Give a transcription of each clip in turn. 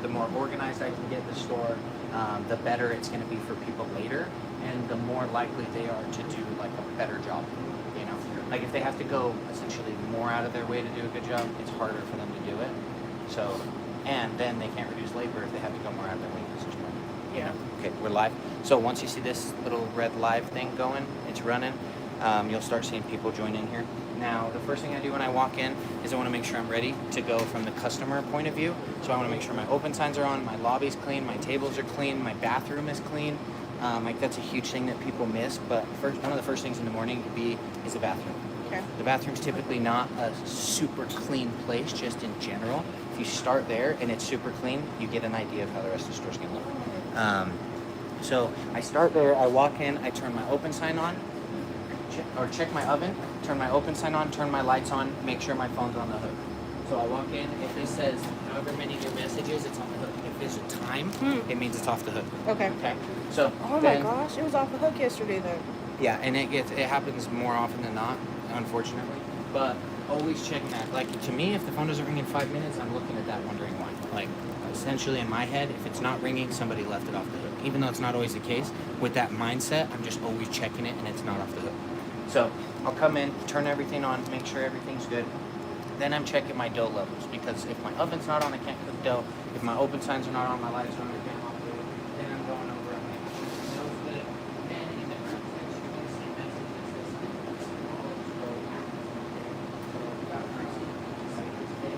the more organized I can get the store, the better it's going to be for people later, and the more likely they are to do like a better job. You know, like if they have to go essentially more out of their way to do a good job, it's harder for them to do it. So, and then they can't reduce labor if they have to go more out of their way. Yeah. Okay, we're live. So once you see this little red live thing going, it's running, you'll start seeing people join in here. Now, the first thing I do when I walk in is I want to make sure I'm ready to go from the customer point of view. So I want to make sure my open signs are on, my lobby's clean, my tables are clean, my bathroom is clean. Like that's a huge thing that people miss, but one of the first things in the morning is the bathroom. Okay. The bathroom's typically not a super clean place, just in general. If you start there and it's super clean, you get an idea of how the rest of the store's gonna look. So I start there, I walk in, I turn my open sign on, check my oven, turn my open sign on, turn my lights on, make sure my phone's on the hook. So I walk in, if it says however many new messages, it's on the hook. If there's a time, it means it's off the hook. Okay. Okay. So oh my gosh, it was off the hook yesterday then. Yeah, and it happens more often than not, unfortunately. But always check that. Like to me, if the phone doesn't ring in 5 minutes, I'm looking at that wondering why. Like essentially in my head, if it's not ringing, somebody left it off the hook. Even though it's not always the case, with that mindset, I'm just always checking it and it's not off the hook. So I'll come in, turn everything on, make sure everything's good. Then I'm checking my dough levels, because if my oven's not on, I can't cook dough. If my open signs are not on, my lights are on, I can't operate it. Then I'm going over and making sure the dough's good. And in the front section, you're going to see messages that say small dough active. So we've got pricing, cycle today,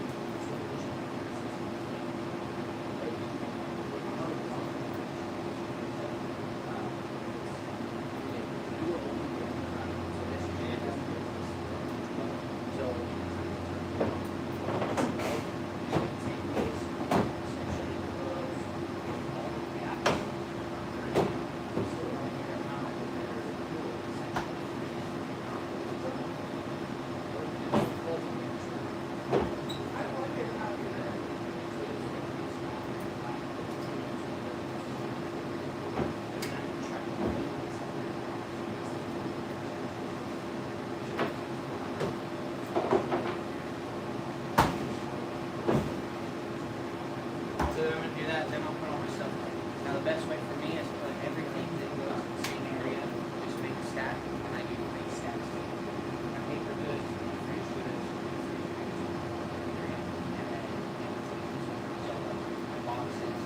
then I'll put all my stuff up. Now the best way for me is to put everything that goes in the same area, just make a stack, and I do 3 stacks. Now paper goods, fridge goods, and then so my boxes,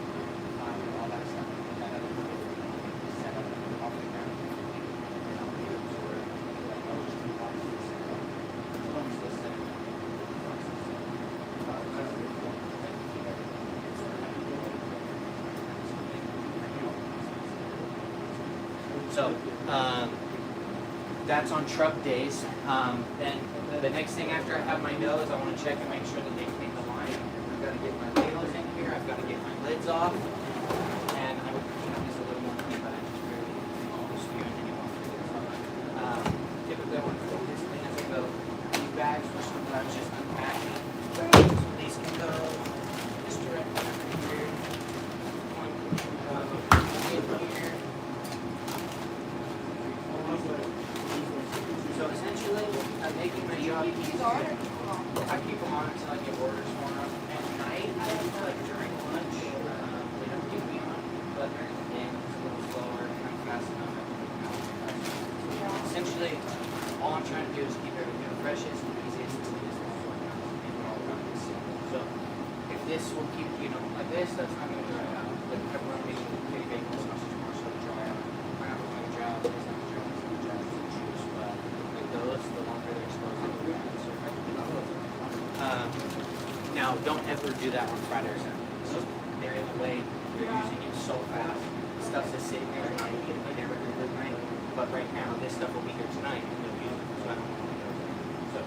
all that stuff, that other set up off the ground. And I'll be able to store it, like those 2 boxes set up. Once this set up, So that's on truck days. Then the next thing after I have my dough is I want to check and make sure that they take the line. I've got to get my ladles in here. I've got to get my lids off. And I would clean up this a little more clean, but I just really almost spewing anymore. Typically I want to put this clean as I go. These bags were something I was just unpacking. So these can go this direction here. One can go in here. So essentially, I'm making my job easier. I keep them on until I get orders for them. At night, I feel like during lunch, they don't keep me on. But during the day, it's a little slower and I'm fast enough. Essentially, all I'm trying to do is keep everything the freshest, the easiest, and cleanest possible. And we're all around this. So if this will keep, like this, that's not going to dry out. Like pepperoni, kitty bacon, sausage, more so to dry out. Pineapple going to dry out. It's not dry out. It's not dry out. It's juice. But like those, the longer they're exposed to the ground, so now, don't ever do that on Friday or Saturday. So they're in the way. You're using it so fast. Stuff's just sitting there and not eating. They never do it tonight. But right now, this stuff will be here tonight. And you'll use it. So I don't want to do it. So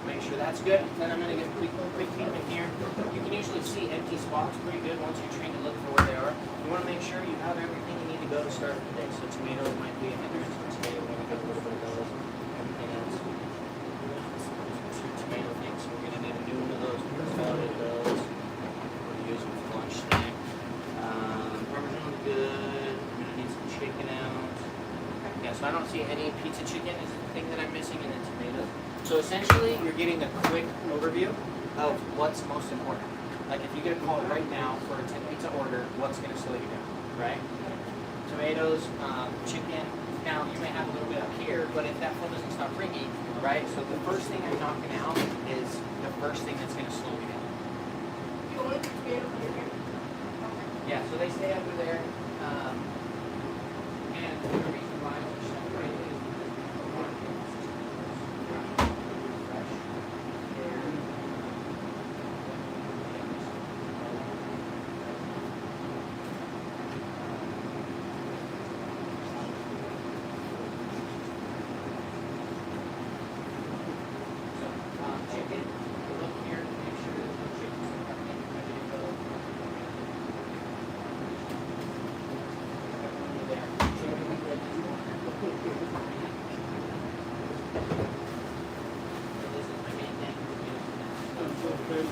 make sure that's good. Then I'm going to get a quick peek in here. You can usually see empty spots pretty good once you're trained to look for where they are. You want to make sure you have everything you need to go to start the day. So tomatoes might be a hindrance for today. We're going to get a little bit of those. Everything else. Two tomato things. We're going to need a new one of those. Salted those. We'll use them for lunch snack. Parmesan good. I'm going to need some chicken out. Yeah, so I don't see any pizza chicken is the thing that I'm missing, and then tomatoes. So essentially, you're getting a quick overview of what's most important. Like if you get a call right now for a 10-week what's going to slow you down, right? Tomatoes, chicken. Now, you may have a little bit up here, but if that phone doesn't stop ringing, right? So the first thing I'm knocking out is the first thing that's going to slow you down. You want the tomatoes under here? Yeah, so they stay under there. And the reason why I was separated is fresh air. So, chicken, look here, make sure there's no chicken stuck in, ready to go.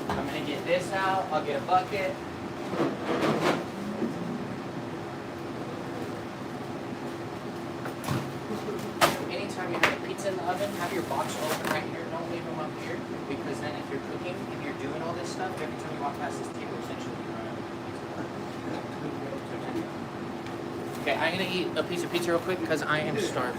I'm going to get this out. I'll get a bucket. Anytime you have a pizza in the oven, have your box open right here. Don't leave them up here, because then if you're cooking and you're doing all this stuff, every time you walk past this table, essentially you're okay, I'm going to eat a piece of pizza real quick because I am starved.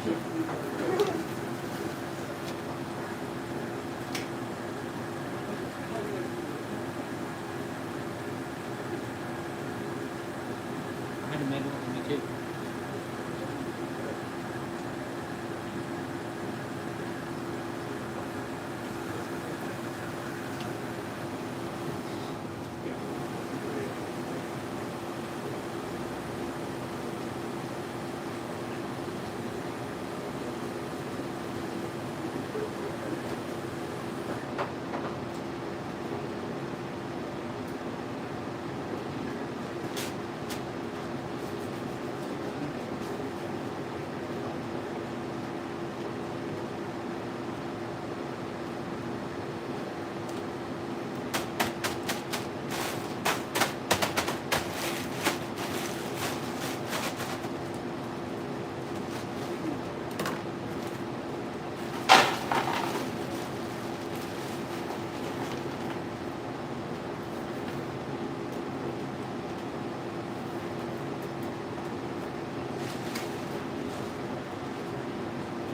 I had a made one for me too.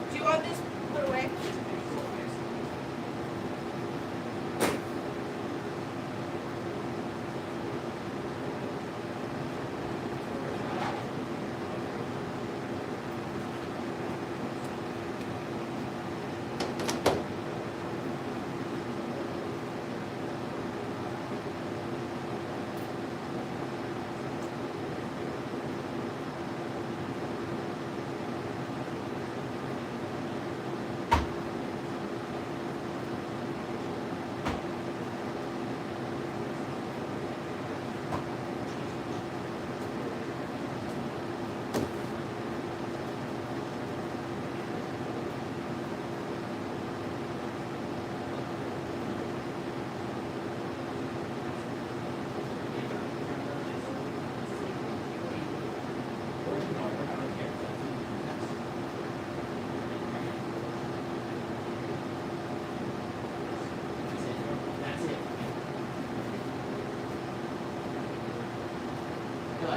Do you want this put away?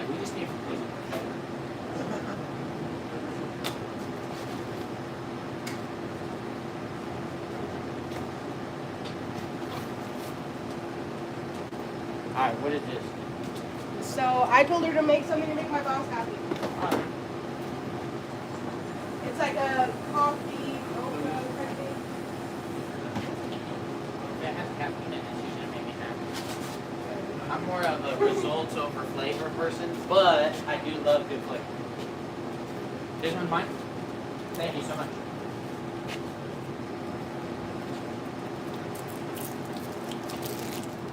We just need Alright, what is this? So I told her to make something to make my boss happy. It's like a coffee mocha kind of thing. That has caffeine in it, it's usually make me happy. I'm more of a results over flavor person, but I do love good flavor. This one's mine? Thank you so much.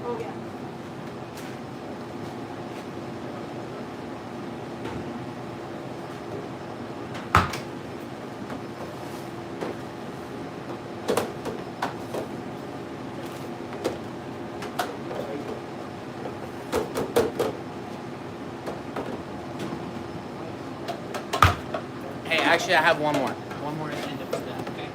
Oh yeah. Hey, actually, I have one more. One more end of that, okay?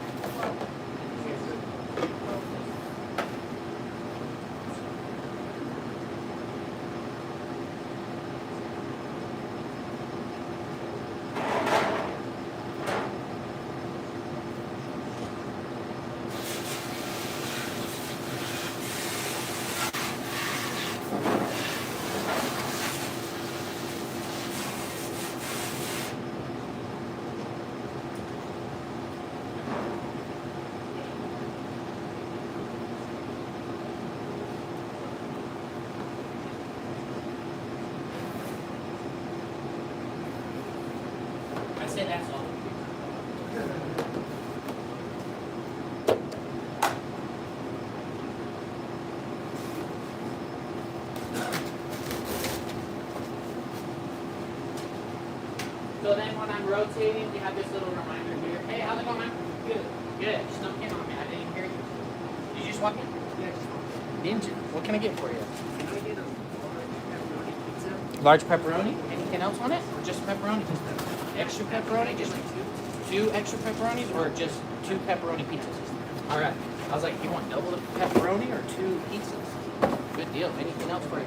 So then when I'm rotating, you have this little reminder here. Hey, how's it going, man? Good. Good. Just snuck in on me. I didn't even hear you. Did you just walk in? Yeah, just one. Ninja. What can I get for you? Can I get a pepperoni pizza? Large pepperoni. Anything else on it? Or just pepperoni? Extra pepperoni? Just like two? two extra pepperonis or just two pepperoni pizzas? All right. I was like, you want double the pepperoni or two pizzas? Good deal. Anything else for you?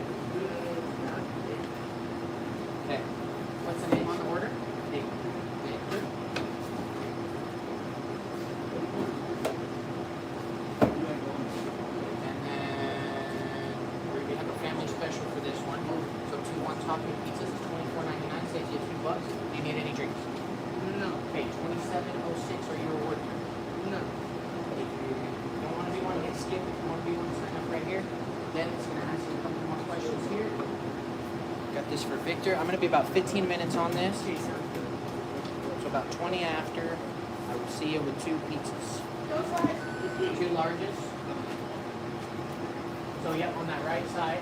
Okay. What's the name on the order? Victor. And then we have a family special for this one. So 2 one-topping pizzas is $24.99. Saves you $2. Do you need any drinks? No. Okay, 2706. Are you a word? No. If you don't want to be one, hit skip. If you want to be one, sign up right here. Then it's going to ask you a couple more questions here. Got this for Victor. I'm going to be about 15 minutes on this. Okay, sounds good. So about 20 after, I will see you with 2 pizzas. 2 larges. So yep, on that right side.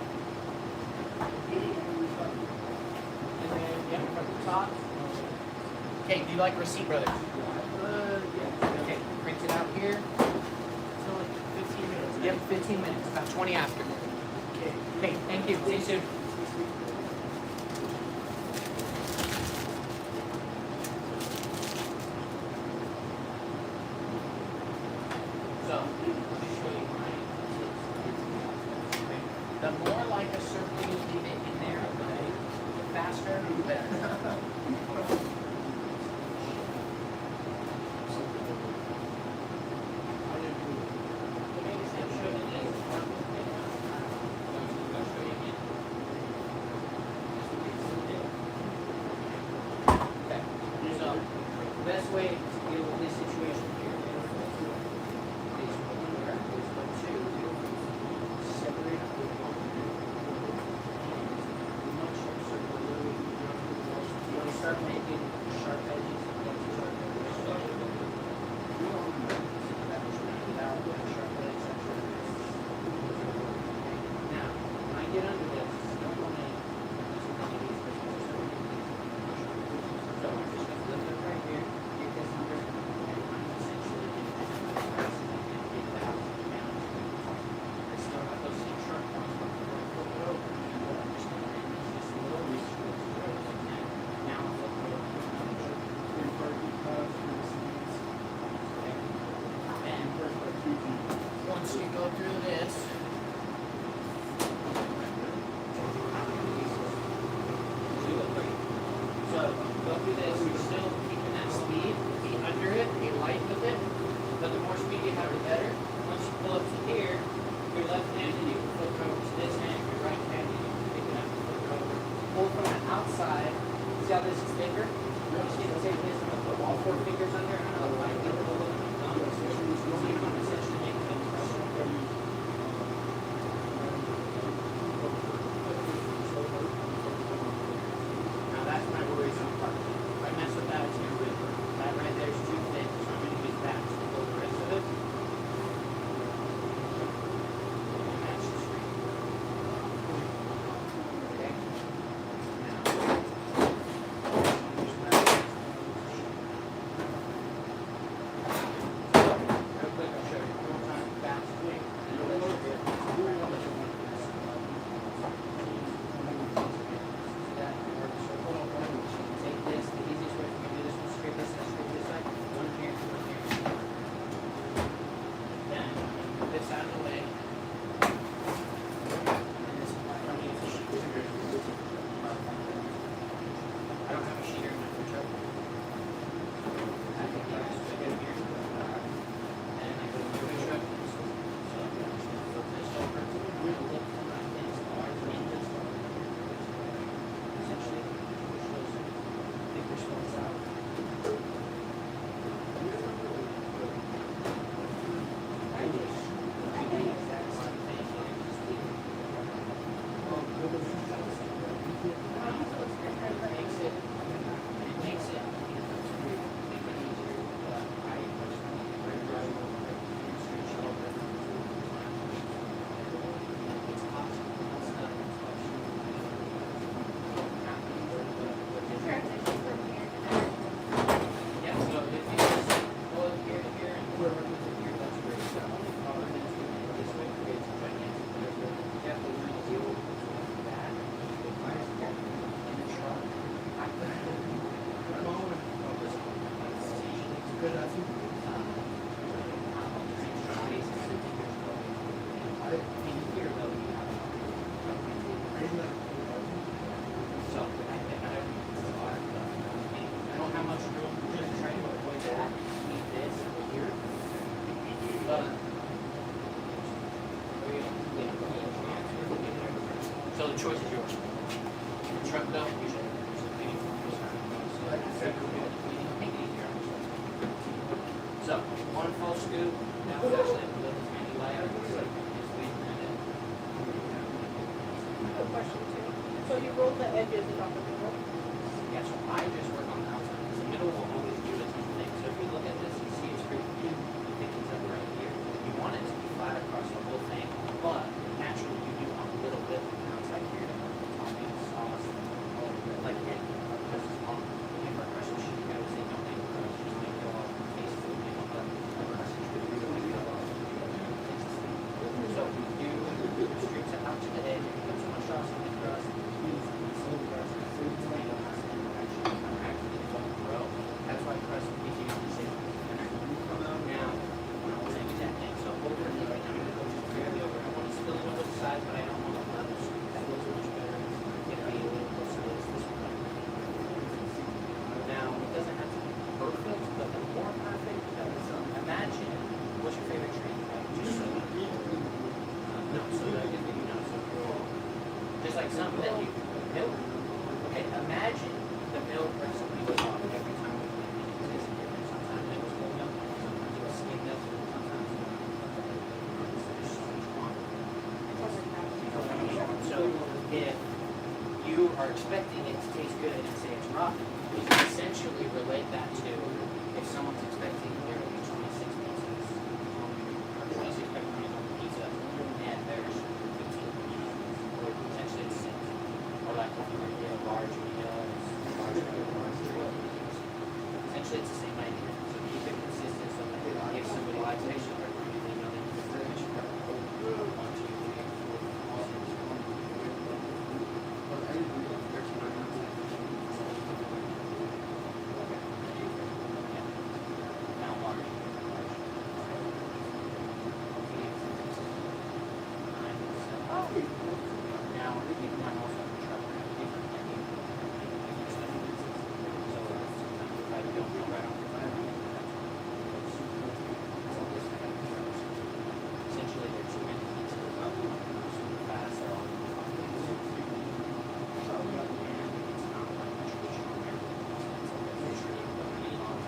And then yep, from the top. Okay, do you like receipt, brother? Yeah. Okay, print it out here. So like 15 minutes. Yep, 15 minutes. About 20 after. Okay. Okay, thank you. See you soon. So, let me show you mine. The more like a circle you leave it in there, the faster, the better. Okay, so the best way to deal with this situation here is one two, separate up with one. Much circle. You want to start making sharp edges. Now, when I get under this, don't want to use any of these so I'm just going to lift it right here, get this under, and I'm essentially going to get that down. I still have those same sharp points, but I'm going to flip it over, and I'm just going to make this little reach towards the rose, and now I'll flip it over. And once you go through this, so go through this, you're still keeping that speed, be under it, be light with it, but the more speed you have, the better. Once you pull up to here, your left hand, and you can flip it over to this hand, your right hand, and you can pick it up and flip it over. Pull from the outside, see how this is thicker? You just need to take this, I'm going to put all 4 fingers under, and I'm going to lighten it a little bit. So you can essentially make things better. Now that's my worrisome part. If I mess with that, it's going to rip. That right there is too thick, so I'm going to use that to pull the rest of it. And that's just right. Okay? Now, real quick, I'll show you one more time. Fast, quick, and a little bit. Take this, the easiest way for me to do this one, scrape this and scrape this side. One here, one here. Then, put this out of the way. And this, I'm gonna use a sheet here. I don't have a sheet here in my food truck. I think that's what I get here. And I go to my food truck. So, flip this over. Look for my things, bars, ranges. Essentially, push those bigger spots out. I just do the exact same thing and just leave it. It makes it easier, but I personally prefer straight shoulder. It's possible, it's not So, I don't have much room to try to avoid that. Need this here. But, so the choice is yours. The truck though, you should make it easier. So, one full scoop, now it's actually a little tiny layer. It's like, just leave it in. I have a question too. So you roll the edges and not the middle? Yeah, so I just work on the outside. Because the middle will always do its own thing. So if you look at this, you see it's pretty cute. You think it's up right here. You want it to be flat across the whole thing, but naturally you do want a little bit on the outside here to help the topping, sauce, like it. Because it's long. If our crust sheet, you gotta say don't make a crust, just make it all taste food, you know, but a crust is really good. So we do streaks it out to the edge. If you put too much sauce on the crust, that's why crust is easy to say. Now, same exact thing. So over here right now, I'm going to go just barely over. I want to spill it over the side, but I don't want to let it. That looks much better. Get it a little closer to this one. Now, it doesn't have to be perfect, but the more perfect, the better. Imagine, what's your favorite drink? Just soda. No, soda is what you know. So just like some milk. Milk. Okay, imagine the milk recipe was off every time we played it. It's different. Sometimes it was whole milk, sometimes it was skim milk, sometimes it was just so much water. You know what I mean? So if you are expecting it to taste good and say it's rotten, you can essentially relate that to if someone's expecting there to be 26 pieces, or 26 pepperonis on the pizza, and there's 15 pieces, or potentially it's 6. Or like if you were to get a large meal, it's large meal, large meal. Essentially, it's the same idea. So keep it consistent so that if somebody likes extra pepperoni, they know they can prefer extra pepperoni. 1, 2, 3, 4, 5, 6, 13 now large. Now, keep in mind also the truck has different techniques. So, if I don't go right off the bat, essentially they're too many pieces of super fast, they're all so, and it's not like a traditional American pizza. It's usually really long.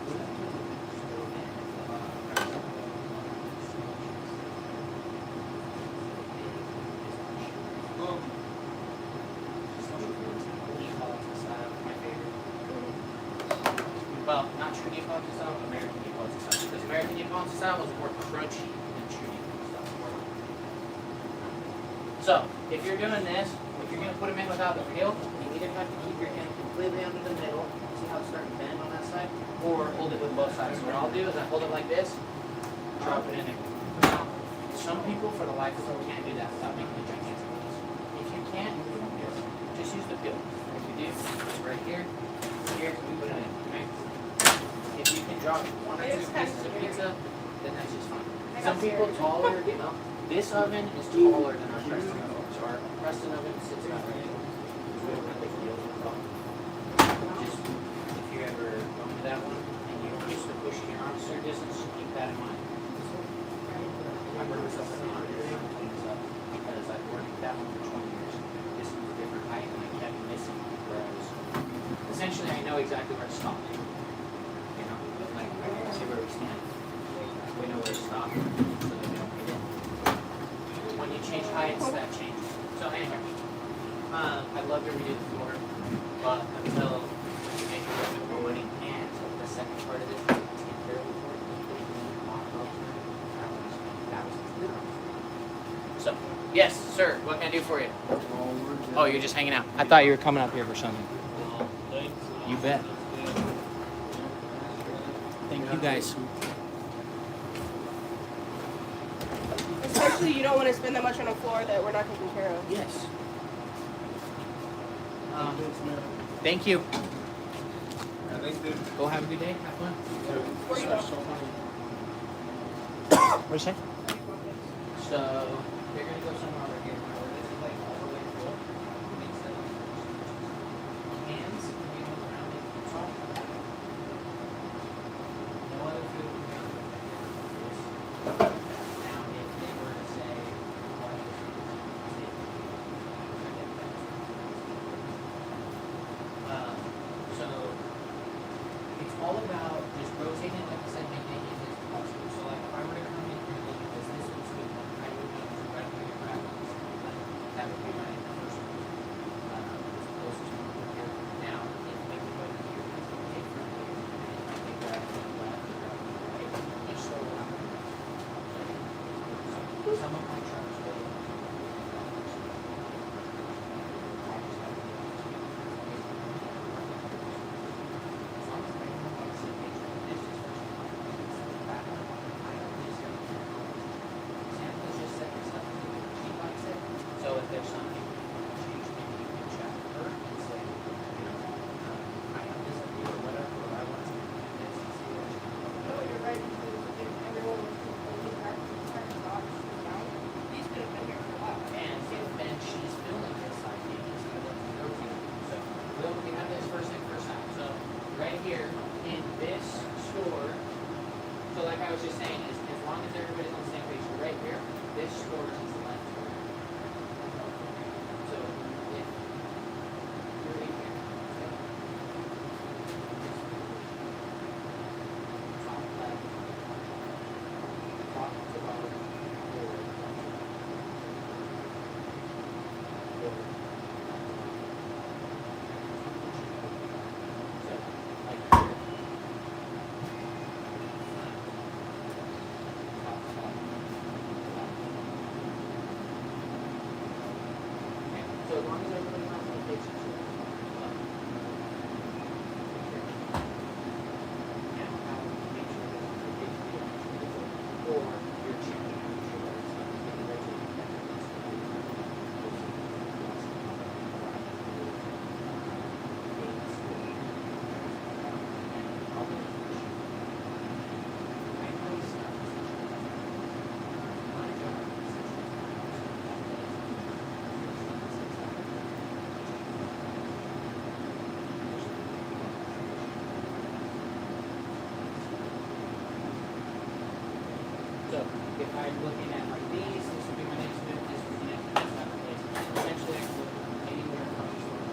Well, not true Neapolitan style, American Neapolitan style. Because American Neapolitan style was more crunchy than true Neapolitan style. So, if you're doing this, if you're going to put them in without the peel, you either have to keep your hand completely under the middle, see how it's starting to bend on that side, or hold it with both sides. So what I'll do is I hold it like this, drop it in there. Now, some people for the life of them can't do that without making a gigantic piece. If you can't, just use the peel. If you do, it's right here, here, we put it in, okay? If you can drop 1 or 2 pieces of pizza, then that's just fine. Some people taller, you know, this oven is taller than our Preston oven. So our Preston oven sits about right here. We don't have big deals with that. Just, if you ever go to that one and you're used to pushing your arms through distance, keep that in mind. I work myself in the arm because I've worked with that one for 20 years. This one's a different height and I kept missing. Whereas, essentially I know exactly where to stop. You know, like I can see where we stand. We know where to stop so that we don't get in. When you change heights, that changes. So anyway, I'd love to redo the floor, but until you make a little bit more money and the second part of this, let's get there before so, yes, sir, what can I do for you? Oh, you're just hanging out. I thought you were coming up here for something. You bet. Thank you guys. Especially you don't want to spend that much on a floor that we're not taking care of. Yes. Thank you. Thanks, dude. Go have a good day. Have fun. Where you going? What do you say? So they're gonna go somewhere over here. This is like all the way full. Hands, you know, around it. Salt. No other food. Now, if they were to say, so it's all about just rotating, like I said, making it easy as possible. So like if I were to come in here and look at this would sweep one, I would need to right here and grab this. That would be my first one. As closest one over here. Now, if I go over here, I can take from here, and I can grab the left or grab the right. Each store will have a some of my trucks will. So if there's something you want to change, maybe you can chat with her and say, you know, I have this idea or whatever, or I want to do this and see what she can do. No, you're right, because if everyone was holding back from starting to obviously down, these could have been here for a while. And if then she's filming this idea, it's going to go to you. So we have this first thing, first time. So right here in this store, so like I was just saying, is as long as everybody's on the same page, so right here, this store is left. So if you're in here, top left, top to bottom, forward, forward. So like here. Top, top, left. Okay, so as long as everybody's on the same page, it's good. Now, how do you make sure that it's okay to be or you're changing to make sure that it's not getting ready to get So if I'm looking at like these, this would be my next move, this would be next move, that place. Essentially, I can look anywhere from the store.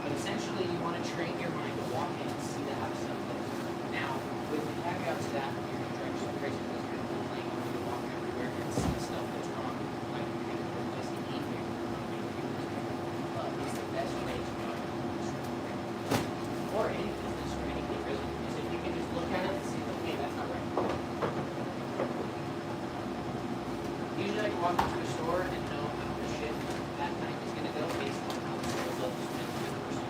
But essentially, you want to train your mind to walk in and see the house someplace. Now, with the caveat to that, you're going to drive yourself crazy because you're going to complain when you walk everywhere and see stuff that's wrong. Like you're going to put this in here. But it's the best way to go. Or any business or anything really. Is if you can just look at it and see, okay, that's not right. Usually I can walk into a store and know how the shit that night is going to go based on how the sales looks and the person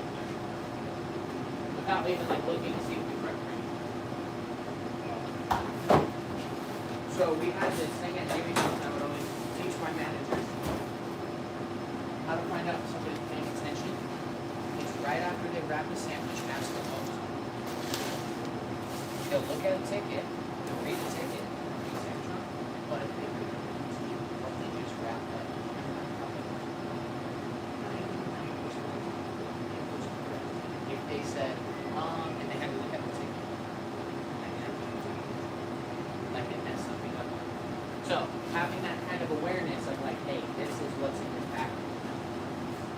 without even like looking to see what the correct rate is. So we had this thing at Jimmy John's I would always teach my managers how to find out if somebody's paying attention. It's right after they wrap the sandwich, ask the host. They'll look at a ticket, they'll read the ticket, etc. But if they read it, they just wrap that. If they said, and they had to look at the ticket, like it messed something up. So having that kind of awareness of like, hey, this is what's in this package.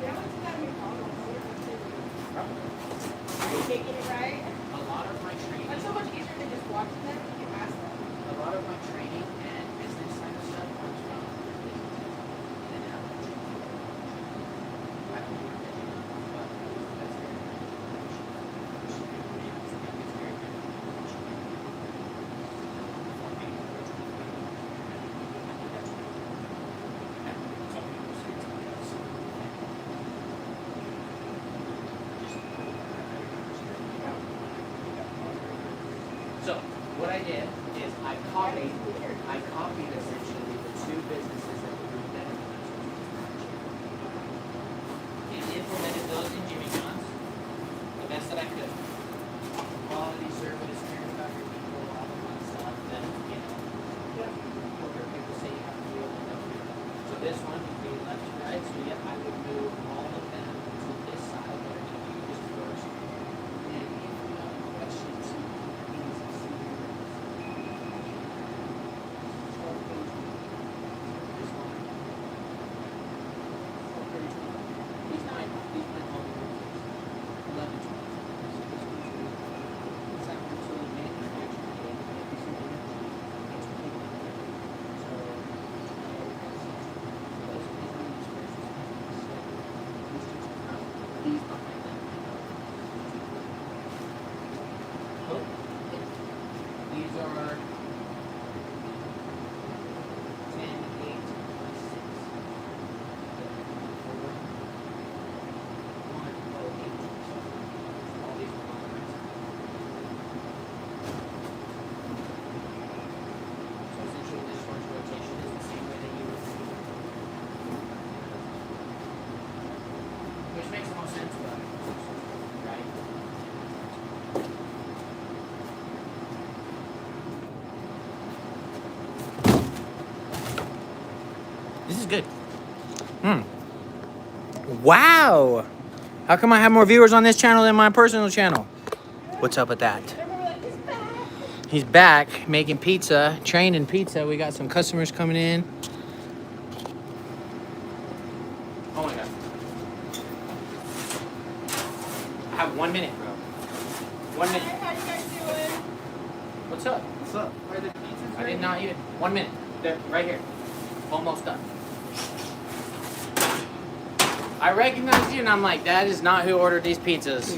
Yeah, I went to that McDonald's. I wonder if it's in- Probably. Are you taking it right? A lot of my training. That's so much easier than just watching them. You can ask them. A lot of my training and business type of stuff comes from business in and out. I don't do it, but that's very So what I did is I copied essentially the two businesses that we implemented those sense about it, right? This is good. Wow. How come I have more viewers on this channel than my personal channel? What's up with that? He's back making pizza, training pizza. We got some customers coming in. Oh my God. I have 1 minute, bro. 1 minute. How you guys doing? What's up? What's up? Are the pizzas I ready? did not eat it. 1 minute. There, right here. Almost done. I recognized you and I'm like, that is not who ordered these pizzas.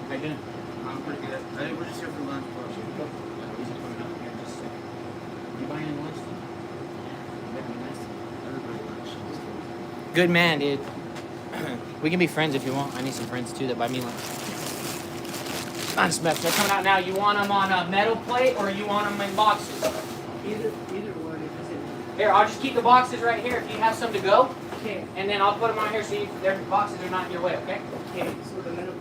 How you doing? I'm pretty good. I think we're just here for lunch, bro. You buying any lunch? Everybody lunch. Good man, dude. We can be friends if you want. I need some friends too that buy me lunch. Not best. They're coming out now. You want them on a metal plate or you want them in boxes? Either one, if it's in. Here, I'll just keep the boxes right here if you have some to go. Okay. And then I'll put them on here so their boxes are not in your way, okay? Okay, so the middle.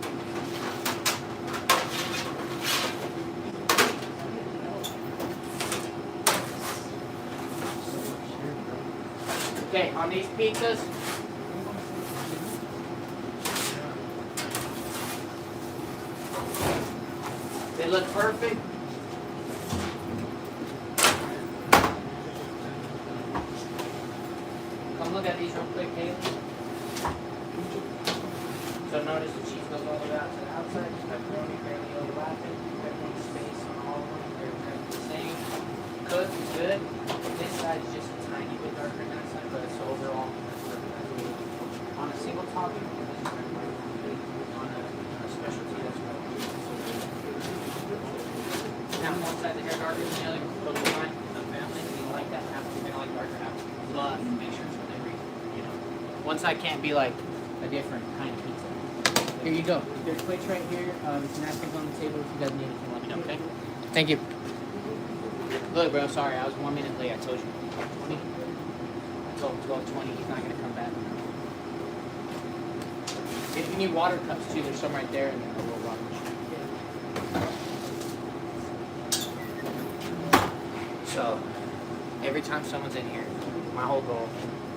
Okay, on these pizzas. They look perfect. Come look at these real quick, Haley. So notice the cheese goes all the way out to the outside. Pepperoni barely overlapping. Pepperoni space on all of them. They're kind of the same. Cooked, good. This side is just a tiny bit darker than that side, but it's overall on a single topping. On a specialty, that's right. Now, one side the hair darker than the other, totally fine. The family, if you like that half, you're gonna like darker half. But make sure it's within reason, you know. One side can't be like a different kind of pizza. Here you go. There's plates right here. Some napkins on the table. If you guys need anything, let me know, okay? Thank you. Look, bro, sorry, I was 1 minute late. I told you. 20? I told him 12:20. He's not gonna come back. If you need water cups too, there's some right there and then a little water machine. So, every time someone's in here, my whole goal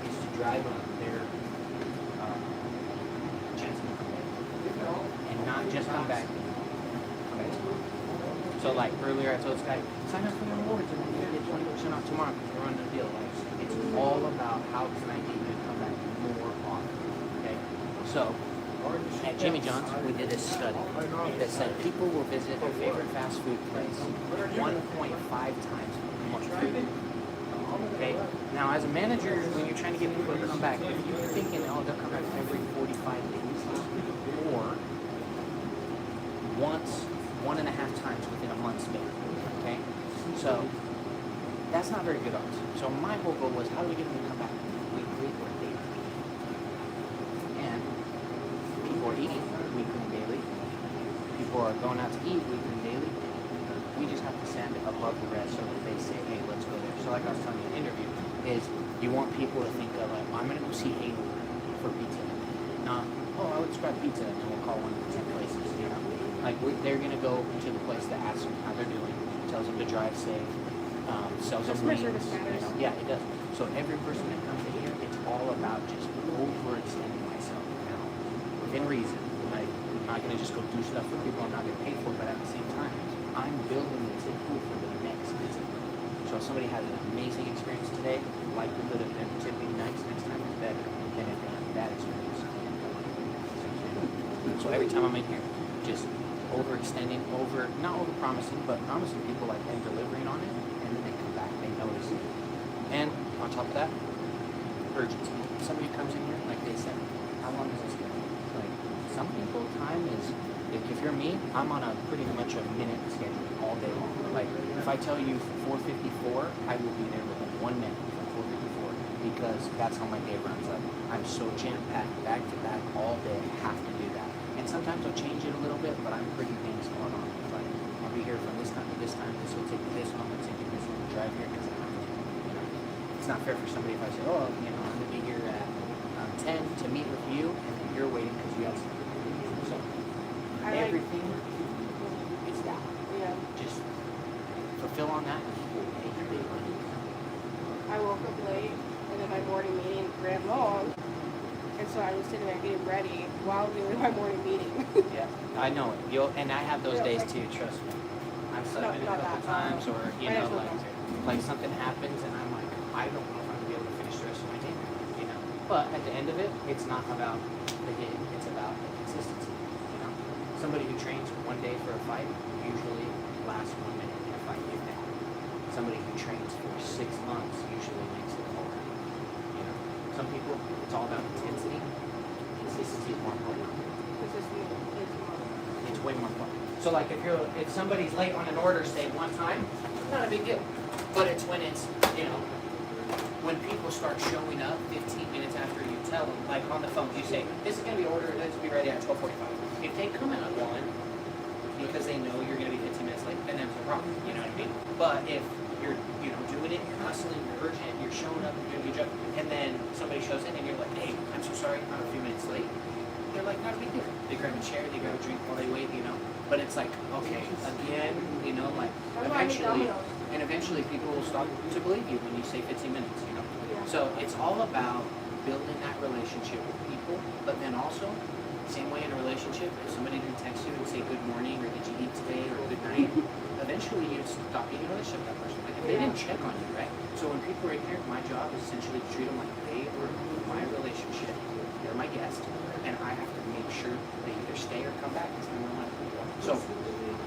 is to drive up their chance to come back. And not just come back. Come back tomorrow. So, like earlier, I told this guy, sign up for the rewards and then you're gonna get 20% off tomorrow because we're running a deal. Like, it's all about how can I get you to come back more often. Okay? So, at Jimmy John's, we did this study that said people will visit their favorite fast food place 1.5 times more frequently. Okay? Now, as a manager, when you're trying to get people to come back, if you're thinking, oh, they'll come back every 45 days, or once, 1.5 times within a month span. Okay? So, that's not very good odds. So, my whole goal was, how do we get them to come back weekly or daily? And people are eating weekly and daily. People are going out to eat weekly and daily. We just have to send it above the rest so that they say, hey, let's go there. So like I was telling you in the interview, is you want people to think of like, I'm going to go see Haley for pizza. Not, oh, I would describe pizza and we'll call one of the 10 places, you know. Like they're going to go to the place that asks them how they're doing, tells them to drive safe, sells them Customer wings. service matters. Yeah, it does. So every person that comes in here, it's all about just overextending myself now, within reason. Like, I'm not going to just go do stuff for people I'm not going to pay for, but at the same time, I'm building the tip pool for the next visit. So if somebody has an amazing experience today, likelihood of them tipping next time is better than if they have a bad experience. So every time I'm in here, just overextending, not over promising, but promising people like and delivering on it, and then they come back, they notice it. And on top of that, urgency. Somebody comes in here, like they said, how long is this going? Like some people, time is, if you're me, I'm on a pretty much a minute schedule all day long. Like if I tell you 4:54, I will be there within 1 minute from 4:54 because that's how my day runs up. I'm so jam-packed, back to back all day. I have to do that. And sometimes I'll change it a little bit, but I'm pretty things going on. Like I'll be here from this time to this time. This will take this one. Let's take this one. Drive here because I have to. You know, it's not fair for somebody if I say, oh, you know, I'm gonna be here at 10 to meet with you, and then you're everything is that. Yeah. Just fulfill on that and people will pay you big money. I woke up late, and then my morning meeting ran long, and so I was sitting there getting ready while doing my morning meeting. Yeah, I know it. And I have those Yeah, days like- too, trust me. I've slept No, in a not couple that. times or, you know, Financial like advisor. something happens and I'm like, I don't know if I'm gonna be able to finish the rest of my day, you know. But at the end of it, it's not about the hit, it's about the consistency, you know. Somebody who trains one day for a fight usually lasts 1 minute in a fight, if that. Somebody who trains for 6 months usually makes it all right, you know. Some people, it's all about intensity. Consistency is more important. Consistency is more. It's way more important. So like if somebody's late on an order, say one time, not a big deal. But it's when it's, you know, when people start showing up 15 minutes after you tell them, like on the phone, you say, this is gonna be ordered, it's gonna be ready at 12:45. If they come out one because they know you're gonna be 15 minutes late, then there's a problem, you know what I mean? But if you're, you know, doing it, you're hustling, you're urgent, you're showing up, you're doing a good job, and then somebody shows in and you're like, hey, I'm so sorry, I'm a few minutes late. They're like, not a big deal. They grab a chair, they grab a drink while they wait, you know. But it's like, okay, again, you know, like eventually people will start to believe you when you say 15 minutes, you know. Yeah. So it's all about building that relationship with people, but then also, same way in a relationship, if somebody didn't text you and say good morning or did you eat today or good night, eventually you stop being in a relationship with that person. Like if they didn't check on you, right? So when people are in here, my job is essentially to treat them like they are my relationship. They're my guest, and I have to make sure they either stay or come back because I'm the one. So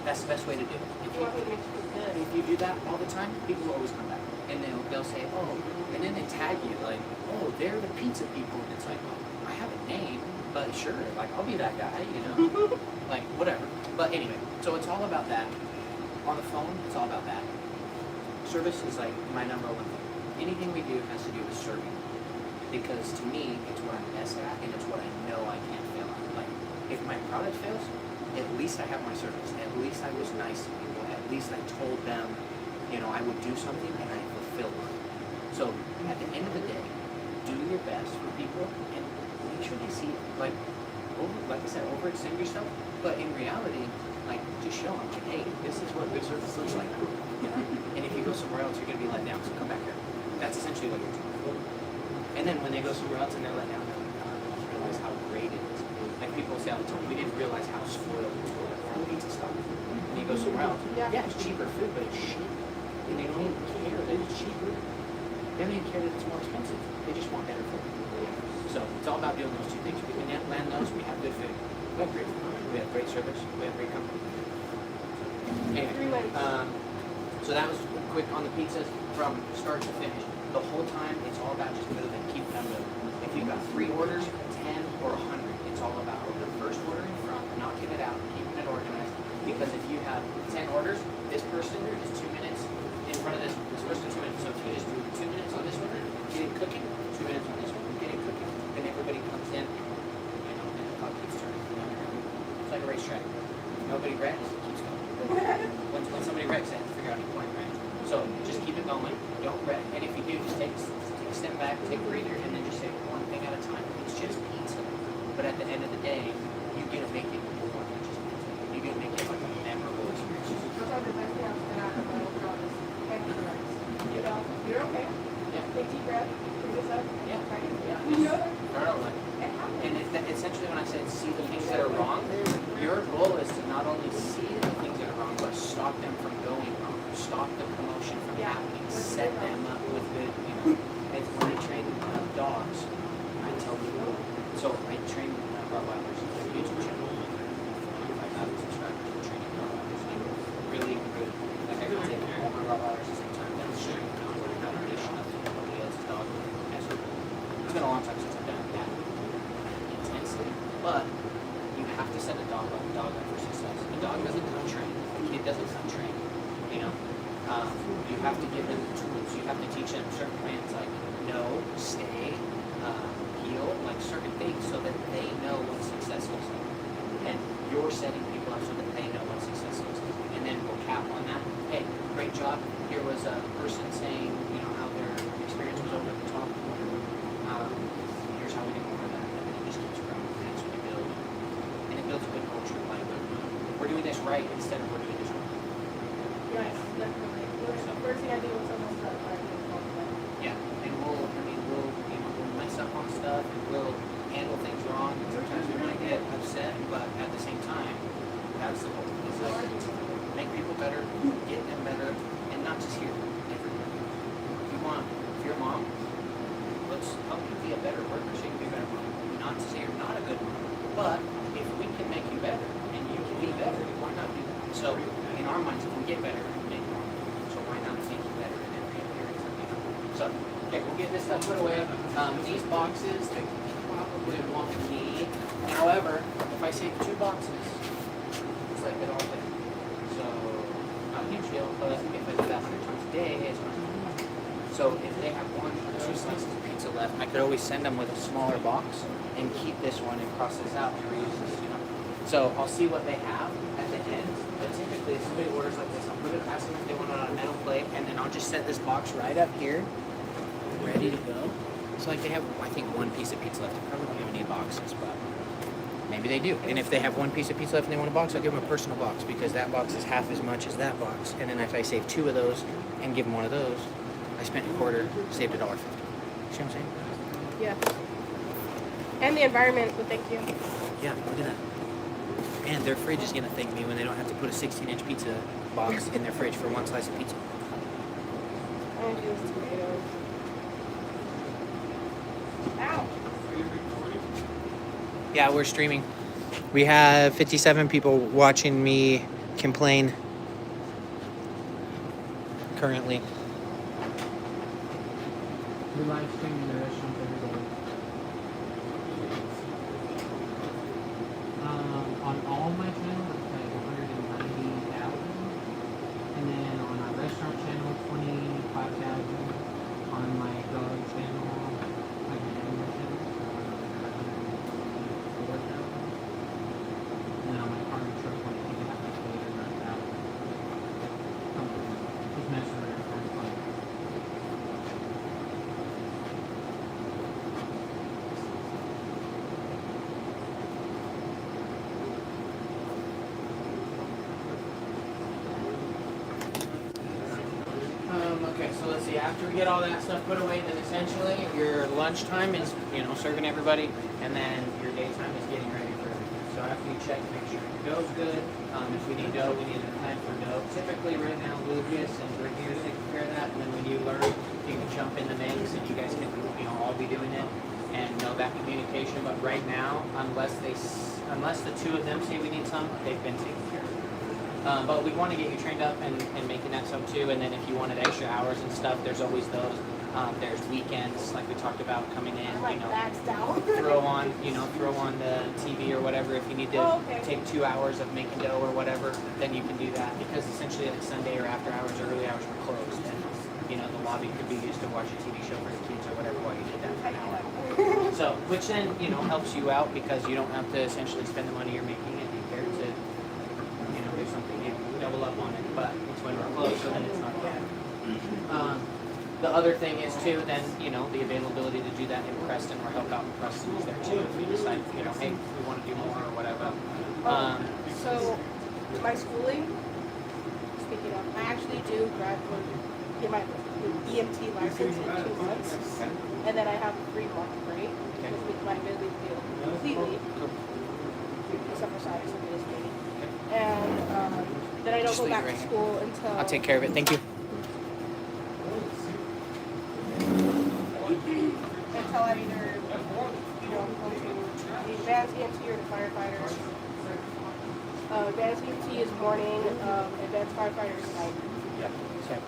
that's the best way to do it. If you do that all the time, people will always come back. And they'll say, oh, and then they tag you like, oh, they're the pizza people. And it's like, well, I have a name, but sure, like I'll be that guy, you know, like whatever. But anyway, so it's all about that. On the phone, it's all about that. Service is like my number one thing. Anything we do has to do with serving. Because to me, it's what I'm best at and it's what I know I can't fail at. Like, if my product fails, at least I have my service. At least I was nice to people. At least I told them, you know, I would do something and I fulfilled it. So at the end of the day, do your best for people and make sure they see it. Like I said, overextend yourself. But in reality, like just show them, like, hey, this is what good service looks like. You know? And if you go somewhere else, you're gonna be let down. So come back here. That's essentially what you're doing. And then when they go somewhere else and they're let down, they're like, oh, I didn't realize how great it is. Like people say all the time, we didn't realize how spoiled it was for pizza stuff. And you go somewhere else, yeah, it's cheaper food, but it's cheap. And they don't even care that it's cheaper. They don't even care that it's more expensive. They just want better food. So it's all about doing those two things. We can land those, we have good food. We have great food. We have great service. We have great company. Anyway, so that was quick on the pizzas from start to finish. The whole time, it's all about just moving, keep them moving. If you've got 3 orders, 10 or 100, it's all about the first order in front, knocking it out, keeping it organized. Because if you have 10 orders, this person is 2 minutes in front of this person 2 minutes. So if you just do 2 minutes on this one, get it cooking, 2 minutes on this one, get it cooking, then everybody comes in, you know, and the clock keeps turning. You know? It's like a racetrack. Nobody wrecks, it keeps going. When somebody wrecks, they have to figure out a point, right? So just keep it going. Don't wreck. And if you do, just take a step back, take a breather, and then just say one thing at a time. It's just pizza. But at the end of the day, you get to make it more than just pizza. You get to make it like a memorable experience. You're okay. Yeah. Take deep breath. Bring this up. Yeah. Yeah. Start over. And essentially when I said see the things that are wrong, your goal is to not only see the things that are wrong, but stop them from going wrong. Stop the commotion from happening. Set them up with good, you know. It's when I train dogs, I tell people, so I train Rottweilers, their YouTube channel, 45,000 subscribers, I'm training Rottweilers, and really good. Like I can take all my Rottweilers at the same time, demonstrating the foundation of somebody else's dog. It's been a long time since I've done that intensely, but you have to set a dog up for success. The dog doesn't come trained, the kid doesn't come trained, you know. You have to give them the tools. You have to teach them certain commands like no, stay, heal, like certain things so that they know what success looks like. And you're setting people up so that they know what success looks like. And then we'll cap on that. Hey, great job. Here was a person saying, you know, how their experience was over the top. Here's how we can more of that. And then it just keeps growing. And that's what you build. And it builds a good culture. Like, right instead of we're doing this wrong. Yes, definitely. The first thing I do when someone's done, I do is call them. Yeah, and we'll mess up on stuff and we'll handle things wrong. And sometimes we might get upset, but at the same time, that's the goal. It's like make people better, get them better, and not just here, everywhere. If you're a mom, let's help you be a better worker so you can be a better mom. Not to say you're not a good mom, but if we can make you better and you can be better, why not do that? So in our minds, if we get better, we make more. So why not make you better in every area? So, okay, we'll get this stuff put away. These boxes, they probably won't need. However, if I save 2 boxes, it's like it all there. So, not a huge deal, but if I do that 100 times a day, it's not. So if they have 1 or 2 slices of pizza left, I could always send them with a smaller box and keep this one and cross this out and reuse this, you know. So I'll see what they have at the end. But typically, if somebody orders like this, I'll put it, ask them if they want it on a metal plate, and then I'll just set this box right up here, ready to go. So like they have, I think, 1 piece of pizza left. They probably don't even need boxes, but maybe they do. And if they have 1 piece of pizza left and they want a box, I'll give them a personal box because that box is half as much as that box. And then if I save 2 of those and give them 1 of those, I spent a quarter, saved $1.50. See what I'm saying? Yeah. And the environment would thank you. Yeah, look at that. And their fridge is gonna thank me when they don't have to put a 16-inch pizza box in their fridge for 1 slice of pizza. I'm gonna do this tomatoes. Ow! Yeah, we're streaming. We have 57 people watching me complain currently. We live streaming the restaurant every day. On all my channels, it's like 190,000. And then on our restaurant channel, 25,000. On my dog channel, like my animal channel, 4,000. And then on my car and truck, when I think I have my later, 9,000. Just messing around. Okay, so let's see, after we get all that stuff put away, then essentially your lunchtime is, serving everybody, and then your daytime is getting ready for everything. So after you check, make sure your dough's good. If we need dough, we need a plan for dough. Typically right now, Lucas and Rick here take care of that, and then when you learn, you can jump in the mix, and you guys can, all be doing it, and know that communication. But right now, unless the 2 of them say we need some, they've been taken care of. But we want to get you trained up and making that stuff too. And then if you wanted extra hours and stuff, there's always those. There's weekends, like we talked about, coming in. Throw on the TV or whatever. If you need to take 2 hours of making dough or whatever, then you can do that. Because essentially, like Sunday or after hours or early hours were closed, and the lobby could be used to watch a TV show for the kids or whatever while you did that for an hour. So, which then helps you out because you don't have to essentially spend the money you're making and compared to do something, you double up on it, but it's when we're close, so then it's not bad. The other thing is too, then, the availability to do that in Preston or help out in Preston is there too. If we decide, hey, we want to do more or whatever. So, my schooling, speaking of, I actually do get my EMT license in 2 months, and then I have a 3-month break, which makes my ability to do completely, except for Saturday, Sunday, this week. And then I don't go back to school until... I'll take care of it. Thank you. Until I either, go to the advanced EMT or the firefighters. Advanced EMT is morning, advanced firefighter is night. Yep. Okay.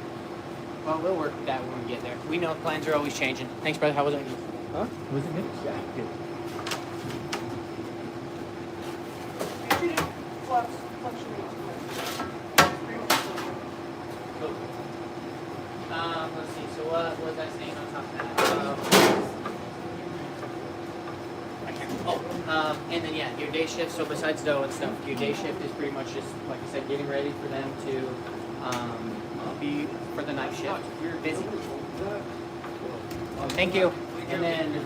Well, we'll work that when we get there. We know plans are always changing. Thanks, brother. How was it? Huh? Was it good? Yeah, good. Let's see. So what was I saying on top of that? And then your day shift. So besides dough and stuff, your day shift is pretty much just, like I said, getting ready for them to be for the night shift. You're busy. Thank you. And then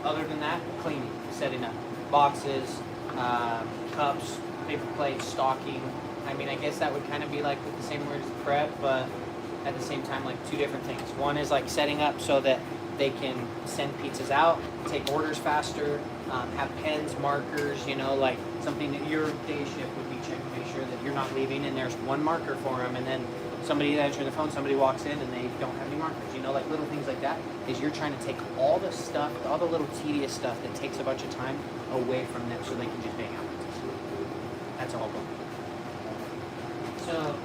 other than that, cleaning, setting up boxes, cups, paper plate, stocking. I mean, I guess that would kind of be like with the same word as prep, but at the same time, like two different things. One is like setting up so that they can send pizzas out, take orders faster, have pens, markers, you know, like something that your day shift would be checking to make sure that you're not leaving and there's one marker for them, and then somebody answering the phone, somebody walks in and they don't have any markers, you know, like little things like that. Is you're trying to take all the stuff, all the little tedious stuff that takes a bunch of time away from them so they can just bang out. That's all. So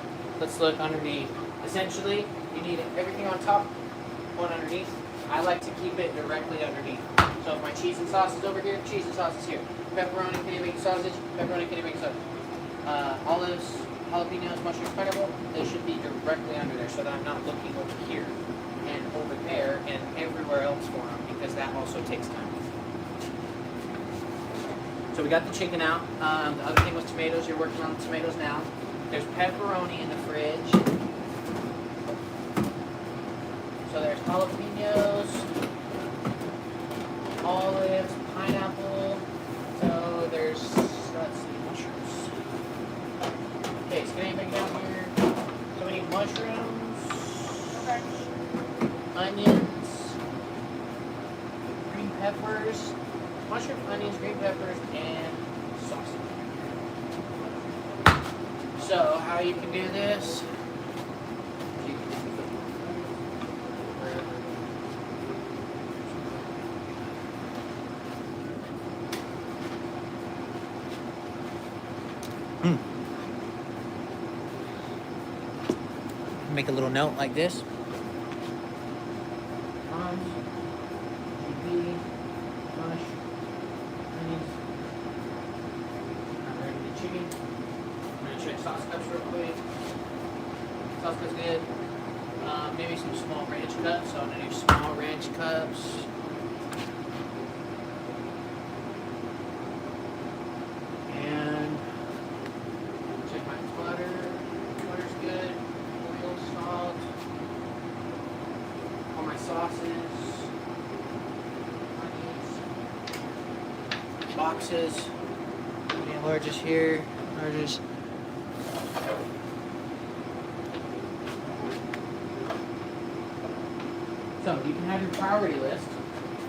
let's look underneath. Essentially, you need everything on top, one underneath. I like to keep it directly underneath. So if my cheese and sauce is over here, cheese and sauce is here. Pepperoni, candy bacon sausage, pepperoni, candy bacon sausage. Olives, jalapenos, mushrooms, pineapple, they should be directly under there so that I'm not looking over here and over there and everywhere else for them, because that also takes time. So we got the chicken out. The other thing was tomatoes. You're working on the tomatoes now. There's pepperoni in the fridge. So there's jalapenos, olives, pineapple. So there's, let's see, mushrooms. Okay, so anything down here? So we need mushrooms, Okay. onions, green peppers, mushrooms, onions, green peppers, and sausage. So how you can do this? Make a little note like this. Chicken. I'm gonna check sauce cups real quick. Sauce cups good. Maybe some small ranch cups. So I'm gonna do small ranch cups. And check my butter. Butter's good. Oil, salt. All my sauces. Onions. Boxes. Largest here, largest. So you can have your priority list,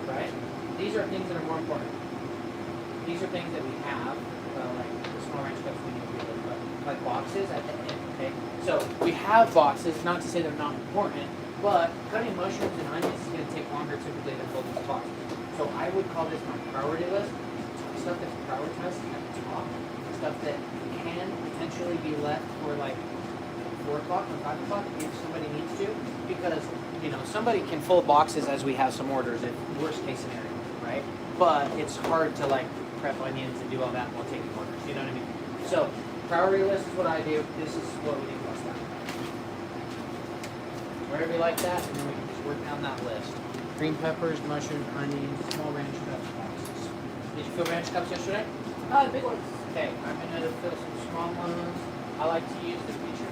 right? These are things that are more important. These are things that we have, like the small ranch cups we need to do, but like boxes at the end, okay? So we have boxes, not to say they're not important, but cutting mushrooms and onions is going to take longer typically than folding the boxes. So I would call this my priority list. Stuff that's prioritized at the top, stuff that can potentially be left for like 4 o'clock or 5 o'clock if somebody needs to, because you know somebody can fold boxes as we have some orders in worst case scenario, right? But it's hard to like prep onions and do all that while taking orders. You know what I mean? So priority list is what I do. This is what we need to bust out. Wherever you like that, and then we can just work down that list. Green peppers, mushrooms, onions, small ranch cups, boxes. Did you fill ranch cups yesterday? The big ones. Okay, I'm gonna fill some small ones. I like to use the feature.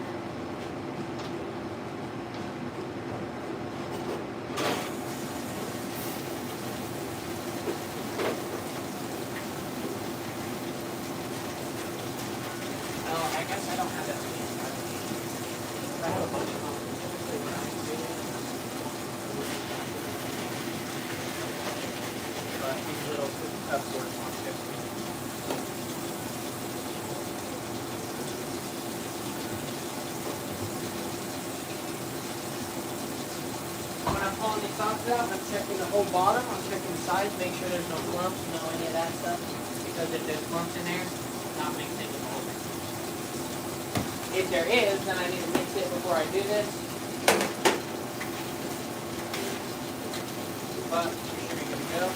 Oh, I guess I don't have that many. I have a bunch of them. Typically when I do it. But these little cups work on it. When I'm pulling these sauces out, I'm checking the whole bottom, I'm checking the sides, make sure there's no clumps, no any of that stuff. Because if there's clumps in there, not mixing with the whole thing. If there is, then I need to mix it before I do this. But we should be good to go.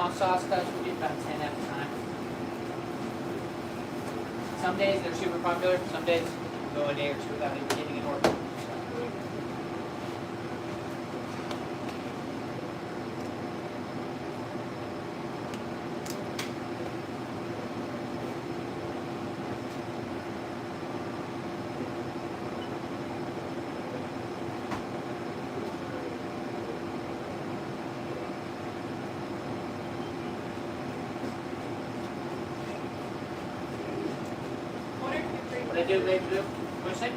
pound sauce cups, we get about 10 at a time. Some days they're super popular, some days go a day or two without even getting an order. What I do, baby, do? What you say?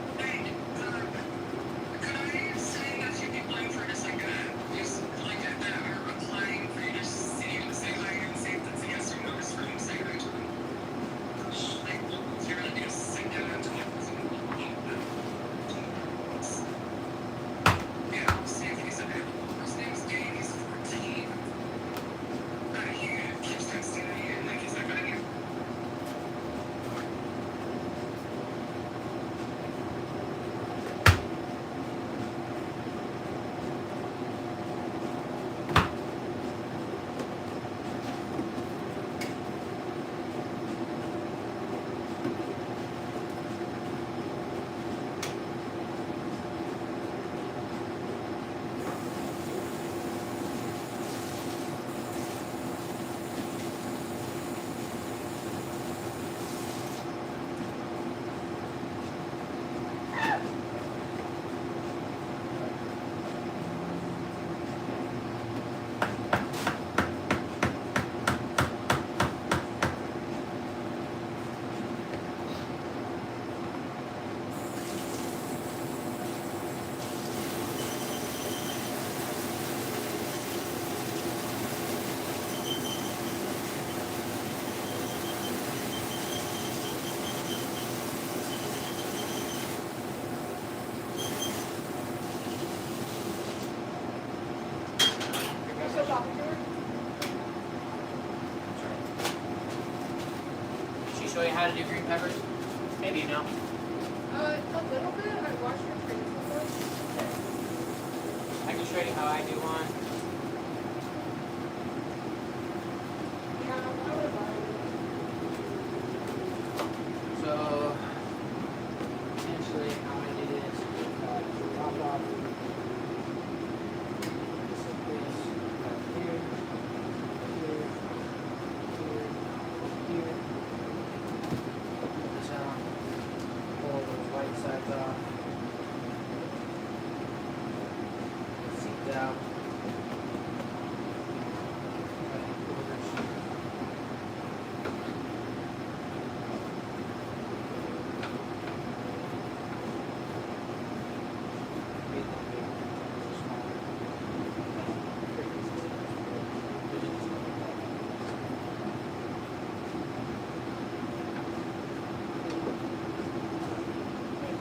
So doctor, Did she show you how to do green peppers? Maybe you know. a little bit. I watched her train before. I can show you how I do one. Yeah, I would buy it. So, essentially, how I did it is drop off this, here, here, here. Pull this out, pull those white sides off, seeds out.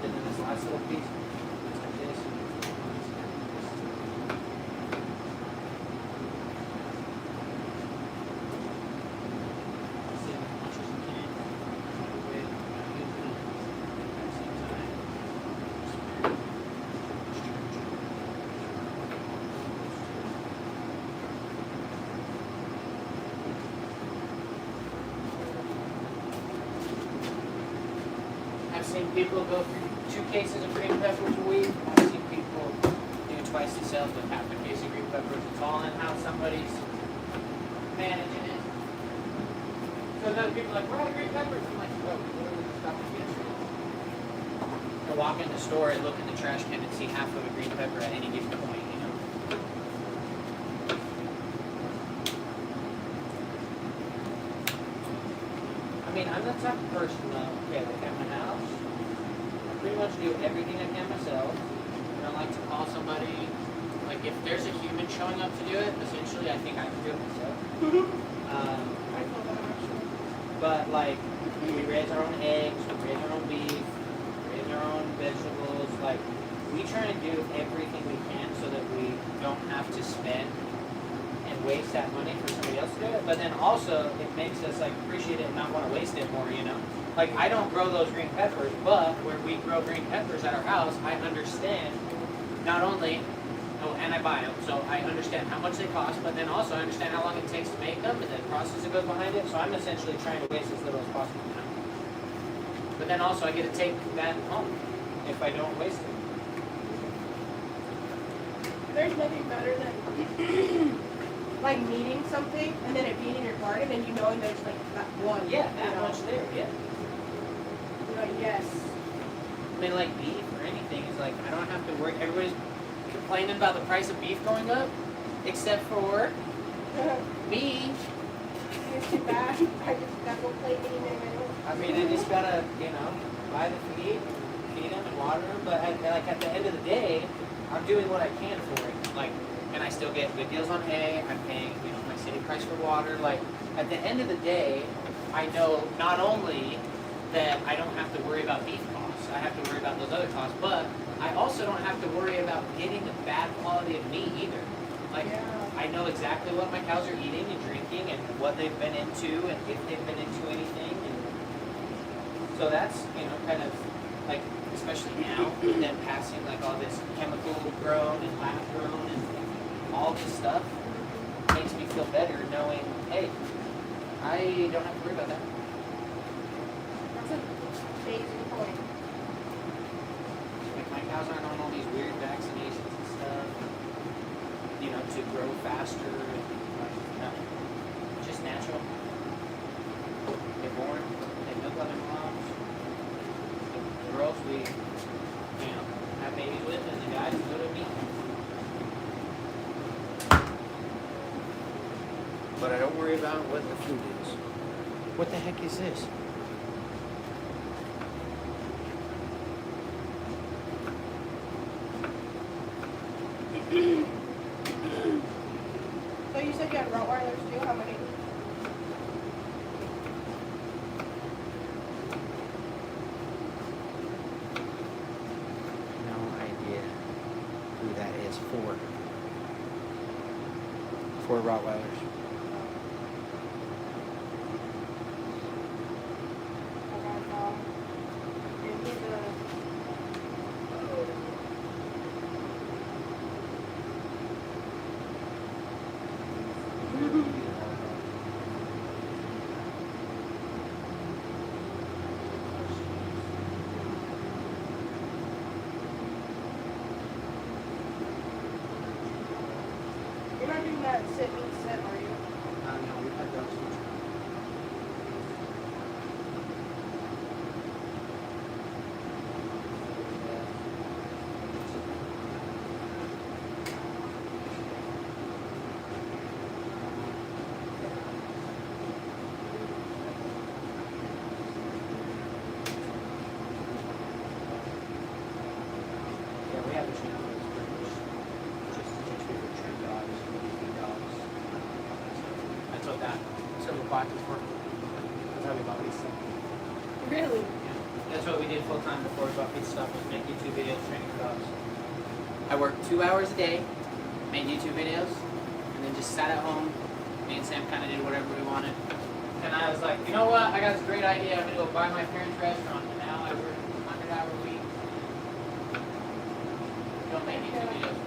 And then this last little piece, like this. See as much as you can. With using it at the same time. I've seen people go through 2 cases of green peppers a week. I've seen people do twice the sales with half a case of green peppers. It's all in how somebody's managing it. So then people are like, we're out of green peppers. I'm like, oh, literally just got them yesterday. I walk in the store and look in the trash can and see half of a green pepper at any given point, you know. I mean, I'm the type of person though, okay, like at my house, I pretty much do everything I can myself. I don't like to call somebody, like if there's a human showing up to do it, essentially I think I can do it myself. I know that actually. But like, we raise our own eggs, we raise our own beef, we raise our own vegetables, like, we try and do everything we can so that we don't have to spend and waste that money for somebody else to do it. But then also, it makes us like appreciate it and not want to waste it more, you know? Like, I don't grow those green peppers, but where we grow green peppers at our house, I understand not only Oh, and I buy them, so I understand how much they cost, but then also I understand how long it takes to make them and the process that goes behind it. So I'm essentially trying to waste as little as possible now. But then also I get to take that home if I don't waste it. There's nothing better than like meeting something and then it being in your garden and you knowing there's like that one. Yeah, that much there, yeah. You're like, yes. I mean, like beef or anything is like, I don't have to worry. Everybody's complaining about the price of beef going up, except for me. It's too bad. I just got no plate anymore. I mean, I just gotta, buy the feed them and water them. But at the end of the day, I'm doing what I can for it. Like, and I still get good deals on hay. I'm paying, my city price for water. Like, at the end of the day, I know not only that I don't have to worry about beef costs, I have to worry about those other costs, but I also don't have to worry about getting a bad quality of meat either. Like, I know exactly what my cows are eating and drinking and what they've been into and if they've been into anything. And so that's, kind of like, especially now, with them passing like all this chemical grown and lab grown and all this stuff, makes me feel better knowing, hey, I don't have to worry about that. That's an amazing point. Like, my cows aren't on all these weird vaccinations and stuff, to grow faster and nothing. Just natural. They're born, they milk other moms. The girls we, have babies with, and the guys go to meet. But I don't worry about what the food is. What the heck is this? So you said you had Rottweilers too? How many? No idea who that is for. 4 Rottweilers. And he's a You're not doing that sit meet set, are you? No, we've had dogs. Yeah, we have a train dogs, just to teach people to train dogs, feed dogs. That's what that silver plaque is for. That's how we bought these stuff. Really? That's what we did full time before we bought these stuff, was make YouTube videos training for dogs. I worked 2 hours a day, made YouTube videos, and then just sat at home. Me and Sam kind of did whatever we wanted. And I was like, you know what? I got this great idea. I'm going to go buy my parents' restaurant. And now I work 100-hour week. Don't make YouTube videos.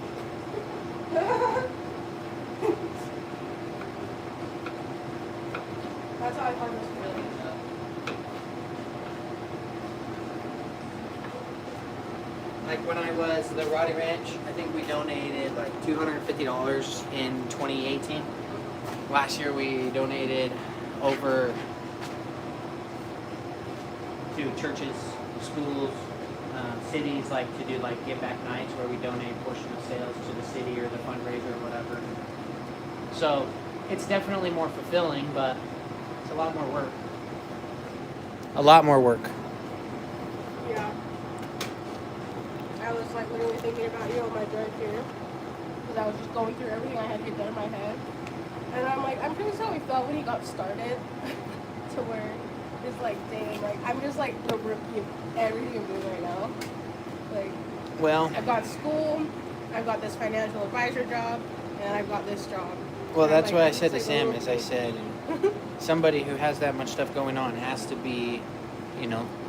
That's how I harvest really. Like when I was the Roddy Ranch, I think we donated like $250 in 2018. Last year we donated over to churches, schools, cities, like to do like give back nights where we donate a portion of sales to the city or the fundraiser or whatever. So it's definitely more fulfilling, but it's a lot more work. A lot more work. Yeah. I was like literally thinking about you on my drive here. Because I was just going through everything I had to get done in my head. And I'm like, I'm curious how he felt when he got started. To where it's like, dang, like I'm just like the rookie of everything I'm doing right now. Like, Well, I've got school, I've got this financial advisor job, and I've got this job. well, And that's I'm what I I'm said to just, Sam. like, Is I said, somebody who has that much stuff going on has to be,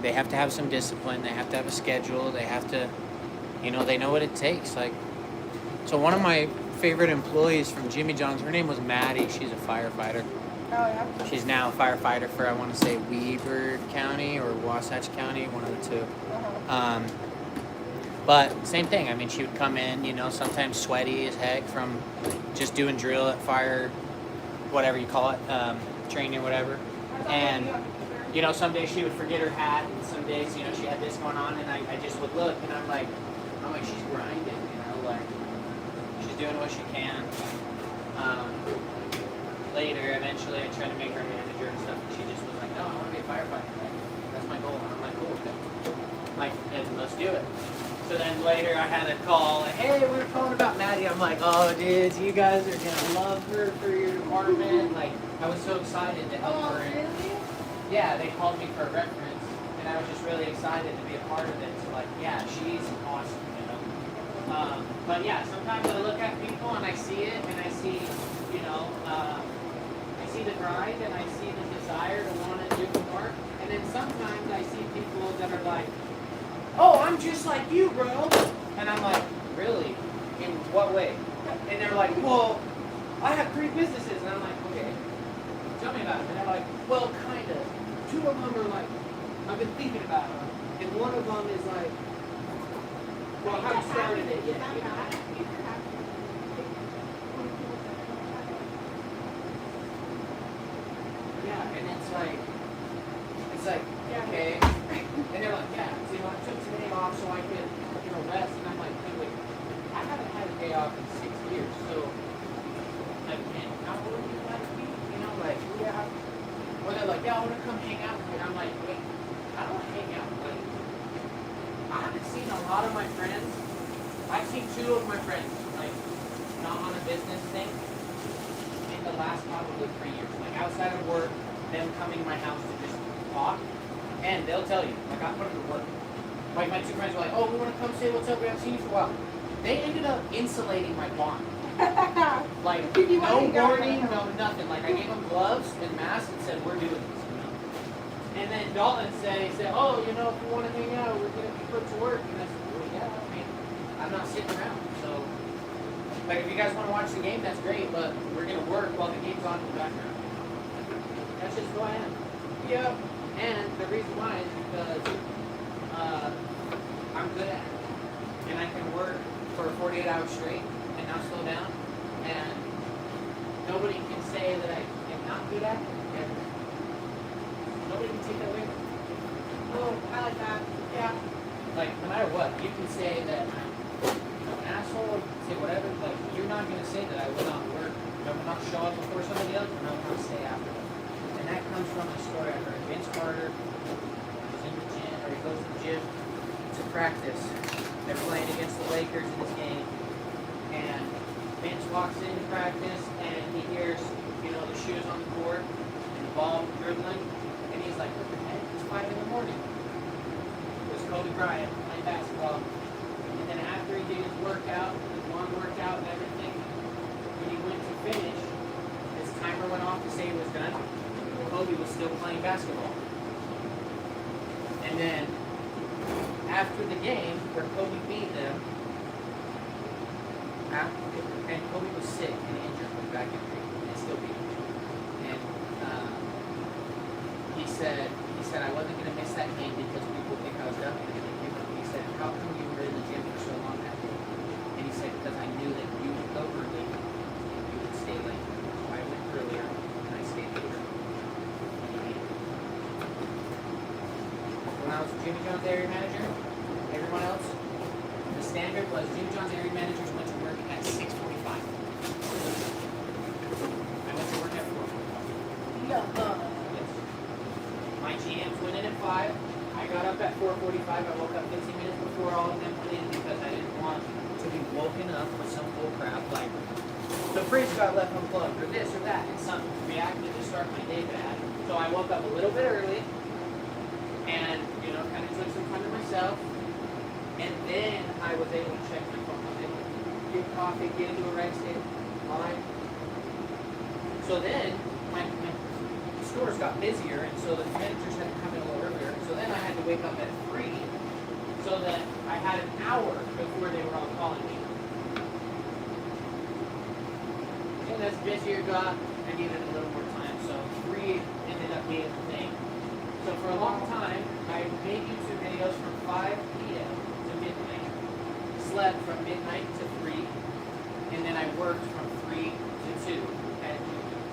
they have to have some discipline. They have to have a schedule. They have to, they know what it takes. Like, So one of my favorite employees from Jimmy John's, her name was Maddie. She's a firefighter. Oh yeah. She's now a firefighter for, I want to say, Weber County or Wasatch County, one of the two. Uh-huh. But same thing. I mean, she would come in, sometimes sweaty as heck from just doing drill at fire, whatever you call it, training or whatever. And, some days she would forget her hat, and some days, she had this going on, and I just would look, and I'm like, she's grinding, she's doing what she can. Later, eventually, I tried to make her manager and stuff, and she just was like, no, I want to be a firefighter. That's my goal. And I'm like, cool, okay. Let's do it. So then later, I had a call, like, hey, we were calling about Maddie. I'm like, oh, dudes, you guys are going to love her for your department. Like, I was so excited to help her. And, yeah, they called me for a reference, and I was just really excited to be a part of it. So, like, yeah, she's awesome, But, yeah, sometimes I look at people, and I see it, and I see, I see the grind, and I see the desire to want to do more. And then sometimes I see people that are like, oh, I'm just like you, bro. And I'm like, really? In what way? And they're like, well, I have 3 businesses. And I'm like, okay, tell me about it. And they're like, well, kind of. 2 of them are like, I've been thinking about them. And one of them is like, well, I haven't started it yet. Yeah, and it's like, okay. And they're like, yeah, so, I took today off so I could, rest. And I'm like, wait, I haven't had a day off in 6 years, so, like, man, how old are you like me? Or they're like, yeah, I want to come hang out. And I'm like, wait, I don't want to hang out. Like, I haven't seen a lot of my friends. I've seen 2 of my friends, like, not on a business thing, in the last probably 3 years. Like, outside of work, them coming to my house to just talk. And they'll tell you, like, I put them to work. Like, my 2 friends were like, oh, we want to come say what's up, we haven't seen you for a while. They ended up insulating my barn. Like, no warning, no nothing. Like, I gave them gloves and masks and said, we're doing this, And then Dalton said, oh, if you want to hang out, we're going to be put to work. And I said, well, yeah, I mean, I'm not sitting around. So, like, if you guys want to watch the game, that's great, but we're going to work while the game's on in the background. That's just who I am. Yeah. And the reason why is because I'm good at it. And I can work for 48 hours straight and not slow down. And nobody can say that I am not good at it. And nobody can take that away from me. Oh, I like that. Yeah. Like, no matter what, you can say that I'm an asshole, you can say whatever. Like, you're not going to say that I will not work. I will not show up before somebody else, and I will not stay after them. And that comes from a story I heard. Vince Carter was in the gym, or he goes to the gym to practice. They're playing against the Lakers in this game. And Vince walks into practice and he hears, the shoes on the court and the ball dribbling. And he's like, what the heck? It's 5 in the morning. It was Kobe Bryant playing basketball. And then after he did his workout, his long workout and everything, when he went to finish, his timer went off to say he was done. Kobe was still playing basketball. And then after the game where Kobe beat them, and Kobe was sick and injured with back injury, and still beat him. And he said I wasn't going to miss that game because people think I was done. He said, how come you were in the gym for so long that day? And he said, because I knew that you would go early and you would stay late. So I went earlier and I stayed later. When I was Jimmy John's area manager, everyone else, the standard was Jimmy John's area managers went to work at 6:45. I went to work at 4:45. No. Yes. My GMs went in at 5. I got up at 4:45. I woke up 15 minutes before all of them went in because I didn't want to be woken up with some bull crap like the fridge got left unplugged or this or that, and something reacted to start my day bad. So I woke up a little bit early and, kind of took some time to myself. And then I was able to check my phone. I was able to get coffee, get into a right state of mind. So then my stores got busier, and so the managers had to come in a little earlier. So then I had to wake up at 3 so that I had an hour before they were all calling me. something that's busier got, I needed a little more time. So 3 ended up being the thing. So for a long time, I made YouTube videos from 5 p.m. to midnight. Slept from midnight to 3. And then I worked from 3 to 2 at YouTube.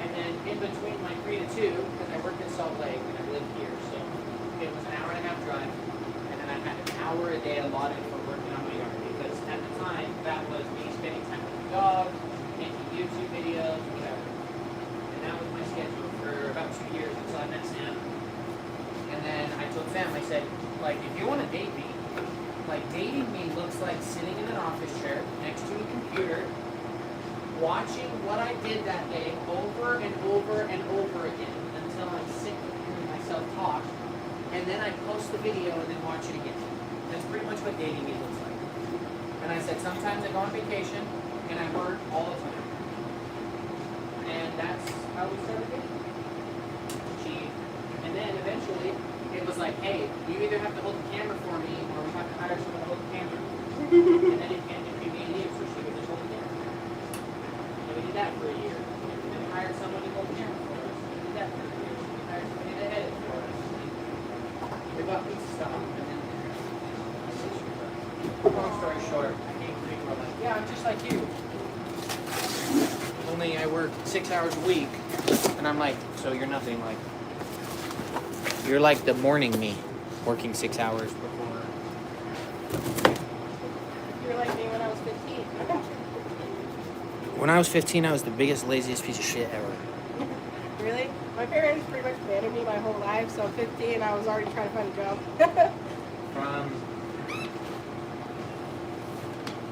And then in between my 3 to 2, because I worked in Salt Lake and I lived here, so it was an hour-and-a-half drive. And then I had an hour a day allotted for working on my yard. Because at the time, that was me spending time with the dog, making YouTube videos, whatever. And that was my schedule for about 2 years until I met Sam. And then I told Sam, I said, like, if you want to date me, like, dating me looks like sitting in an office chair next to a computer, watching what I did that day over and over and over again until I'm sick of hearing myself talk. And then I post the video and then watch it again. That's pretty much what dating me looks like. And I said, sometimes I go on vacation and I work all the time. And that's how we started dating. And then eventually, it was like, hey, you either have to hold the camera for me or we have to hire someone to hold the camera. And then it can't just be me and you, so she would just hold the camera. And we did that for a year. And then we hired someone to hold the camera for us. And we did that for a year. We hired somebody to edit for us. And we bought pizza stuff. And then, long story short, I came to you like, yeah, I'm just like you. Only I work 6 hours a week. And I'm like, so you're nothing like. You're like the morning me, working 6 hours before. You're like me when I was 15. When I was 15, I was the biggest, laziest piece of shit ever. Really? My parents pretty much abandoned me my whole life, so 15, I was already trying to find a job.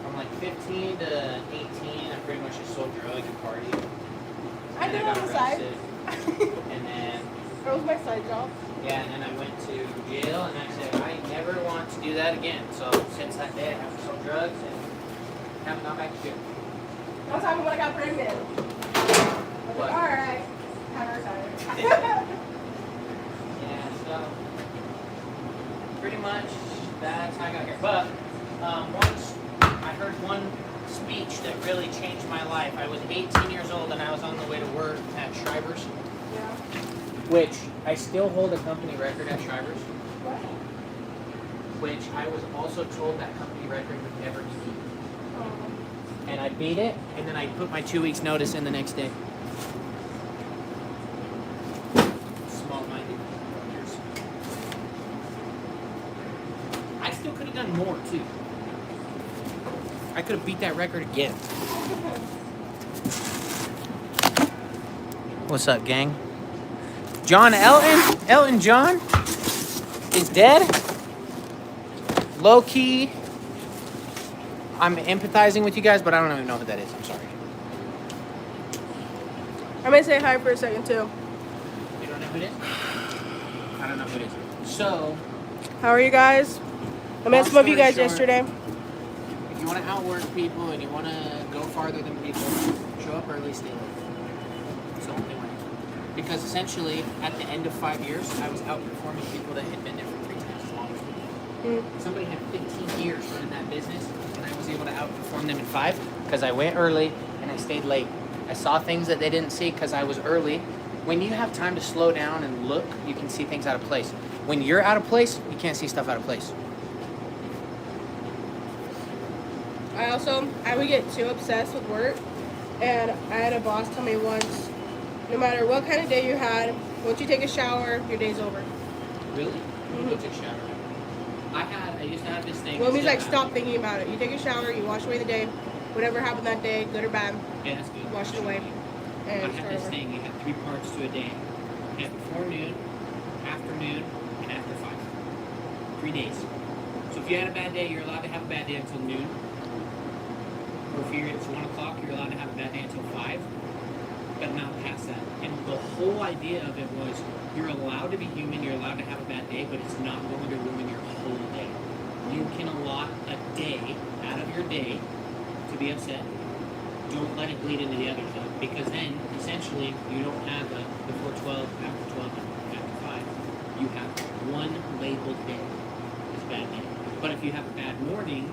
From like 15 to 18, I pretty much just sold drugs and partied. I did it on the side. And then, That was my side job. yeah, and then I went to jail, and I said, I never want to do that again. So since that day, I haven't sold drugs and haven't gone back to jail. One time when I got pregnant. I was What? like, alright. Kind of retired. Yeah, so pretty much that's how I got here. But once I heard one speech that really changed my life. I was 18 years old and I was on the way to work at Shriver's, Yeah. which I still hold a company record at Shriver's, What? which I was also told that company record would never be beat. Oh. And I beat it, and then I put my 2 weeks notice in the next day. Small-minded. I still could have done more too. I could have beat that record again. What's up, gang? John Elton John is dead. Low key, I'm empathizing with you guys, but I don't even know who that is. I'm sorry. I'm gonna say hi for a second too. You don't know who it is? I don't know who it is. So, How are you guys? I met Long some of you story guys short, yesterday. if you want to outwork people and you want to go farther than people, show up early, stay late. It's the only way. Because essentially, at the end of 5 years, I was outperforming people that had been there for 3 times as long as me. Somebody had 15 years running that business, and I was able to outperform them in 5 because I went early and I stayed late. I saw things that they didn't see because I was early. When you have time to slow down and look, you can see things out of place. When you're out of place, you can't see stuff out of place. I would get too obsessed with work, and I had a boss tell me once, no matter what kind of day you had, once you take a shower, your day's over. Really? Mhm. Go take a shower. I used to have this thing. Well, it means still like have. stop thinking about it. You take a shower, you wash away the day, whatever happened that day, good or bad, Yeah, that's good. wash it away, I and had start this over. thing. You had 3 parts to a day. You had before noon, afternoon, and after 5. 3 days. So if you had a bad day, you're allowed to have a bad day until noon. Or if it's 1 o'clock, you're allowed to have a bad day until 5. But not past that. And the whole idea of it was you're allowed to be human, you're allowed to have a bad day, but it's not going to ruin your whole day. You can allot a day out of your day to be upset. Don't let it bleed into the others though, because then essentially you don't have a before 12, after 12, and after 5. You have one labeled day as a bad day. But if you have a bad morning,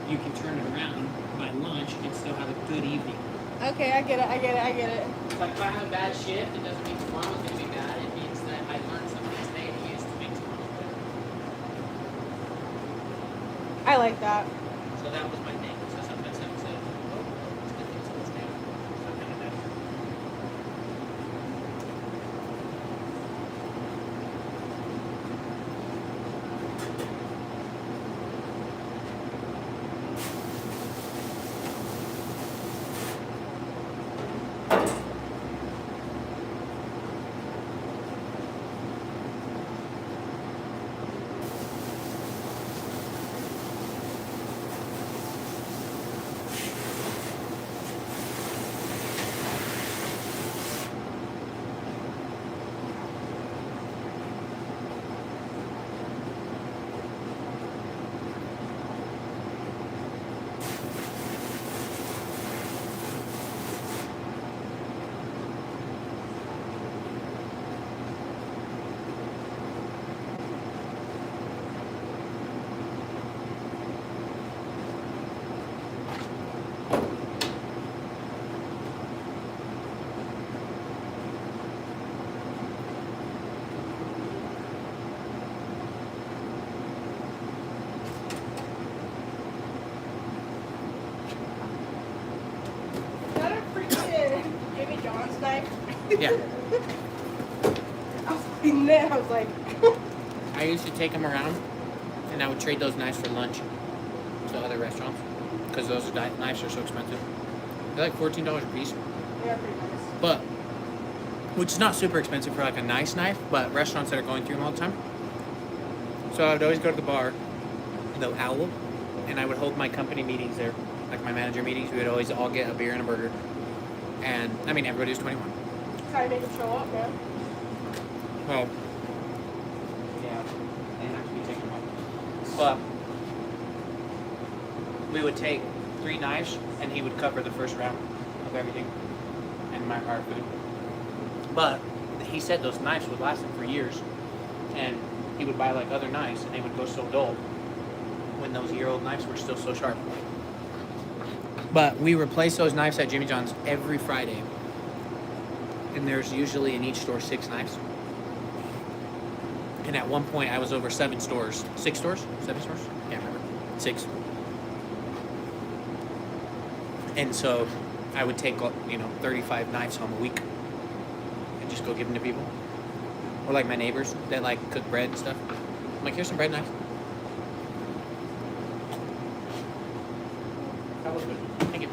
you can turn it around by lunch and still have a good evening. Okay, I get it. It's like if I have a bad shift, it doesn't mean tomorrow's gonna be bad. It means that I learned something today to use to make tomorrow better. I like that. So that was my thing. So sometimes I would say, oh, it's good things goes down. So kind of better. Is that a freaking Jimmy John's knife? Yeah. I was like, I used to take them around, and I would trade those knives for lunch to other restaurants because those knives are so expensive. They're like $14 a piece, yeah, pretty nice. but which is not super expensive for like a nice knife, but restaurants that are going through them all the time. So I would always go to the bar, the Owl, and I would hold my company meetings there, like my manager meetings. We would always all get a beer and a burger, and I mean everybody was 21. Try to make it show up, man. Well, yeah, they have to be taken home. But we would take 3 knives, and he would cover the first round of everything and our food. But he said those knives would last him for years, and he would buy like other knives, and they would go so dull when those year-old knives were still so sharp. But we replace those knives at Jimmy John's every Friday, and there's usually in each store 6 knives. And at one point, I was over 7 stores. 6 stores? 7 stores? Can't remember. 6. And so I would take, 35 knives home a week and just go give them to people. Or like my neighbors that like cook bread and stuff. I'm like, here's some bread knives. That was good. Thank you.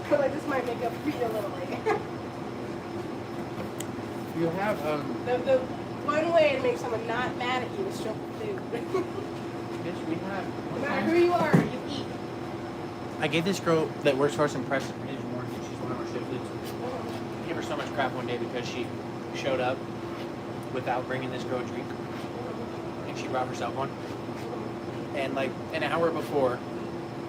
I feel like this might make up read a little late. You have, The one way to make someone not mad at you is show food. bitch, we have. No matter who you are, you eat. I gave this girl that works for us in Preston, she's one of our shift leads. I gave her so much crap one day because she showed up without bringing this girl a drink, and she brought herself one. And like an hour before,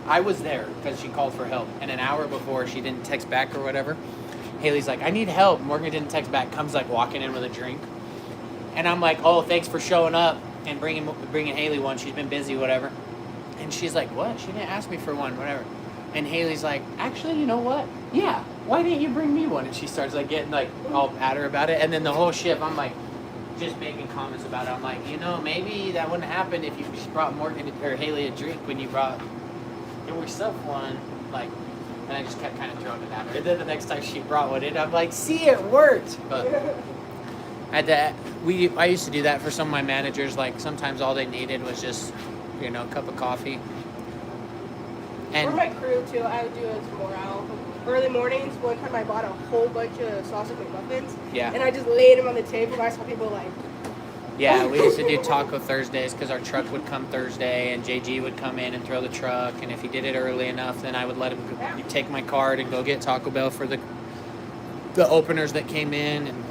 I was there because she called for help, and an hour before she didn't text back or whatever. Haley's like, I need help. Morgan didn't text back. Comes like walking in with a drink, and I'm like, oh, thanks for showing up and bringing Haley one. She's been busy, whatever. And she's like, what? She didn't ask me for one, whatever. And Haley's like, actually, you know what? Yeah, why didn't you bring me one? And she starts like getting like all at her about it. And then the whole shift, I'm like, just making comments about it. I'm like, maybe that wouldn't happen if you just brought Morgan or Haley a drink when you brought yourself one. Like, and I just kept kind of throwing it at her. And then the next time she brought one in, I'm like, see, it worked. But I used to do that for some of my managers. Like sometimes all they needed was just, a cup of coffee. And For my crew too, I would do it as morale. Early mornings, one time I bought a whole bunch of sausage McMuffins. Yeah. And I just laid them on the table. I saw people like. yeah, we used to do Taco Thursdays because our truck would come Thursday, and JG would come in and throw the truck. And if he did it early enough, then I would let him take my card and go get Taco Bell for the openers that came in. And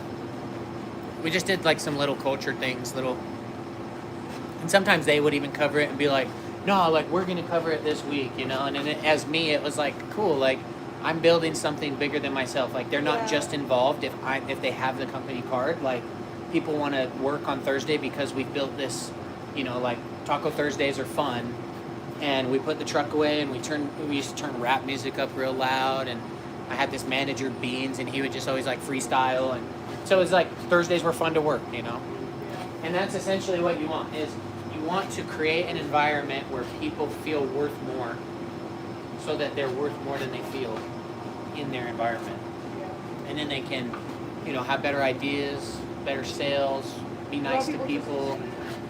we just did like some little culture things, and sometimes they would even cover it and be like, no, like we're gonna cover it this week, And then as me, it was like cool, like I'm building something bigger than myself. Like they're not just involved if they have the company card. Like people want to work on Thursday because we built this, like Taco Thursdays are fun, and we put the truck away, and we used to turn rap music up real loud, and I had this manager Beans, and he would just always like freestyle, and so it was like Thursdays were fun to work, you know. And that's essentially what you want, is you want to create an environment where people feel worth more, so that they're worth more than they feel in their environment, and then they can, you know, have better ideas, better sales, be nice to people.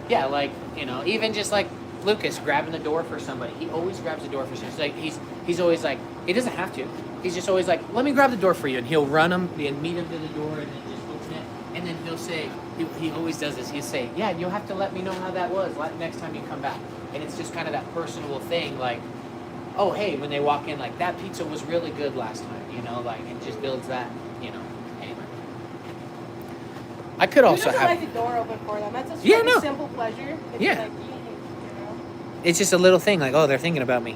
Yeah, like, you know, even just like Lucas grabbing the door for somebody. He always grabs the door for somebody. It's like he's always like, he doesn't have to. He's just always like, let me grab the door for you, and he'll run him and meet him to the door, and then just open it, and then he'll say, he always does this. He'll say, yeah, you'll have to let me know how that was next time you come back, and it's just kind of that personable thing, like, oh hey, when they walk in, like, that pizza was really good last time, you know, like, it just builds that, you know. Anyway, I could also Who doesn't have. like the door open for them? That's a Yeah, no. simple pleasure. It's Yeah. like, you know. It's just a little thing, like, oh, they're thinking about me.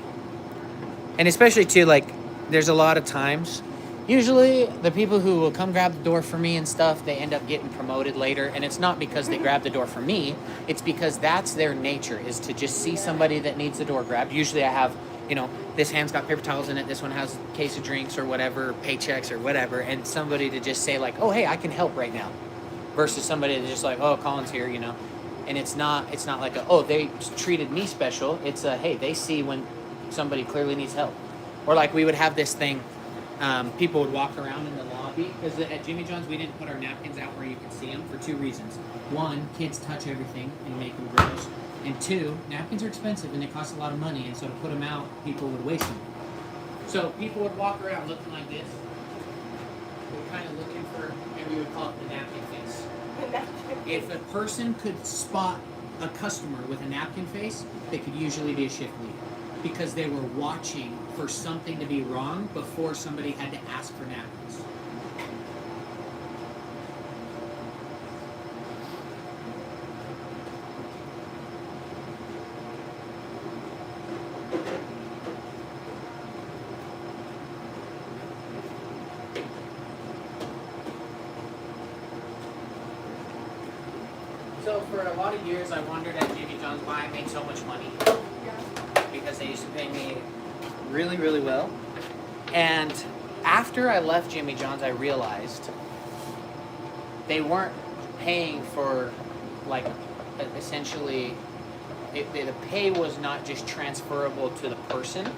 And especially too, like, there's a lot of times, usually the people who will come grab the door for me and stuff, they end up getting promoted later, and it's not because they grabbed the door for me, it's because that's their nature, is to just see somebody that needs the door grabbed. Usually I have, you know, this hand's got paper towels in it, this one has a case of drinks or whatever, paychecks or whatever, and somebody to just say like, oh hey, I can help right now, versus somebody that's just like, oh, Colin's here, you know. And it's not like a, oh, they treated me special. It's a, hey, they see when somebody clearly needs help. Or like we would have this thing, people would walk around in the lobby, because at Jimmy John's we didn't put our napkins out where you could see them for two reasons. One, kids touch everything and make them gross. And two, napkins are expensive and they cost a lot of money, and so to put them out, people would waste them. So people would walk around looking like this. We're kind of looking for, and we would call it the napkin face. If a person could spot a customer with a napkin face, they could usually be a shift leader, because they were watching for something to be wrong before somebody had to ask for napkins. So for a lot of years, I wondered at Jimmy John's why I made so much money. Because they used to pay me really, really well. And after I left Jimmy John's, I realized they weren't paying for, like, essentially, the pay was not just transferable to the person.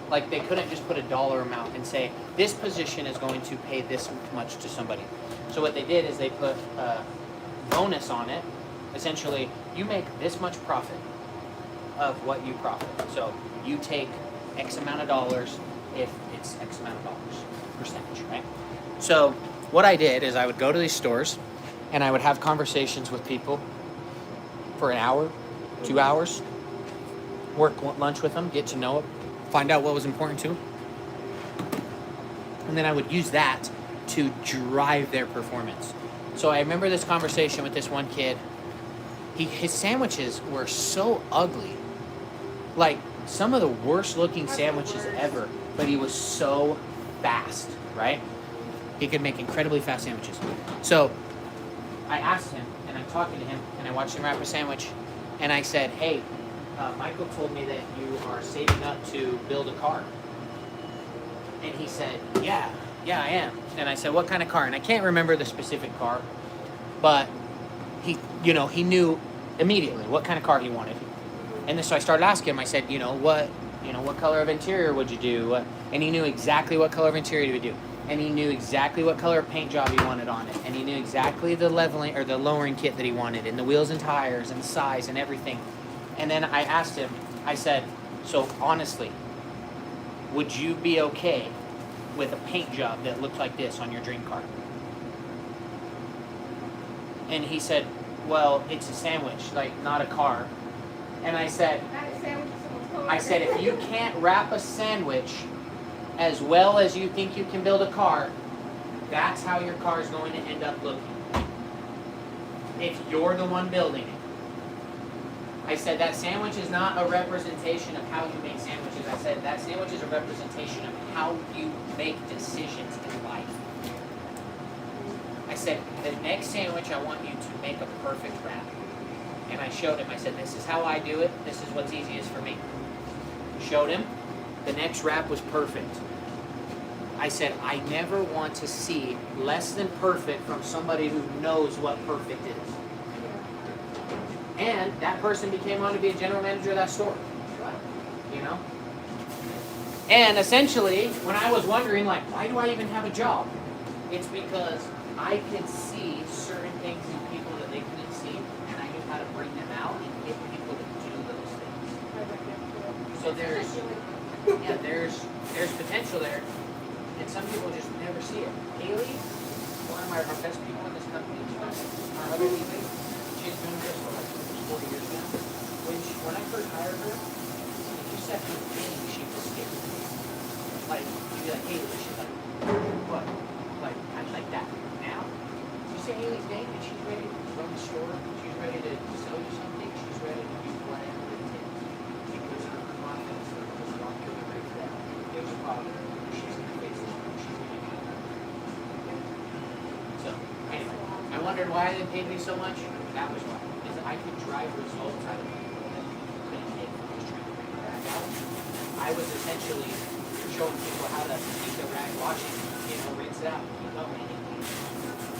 Like, they couldn't just put a dollar amount and say, this position is going to pay this much to somebody. So what they did is they put a bonus on it. Essentially, you make this much profit of what you profit. So you take X amount of dollars if it's X amount of dollars, percentage, right? So what I did is I would go to these stores and I would have conversations with people for an hour, 2 hours, work lunch with them, get to know them, find out what was important to them. And then I would use that to drive their performance. So I remember this conversation with this one kid. His sandwiches were so ugly. Like, some of the worst looking sandwiches ever, but he was so fast, right? He could make incredibly fast sandwiches. So I asked him, and I'm talking to him, and I watched him wrap a sandwich, and I said, hey, Michael told me that you are saving up to build a car. And he said, yeah, I am. And I said, what kind of car? And I can't remember the specific car, but he knew immediately what kind of car he wanted. And then so I started asking him, I said, what color of interior would you do? And he knew exactly what color of interior he would do. And he knew exactly what color of paint job he wanted on it. And he knew exactly the leveling or the lowering kit that he wanted, and the wheels and tires and the size and everything. And then I asked him, I said, so honestly, would you be okay with a paint job that looked like this on your dream car? And he said, well, it's a sandwich, like, not a car. And I said, if you can't wrap a sandwich as well as you think you can build a car, that's how your car is going to end up looking. If you're the one building it. I said, that sandwich is not a representation of how you make sandwiches. I said, that sandwich is a representation of how you make decisions in life. I said, the next sandwich, I want you to make a perfect wrap. And I showed him, I said, this is how I do it. This is what's easiest for me. Showed him. The next wrap was perfect. I said, I never want to see less than perfect from somebody who knows what perfect is. And that person became on to be a general manager of that store. You know? And essentially, when I was wondering, like, why do I even have a job? It's because I can see certain things in people that they couldn't see, and I knew how to bring them out and get people to do those things. So there's potential there, and some people just never see it. Haley, one of our best people in this company, our other lead, she's been with us for like 40 years now. When I first hired her, if you said her name, she was scared. Like, you'd be like, Haley, she's like, what? Like, I'm like that. Now, you say Haley's name and she's ready to run the store, she's ready to sell you something, she's ready to do whatever it takes. Because her confidence is not going to break down. There's a problem. She's going to face it. She's going to do it. So, anyway, I wondered why they paid me so much. That was why. Because I could drive results out of people that couldn't take from just trying to bring it back out. I was essentially showing people how to keep the rag washing, rinse it out, keep going.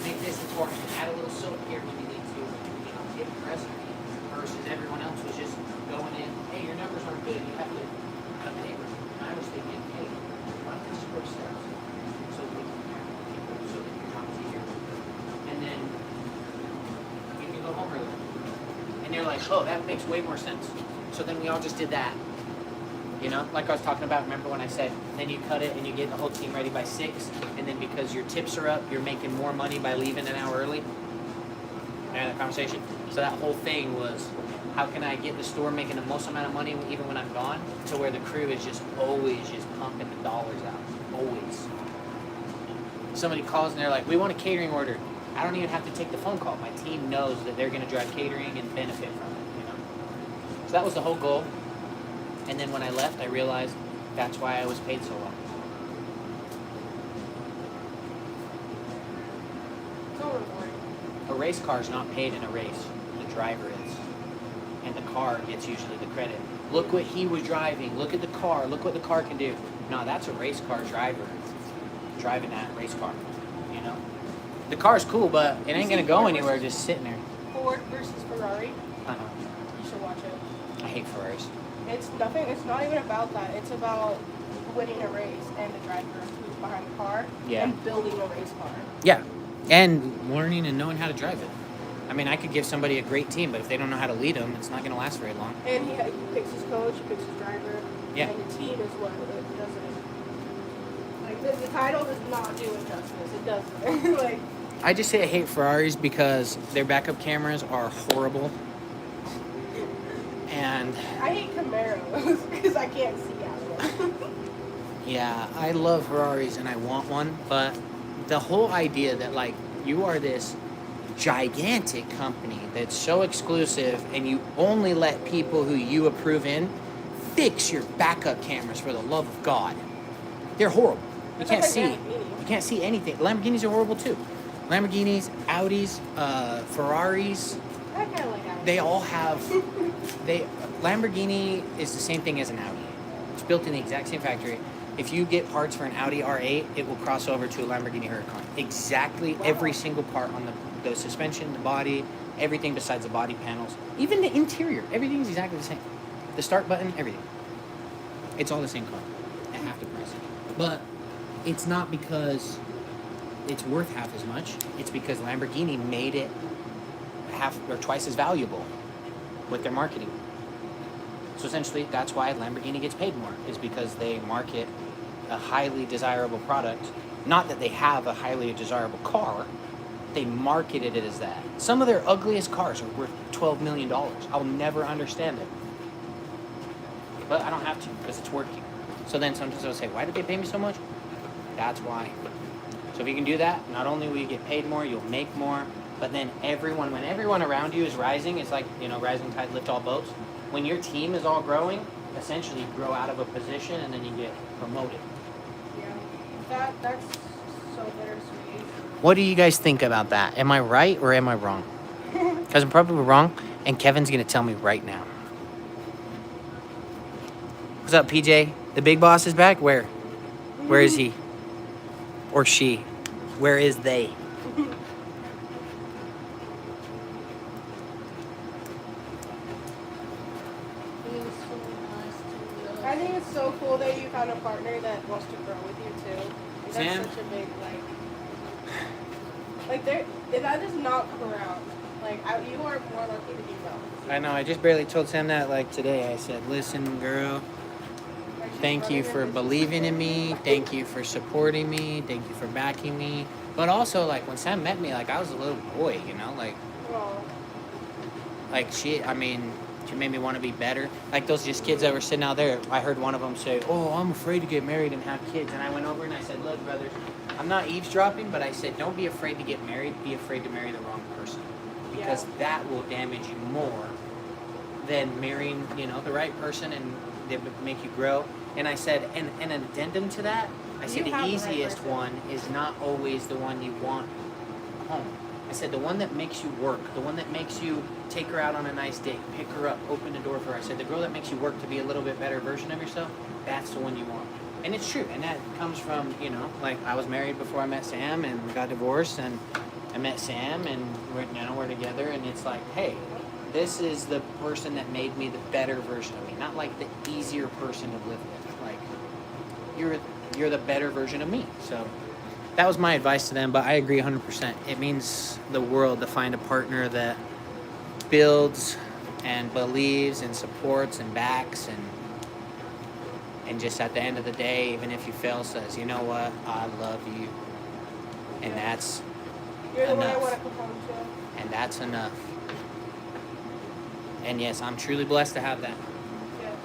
Make this important, add a little soap here when you need to, get the recipe. Versus everyone else was just going in, hey, your numbers aren't good, you have to cut paper. And I was thinking, hey, why don't we score steps? So that we can compare people, so that you're not here. And then you can go home early. And you're like, oh, that makes way more sense. So then we all just did that. Like I was talking about, remember when I said, then you cut it and you get the whole team ready by 6, and then because your tips are up, you're making more money by leaving an hour early? Remember that conversation? So that whole thing was, how can I get the store making the most amount of money even when I'm gone, to where the crew is just always just pumping the dollars out. Always. Somebody calls and they're like, we want a catering order. I don't even have to take the phone call. My team knows that they're going to drive catering and benefit from it, So that was the whole goal. And then when I left, I realized that's why I was paid so well. So rewarding. A race car is not paid in a race. The driver is. And the car gets usually the credit. Look what he was driving. Look at the car. Look what the car can do. No, that's a race car driver driving that race car. The car's cool, but it ain't going to go anywhere just sitting there. Ford versus Ferrari. Uh-uh. You should watch it. I hate Ferraris. It's nothing. It's not even about that. It's about winning a race and the driver who's behind the car and building a race car. Yeah, and learning and knowing how to drive it. I mean, I could give somebody a great team, but if they don't know how to lead them, it's not going to last very long. And he picks his coach, he picks his driver, Yeah. and the team is what does it. Like the title does not do it justice. It doesn't. Like I just say I hate Ferraris because their backup cameras are horrible. And I hate Camaros because I can't see out of them. yeah, I love Ferraris and I want one, but the whole idea that like you are this gigantic company that's so exclusive and you only let people who you approve in fix your backup cameras, for the love of God. They're horrible. You can't see. You can't see anything. Lamborghinis are horrible too. Lamborghinis, Audis, Ferraris. I kind of like Audi. They all have. Lamborghini is the same thing as an Audi. It's built in the exact same factory. If you get parts for an Audi R8, it will cross over to a Lamborghini Huracan. Exactly every single part on the suspension, the body, everything besides the body panels, even the interior. Everything's exactly the same. The start button, everything. It's all the same car at half the price. But it's not because it's worth half as much. It's because Lamborghini made it half or twice as valuable with their marketing. So essentially, that's why Lamborghini gets paid more, is because they market a highly desirable product. Not that they have a highly desirable car, they marketed it as that. Some of their ugliest cars are worth $12 million. I'll never understand it. But I don't have to, because it's working. So then sometimes I'll say, why did they pay me so much? That's why. So if you can do that, not only will you get paid more, you'll make more, but then when everyone around you is rising, it's like, rising tide lift all boats. When your team is all growing, essentially you grow out of a position and then you get promoted. Yeah, that's so bittersweet. What do you guys think about that? Am I right or am I wrong? Because I'm probably wrong, and Kevin's going to tell me right now. What's up, PJ? The big boss is back? Where? Where is he? Or she? Where is they? I think it's so cool that you found a partner that wants to grow with you too. That's Sam? such a big like there. That does not come around. Like you are more lucky than you know. I know, I just barely told Sam that like today. I said, listen, girl, Like, she's thank you running for a business believing in for me. you. Thank you for supporting me. Thank you for backing me. But also, like, when Sam met me, like, I was a little boy, you know? Well, Like she made me want to be better. Like those just kids that were sitting out there, I heard one of them say, oh, I'm afraid to get married and have kids. And I went over and I said, look, brothers, I'm not eavesdropping, but I said, don't be afraid to get married. Be afraid to marry the wrong person. Because that will damage you more than marrying, the right person and they would make you grow. And I said, and an addendum to that, I said You the have the right easiest person. one is not always the one you want home. I said the one that makes you work, the one that makes you take her out on a nice date, pick her up, open the door for her. I said the girl that makes you work to be a little bit better version of yourself, that's the one you want. And it's true, and that comes from, like I was married before I met Sam and we got divorced and I met Sam and we're together and it's like, hey, this is the person that made me the better version of me, not like the easier person to live with. Like you're the better version of me. So that was my advice to them, but I agree 100%. It means the world to find a partner that builds and believes and supports and backs and just at the end of the day, even if you fail, says, you know what, I love you. And that's you're the one I enough. want to come home to. And that's enough. And yes, I'm truly blessed to have that. Yeah.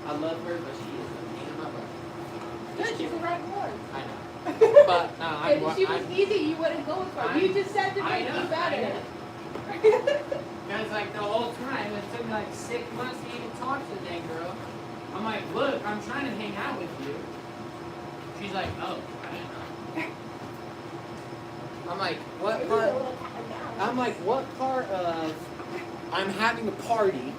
I love her, but she is a pain in my butt. Good, she's the right one. I know. But no, If she was easy, you wouldn't go with her. You just said to make me better. Because like the whole time, it took me like 6 months to even talk to the dang girl. I'm like, look, I'm trying to hang out with you. She's like, oh, I didn't know. I'm like, what part? I'm like, what part of I'm having a party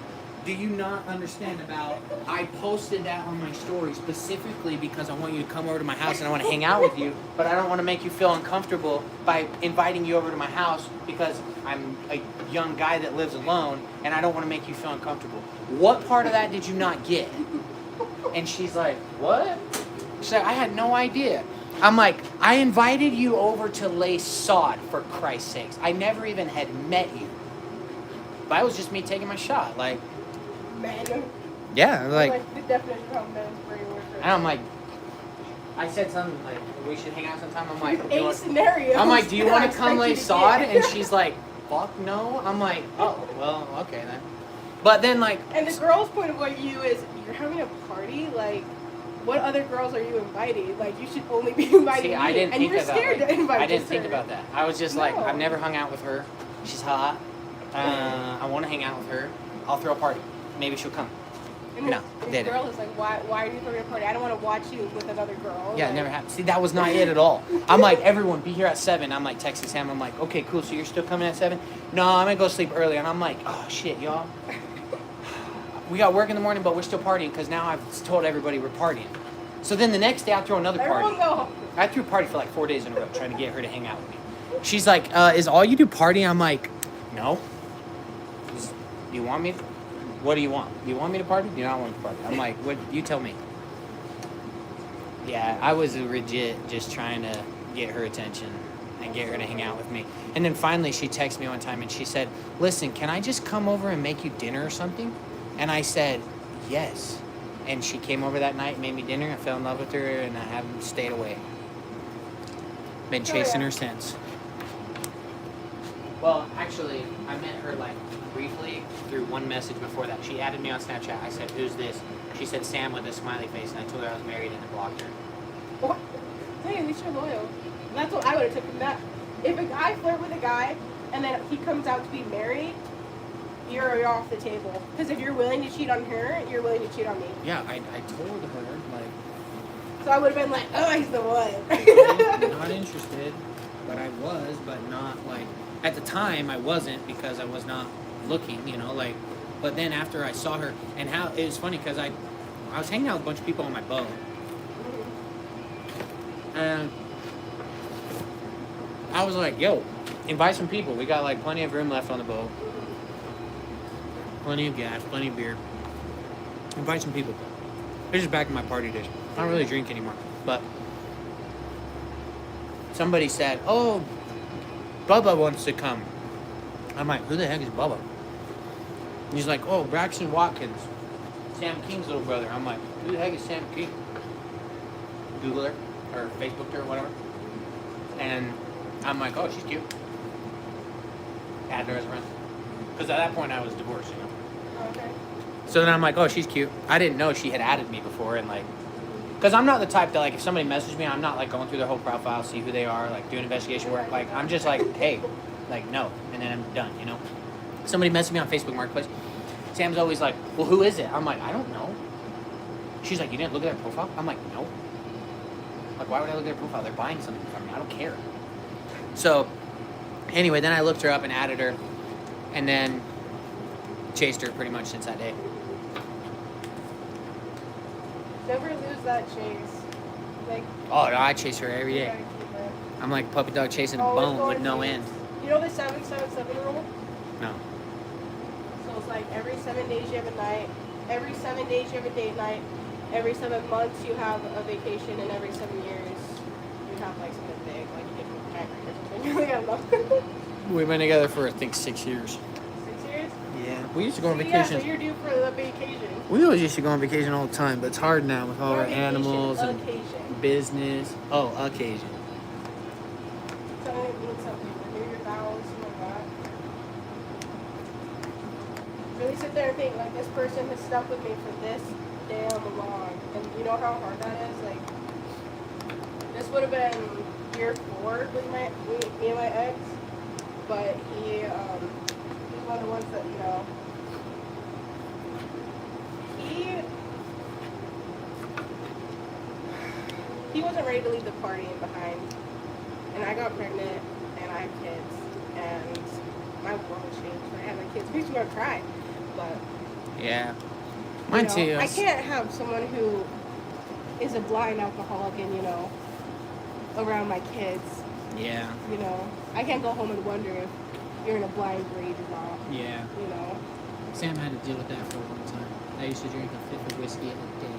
do you not understand about? I posted that on my story specifically because I want you to come over to my house and I want to hang out with you, but I don't want to make you feel uncomfortable by inviting you over to my house because I'm a young guy that lives alone and I don't want to make you feel uncomfortable. What part of that did you not get? And she's like, what? She's like, I had no idea. I'm like, I invited you over to lay sod, for Christ's sakes. I never even had met you. But it was just me taking my shot. Like, Man. yeah, Like the definition of how men's brain works. and I'm like, I said something like, we should hang out sometime. I'm like, do you A want- scenario. I'm like, do you want to come lay sod? And And she's like, fuck no. I'm like, oh, well, okay then. But then like, the girl's point of view is, you're having a party, like, what other girls are you inviting? Like, you should only be inviting see, me. I didn't and think you're about scared like, to invite I didn't just think her. about that. I was just like, No. I've never hung out with her. She's hot. I want to hang out with her. I'll throw a party. Maybe she'll come. And No, the didn't. girl is like, why are you throwing a party? I don't want to watch you with another girl. Yeah, it like, never happened. See, that was not it at all. I'm like, everyone, be here at 7. I'm like, texting Sam. I'm like, okay, cool. So you're still coming at 7? No, I'm going to go sleep early. And I'm like, oh, shit, y'all. We got work in the morning, but we're still partying because now I've told everybody we're partying. So then the next day, I throw another Everyone party. go home. I threw a party for like 4 days in a row trying to get her to hang out with me. She's like, is all you do party? I'm like, no. Do you want me? What do you want? Do you want me to party? Do you not want me to party? I'm like, what? You tell me. Yeah, I was legit just trying to get her attention and get her to hang out with me. And then finally she texted me one time and she said, listen, can I just come over and make you dinner or something? And I said, yes. And she came over that night, made me dinner. I fell in love with her and I haven't stayed away. Been chasing her since. Well, actually, I met her like briefly through one message before that. She added me on Snapchat. I said, who's this? She said Sam with a smiley face, and I told her I was married and I blocked her. What? Hey, at least you're loyal. And that's what I would have taken that. If a guy flirt with a guy and then he comes out to be married, you're off the table. Because if you're willing to cheat on her, you're willing to cheat on me. Yeah, I told her, like, So I would have been like, oh, he's the one. not interested, but I was, but not like, at the time I wasn't because I was not looking, like. But then after I saw her, and how it was funny because I was hanging out with a bunch of people on my boat, and I was like, "Yo, invite some people. We got like plenty of room left on the boat, plenty of gas, plenty of beer. Invite some people." This is back in my party days. I don't really drink anymore, but somebody said, "Oh, Bubba wants to come." I'm like, "Who the heck is Bubba?" And he's like, "Oh, Braxton Watkins, Sam King's little brother." I'm like, "Who the heck is Sam King?" Google her or Facebook her or whatever. And I'm like, "Oh, she's cute." Add her as a friend. Because at that point I was divorced, Okay. So then I'm like, "Oh, she's cute." I didn't know she had added me before, and like, because I'm not the type that like if somebody messages me, I'm not like going through their whole profile, see who they are, like doing investigation work. Like I'm just like, "Hey," like no, and then I'm done. Somebody messaged me on Facebook Marketplace. Sam's always like, "Well, who is it?" I'm like, "I don't know." She's like, "You didn't look at their profile?" I'm like, "No." Like, why would I look at their profile? They're buying something from me. I don't care. So, anyway, then I looked her up and added her, and then chased her pretty much since that day. Never lose that chase. Like, Oh, no, I chase her every you day. gotta keep it. I'm like a puppy dog chasing a Always bone go with on no dates. end. You know the 777 rule? No. So it's like every 7 days you have a night, every 7 days you have a date night, every 7 months you have a vacation, and every 7 years you have like something big, like you get a cat or something. I don't know. We've been together for, I think, 6 years. 6 years? Yeah. We used to go on So yeah, vacation. so you're due for the vacation. We always used to go on vacation all the time, but it's hard now with all Or our vacation, animals and occasion. business. Oh, occasion. So it means something. Renew your vows, something like that. Really sit there and think, like, this person has stuck with me for this damn long. And you know how hard that is? Like, this would have been year 4 with me and my ex. But he's one of the ones that, he wasn't ready to leave the partying behind. And I got pregnant, and I have kids, and my world changed when I had my kids. Makes me want to cry, but Yeah. Mine too. I can't have someone who is a blind alcoholic and around my kids. Yeah. I can't go home and wonder if you're in a blind rage or not. Yeah. Sam had to deal with that for a long time. I used to drink a fifth of whiskey a day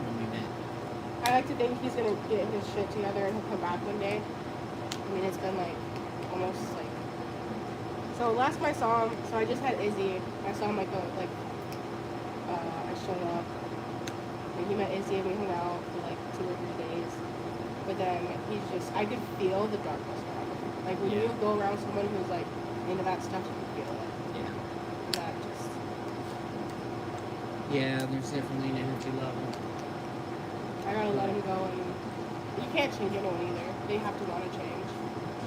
when we met. I like to think he's gonna get his shit together and he'll come back one day. I mean, it's been like almost like. So last time I saw him, so I just had Izzy. I saw him I showed up, and he met Izzy and we hung out for like 2 or 3 days. But then I could feel the darkness around him. Like when you go around someone who's like into that stuff, you can feel it. Yeah. And that just. Yeah, there's definitely an energy level. I gotta let him go, and you can't change anyone either. They have to want to change.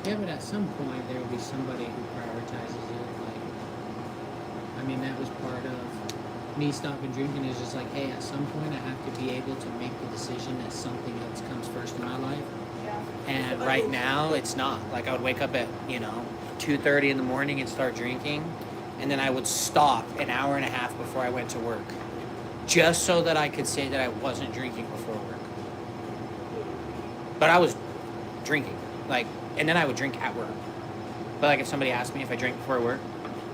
Yeah, but at some point there will be somebody who prioritizes it. Like, I mean, that was part of me stopping drinking. Is just like, hey, at some point I have to be able to make the decision that something else comes first in my life. Yeah. And right now it's not. Like I would wake up at 2:30 in the morning and start drinking, and then I would stop an hour and a half before I went to work, just so that I could say that I wasn't drinking before work. But I was drinking, and then I would drink at work. But if somebody asked me if I drank before work,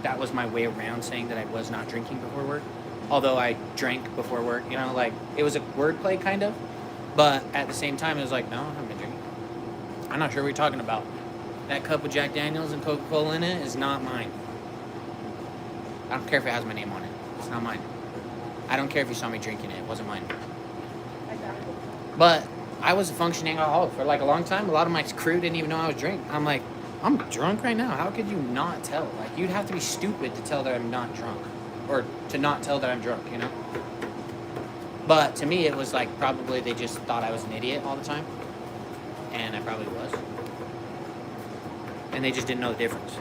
that was my way around saying that I was not drinking before work. Although I drank before work, it was a wordplay kind of. But at the same time, it was like, no, I haven't been drinking. I'm not sure what you're talking about. That cup with Jack Daniels and Coca-Cola in it is not mine. I don't care if it has my name on it. It's not mine. I don't care if you saw me drinking it. It wasn't mine. I got it. But I was a functioning alcoholic for a long time. A lot of my crew didn't even know I was drinking. I'm like, I'm drunk right now. How could you not tell? You'd have to be stupid to tell that I'm not drunk. Or to not tell that I'm drunk, But to me, it was probably they just thought I was an idiot all the time. And I probably was. And they just didn't know the difference.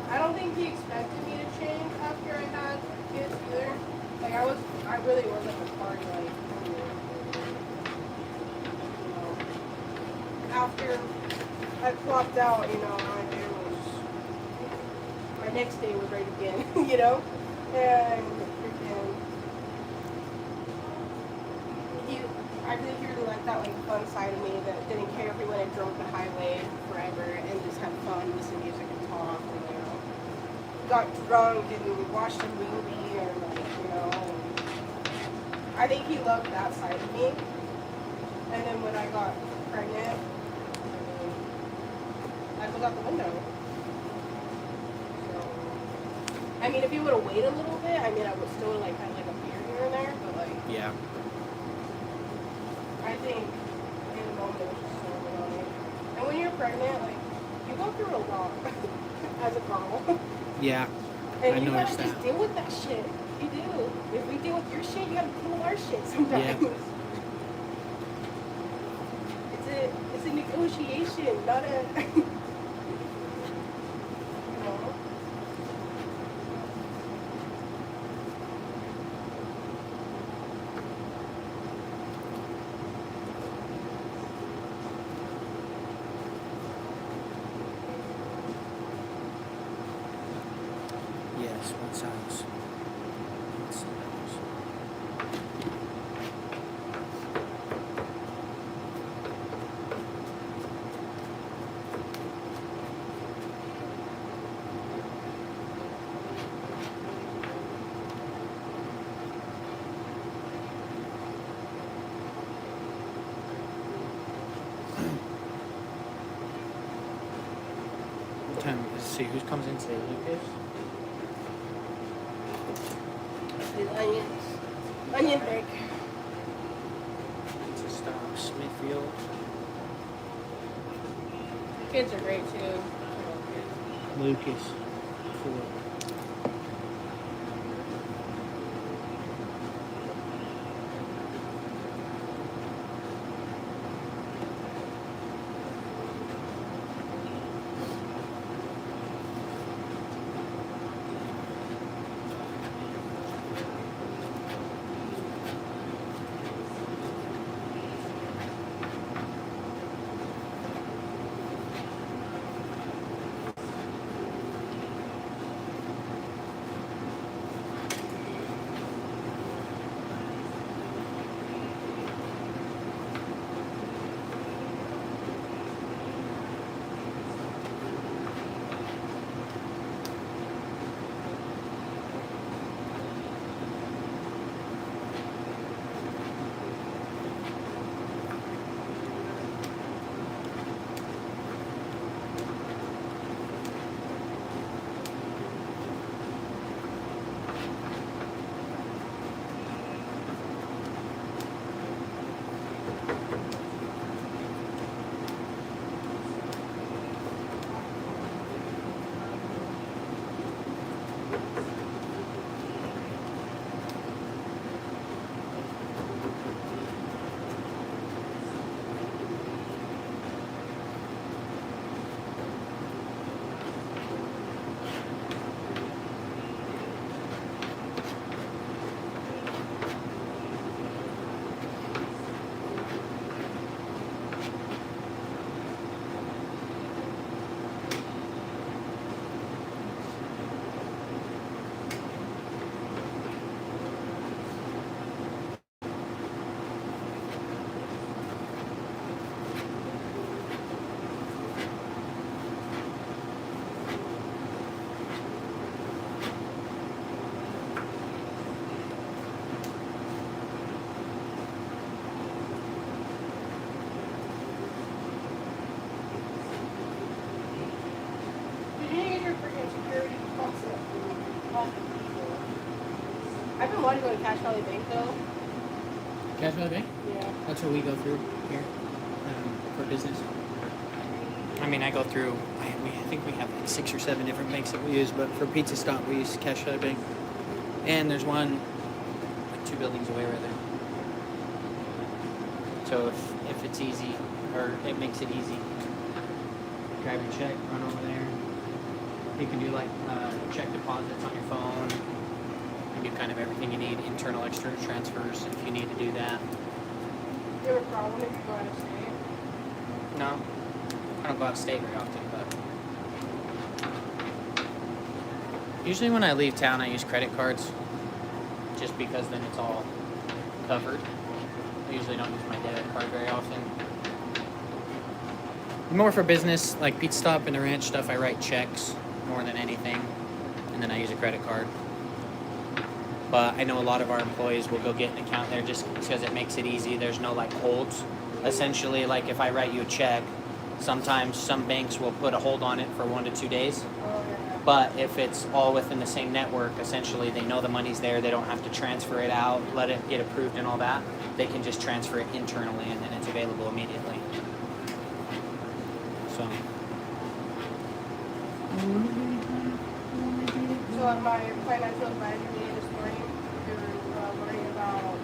I don't think he expected me to change after I had kids either. Like I really wasn't a party like, you know, after I clocked out, you know, my next day was right again, you know, and freaking, I really liked that like fun side of me that didn't care if we went and drove the highway forever and just had fun, listen to music and talk, and you know, got drunk and watched a movie or like, you know, I think he loved that side of me. And then when I got pregnant, that goes out the window. So, I mean, if he would have waited a little bit, I mean, I would still like had like a beer here and there, but like, Yeah. I think in the moment it was just so overwhelming. And when you're pregnant, like, you go through a lot as a girl. Yeah. And I you gotta noticed just that. deal with that shit. You do. If we deal with your shit, you gotta deal with our shit sometimes. Yeah. It's a negotiation, not a you know. Yes, what size? What size? What time? Let's see who comes in today. Lucas? These onions. Onion break. Pizza Stop, Smithfield. Kids are great too. Lucas. 4. I've been wanting to go to Cache Valley Bank though. Cache Valley Bank? Yeah. That's what we go through here for business. I mean, I go through, I think we have like 6 or 7 different banks that we use, but for Pizza Stop, we use Cache Valley Bank. And there's one like 2 buildings away right there. So if it's easy, or it makes it easy, grab your check, run over there. You can do like check deposits on your phone. You do kind of everything you need, internal, external transfers if you need to do that. You have a problem if you go out of state? No, I don't go out of state very often, but usually when I leave town, I use credit cards, just because then it's all covered. I usually don't use my debit card very often. More for business, like Pizza Stop and the ranch stuff, I write checks more than anything, and then I use a credit card. But I know a lot of our employees will go get an account there just because it makes it easy. There's no like holds. Essentially, like if I write you a check, sometimes some banks will put a hold on it for 1 to 2 days. Oh, yeah. But if it's all within the same network, essentially they know the money's there. They don't have to transfer it out, let it get approved and all that. They can just transfer it internally and then it's available immediately. So. So at my financial advisor meeting this morning, we were learning about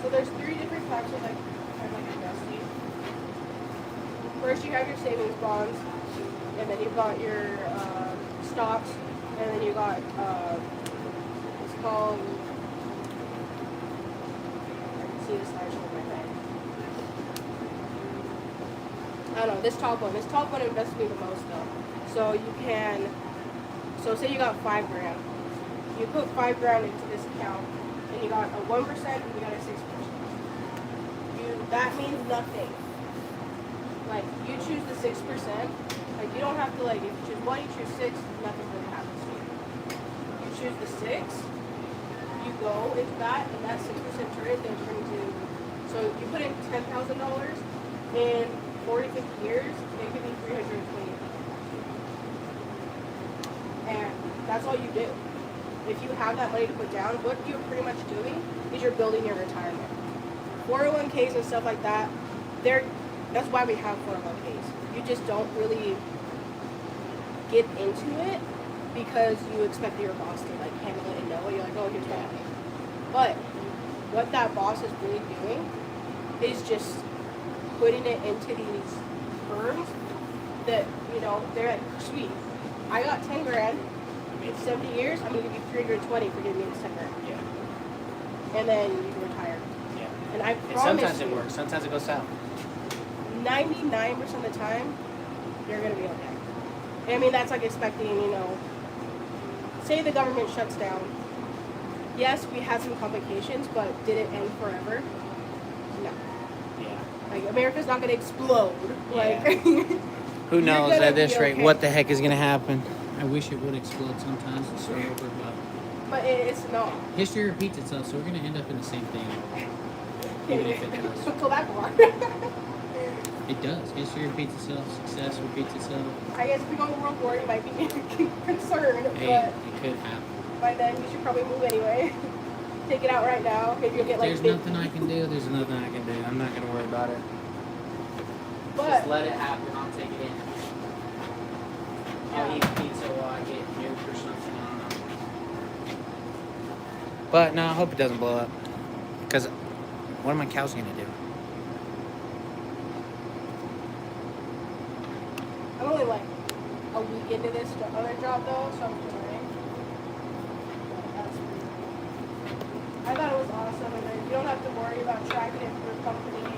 so there's 3 different types of like kind of like investing. First you have your savings bonds, and then you've got your stocks, and then you got it's called, I can see the slideshow in my head. I don't know, this top one invests me the most though. So you can, so say you got $5,000. You put $5,000 into this account, and you got a 1% and you got a 6%. That means nothing. Like, you choose the 6%, like, you don't have to, like, if you choose 1, you choose 6, nothing really happens to you. You choose the 6, you go into that, and that 6% turn is going to turn into, so you put in $10,000, in 40, 50 years, it could be $320,000. And that's all you do. If you have that money to put down, what you're pretty much doing is you're building your retirement. 401ks and stuff like that, that's why we have 401ks. You just don't really get into it because you expect your boss to like handle it and know it. You're like, oh, here's my money. But what that boss is really doing is just putting it into these firms that, you know, they're like, sweet, I got $10,000. In 70 years, I'm gonna give you $320 for giving me this $10,000. Yeah. And then you can retire. Yeah. And I And promise sometimes you, it works. Sometimes it goes south. 99% of the time, you're gonna be okay. And I mean, that's like expecting, you know, say the government shuts down. Yes, we had some complications, but did it end forever? No. Yeah. Like, America's not gonna explode. Like, Who knows gonna at this be rate okay. what the heck is going to happen? I wish it would explode sometimes and start over, but it's not. history repeats itself, so we're going to end up in the same thing. Even if it does. Go back one. It does. History repeats itself. Success repeats itself. I guess if we go to World War, you might be concerned, Hey, but it could happen. by then you should probably move anyway. Take it out right now. Maybe you'll get like There's big. nothing I can do. There's nothing I can do. I'm not going to worry about it. But Just let it happen. I'll take it in. I'll eat pizza while I get nuked or something. I don't know. But no, I hope it doesn't blow up. Because what are my cows going to do? I'm only like a week into this other job though, so I'm learning. That's pretty cool. I thought it was awesome, and then you don't have to worry about tracking it through a company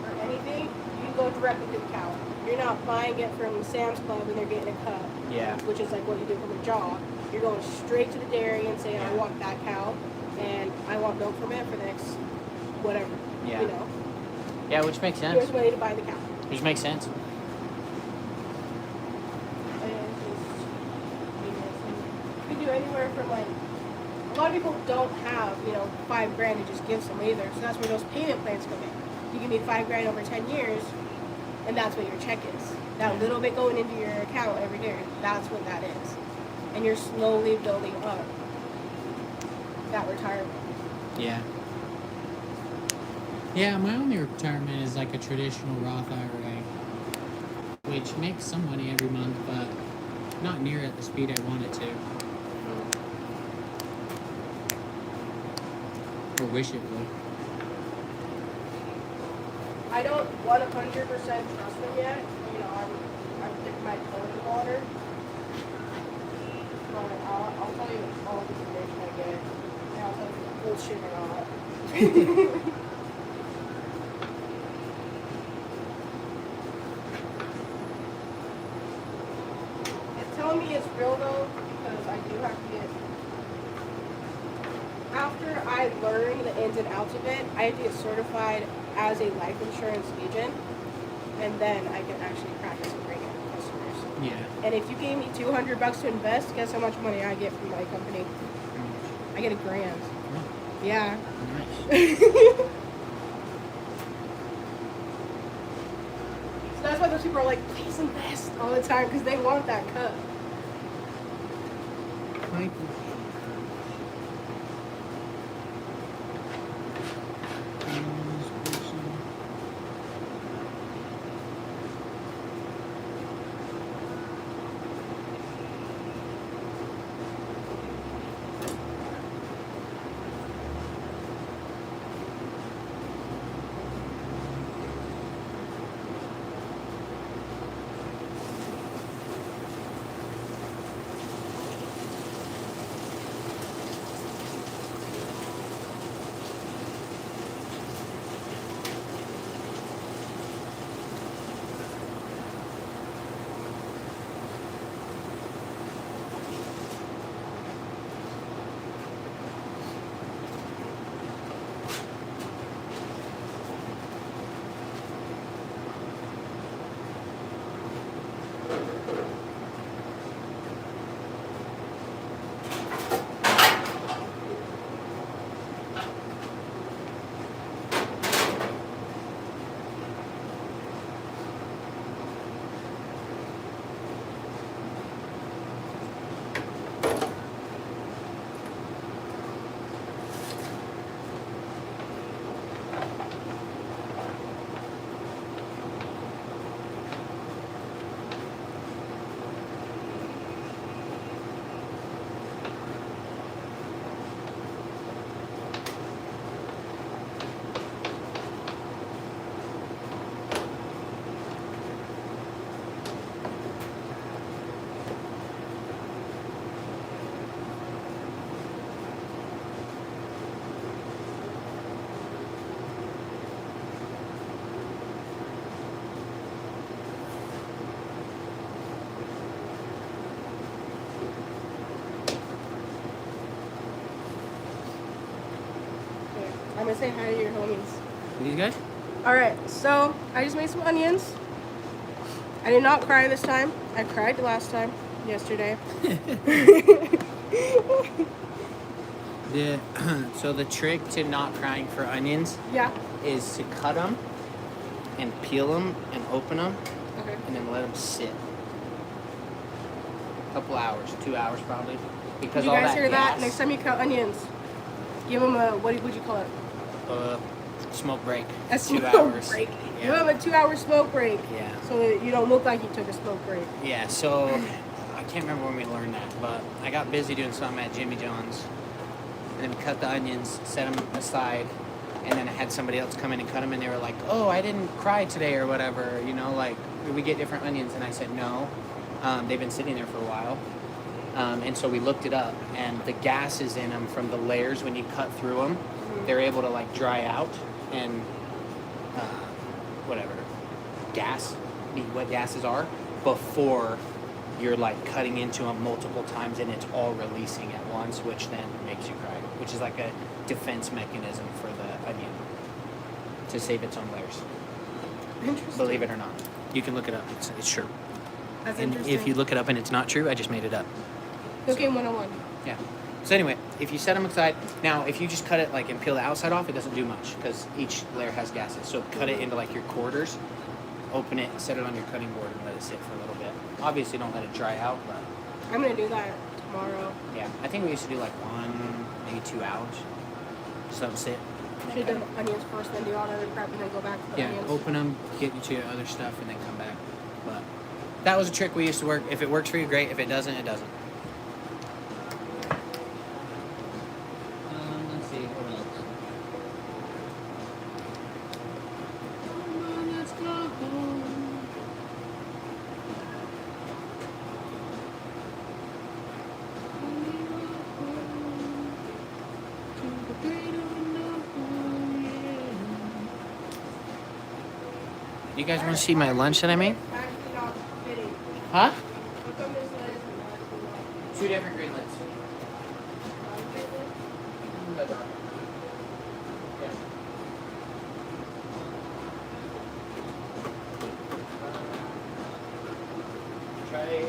or anything. You go directly to the cow. You're not buying it from Sam's Club and they're getting a cut, Yeah. which is like what you do from a job. You're going straight to the dairy and saying, I want that cow, and I want milk from it for the next whatever. Yeah. You know, Yeah, which makes sense. here's money to buy the cow. Which makes sense. You can do anywhere from like, a lot of people don't have, you know, $5,000 to just give some either. So that's where those payment plans come in. You give me $5,000 over 10 years, and that's what your check is. That little bit going into your account every year, that's what that is. And you're slowly building up that retirement. Yeah. Yeah, my only retirement is like a traditional Roth IRA, which makes some money every month, but not near at the speed I want it to. Or wish it would. I don't 100% trust them yet. You know, I'm dipping my toe in the water. But I'll tell you all the information I get. And I'll tell you if it's bullshit or not. It's telling me it's real though, because I do have to get. After I learn the ins and outs of it, I have to get certified as a life insurance agent, and then I can actually practice and bring in customers. Yeah. And if you gave me $200 to invest, guess how much money I get from my company? I get $1,000. Yeah. Nice. So that's why those people are like, please invest all the time, because they want that cut. I'm gonna say hi to your homies. These guys? Alright, so I just made some onions. I did not cry this time. I cried the last time, yesterday. So the trick to not crying for onions Yeah. is to cut them and peel them and open them Okay. and then let them sit. A couple hours, 2 hours probably. Because Did you all guys that hear that? gas, Next time you cut onions, give them a, what would you call it? smoke break. A 2 smoke hours. break. Yeah. Give them a 2-hour smoke break. Yeah. So that you don't look like you took a smoke break. Yeah, so I can't remember when we learned that, but I got busy doing something at Jimmy John's. And then we cut the onions, set them aside, and then I had somebody else come in and cut them, and they were like, oh, I didn't cry today or whatever, you know, like, we get different onions. And I said, no, they've been sitting there for a while. And so we looked it up, and the gases in them from the layers, when you cut through them, they're able to, like, dry out and whatever what gases are before you're like cutting into them multiple times and it's all releasing at once, which then makes you cry, which is like a defense mechanism for the onion to save its own layers. Interesting. Believe it or not, you can look it up. It's true. That's And interesting. if you look it up and it's not true, I just made it up. Cooking 101. Yeah. So anyway, if you set them aside, now if you just cut it like and peel the outside off, it doesn't do much because each layer has gases. So cut it into like your quarters, open it, set it on your cutting board, and let it sit for a little bit. Obviously, don't let it dry out, but I'm gonna do that tomorrow. yeah, I think we used to do like 1, maybe 2 hours. Just let them sit. Should do onions first, then do all the other prep, and then go back to the Yeah, onions. open them, get into your other stuff, and then come back. But that was a trick we used to work. If it works for you, great. If it doesn't, it doesn't. Let's see, what else? You guys want to see my lunch that I made? Actually not fitting. Huh? How come this one is actually not 2 different green lights. fitting? Yes. Try.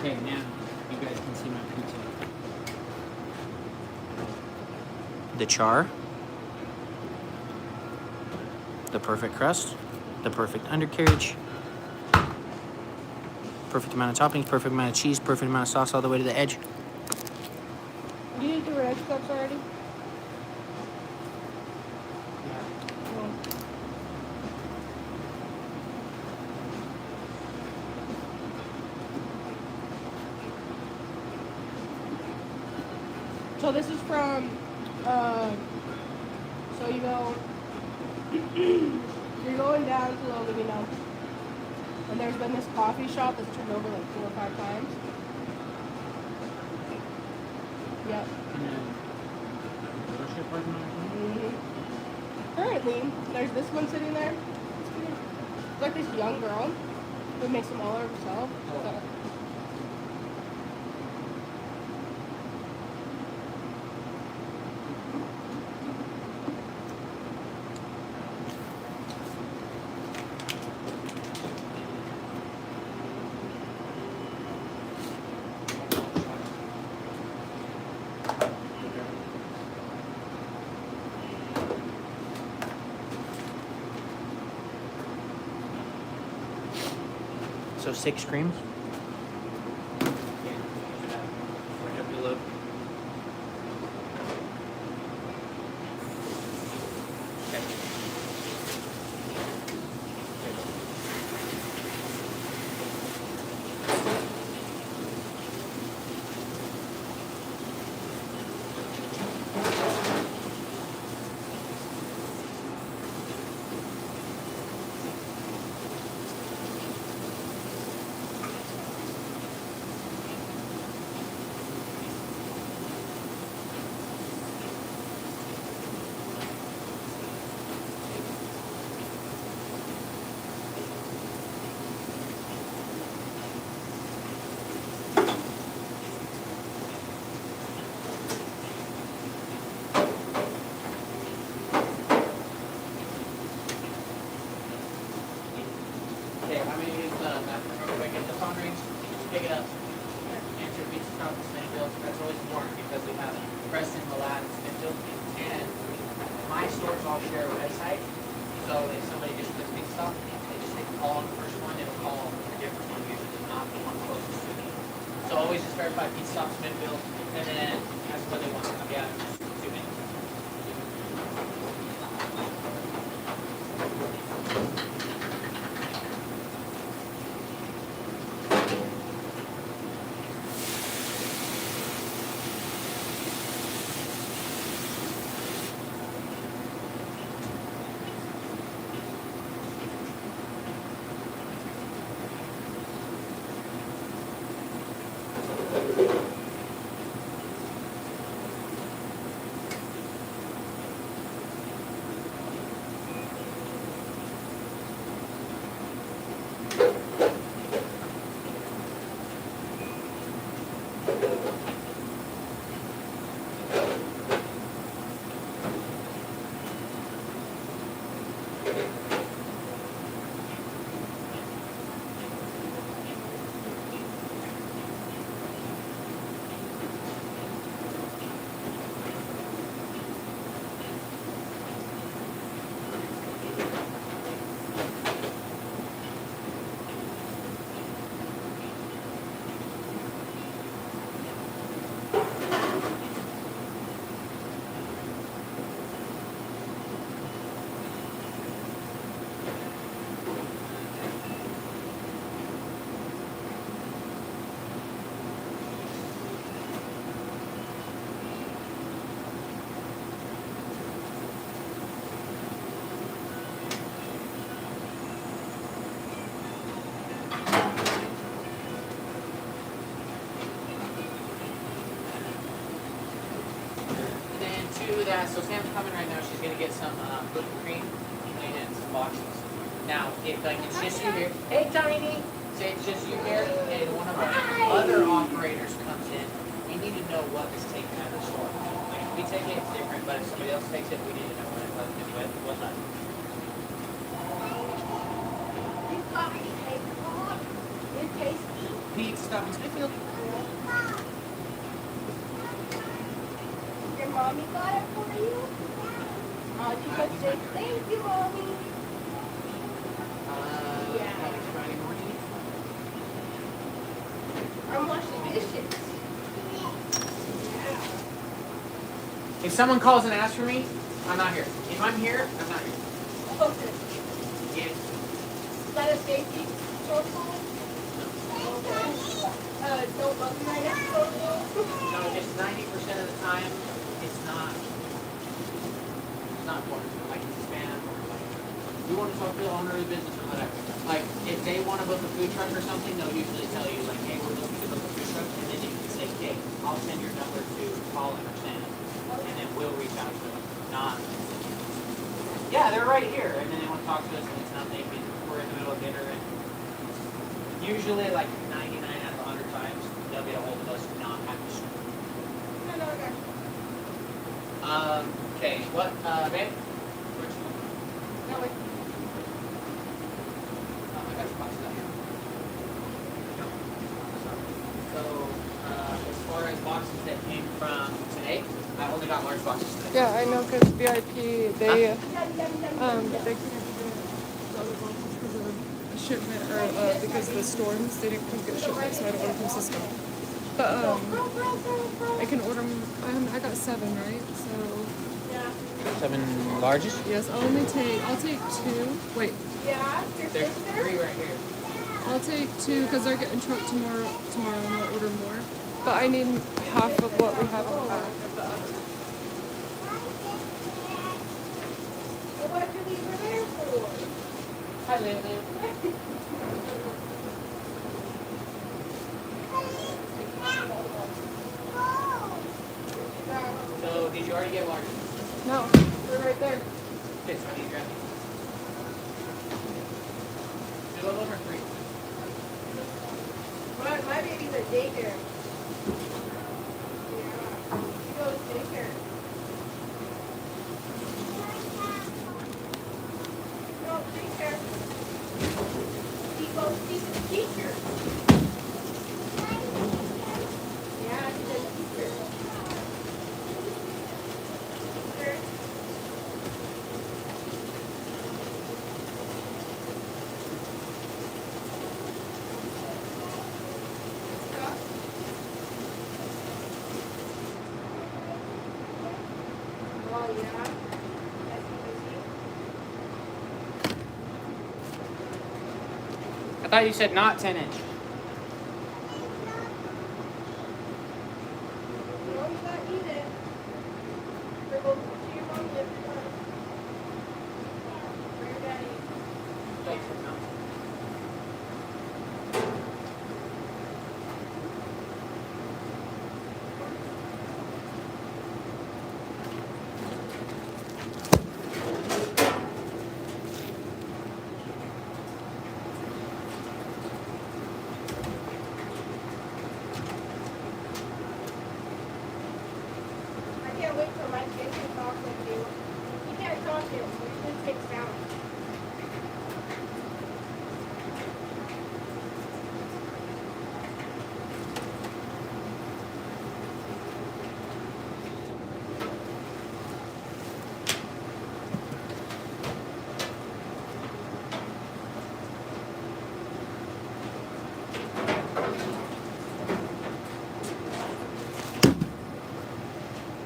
Okay, now you guys can see my pizza. The char, the perfect crust, the perfect undercarriage, perfect amount of toppings, perfect amount of cheese, perfect amount of sauce all the way to the edge. Do you eat the ranch cups already? No. So this is from, so you go, you're going down to Olivino, and there's been this coffee shop that's turned over like 4 or 5 times. Yep. Currently, there's this one sitting there. It's like this young girl who makes them all herself. So, So 6 creams. Okay, I'm gonna use the bathroom real quick. If the phone rings, just pick it up. Answer pizza stop in Smithfield. That's always important because we have Preston, Malad, and Smithfield. And my stores all share a website. So if somebody just clicks pizza stop, they just hit call on the first one, it'll call a different one usually. So always just verify pit stops, midfield, and then ask what they want. Yeah, 2 minutes. Do that. So Sam's coming right now. She's gonna get some whipped cream and some boxes. Now, if like it's just you here, hey Tiny, say it's just you here, and one of our other operators comes in, we need to know what is taken out of the store. Like if we take it, it's different, but if somebody else takes it, we need to know what what's not. Pete, stop in Smithfield. Your mommy got it for you? Oh, you can say thank you, mommy. Yeah. Friday morning. I'm washing dishes. If someone calls and asks for me, I'm not here. If I'm here, I'm not here. Okay. Yes. Is that a safety protocol? Okay. Don't bug me right now. No, just 90% of the time, it's not important. Like it's spam or like, we want to talk to the owner of the business or whatever. Like, if they want to book a food truck or something, they'll usually tell you, like, hey, we're looking to book a food truck, and then you can say, hey, I'll send your number to Colin or Sam, and then we'll reach out to them. Not, yeah, they're right here, and then they want to talk to us, and it's not maybe we're in the middle of dinner, and usually, like, 99 out of 100 times, they'll get a hold of us not at the store. Okay, what, babe? Where'd you go? No, wait. I got your box down here. So, as far as boxes that came from today, I only got large boxes today. Yeah, I know, because VIP, they couldn't get the other boxes because of the shipment, or because of the storms, they couldn't get shipment, so I had to order from Cisco. But, I can order them, I got 7, right? So, Yeah. 7 larges? yes, I'll take 2. Wait, Yeah, your There's sister? 3 right here. I'll take 2 because they're getting trucked tomorrow, and I'll order more. But I need half of what we have in the back of the oven. Well, what do these were there for? Hi, Lily. So, did you already get large? No, they're right there. Okay, so I need to grab these. Do a number 3. My baby's at daycare. Yeah. She goes to daycare. No, daycare. He goes to see the teacher. Yeah, she's a teacher. Teacher. Stuff. yeah. I thought you said not 10-inch. No, you gotta eat it. For both to your mom and your son. For your daddy. Thanks for coming. I can't wait till my kid can talk like you. You can't talk yet, so you just take sound.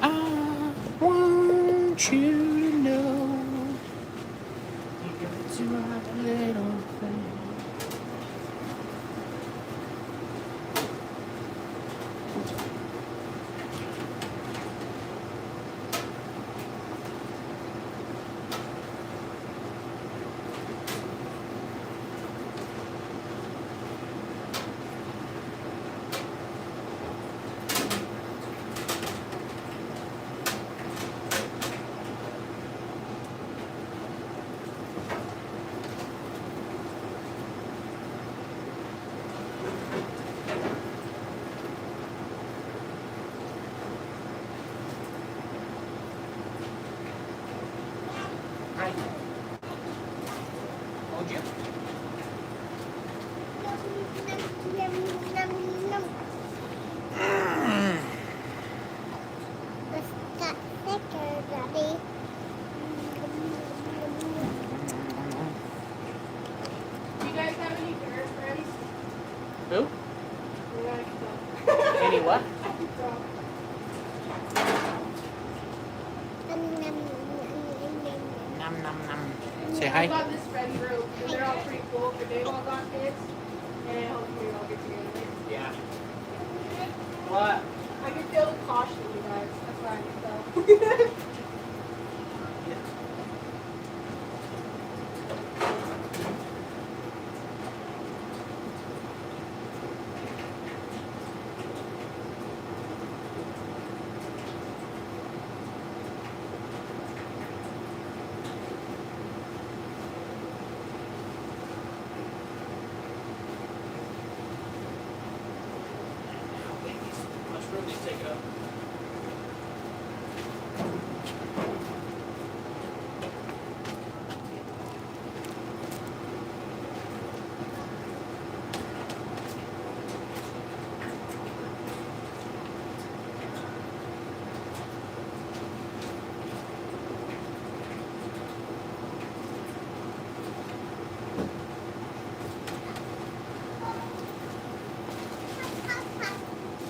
I want you to know you give it to a little thing. Right. Hold you. Do you guys have any bear friends? Who? Yeah, I can tell. Any what? I can tell. Nom nom nom. Say Yeah, hi. I've got this friend group, and they're all pretty cool, but they've all got kids, and hopefully we all get together. Yeah. What? I can feel the caution, you guys. That's what I can tell. How much room do you take up?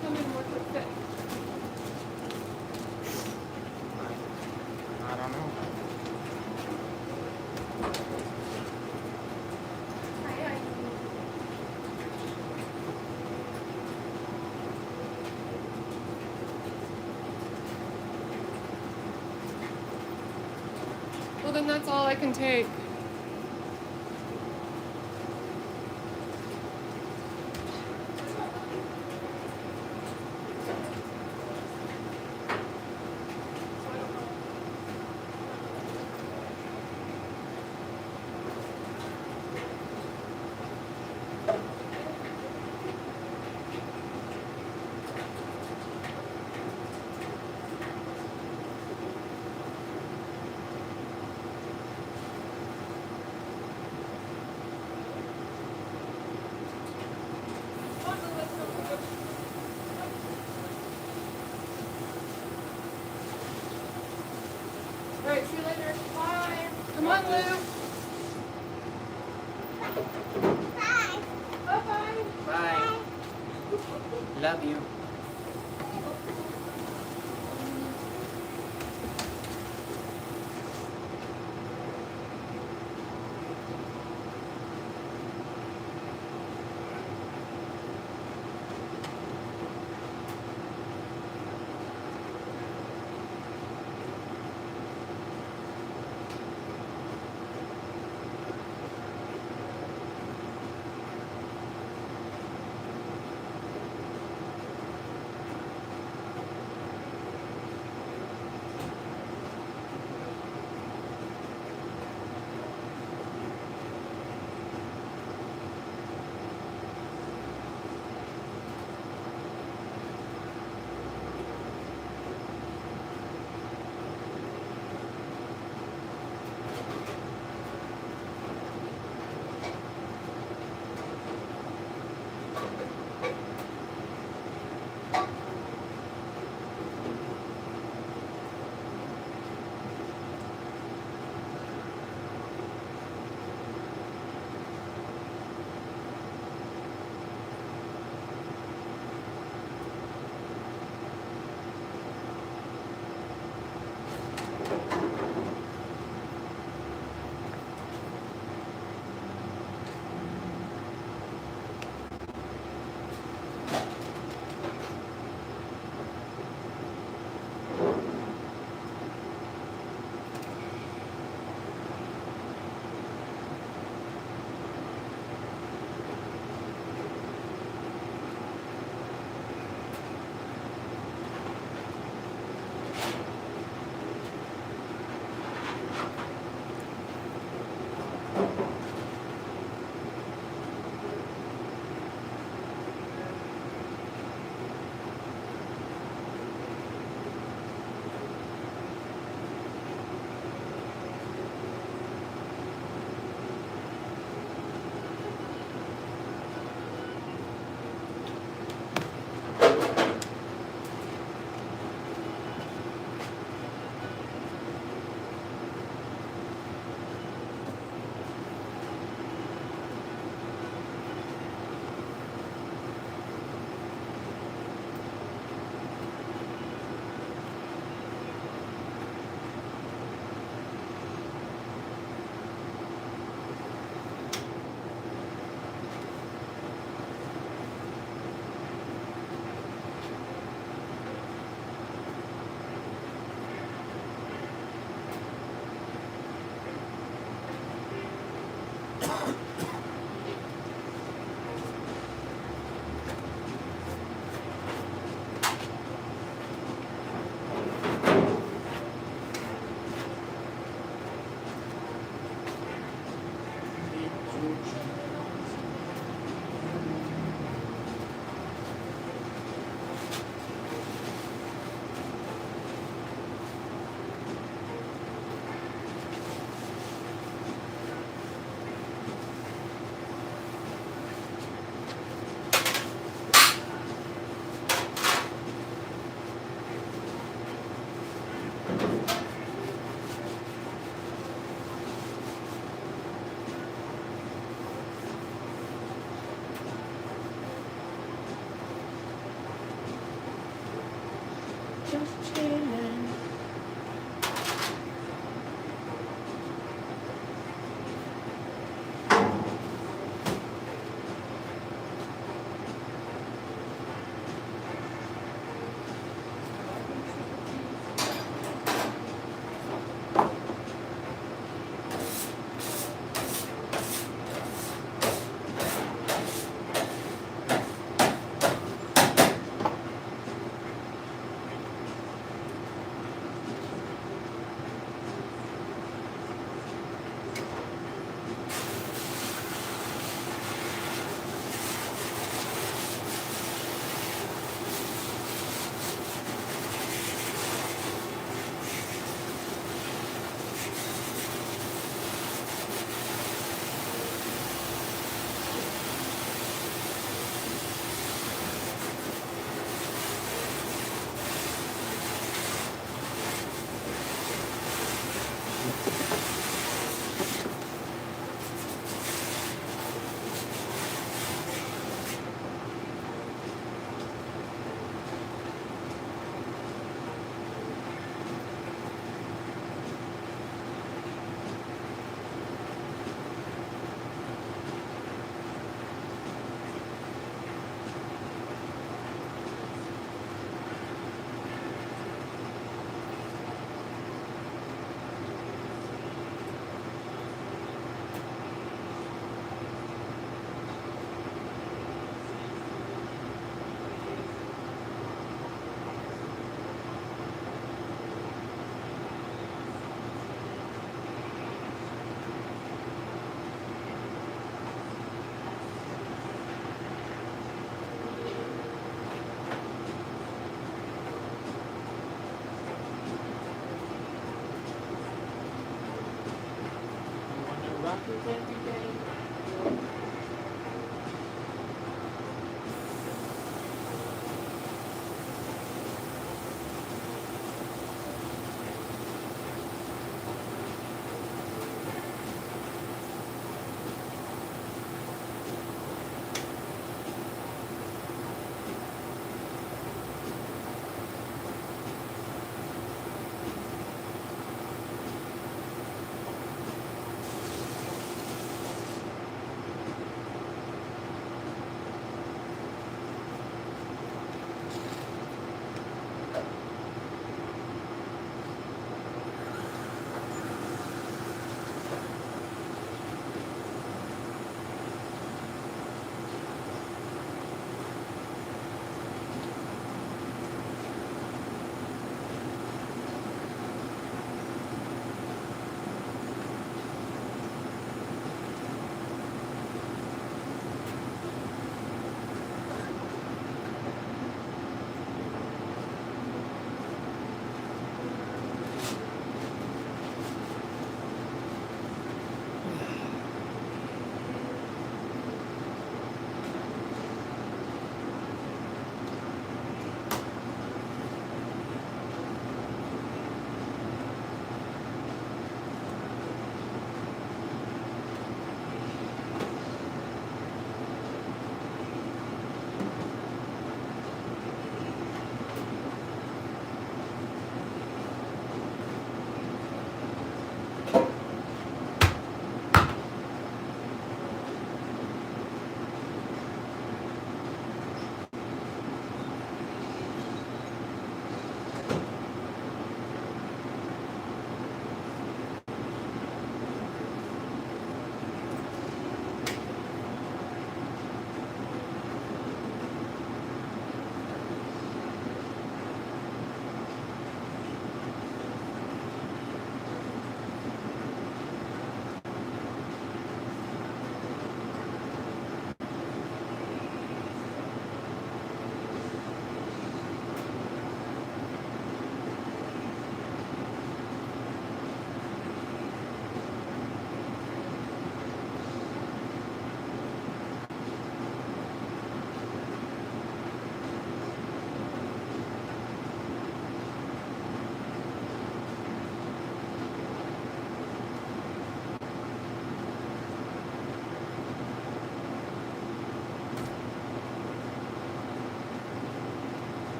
Come in more quick fit. I don't know. Well, then that's all I can take. Alright, see you later. Bye. Come on, Lou. Bye-bye. Bye. Love you.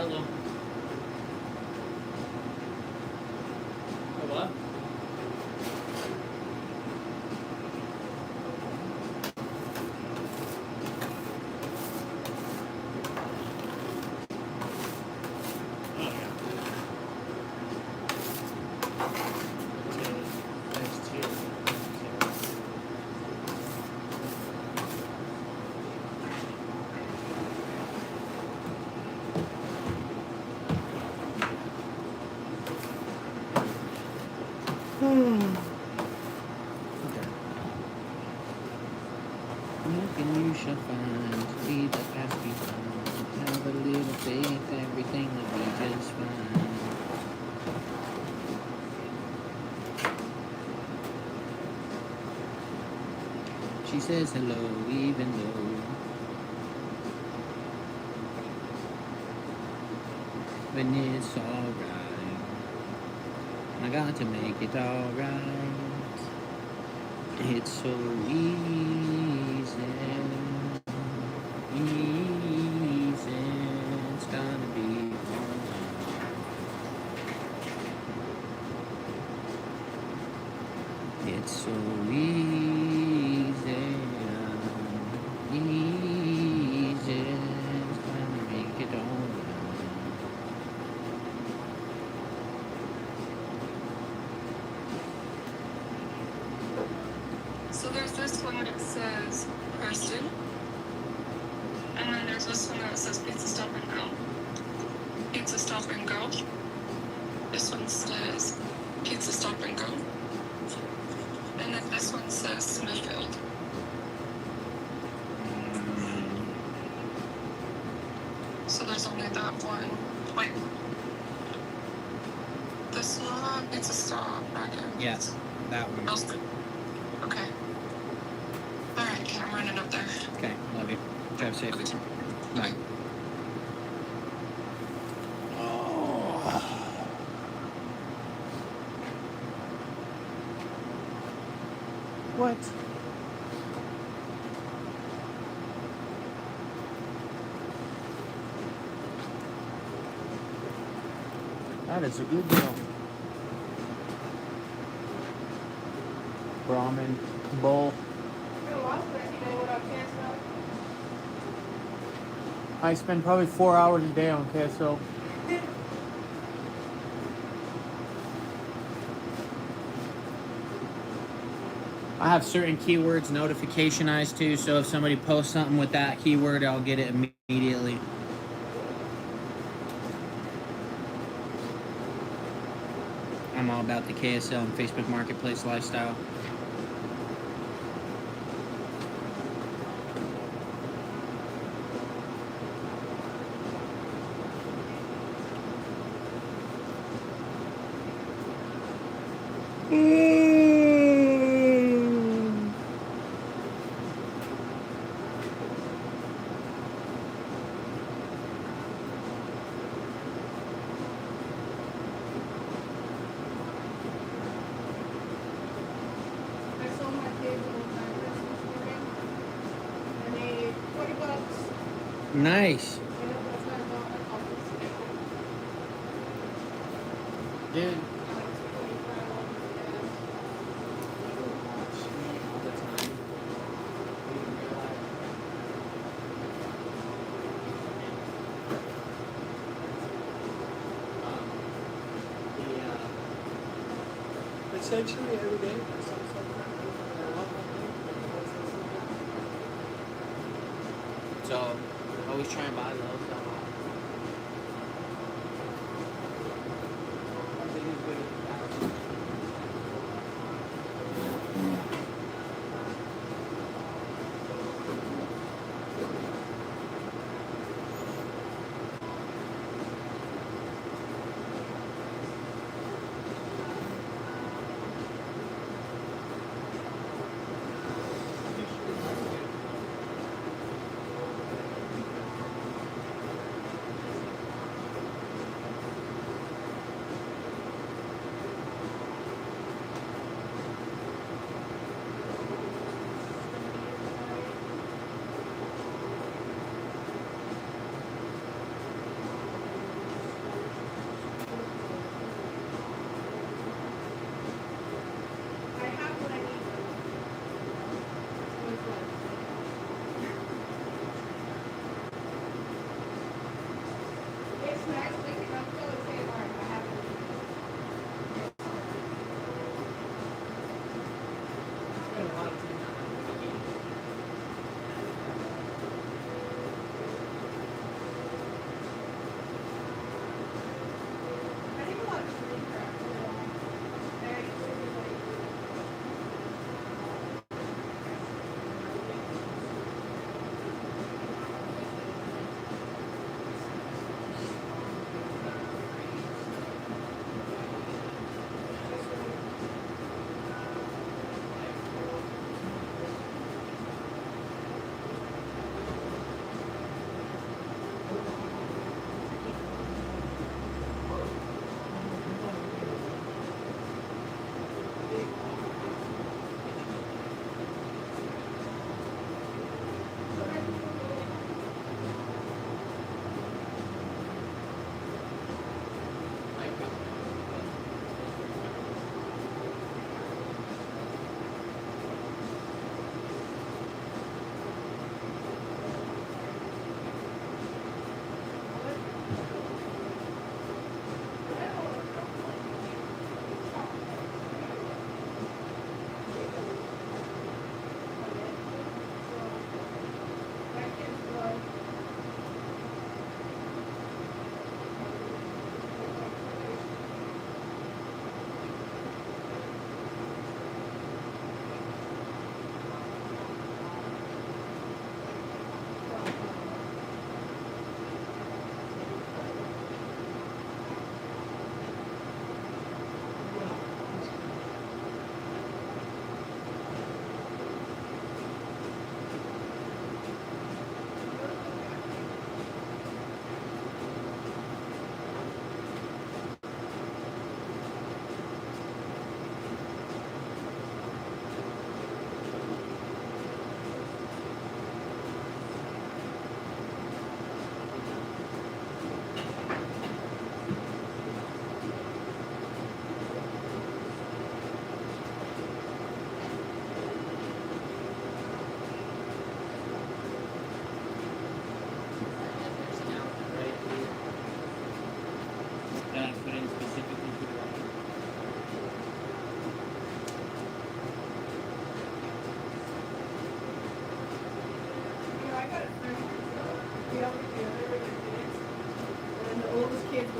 Hello. Oh, what? Nothing you shall find, leave the past behind. Have a little faith, everything will be just fine. She says hello, even though when it's alright, I got to make it alright. It's so easy, easy, it's gonna be alright. It's so easy, easy, it's gonna make it alright. So there's this one that says Preston, and then there's this one that says Pizza Stop and Go. Pizza Stop and Go. This one says Pizza Stop and Go. And then this one says Smithfield. So there's only that one. Wait. This one, Pizza Stop, right here. Yes, that one. Okay. Alright, okay, I'm running up there. Okay, love you. Drive safe. Okay. Bye. What? That is a good deal. Ramen bowl. I spend probably 4 hours a day on KSO. I have certain keywords notificationized too, so if somebody posts something with that keyword, I'll get it immediately. I'm all about the KSL and Facebook Marketplace lifestyle. I sold my kids a little time Christmas morning, and they $20. Nice. You know, that's not about my office. Dude. Like $25, Essentially every day. So, always try and buy low.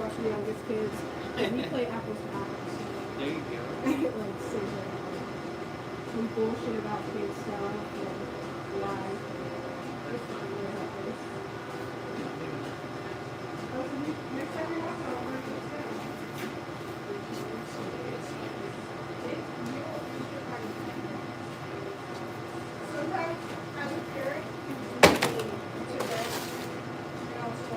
watch the youngest kids, and we play apples to apples. There you go. Like, seriously. Some bullshit about kid stuff and why. It's not really that place. Oh, so next time you watch it, I'll write this down. Sometimes, as a parent, you really need to vent, and also,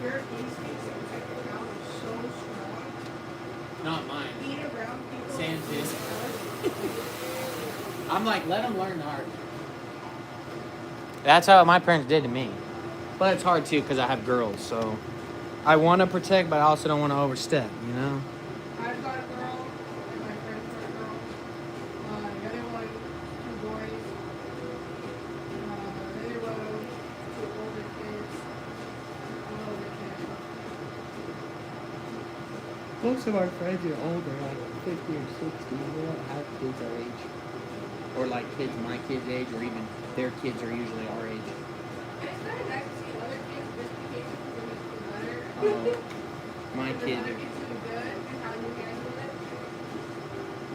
your instincts to protect your child are so strong. Not mine. Being around people. Sam's is. I'm like, let them learn the hard. That's how my parents did to me. But it's hard too because I have girls, so I want to protect, but I also don't want to overstep, you know? I've got a girl, and my friend's got a girl. The other one, 2 boys. The other one, 2 older kids. One older kid. Most of our friends are older, like 50 or 60. We don't have kids our age. Or like kids my kids' age, or even their kids are usually our age. And it's kind of nice to see other kids misbehaving when you do better. Oh, my And kids other are. kids do good, and how you handle it.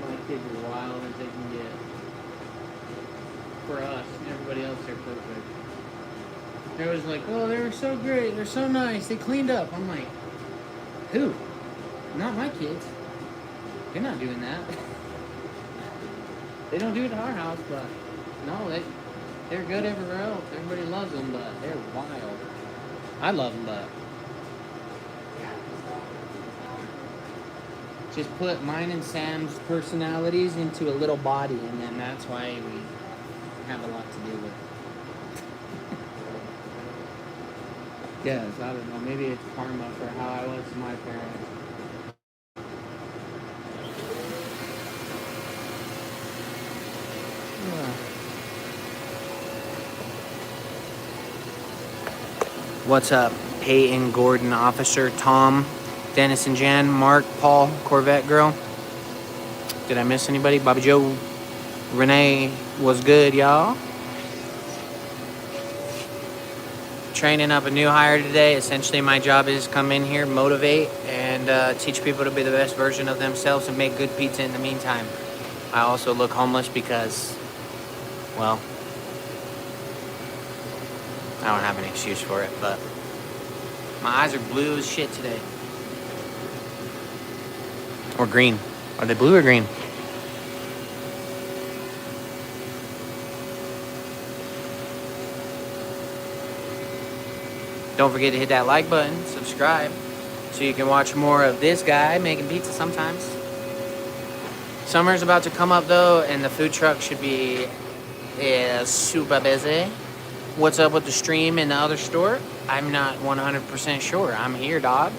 My kids are wild as they can get. For us, everybody else, they're perfect. They was like, oh, they were so great, they're so nice, they cleaned up. I'm like, who? Not my kids. They're not doing that. They don't do it at our house, but no, they're good everywhere else. Everybody loves them, but they're wild. I love them, but just put mine and Sam's personalities into a little body, and then that's why we have a lot to do with. Yes, I don't know. Maybe it's karma for how I was to my parents. What's up, Peyton, Gordon, Officer, Tom, Dennis and Jan, Mark, Paul, Corvette Girl? Did I miss anybody? Bobby Joe, Renee was good, y'all. Training up a new hire today. Essentially, my job is come in here, motivate, and teach people to be the best version of themselves and make good pizza in the meantime. I also look homeless because, well, I don't have an excuse for it, but my eyes are blue as shit today. Or green. Are they blue or green? Don't forget to hit that like button, subscribe, so you can watch more of this guy making pizza sometimes. Summer's about to come up though, and the food truck should be super busy. What's up with the stream in the other store? I'm not 100% sure. I'm here, dog.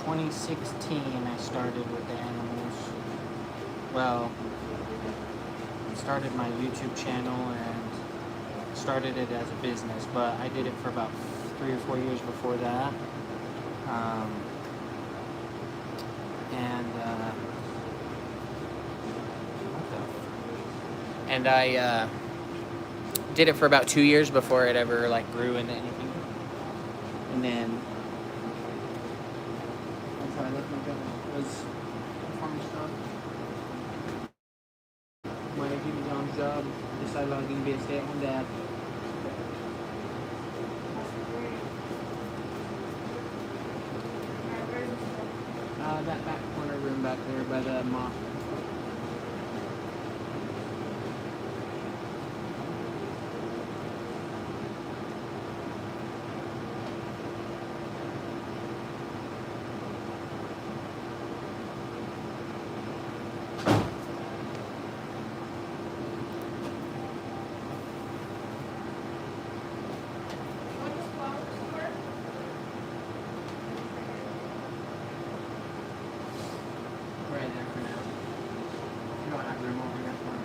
2016 I started with the animals. Well, started my YouTube channel and started it as a business, but I did it for about 3 or 4 years before that. And I did it for about 2 years before it ever like grew into anything. And then that's how I left my job. Was a farmer's job. My Jimmy John's job. Decided I was gonna be a stay-at-home dad. That back corner room back there by the mosque. Right there for now. You don't have room over here for it.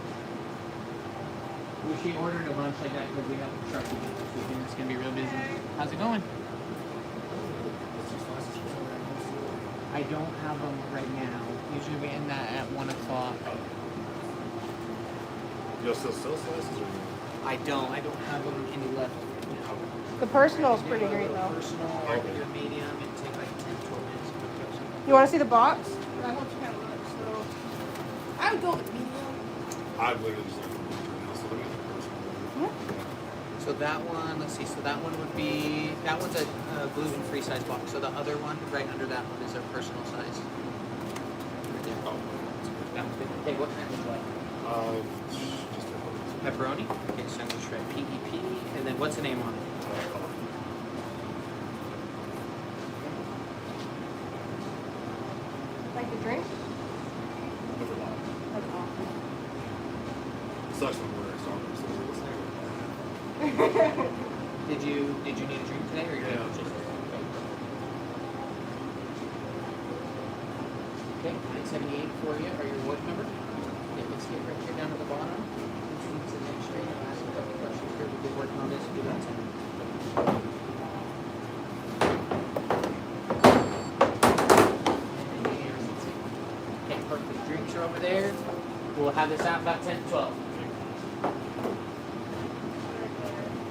She ordered a lunch like that because we have a truck this weekend. It's gonna be real busy. How's it going? I don't have them right now. Usually we end that at 1 o'clock. You'll still sell slices or I don't have them any left. The personal is pretty great though. Personal, or I can do a medium and take like 10-12 minutes to cook up something. You want to see the box? I want you to have a look. So I would go with medium. I literally just like so let me get the personal. So that one, let's see. So that one would be, that one's a gluten-free size box. So the other one, right under that one, is a personal size. Right there. Oh, That one's big. Hey, what kind would you like? just a Pepperoni. Okay, so I'm gonna try PEP, and then what's the name on it? Like the drink? Overlap. That's awesome. Sucks when we're Starbucks. Did you need a drink today, or you Yeah. just? Okay, 978 for you. Are your wood number? Okay, let's get right here down to the bottom. Let's the next straight. I'll ask a couple questions here. We'll be working on this. Do that. Okay, perfect. Drinks are over there. We'll have this out about 10 to 12.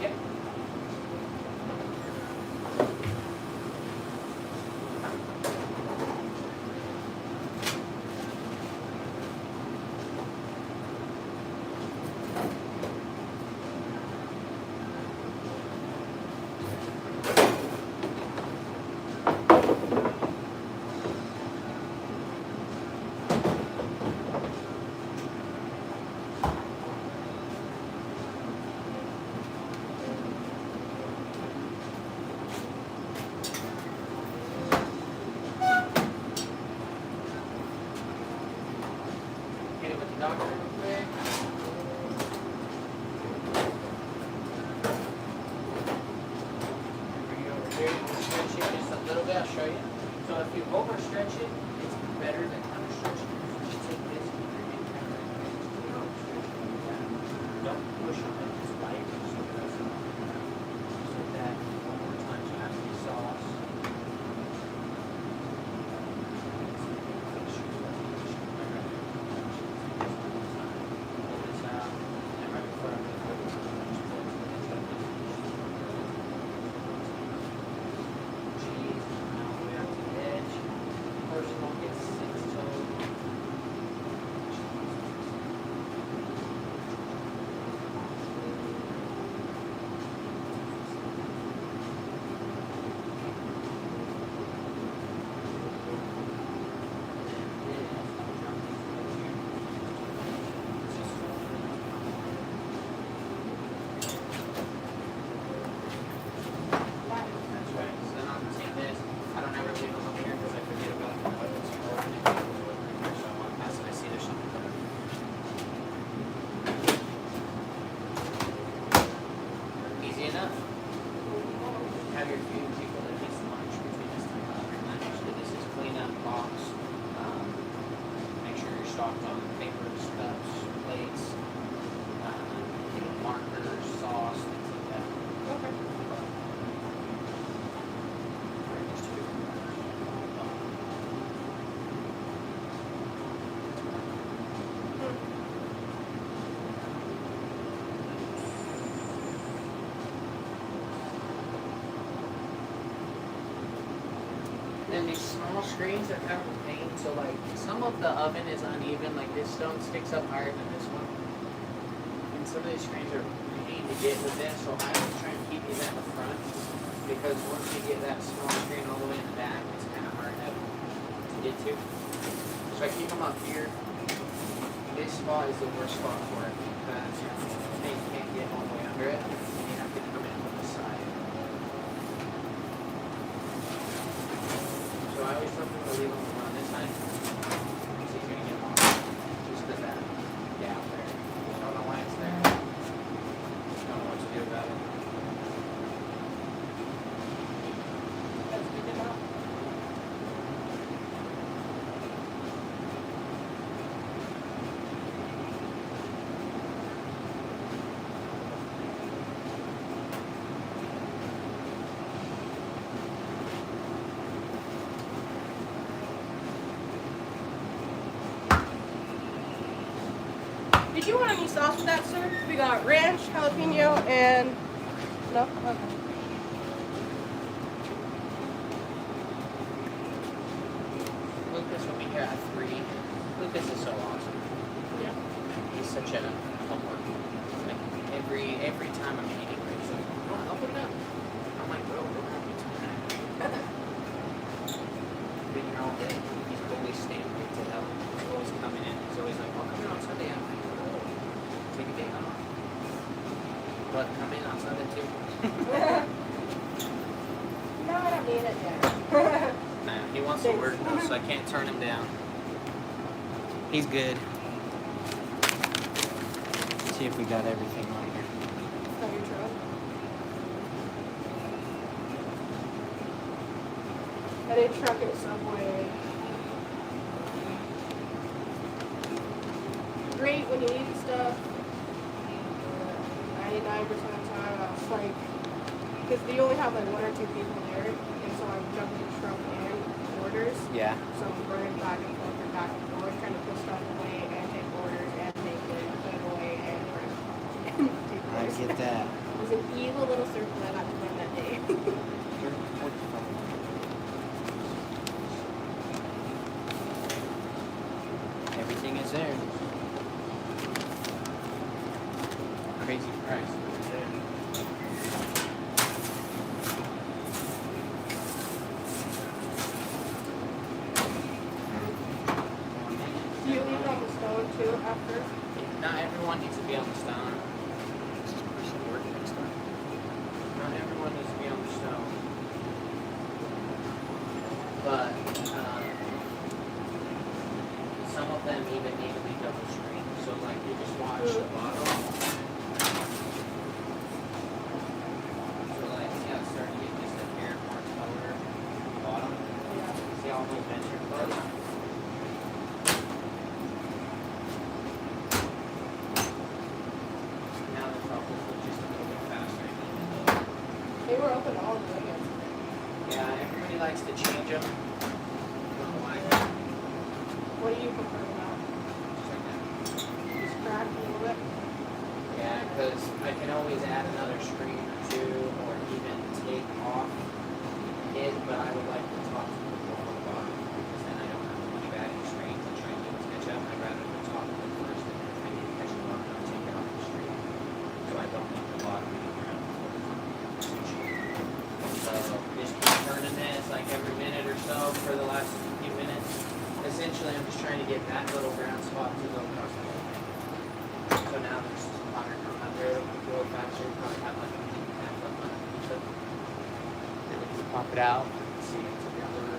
Yep. Get it with the doctor real quick. Bring it over here. Stretch it just a little bit. I'll show you. So if you overstretch it, it's better than understretching it. You take this and bring it kind of right there. Don't push on it. Just light. So that one more time. So after the sauce. That's right. So then I'll take this. I don't ever leave them over here because I forget about them. So I want to pass it. I see there's something there. Easy enough. Have your few people that gets lunch between this time and lunch. Actually, this is clean. comes on papers, cups, plates, markers, sauce, things like that. Okay. Just two different ones. And these small screens are kind of a pain, so like some of the oven is uneven, like this stone sticks up higher than this one. And some of these screens are a pain to get with this, so I always try and keep these at the front because once you get that small screen all the way in the back, it's kind of hard to get to. So I keep them up here. This spot is the worst spot for it because they can't get all the way under it, and you have to come in from the side. So I always tell people to leave them on this side. It's easier to get them off. Just because that gap there. I don't know why it's there. Just don't know what to do about it. That's good to know. Did you want any sauce with that, sir? We got ranch, jalapeno, and no. Okay. Lucas will be here at 3. Lucas is so awesome. Yeah. He's such a helper. Like every time I'm eating, he's like, "Oh, help with that." I'm like, "Bro, don't have me tonight." Been here all day. He's always staying late to help. He's always coming in. He's always like, "I'll come in on Sunday." I'm like, "Oh, take a day off." But come in on Sunday too. No, I don't need it yet. Nah, he wants to work though, so I can't turn him down. He's good. Let's see if we got everything on here. On your truck. I did truck at Subway. Great when you need stuff. 99% of the time, I was like, because they only have like 1 or 2 people there, and so I'm jumping truck and orders. Yeah. So I'm running back and forth and back and forth, trying to put stuff away and take orders and take it, put it away and print. Take I orders. get that. It was an evil little circle I got to run that day. Everything is there. Crazy price. Do you leave it on the stone too after? Not everyone needs to be on the stone. Is this person working next time? Not everyone needs to be on the stone. But some of them even need to be double screen. So like you just watch the bottom. So like see how it's starting to get just a hair more color on the bottom. Yeah. See all those vents are closed. Now the bubbles are just a little bit faster. They were open all the way yesterday. Yeah, everybody likes to change them. Don't know why. What do you prefer now? Just like that. Just crack a little bit? Yeah, because I can always add another screen or two, or even take off it, but I would like to talk to the people on the bottom, because then I don't have to keep adding screens and trying to catch up. I'd rather to talk to them first, and then if I need to catch them up, I'll take it off the screen. So I don't need the bottom to be around before the conversation. So just keep turning this like every minute or so for the last few minutes. Essentially, I'm just trying to get that little brown spot to go across the whole thing. So now there's 100, go faster, probably have like a half up on each of them. Then we can pop it out, see it together,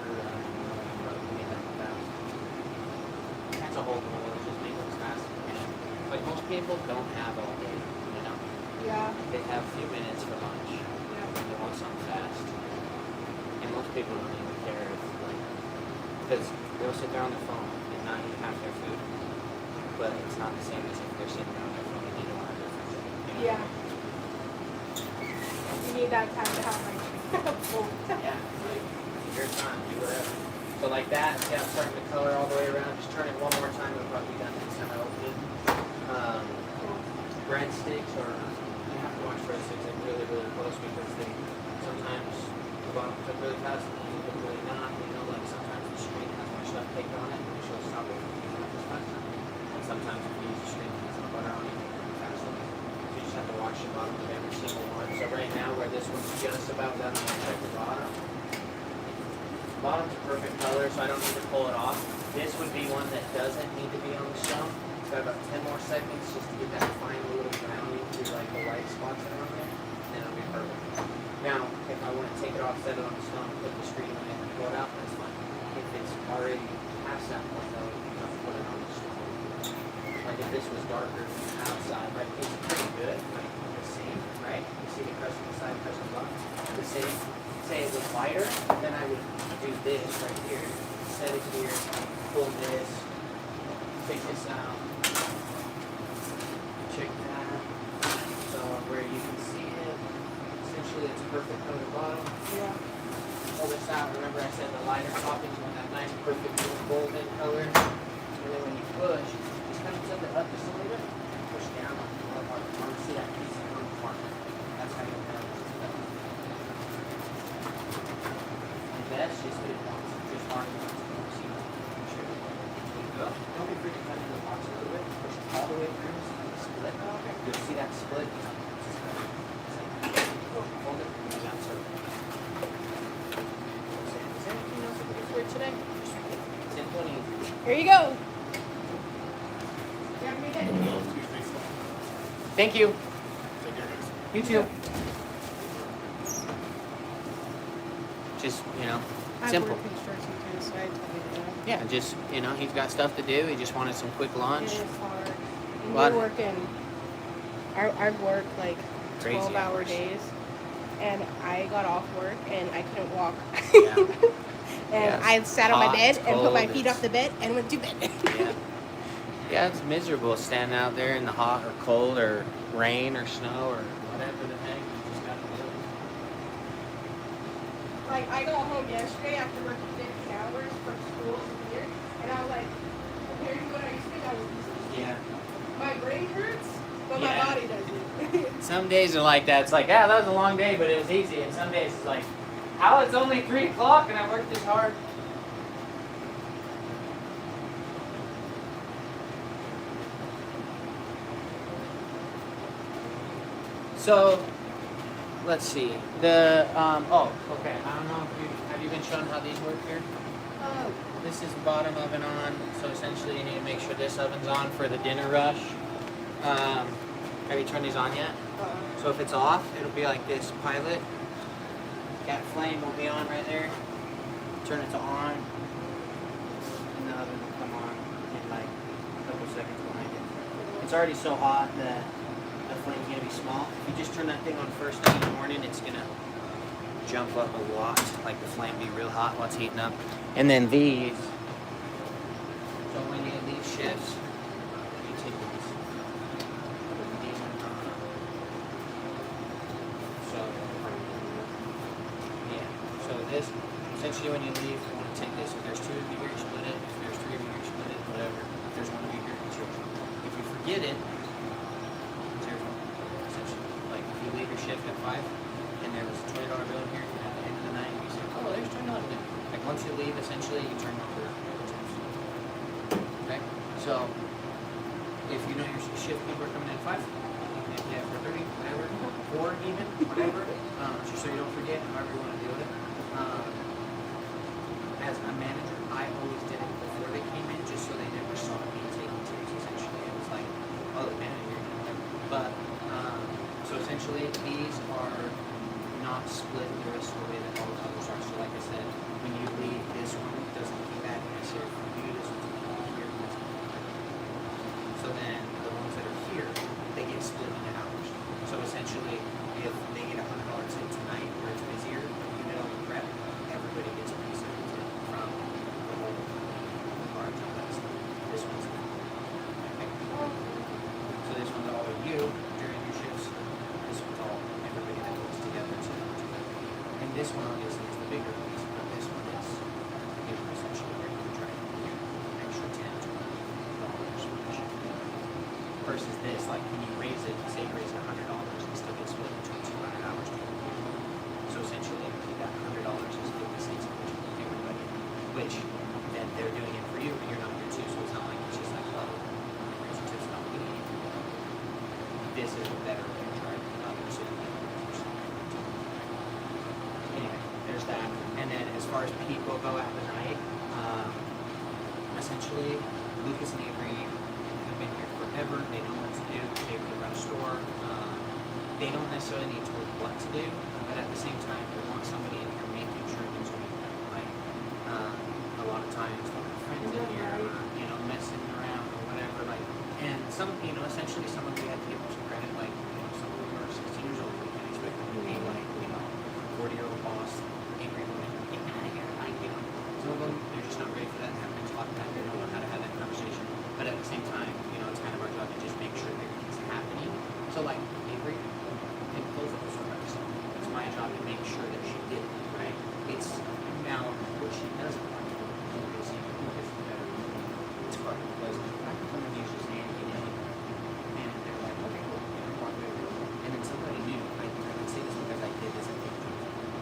probably that fast. That's a whole goal, is just make it as fast as you can. Like most people don't have all day, you know? Yeah. They have a few minutes for lunch. Yeah. They want something fast. And most people don't even care if, like, because they'll sit there on their phone and not eat half their food. but it's not the same as if they're sitting down there from the needle on it. Yeah. You need that time to have like both. Yeah, like your time, do whatever. So like that, see how I'm starting to color all the way around. Just turn it one more time, it'll probably be done next time I open it. Breadsticks, or you have to watch breadsticks like really, really close because they sometimes the bottoms look really fast and they look really not. You know, like sometimes the screen has more stuff taped on it and it shows stop it not as fast. And sometimes if you use the screen, it has no butter on it really fast. So you just have to watch the bottom of every single one. So right now, where this one's just about done, I'm gonna check the bottom. Bottom's a perfect color, so I don't need to pull it off. This would be one that doesn't need to be on the shelf. It's got about 10 more seconds just to get that fine little browning through like the white spots that are on there, and then it'll be perfect. Now, if I want to take it off, set it on the stone, put the screen on it, and pull it out, that's fine. If it's already past that point, though, you have to put it on the stone. Like if this was darker from the outside, right, it's pretty good, like the same, right? You see the crust on the side, crust on the bottom, the same. Say it was lighter, then I would do this right here, set it here, pull this, take this out, check that. So where you can see it, essentially it's perfect color bottom. Yeah. Pull this out. Remember I said the lighter toppings want that nice perfect golden color. And then when you push, just kind of tilt it up just a little bit, push down on the part. I want to see that piece on the part. That's how you know it's done. Best just hit it once, just mark it once, see, make sure there you go. Don't be afraid to cut into the box a little bit, push it all the way through, see the split. You'll see that split. Hold it, and that's it. Is there anything else that we can for today? Simple and easy. Here you go. You have a good day. Thank you. Take care, guys. You too. Just, simple. I work construction too, so I tell you that. Yeah, just, he's got stuff to do. He just wanted some quick lunch. It is hard. And Lot- you're working. I've worked like Crazy 12-hour hours. days, and I got off work and I couldn't walk. Yeah. And Yeah, I sat on my hot, bed and put my cold, feet it's- off the bed and went to bed. Yeah. Yeah, it's miserable standing out there in the hot or cold or rain or snow or whatever the heck. You just gotta do it. Like I got home yesterday after working 15 hours from school to here, and I was like, compared to what I used to do, I was easy. Yeah. My brain hurts, but Yeah. my body doesn't. Some days are like that. It's like, yeah, that was a long day, but it was easy. And some days it's like, how it's only 3 o'clock and I worked this hard. So, let's see. Okay. I don't know if have you been shown how these work here? This is bottom oven on, so essentially you need to make sure this oven's on for the dinner rush. Have you turned these on yet? So if it's off, it'll be like this pilot. That flame will be on right there. Turn it to on, and the oven will come on in like a couple seconds behind it. It's already so hot that the flame's gonna be small. If you just turn that thing on first thing in the morning, it's gonna jump up a lot, like the flame be real hot while it's heating up. And then these, so when you leave shifts, you take these. Put these on top. So, yeah. So this, essentially when you leave, you want to take this. If there's 2 of you here, split it. If there's 3 of you here, split it. Whatever. If there's 1 of you here, it's yours. If you forget it, it's your fault. Essentially, like if you leave your shift at 5, and there was a $20 bill in here, and at the end of the night, you say, oh, there's $20 in. Like once you leave, essentially, you turn over tips. Okay? So, if you know your shift people are coming in at 5, even if you have 4:30, whatever, 4 even, whatever, just so you don't forget, however you want to deal with it. As a manager, I always did it before they came in, just so they never saw me taking tips, essentially. It was like, oh, the manager, whatever. But, so essentially, these are not split the rest of the way that all the others are. So like I said, when you leave this one, it doesn't come back necessarily from you, this one's coming here, and this one's coming back. So then the ones that are here, they get split into hours. So essentially, if they get $100 in tonight where it's busier, you know, one obviously is the bigger piece, but this one is essentially where you can try to get an extra $10 to $20 versus this, like when you raise it, say you raise it $100, it still gets split between 200 hours. So essentially, that $100 is 50 cents between everybody, which then they're doing it for you, but you're not here too. So it's not like it's just like, oh, raise it to stop getting it. This is a better way to try to pursue it. Anyway, there's that. And then as far as people go at the night, essentially, Lucas and Avery have been here forever. They know what to do. They run a store. They don't necessarily need to know what to do, but at the same time, they want somebody in here making sure things are being done right. A lot of times, like friends in here, or, messing around or whatever. Like, and some, essentially, some of you have to give them some credit. Like, some of them are 16 years old. We can't expect them to be like, 40-year-old boss, angry woman, get out of here. Like, some of them, they're just not ready for that. Have been taught that. They don't know how to have that conversation. But at the same time, it's kind of our job to just make sure that everything's happening. So, like, Avery, close up the store by herself. It's my job to make sure that she did it, right? It's now what she doesn't like. It's hard because I can come and use just handing in, and they're like, okay, cool, walk over. And then somebody new, I can say this because I did this, I think.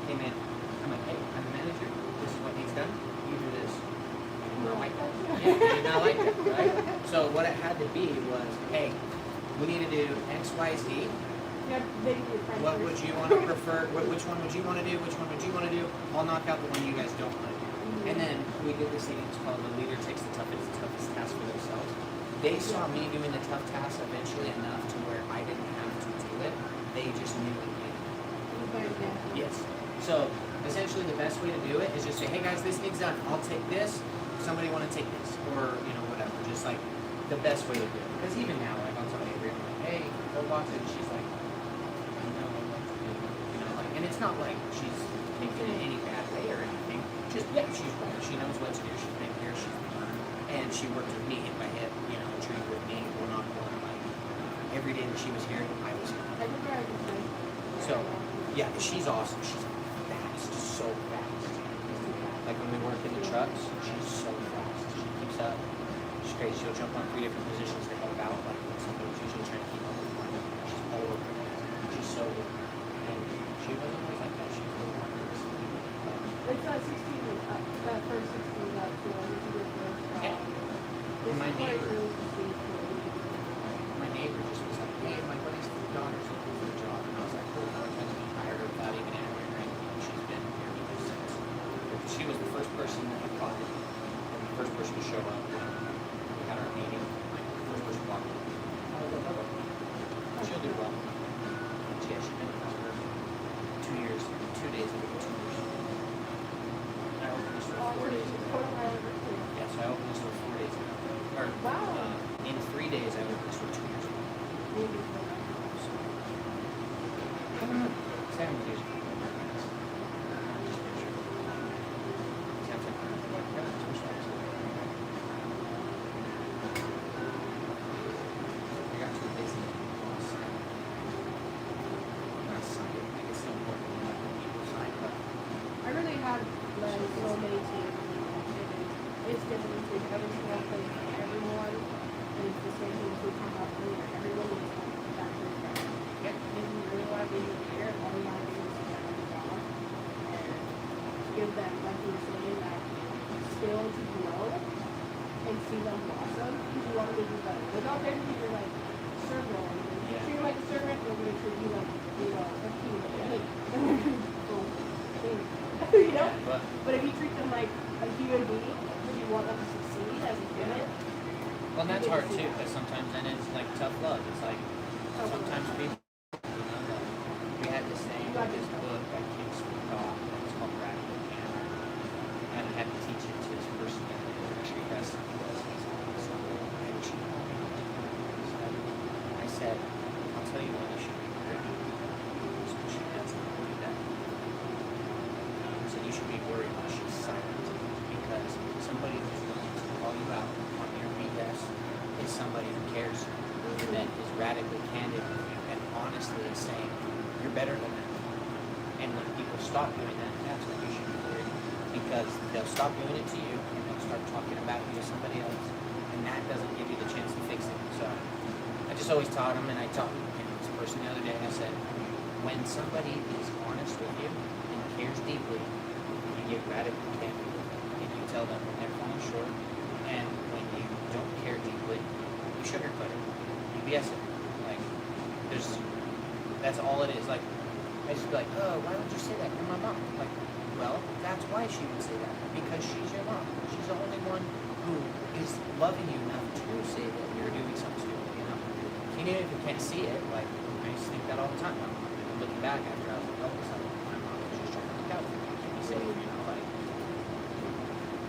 Hey man, I'm like, hey, I'm the manager. This is what needs done. You do this. I did not like that. Yeah, I did not like that, right? So what it had to be was, hey, we need to do X, Y, Z. What would you want to prefer? Which one would you want to do? Which one would you want to do? I'll knock out the one you guys don't want to do. And then we did this thing. It's called the leader takes the toughest task for themselves. They saw me doing the tough task eventually enough to where I didn't have to do it. They just knew it. Yes. So essentially, the best way to do it is just say, "Hey guys, this needs done. I'll take this. Somebody want to take this, or whatever." Just like the best way to do it. Because even now, like on somebody, I'm like, "Hey, go box it." She's like. And it's not like she's taking it any bad way or anything. Just, she knows what to do. She's been here, she's learned. And she worked with me hit by hit, trained with me one-on-one. Like, every day that she was here, I was here. So, yeah, she's awesome. She's fast, so fast. Like when we work in the trucks, she's so fast. She keeps up. She's crazy. She'll jump on 3 different positions to help out. Like when somebody's usually trying to keep up with one. She's all over the place. She's so good. She wasn't always like that. She was a little more nervous. It's that 16, that first 16 that Yeah. And my neighbor just was like, hey, my buddy's 3 daughters looking for a job. And I was like, cool, I hired her without even interviewing her anything. She's been here ever since. She was the first person that applied, and the first person to show up when we had our meeting. Like, the first person walked in. She'll do well. Yeah, she's been with us for 2 years, 2 days ago, 2 years. I opened this store 4 days ago. Yeah, so I opened this store 4 days ago. Or, in 3 days, I opened this store 2 years ago. So, I don't know. 7 years ago. So many teams. It's different between every single place, everyone is the same things we come up with. Everyone is back to the ground. If you really want to be here, all you want to do is get on the job and give them, like you were saying, that skill to grow and see them blossom. You want to do better. Without them, you're like server. If you're like a servant, they're going to treat you like a king. But if you treat them like a human being, you want them to succeed as a human. Well, and that's hard too, because sometimes then it's like tough love. It's like sometimes people, we had this thing, this book that kids taught, it's called Radical Candor. And I had to teach it to this person that actually has I said, I'll tell you what, you should be worried. So she has to do that. So you should be worried when she's silent, because somebody who's willing to call you out on your BS is somebody who cares and that is radically candid with you and honestly is saying you're better than that. And when people will stop doing that, that's when you should be worried. Because they'll stop doing it to you, and they'll start talking about you to somebody else, and that doesn't give you the chance to fix it. So I just always taught them, and I taught this person the other day, I said, when somebody is honest with you and cares deeply, you get radically candid. And you tell them when they're falling short, and when you don't care deeply, you sugarcoat it. You BS it. Like, that's all it is. Like, I just be like, oh, why would you say that? You're my mom. Like, well, that's why she would say that. Because she's your mom. She's the only one who is loving you enough to say that you're doing something stupid, you know? And even if you can't see it, like, I used to think that all the time. Looking back after I was like, oh, something my mom was just trying to look out for me, keep me safe, you know, like.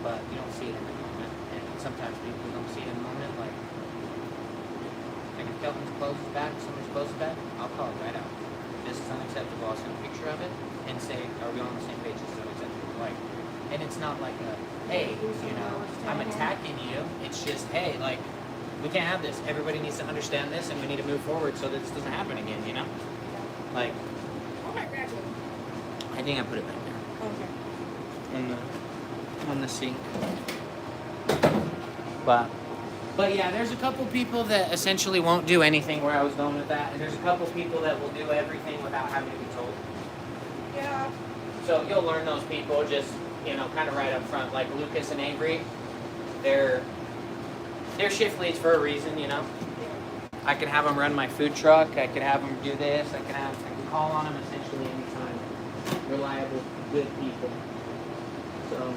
But you don't see it in the moment, and sometimes people don't see it in the moment. Like if Kelvin's clothes is back, somebody's clothes is back, I'll call it right out. This is unacceptable. I'll send a picture of it and say, are we on the same page? This is unacceptable. Like, and it's not like a, hey, you know, I'm attacking you. It's just, hey, like, we can't have this. Everybody needs to understand this, and we need to move forward so that this doesn't happen again. You know. Like, I think I put it back there. Okay. On the sink. But yeah, there's a couple people that essentially won't do anything where I was going with that, and there's a couple people that will do everything without having to be told. Yeah. So you'll learn those people just, you know, kind of right up front. Like Lucas and Avery, they're shift leads for a reason, you know. I can have them run my food truck. I can have them do this. I can call on them essentially anytime. Reliable, good people. So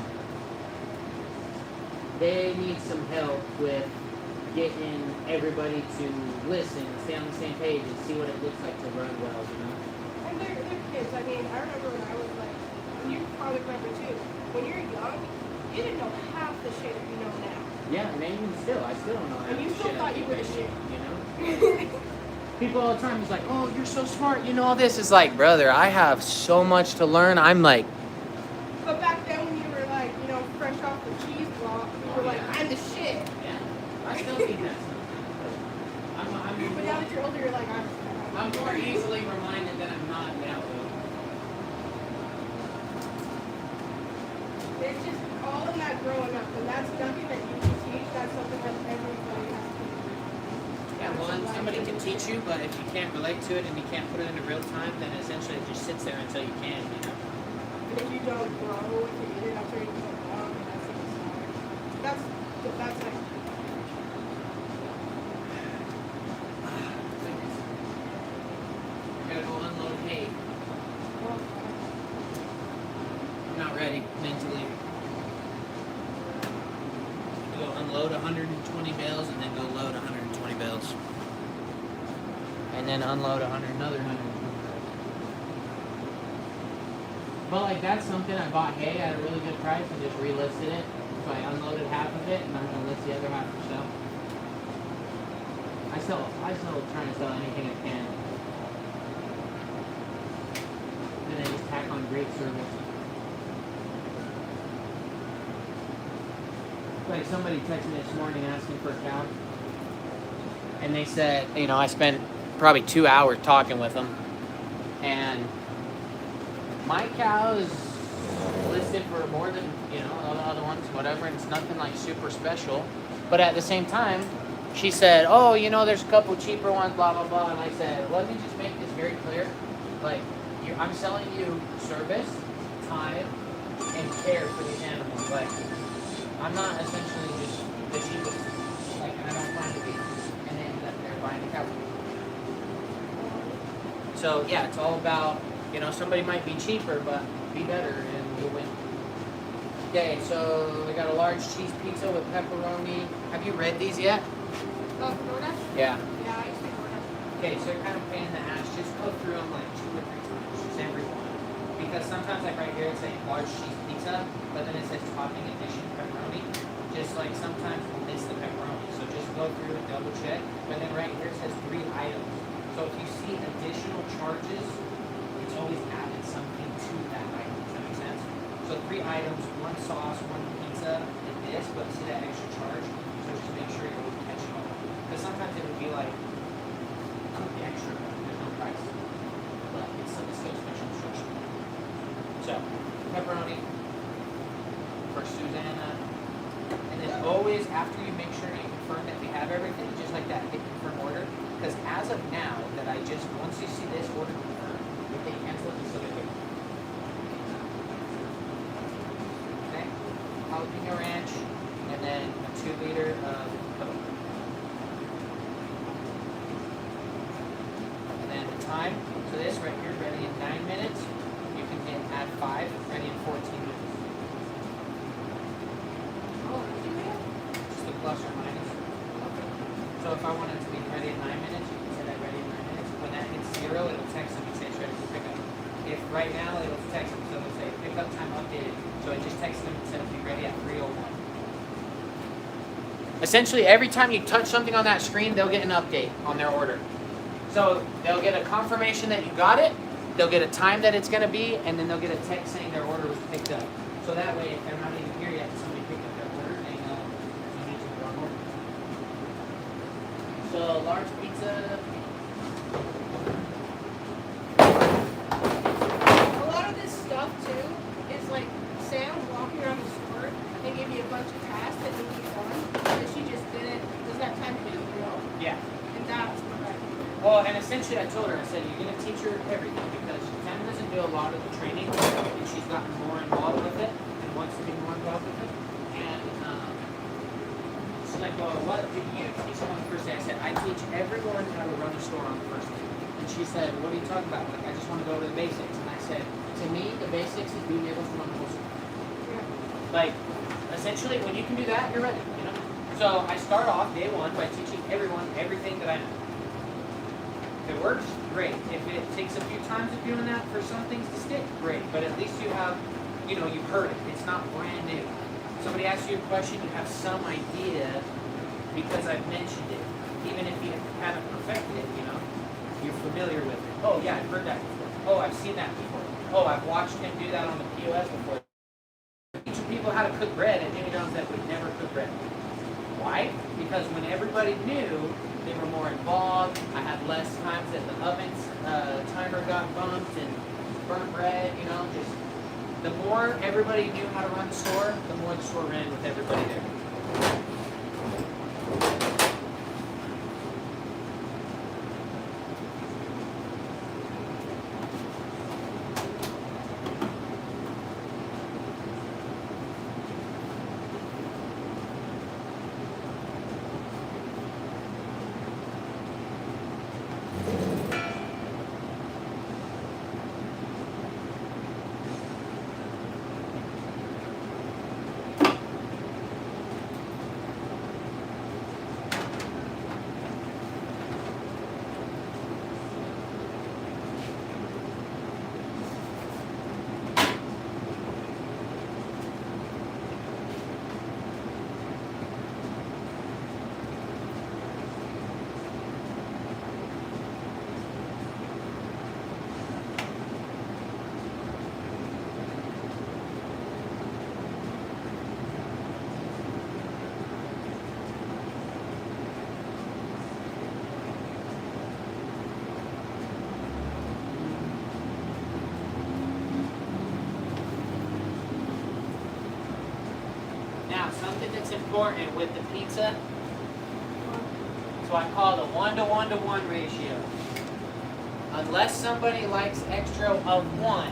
they need some help with getting everybody to listen, stay on the same page, and see what it looks like to run well, you know. And they're kids. I mean, I remember when I was like, and you probably remember too, when you're young, you didn't know half the shit that you know now. Yeah, and even still, I still don't know. And you still thought you were the shit. You know? People all the time is like, oh, you're so smart, you know all this. It's like, brother, I have so much to learn. I'm like, But back then when you were like, you know, fresh off the cheese block, you were like, I'm the shit. yeah, I still think that sometimes. But now that you're older, you're like, I'm more easily reminded that I'm not now. It's just all in that growing up, and that's nothing that you can teach. That's something that everybody has to do. Yeah, well, and somebody can teach you, but if you can't relate to it and you can't put it into real time, then essentially it just sits there until you can, you know? And if you don't grow with it, I'm sure you don't grow, and that's the start. That's like. I gotta go unload hay. I'm not ready mentally. Go unload 120 bales and then go load 120 bales. And then unload another 120 bales. But like that's something I bought hay at a really good price and just relisted it. So I unloaded half of it and I'm gonna list the other half for sale. I still trying to sell anything I can. And then just tack on great service. Like somebody texted me this morning asking for a cow. And they said, you know, I spent probably 2 hours talking with them. And my cow is listed for more than, you know, all the other ones, whatever. And it's nothing like super special. But at the same time, she said, oh, you know, there's a couple cheaper ones, blah, blah, blah. And I said, let me just make this very clear. Like, I'm selling you service, time, and care for these animals. Like, I'm not essentially just the cheapest. Like, and I don't plan to be. And they ended up there buying a cow. So, yeah, it's all about, you know, somebody might be cheaper, but be better and you'll win. Okay, so we got a large cheese pizza with pepperoni. Have you read these yet? Oh, Florida? Yeah. Yeah, I used to Florida. Okay, so you're kind of pain in the ass. Just go through them like 2 or 3 times, just every one. Because sometimes, like right here, it's saying large cheese pizza, but then it says topping addition pepperoni. Just like sometimes we'll miss the pepperoni. So just go through and double check. But then right here it says 3 items. So if you see additional charges, it's always added something to that item. Does that make sense? So 3 items, 1 sauce, 1 pizza, and this, but see that extra charge. So just make sure you're always catching all. Because sometimes it would be like, cook the extra, there's no price. But it's still special instruction. So, pepperoni for Susanna. And then always, after you make sure you confirm that we have everything, just like that, hit confirm order. Because as of now, once you see this order confirmed, if they cancel it, just look at it. Okay? Jalapeno ranch, and then a 2 liter of Coke. And then the time to this right here, ready in 9 minutes. You can hit add 5, ready in 14 minutes. Just the plus or minus. So if I want it to be ready in 9 minutes, you can say that ready in 9 minutes. When that hits 0, it'll text them and say it's ready for pickup. If right now, it'll text them, so it'll say pickup time updated. So it just texts them and says be ready at 3:01. Essentially, every time you touch something on that screen, they'll get an update on their order. So they'll get a confirmation that you got it, they'll get a time that it's going to be, and then they'll get a text saying their order was picked up. So that way, if they're not even here yet, somebody picked up their order, they know you need to run order. So large pizza. A lot of this stuff too is like Sam walking around the store and gave me a bunch of tasks that need to be done that she just doesn't have time to do, you know? Yeah. And that's what I do. Well, and essentially I told her, I said, you're going to teach her everything because Sam doesn't do a lot of the training and she's gotten more involved with it and wants to be more involved with it. And she's like, well, what did you teach them on the first day? I said, I teach everyone how to run a store on the first day. And she said, what are you talking about? Like, I just want to go over the basics. And I said, to me, the basics is being able to run a whole store. Like, essentially, when you can do that, you're ready, you know? So I start off day one by teaching everyone everything that I know. If it works, great. If it takes a few times of doing that for some things to stick, great. But at least you have, you've heard it. It's not brand new. Somebody asks you a question, you have some idea because I've mentioned it. Even if you haven't perfected it, you're familiar with it. Oh yeah, I've heard that before. Oh, I've seen that before. Oh, I've watched him do that on the POS before. Teaching people how to cook bread at Jimmy John's that would never cook bread. Why? Because when everybody knew, they were more involved. I had less times that the ovens timer got bumped and burnt bread. Just the more everybody knew how to run the store, the more the store ran with everybody there. Now, something that's important with the pizza, so I call the 1-to-1-to-1 ratio. Unless somebody likes extra of 1,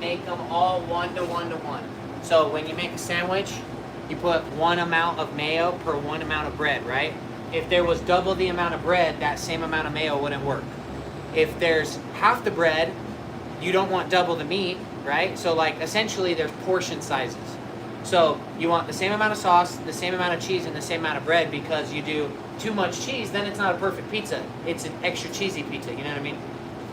make them all 1-to-1-to-1. So when you make a sandwich, you put 1 amount of mayo per 1 amount of bread, right? If there was double the amount of bread, that same amount of mayo wouldn't work. If there's half the bread, you don't want double the meat, right? So like essentially there's portion sizes. So you want the same amount of sauce, the same amount of cheese, and the same amount of bread, because you do too much cheese, then it's not a perfect pizza. It's an extra cheesy pizza, you know what I mean?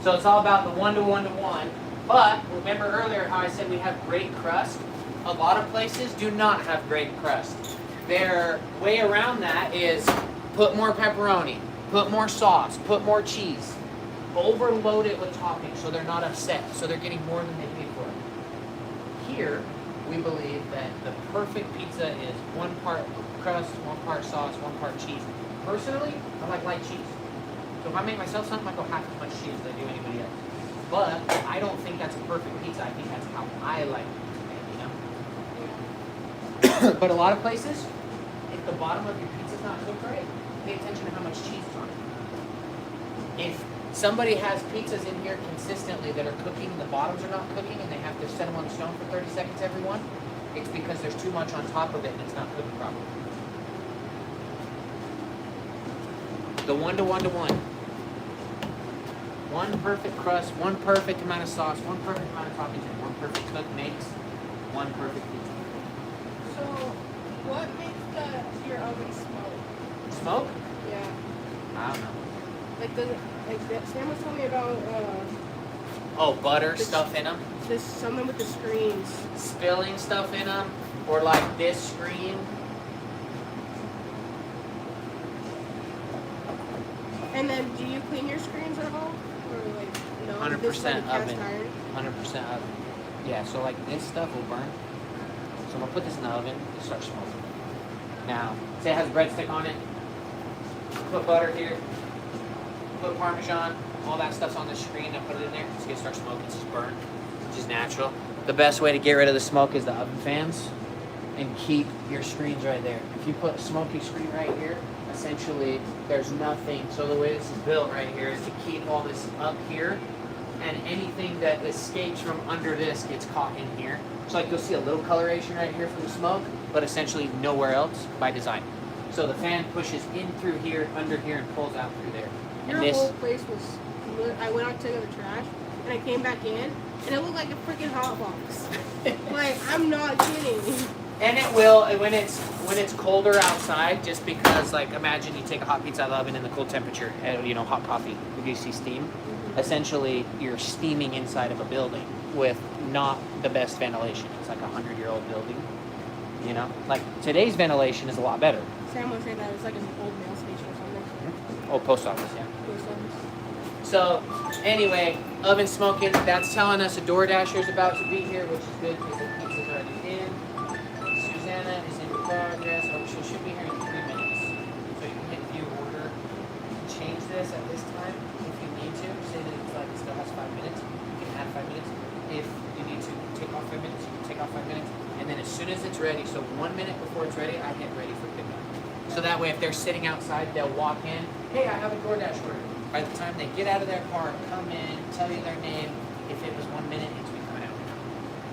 So it's all about the 1-to-1-to-1. But remember earlier how I said we have great crust? A lot of places do not have great crust. Their way around that is put more pepperoni, put more sauce, put more cheese. Overload it with toppings so they're not upset, so they're getting more than they paid for. Here, we believe that the perfect pizza is 1 part crust, 1 part sauce, 1 part cheese. Personally, I like light cheese. So if I make myself something, I go half as much cheese as I do anybody else. But I don't think that's a perfect pizza. I think that's how I like it, you know? But a lot of places, if the bottom of your pizza's not cooked right, pay attention to how much cheese is on it. If somebody has pizzas in here consistently that are cooking and the bottoms are not cooking and they have to set them on the stone for 30 seconds every one, it's because there's too much on top of it and it's not cooked properly. The 1 to 1 to 1. One perfect crust, one perfect amount of sauce, one perfect amount of toppings, and one perfect cook makes one perfect pizza. So, what makes your oven smoke? Smoke? Yeah. I don't know. Like Sam was telling me about Oh, butter, This- stuff in them, this something with the screens. spilling stuff in them, or like this screen. And then, do you clean your screens at all, or like no? 100% This is like a cast oven. iron. 100% oven. Yeah, so like this stuff will burn. So I'm gonna put this in the oven and start smoking. Now, say it has a breadstick on it. Put butter here. Put Parmesan. All that stuff's on the screen. I put it in there. It's gonna start smoking. It's just burn, which is natural. The best way to get rid of the smoke is the oven fans, and keep your screens right there. If you put a smoky screen right here, essentially there's nothing. So the way this is built right here is to keep all this up here, and anything that escapes from under this gets caught in here. So like you'll see a little coloration right here from the smoke, but essentially nowhere else by design. So the fan pushes in through here, under here, and pulls out through there. Your And this, whole place was. I went out to take out the trash, and I came back in, and it looked like a freaking hot box. Like, I'm not kidding. and it will when it's colder outside, just because like imagine you take a hot pizza out of the oven in the cold temperature, you know, hot coffee, you see steam. Essentially, you're steaming inside of a building with not the best ventilation. It's like a 100-year-old building, you know. Like today's ventilation is a lot better. Sam was saying that it's like an old mail station or something. Oh, post office, yeah. Post office. So, anyway, oven smoking. That's telling us a DoorDasher's about to be here, which is good because the pizza's already in. Susanna is in progress. Oh, she should be here in 3 minutes. So you can hit view order. Change this at this time if you need to. Say that it's like it still has 5 minutes. You can add 5 minutes. If you need to take off 5 minutes, you can take off 5 minutes. And then as soon as it's ready, so 1 minute before it's ready, I hit ready for pickup. So that way, if they're sitting outside, they'll walk in. Hey, I have a DoorDash order. By the time they get out of their car, come in, tell you their name. If it was 1 minute, it's be coming out.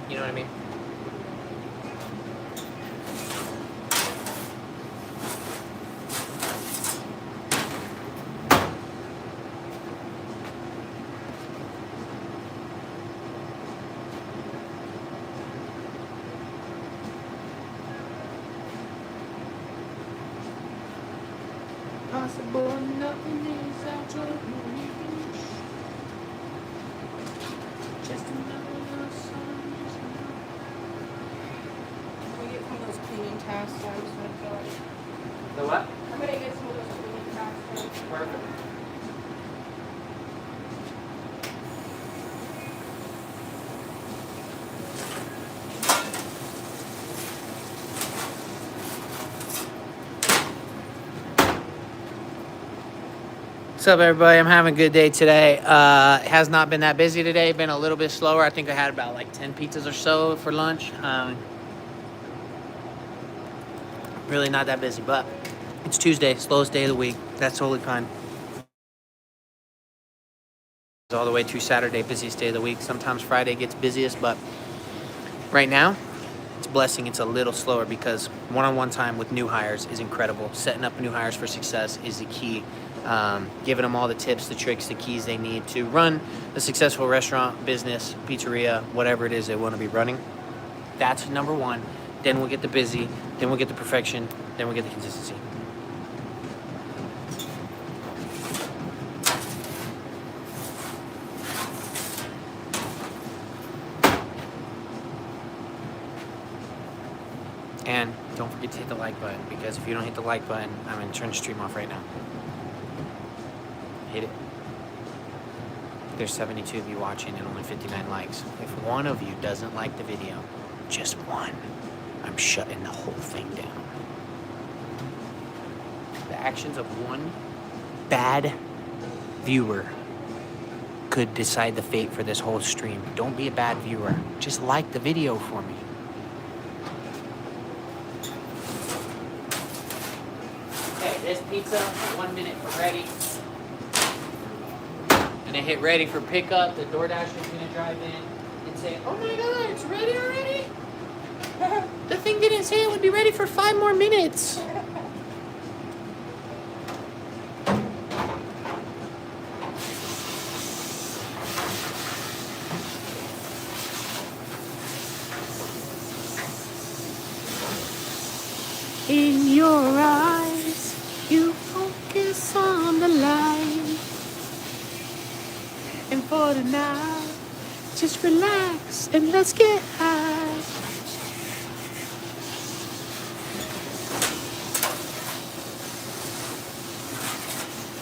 You know what I mean? Possible, nothing is out of reach. Just another song. I'm gonna get some of those cleaning tasks done, so I feel like The what? I'm gonna get some of those cleaning tasks done. Perfect. What's up, everybody? I'm having a good day today. It has not been that busy today. Been a little bit slower. I think I had about like 10 pizzas or so for lunch. Really not that busy, but it's Tuesday, slowest day of the week. That's totally fine. All the way through Saturday, busiest day of the week. Sometimes Friday gets busiest, but right now, it's a blessing. It's a little slower because one-on-one time with new hires is incredible. Setting up new hires for success is the key. Giving them all the tips, the tricks, the keys they need to run a successful restaurant, business, pizzeria, whatever it is they want to be running. That's number one. Then we'll get the busy. Then we'll get the perfection. Then we'll get the consistency. And don't forget to hit the like button, because if you don't hit the like button, I'm going to turn the stream off right now. Hit it. There's 72 of you watching and only 59 likes. If one of you doesn't like the video, just one, I'm shutting the whole thing down. The actions of one bad viewer could decide the fate for this whole stream. Don't be a bad viewer. Just like the video for me. Okay, this pizza, 1 minute for ready. And I hit ready for pickup. The DoorDash is gonna drive in and say, "Oh my God, it's ready already? The thing didn't say it would be ready for 5 more minutes." In your eyes, you focus on the light. And for tonight, just relax and let's get high.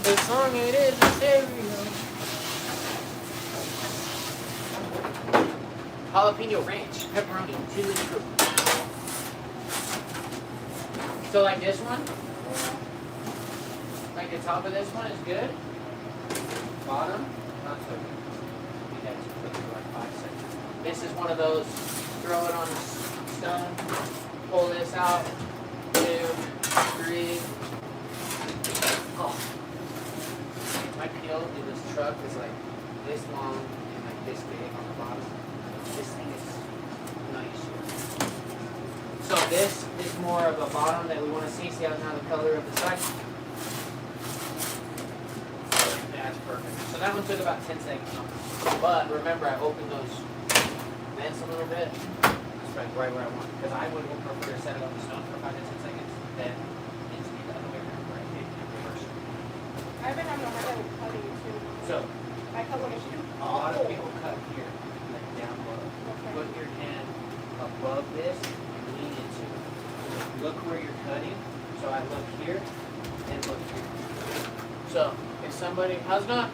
The song it is a stereo. Jalapeno ranch, pepperoni, chili fruit. So like this one, like the top of this one is good. Bottom, not so good. We had to put it for like 5 seconds. This is one of those, throw it on a stone, pull this out, 2, 3. Oh. My peel in this truck is like this long and like this big on the bottom. This thing is nice. So this is more of a bottom that we want to see. See how now the color of the side? That's perfect. So that one took about 10 seconds. But remember, I opened those vents a little bit. That's right where I want. Because I would prefer to set it on the stone for 5 to 10 seconds than it to be the other way around where I take it in reverse. I've been having a hard time with cutting too. So I cut when I shoot. a lot of people cut here, like down low. Okay. Put your hand above this and lean into it. Look where you're cutting. So I look here and look here. So if somebody, how's it going?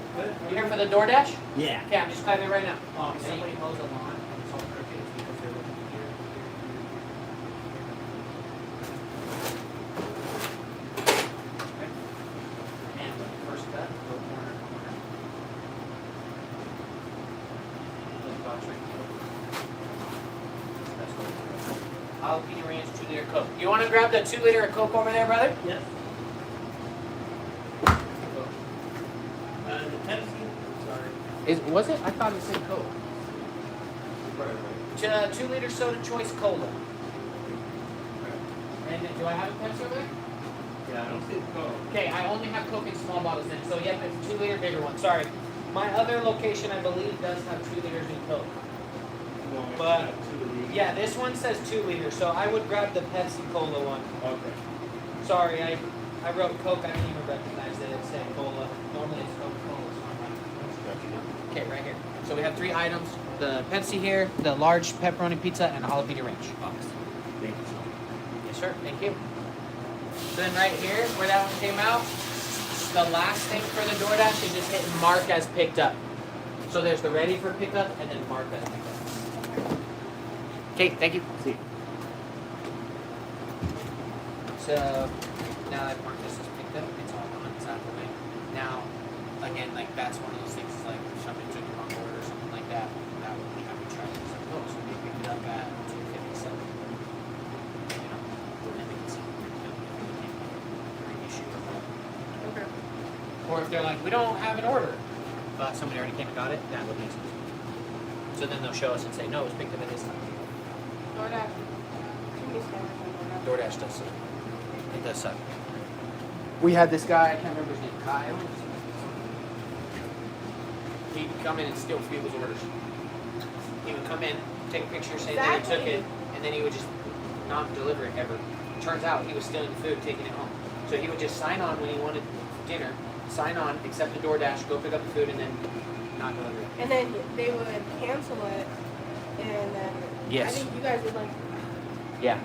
You here for the DoorDash? Yeah. Okay, I'm just cutting it right now. If somebody mows a lawn and it's all crooked, it's because they're looking here, Okay. And when you first cut, go corner to corner. Look box right here. That's what it is. Jalapeno ranch 2-liter Coke. You want to grab the 2-liter of Coke over there, brother? Yes. The Pepsi. Sorry. Was it? I thought it said Coke. Right. 2-liter soda choice cola. And do I have a Pepsi over there? Yeah, I don't see the Coke. Okay, I only have Coke in small bottles then. So yep, it's 2-liter bigger one. Sorry. My other location, I believe, does have 2 liters in Coke. No, it's But- not 2 liters. Yeah, this one says 2 liters, so I would grab the Pepsi Cola one. Okay. Sorry, I wrote Coke. I didn't even recognize that it said Cola. Normally it's Coca-Cola. So I'm like, okay, right here. So we have 3 items: the Pepsi here, the large pepperoni pizza, and a jalapeno ranch box. Thank you so much. Yes, sir. Thank you. So then right here, where that one came out, the last thing for the DoorDash is just hitting mark as picked up. So there's the ready for pickup and then mark as picked up. Okay, thank you. See. So now that I've marked this as picked up, it's all gone. It's out of the way. Now, again, like that's one of those things. Like if somebody took your wrong order or something like that, that would be how we try to say, oh, so they picked it up at 257. You know, and we can see issue with that. Okay. Or if they're like, we don't have an order, but somebody already came and got it, that would make sense. So then they'll show us and say, no, it was picked up at this time. DoorDash. Too many scammers on DoorDash. DoorDash does suck. It does suck. We had this guy, I can't remember his name, Kyle. He'd come in and steal people's orders. He would come in, take pictures saying that he took it, and then he would just not deliver it ever. Turns out he was stealing the food, taking it home. So he would just sign on when he wanted dinner, sign on, accept the DoorDash, go pick up the food, and then not deliver it. And then they would cancel it, and then Yes. I think you guys would like. Yeah.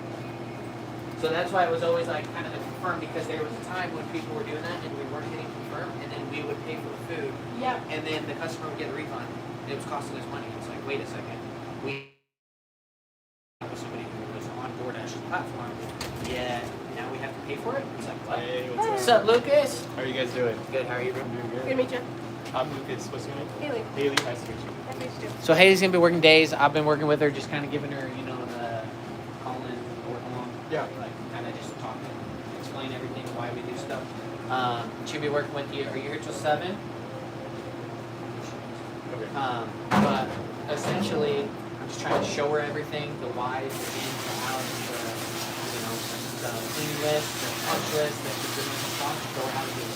So that's why it was always like kind of the confirm, because there was a time when people were doing that and we weren't getting confirmed, and then we would pay for the food, Yeah. and then the customer would get a refund. And it was costing us money. It's like, wait a second, we was somebody who was on DoorDash's platform. Yeah. Now we have to pay for it. It's like, what? Hey, What's up, Lucas? How are you guys doing? Good. How are you, bro? I'm doing Good good. to meet you. I'm Lucas. What's your name? Haley. Haley. Nice to meet you. Nice to meet you. So Haley's gonna be working days. I've been working with her, just kind of giving her, you know, the calling, work along. Yeah. Like kind of just talking, explain everything, why we do stuff. She'll be working with you. Are you here till 7? Okay. But essentially, I'm just trying to show her everything, the whys, the ins, the outs, you know, the clean list, the punch list, that she's doing some stuff. Show her how to do it.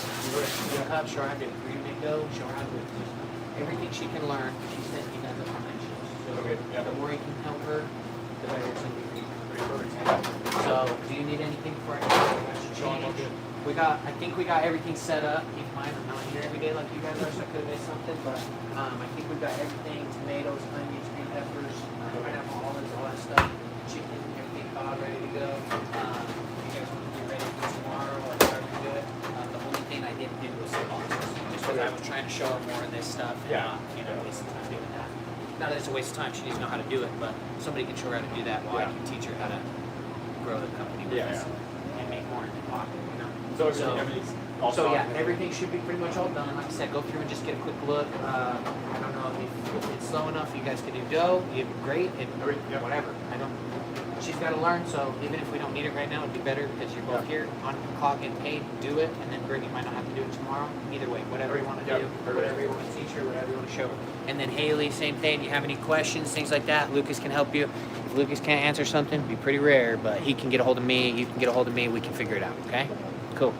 Cup, show her how to do it. Green and go, show her how to do it. Just everything she can learn. She said he does it on night shifts. So Okay, yeah. the more you can help her, the better it's going to be for you. So, do you need anything before I No, I'm all good. I think we got everything set up. Keep in mind, I'm not here every day like you guys are, so I could have missed something. But I think we've got everything: tomatoes, onions, green peppers, pineapple, olives, all that stuff. Chicken, everything thawed, ready to go. You guys want to be ready for tomorrow or however you do it. The only thing I didn't do was the boxes, just because I was trying to show her more of this stuff and Yeah. not, you know, waste time doing that. Not that it's a waste of time; she needs to know how to do it, but somebody can show her how to do that while I Yeah. can teach her how to grow the company with Yeah, us and make more in the pocket. You know. So everything's all So yeah, done? everything should be pretty much all done. Like I said, go through and just get a quick look. I don't know if it's slow enough. You guys can do dough. You'd be great. Okay, yeah. Whatever. I don't. She's got to learn. So even if we don't need it right now, it'd be better because you're both here on the clock and paid. Do it, and then Brittany might not have to do it tomorrow. Either way, whatever you want to Yeah. do, or whatever you want to teach her, whatever you want to show her. And then Haley, same thing. You have any questions, things like that? Lucas can help you. If Lucas can't answer something, it'd be pretty rare, but he can get a hold of me. You can get a hold of me. We can figure it out. Okay. Cool.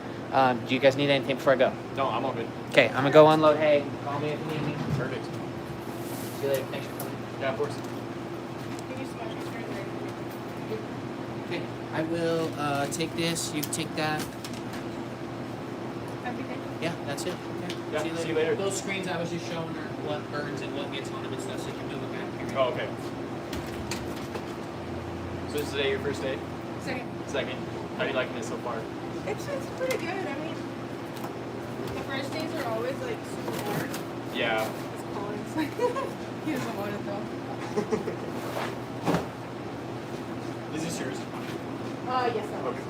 Do you guys need anything before I go? No, I'm all good. Okay, I'm gonna go unload hay. Call me if you need me. Perfect. See you later. Thanks for coming. Yeah, of course. Thank you so much. It's very, very good. Okay, I will take this. You take that. Everything. Yeah, that's it. Okay. Yeah, see you later. Those screens, I was just showing her what burns and what gets on them and stuff, so you can move them back here. Oh, okay. So this is today your first day? Second. Second. How are you liking it so far? It's pretty good. I mean, the first days are always like super hard. Yeah. It's Colin's like he doesn't want it though. Is this yours? Yes, that was. Okay.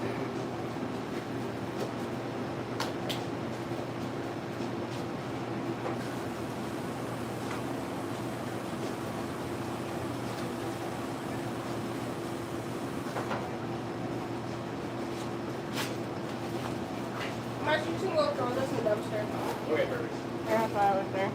Mark, you can go throw this in the dumpster. Okay, perfect. I have file with there.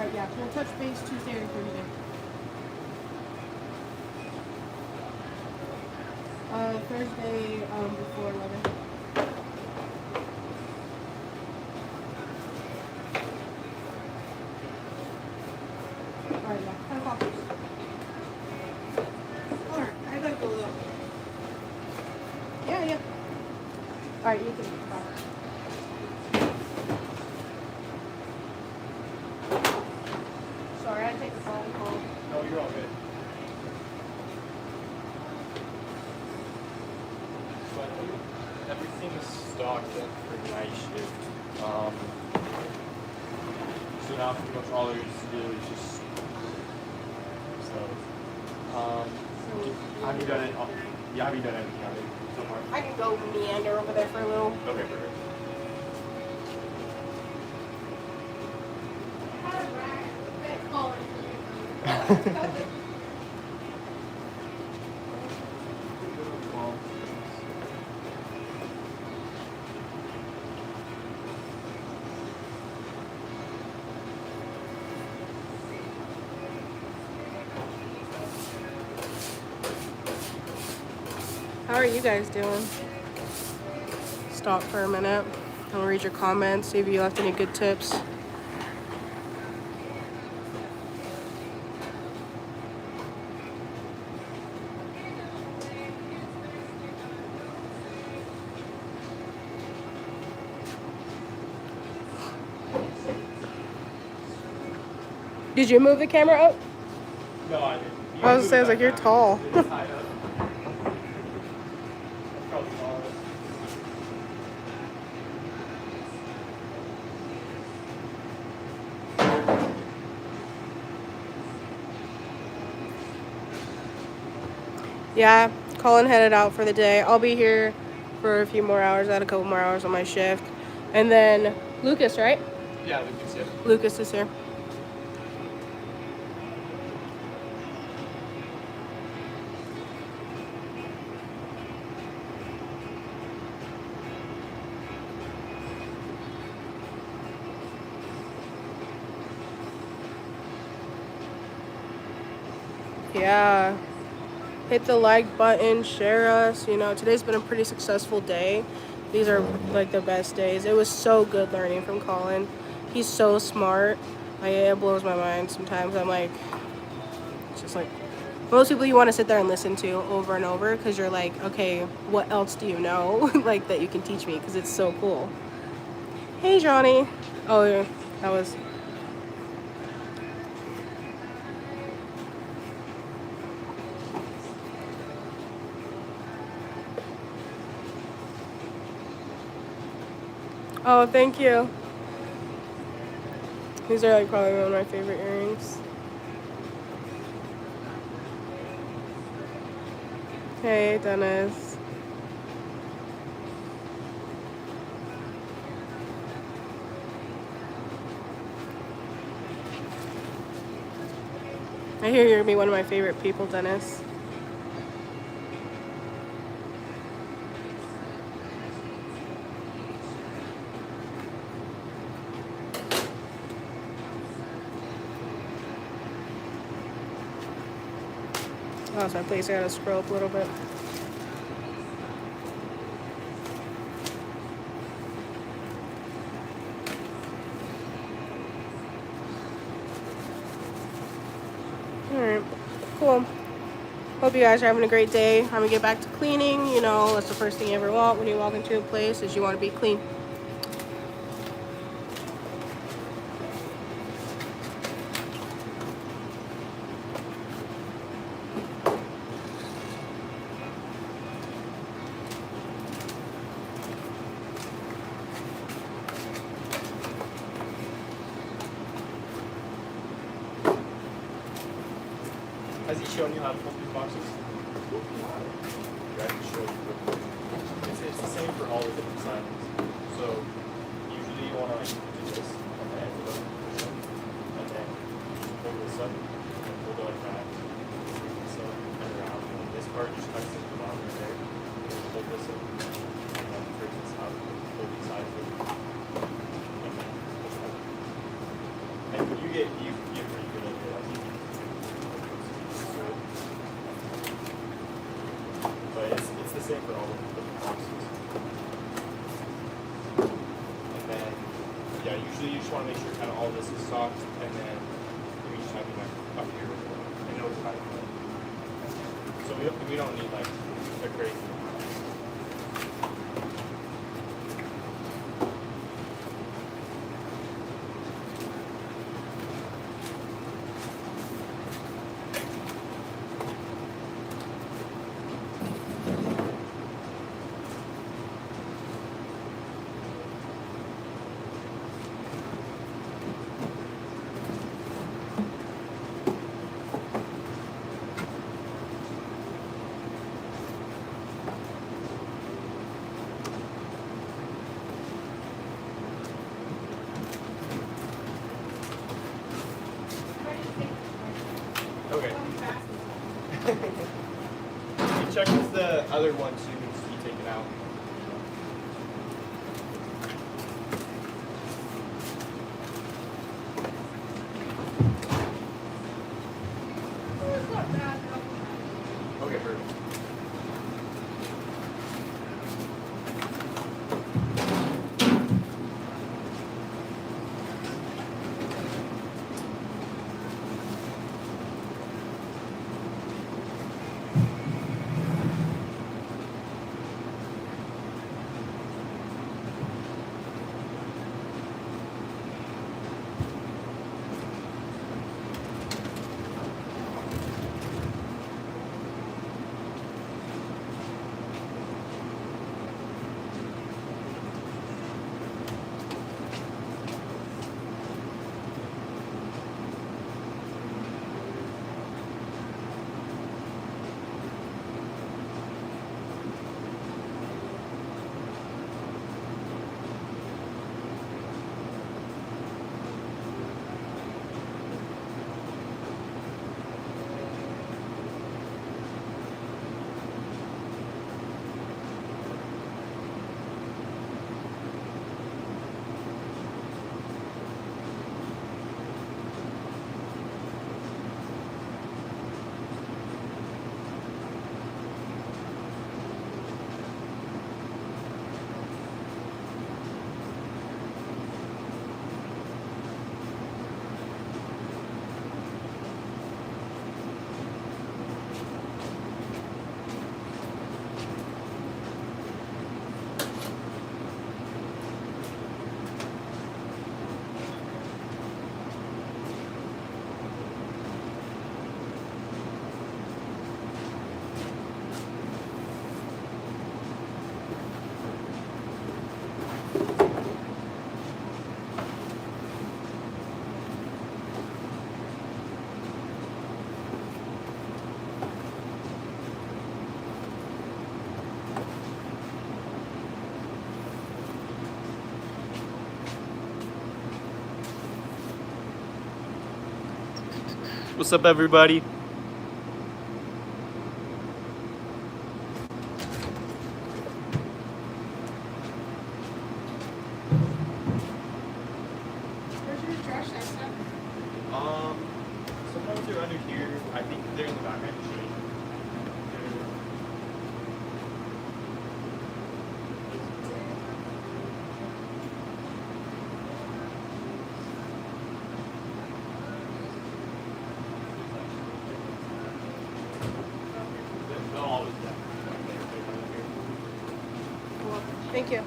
Alright, yeah. We'll touch base Tuesday or Thursday. Thursday, before 11. Alright, yeah. 10 o'clock. Alright, I gotta go though. Yeah, yeah. Alright, you can. Bye. Sorry, I take the phone call. No, you're all good. So I think everything is stocked up for night shift. So now pretty much all there is to do is just have you done it? Yeah, have you done anything on it so far? I can go meander over there for a little. Okay, perfect. How are you guys doing? Stop for a minute. I'll read your comments, see if you left any good tips. Did you move the camera up? No, I didn't. I was saying, like, you're tall. Yeah, Colin headed out for the day. I'll be here for a few more hours. I had a couple more hours on my shift. And then Lucas, right? Yeah, Lucas, yeah. Lucas is here. Yeah. Hit the like button, share us. You know, today's been a pretty successful day. These are like the best days. It was so good learning from Colin. He's so smart. Like, it blows my mind sometimes. I'm like, it's just like, most people you want to sit there and listen to over and over because you're like, okay, what else do you know like that you can teach me, because it's so cool. Hey, Johnny. Oh, yeah, that was... Oh, thank you. These are like probably one of my favorite earrings. Hey, Dennis. I hear you're gonna be one of my favorite people, Dennis. Oh, it's my place. I gotta scroll up a little bit. Alright, cool. Hope you guys are having a great day. I'm gonna get back to cleaning. You know, that's the first thing you ever want when you walk into a place, is you want to be clean. Has he shown you how to fold these boxes? Yeah, I can show you. It's the same for all the different sizes. So usually you want to do this on the end of the cushion, and then hold this up and hold it like that. So and around. And this part just tucks into the bottom right there. And hold this up and then turn this out. Hold these sides. And then push up. And when you get Yeah, usually you just want to make sure kind of all this is stocked, and then we just have like up here and over by the foot. So we don't need like a crazy amount. Okay. Check if the other one too needs to be taken out. Okay, perfect. What's up, everybody? Where's your trash next time? Sometimes they're under here. I think they're in the back end machine. They'll always be back there. Cool. Thank you.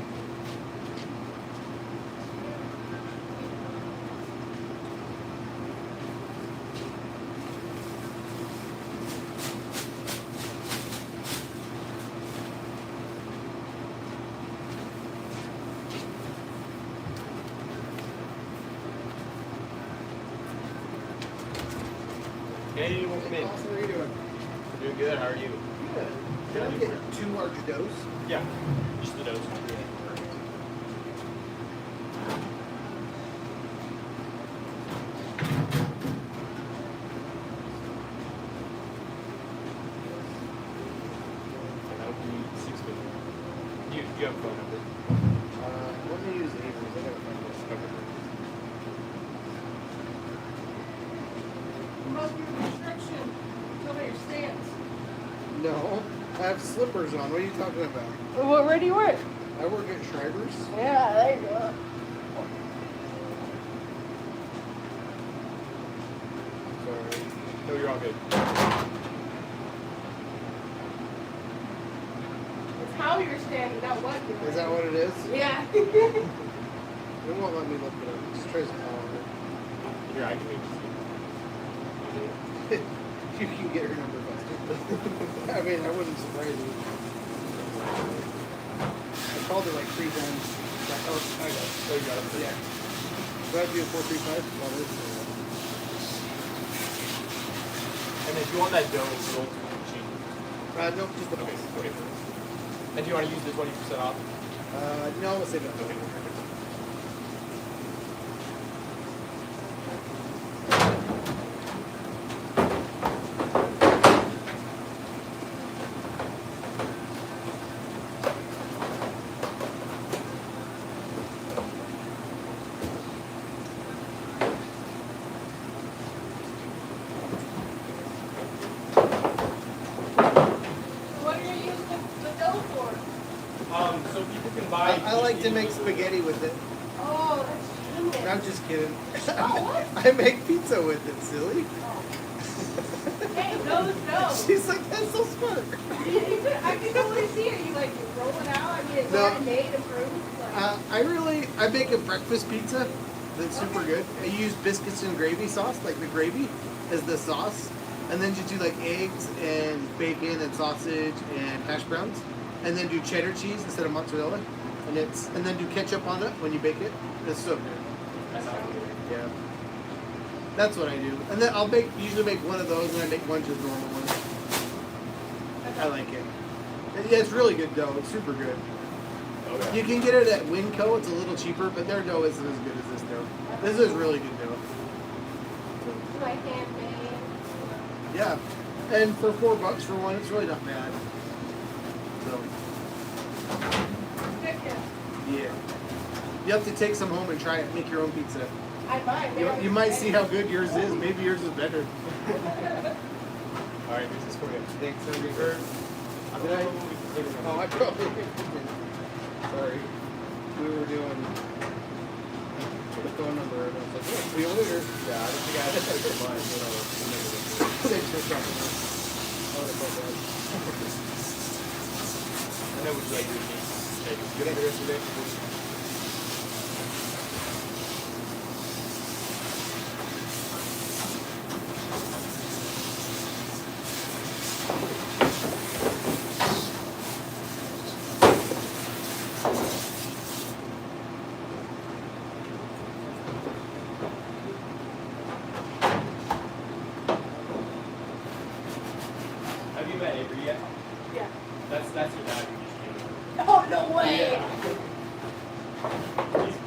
Hey, welcome in. How are you doing? Doing good. How are you? Good. Can I get 2 large doughs? Yeah, just the nose. And that would be $6.50. Do you have a phone number? Let me use Avery's. I gotta find this. Must be restriction. Tell me your stance. No, I have slippers on. What are you talking about? Where do you work? I work at Schreiber's. Yeah, there you go. all good. It's how you're standing, not what you're Is that what it is? Yeah. It won't let me look it up. It just tries to call Here, I can make it. You can get her number faster. I mean, I wouldn't surprise you. I called her like 3 times. Like, oh, I got it. Oh, you got it. Yeah. Do I have to do a 435? Well, this is And then if you want that dough, it's rolled to the machine. no, just the Okay, base. okay. And do you want to use the 20% off? No, let's say no. Okay, perfect. What are you using the dough for? So people can buy. I like to make spaghetti with it. Oh, that's genius. I'm just kidding. what? I make pizza with it, silly. Hey, no. She's like, that's so smart. I can totally see it. You like roll it out. I mean, it's No. already made, approved. Like, I make a breakfast pizza that's super good. I use biscuits and gravy sauce, like the gravy is the sauce. And then just do like eggs and bacon and sausage and hash browns. And then do cheddar cheese instead of mozzarella. And then do ketchup on it when you bake it. It's so good. Yeah. That's what I do. And then usually make one of those and I make one just normal one. I like it. Yeah, it's really good dough. It's super good. Okay. You can get it at Winco. It's a little cheaper, but their dough isn't as good as this dough. This is really good dough. like handmade. Yeah. And for $4 for one, it's really not bad. So, Heck yeah. yeah. You have to take some home and try it. Make your own pizza. I might. You might see how good yours is. Maybe yours is better. All right, this is for you. Thanks, Or, Henry. I don't know when we can take it. Oh, I probably did. Sorry. We were doing the phone number, and I was like, oh, we later. Yeah, I don't think I had to take mine, but I'll remember this. Thanks for talking. I would have felt bad. And then would you like to eat? Hey, good night the rest of the day. Have you met Avery yet? Yeah. That's your dad who just came over. Oh, no way. Yeah.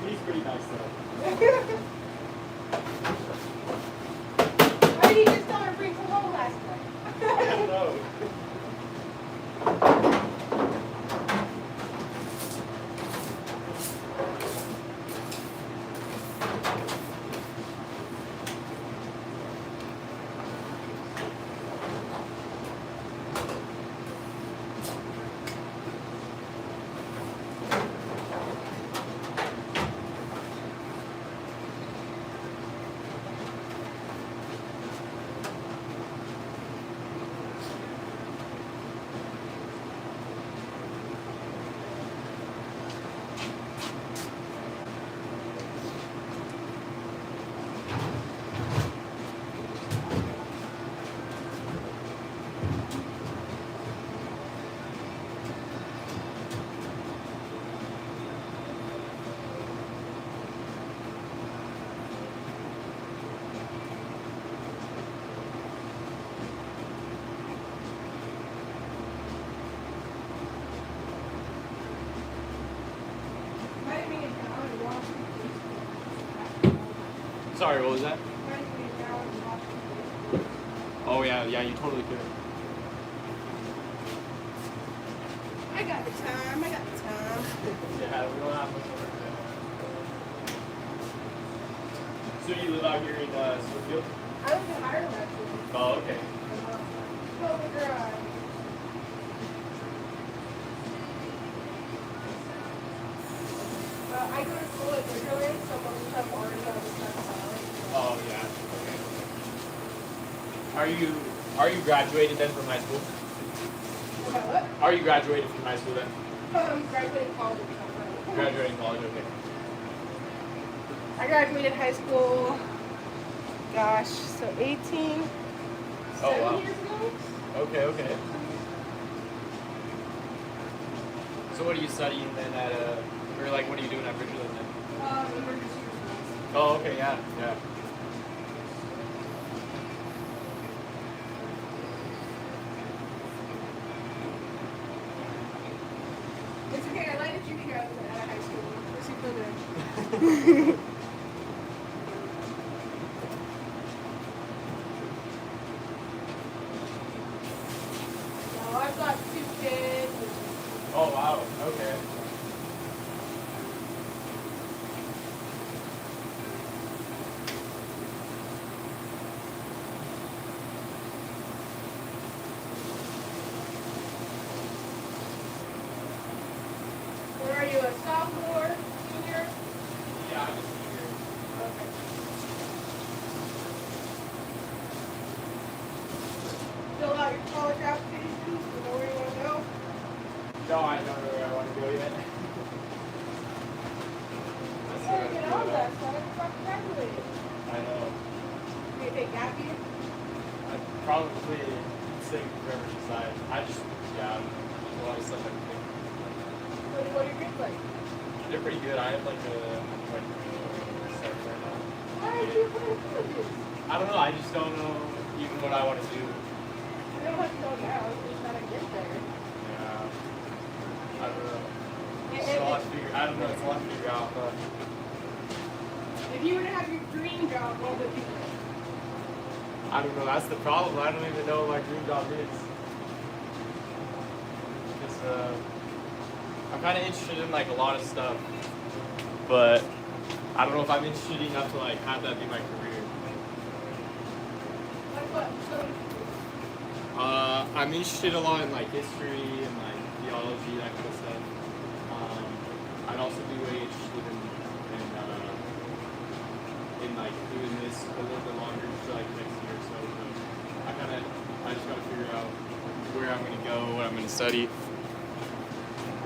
He's pretty nice though. Why did he just tell her to bring some home last night? I don't know. Might be an hour to watch. Sorry, what was that? Might be an hour to watch. Oh yeah, you totally could. I got the time. Yeah, we don't have much more. So you live out here in Smithfield? I was in Ireland actually. Oh, okay. Oh, the garage. I go to school at Israel, so most of them already on the stuff. Oh yeah. Okay. Are you graduated then from high school? About what? Are you graduated from high school then? Graduated college. Graduating college, okay. I graduated high school, gosh, so 18, Oh, 7 wow. years ago? Okay. So what are you studying then at or like what are you doing at Bridgeland then? Emergency response. Oh, okay, yeah. It's okay, I lied at you here at high school. Where's your brother? No, I've got 2 kids. Oh, wow. Okay. What are you, a sophomore, junior? Yeah, I'm a senior. Okay. Fill out your college applications, you know where you want to go? No, I don't know where I want to go yet. That's Yeah, what get I'm on doing. that, so I'm fucking graduated. I know. You gonna take gap year? I'd probably say forever decide. There's a lot of stuff I can think. What are your grades like? They're pretty good. I have like a 7 right now. Why aren't you applying to colleges? I don't know. I just don't know even what I want to do. You don't have to go now, you just gotta get there. Yeah. I don't know. And- It's a lot to figure. I don't know. It's a lot to figure out. But If you were to have your dream job, what would it be? I don't know. That's the problem. I don't even know what my dream job is. Because I'm kind of interested in like a lot of stuff, but I don't know if I'm interested enough to like have that be my career. Like what? So, I'm interested a lot in like history and like theology, that kind of stuff. I'd also be really interested in like doing this a little bit longer for like next year or so. But I just gotta figure out where I'm gonna go, what I'm gonna study. it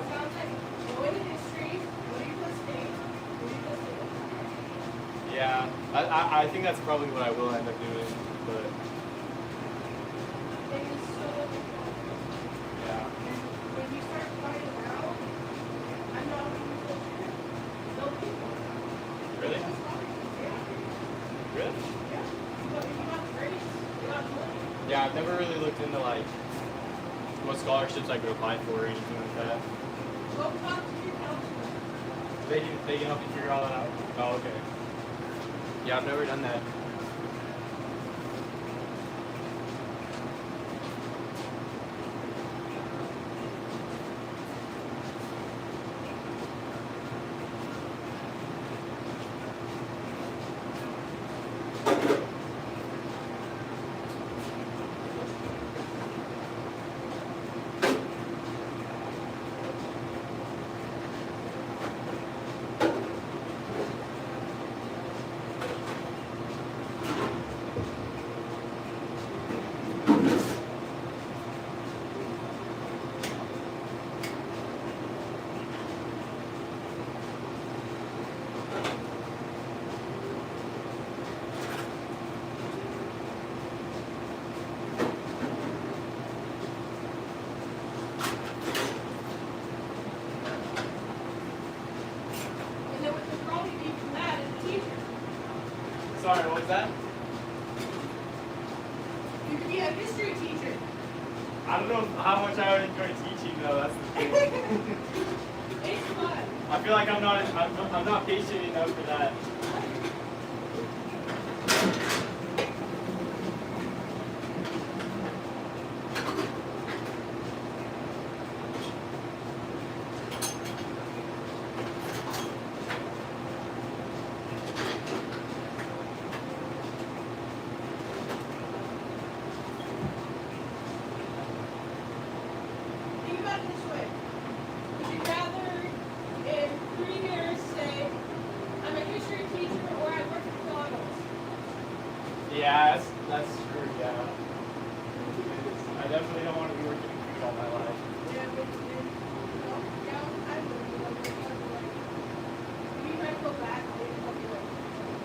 sounds like go into history, go to your state, go to your state. Yeah, I think that's probably what I will end up doing. But And so, yeah, when you start finding out, I'm not a teacher, no people. really, Yeah, really. yeah. But if you got the grades, you got the money. Yeah, I've never really looked into like what scholarships I could apply for or anything like that. Go talk to your counselor. They can help you figure all that out. Oh, okay. Yeah, I've never done that. And then what would probably be from that is a teacher. Sorry, what was that? You could be a history teacher. I don't know how much I would enjoy teaching though. That's the thing. It's fun. I feel like I'm not patient enough for that. Think about it this way. Would you rather in 3 years say, I'm a history teacher or I work at McDonald's? Yeah, that's true. Yeah. I definitely don't want to be working in food all my life.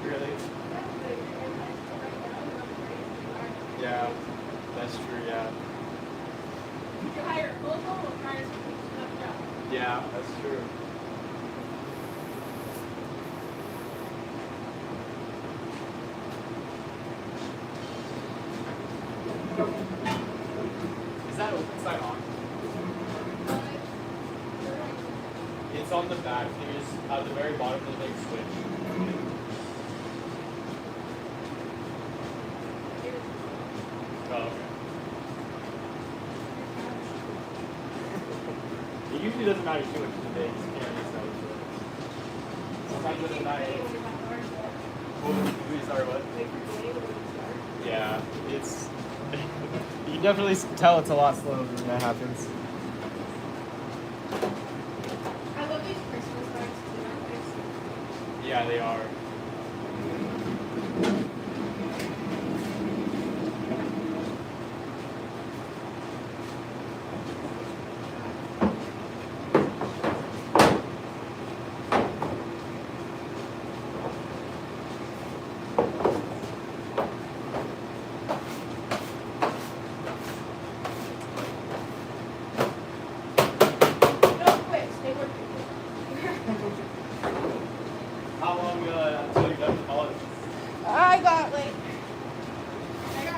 Really? Yeah. That's true, yeah. Yeah, that's true. Is that open side on? It's on the back. There's at the very bottom there's like a switch. Oh, okay. It usually doesn't matter too much today. It's carrying stuff. Sometimes it doesn't matter. We start what? Yeah, it's. You can definitely tell it's a lot slower when that happens. I love these Christmas lights too. Yeah, they are. No, quit. Stay working. How long until you're done with college? I got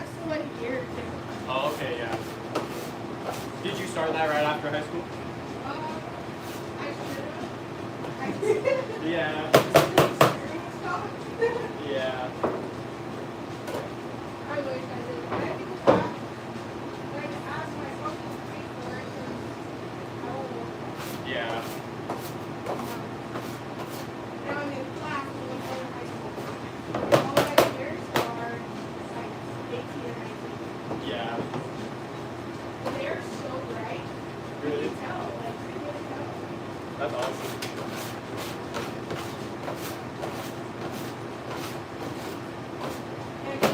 so many years. Oh, okay, yeah. Did you start that right after high school? I should have. Yeah. Yeah. I wish I did. I had to go back. I had to ask my uncle to pay for it because I don't know. Yeah. Now I'm in class when I'm going to high school. All my years are like 18 or 19. Yeah. But they are so bright. You Really? can tell. Like, you can tell. That's awesome. And in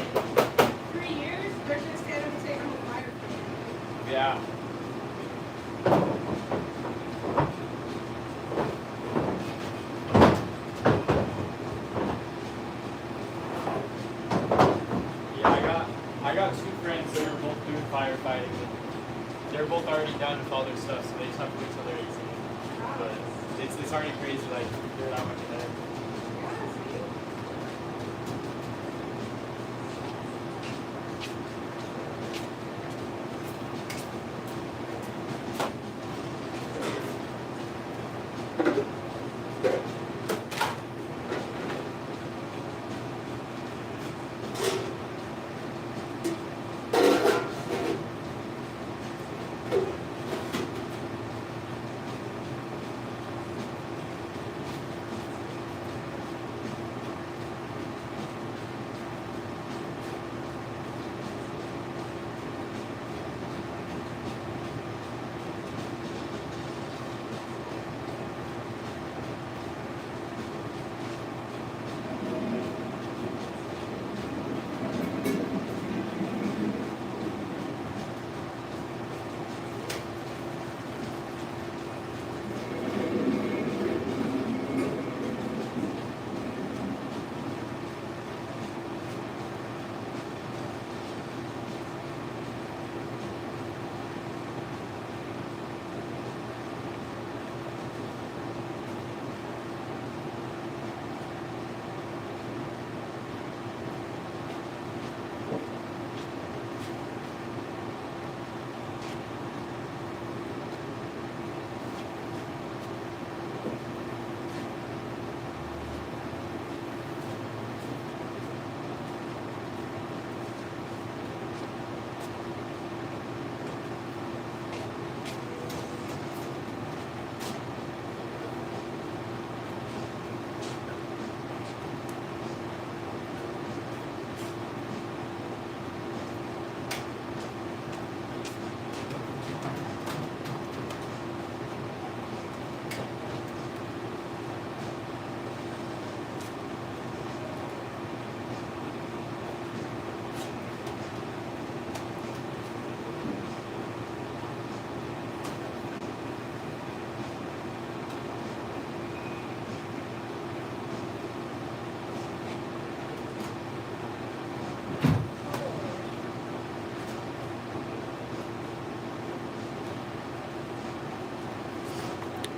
3 years, they're just going to take them a fire. Yeah. Yeah, I got two friends that are both doing firefighting. They're both already done with all their stuff, so they just have to wait till they're 18. But it's already crazy, like, they're that much ahead.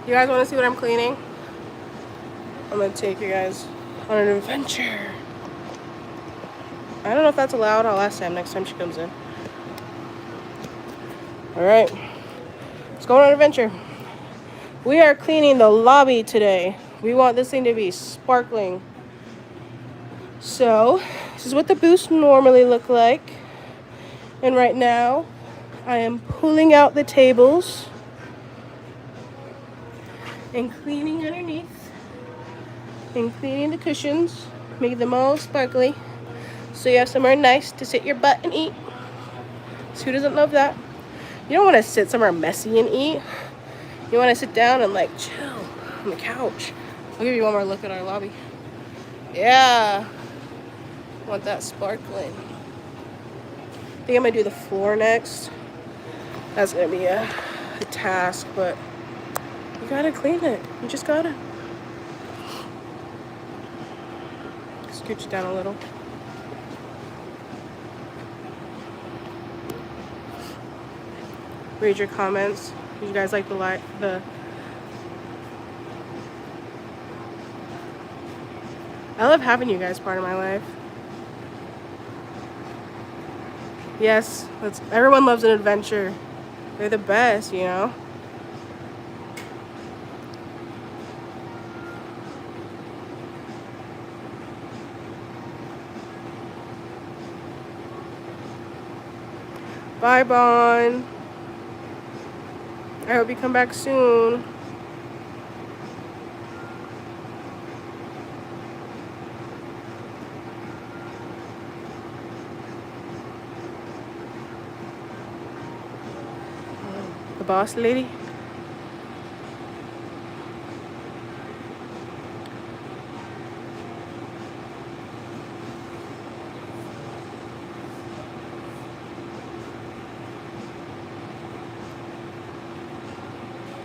You guys want to see what I'm cleaning? I'm gonna take you guys on an adventure. I don't know if that's allowed. I'll ask Sam next time she comes in. All right, let's go on an adventure. We are cleaning the lobby today. We want this thing to be sparkling. So, this is what the booths normally look like. And right now, I am pulling out the tables and cleaning underneath and cleaning the cushions, making them all sparkly so you have somewhere nice to sit your butt and eat. So who doesn't love that? You don't want to sit somewhere messy and eat. You want to sit down and like chill on the couch. I'll give you one more look at our lobby. Yeah, want that sparkling. I think I'm gonna do the floor next. That's gonna be a task, but you gotta clean it. You just gotta. Scooch it down a little. Read your comments. Did you guys like the I love having you guys part of my life. Yes, everyone loves an adventure. They're the best, you know? Bye, Bon. I hope you come back soon. The boss lady.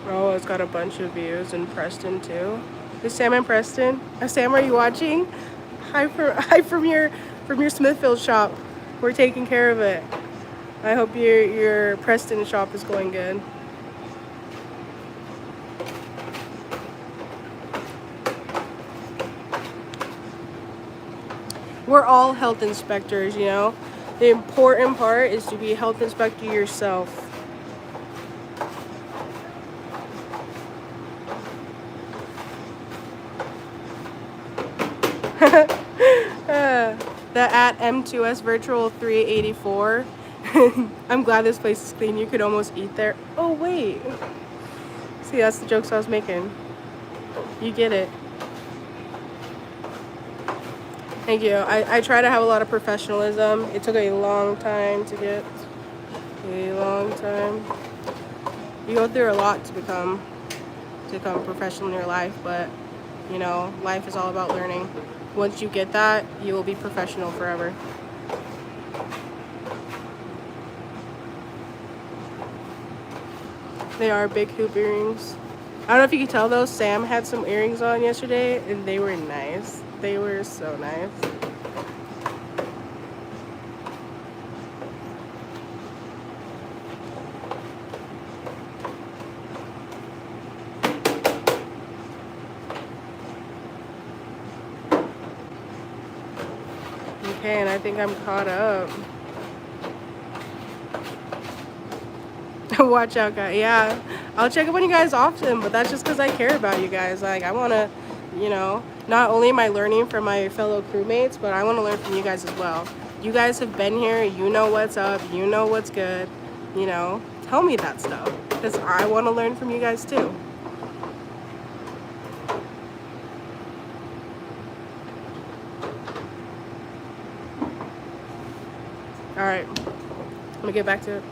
Oh, it's got a bunch of views in Preston too. Is Sam in Preston? Sam, are you watching? Hi from your Smithfield shop. We're taking care of it. I hope your Preston shop is going good. We're all health inspectors, you know. The important part is to be a health inspector yourself. The at M2S Virtual 384. I'm glad this place is clean. You could almost eat there. Oh, wait. See, that's the jokes I was making. You get it. Thank you. I try to have a lot of professionalism. It took a long time to get. A long time. You go through a lot to become professional in your life, but, you know, life is all about learning. Once you get that, you will be professional forever. They are big hoop earrings. I don't know if you can tell though, Sam had some earrings on yesterday and they were nice. They were so nice. Okay, and I think I'm caught up. Watch out, guys. Yeah, I'll check up on you guys often, but that's just because I care about you guys. Like, I want to, you know, not only am I learning from my fellow crewmates, but I want to learn from you guys as well. You guys have been here. You know what's up. You know what's good. You know, tell me that stuff because I want to learn from you guys too. All right, I'm gonna get back to it.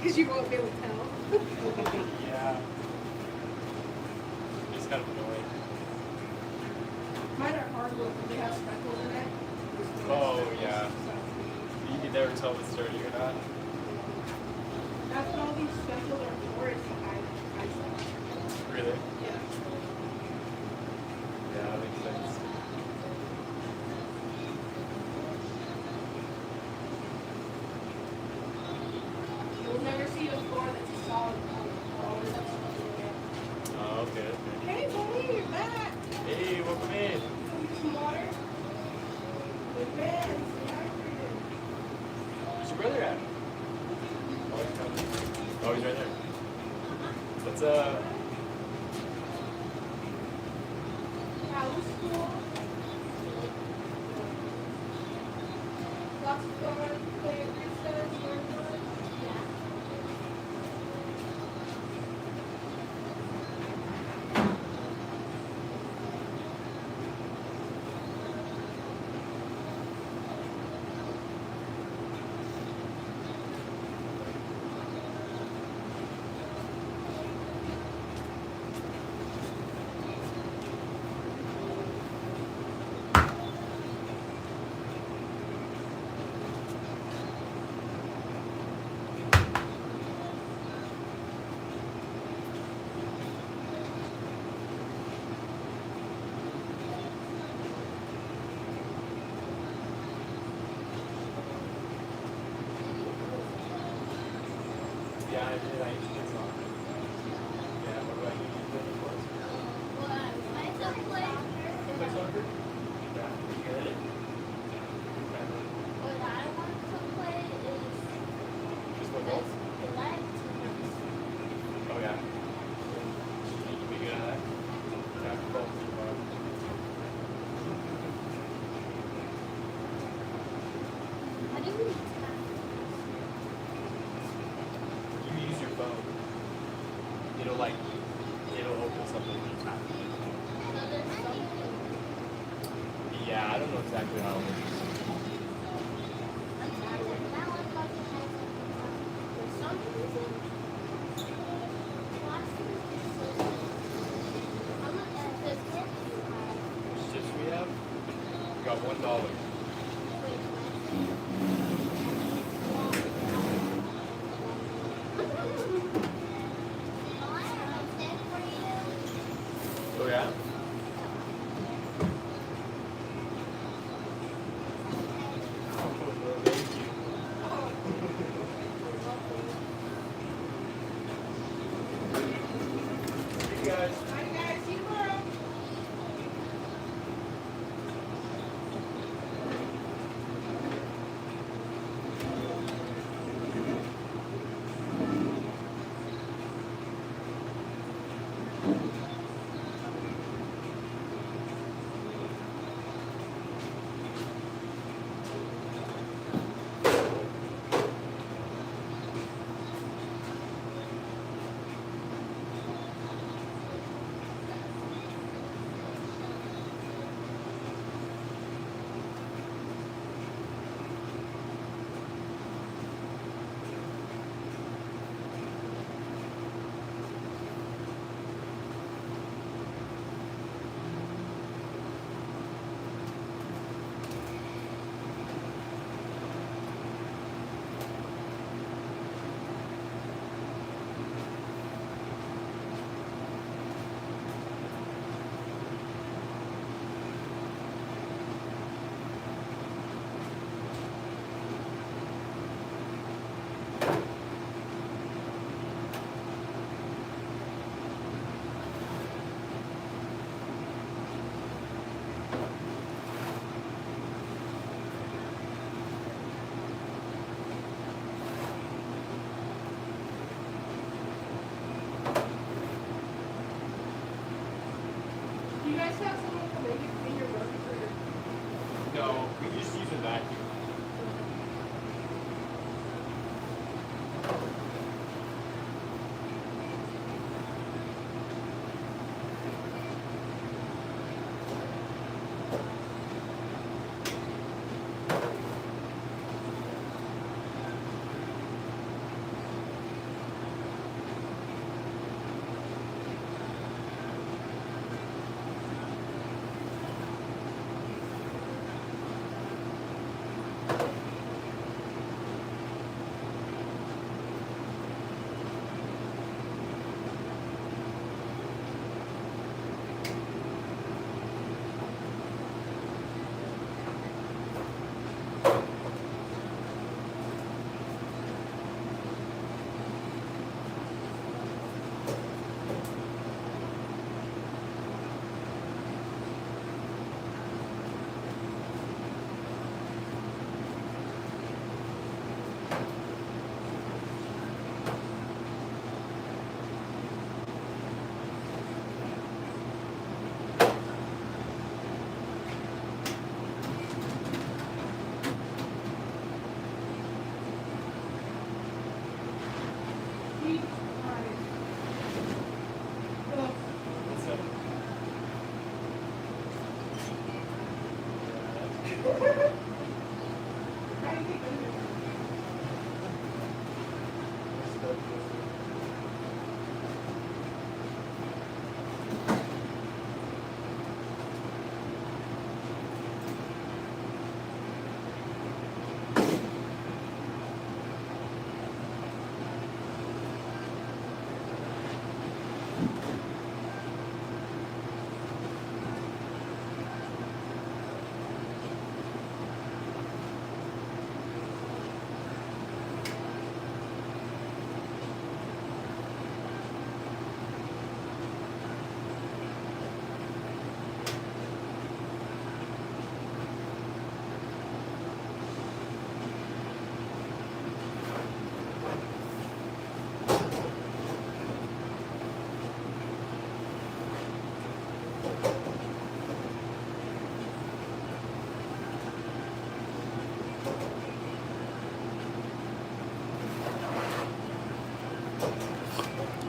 Because you won't be able to tell. Yeah. It's kind of annoying. Mine are hardwood, but they have speckles in it. Oh, yeah. You can never tell if it's dirty or not. That's what all these speckles are for, is to hide eyesight. Really? Yeah. Yeah, that makes sense. You'll never see a floor that's a solid color. Always have something in it. Oh, okay, okay. Hey, Tony, you're back. Hey, welcome in. Some water. Good man. Where's your brother at? Oh, he's coming. Oh, he's right there. What's up? How was school? Lots of fun. Play at recess. Learn fun. Yeah. Yeah, I did. I used to play soccer. Yeah, what about you? You play sports? You play soccer? Yeah, you good at it? Just play golf? Oh, yeah. You can be good at that? Yeah, golf is fun. You use your phone. It'll like, it'll open something when you tap it. Yeah, I don't know exactly how it works. Chips we have? We got $1. Oh yeah?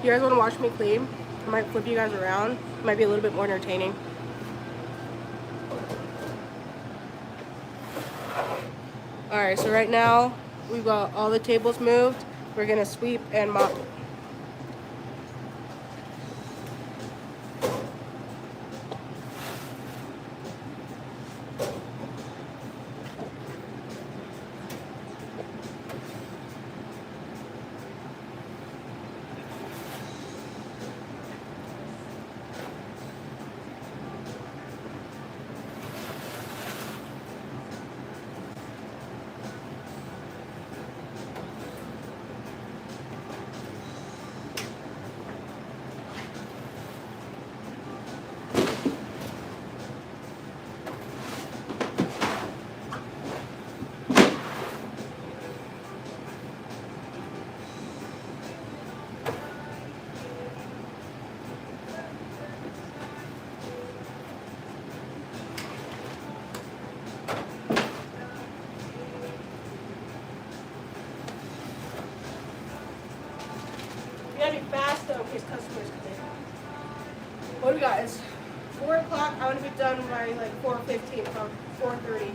You guys want to watch me clean? I might flip you guys around. It might be a little bit more entertaining. Alright, so right now we've got all the tables moved. We're gonna sweep and mop. We gotta be fast though in case customers come in. What do we got? It's 4 o'clock. I want to be done by like 4:15, about 4:30.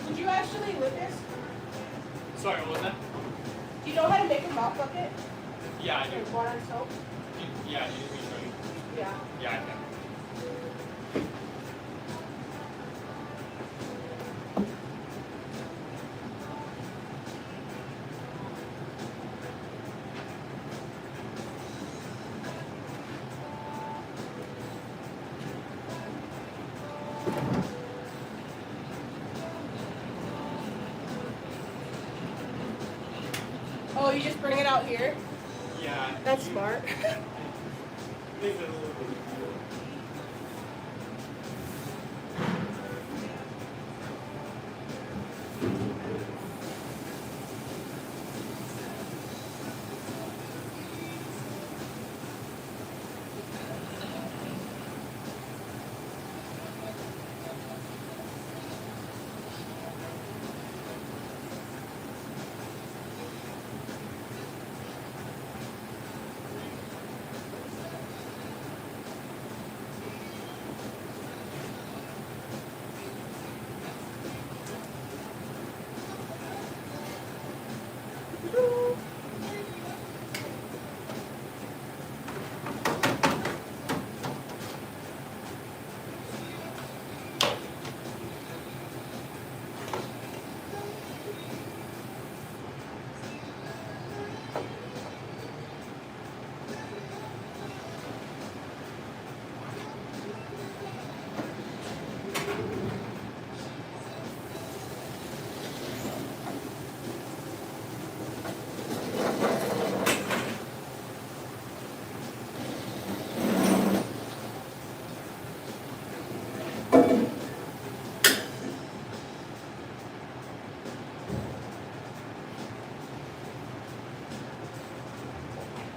Did you actually lift this? Sorry, what was that? Do you know how to make a mop bucket? Yeah, I do. Like water and soap? Yeah, you need me to show you. Yeah. Yeah, I can. Oh, you just bring it out here? Yeah. That's smart. Makes it a little bit easier.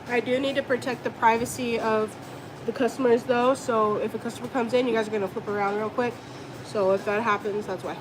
I do need to protect the privacy of the customers though, so if a customer comes in, you guys are gonna flip around real quick. So if that happens, that's why.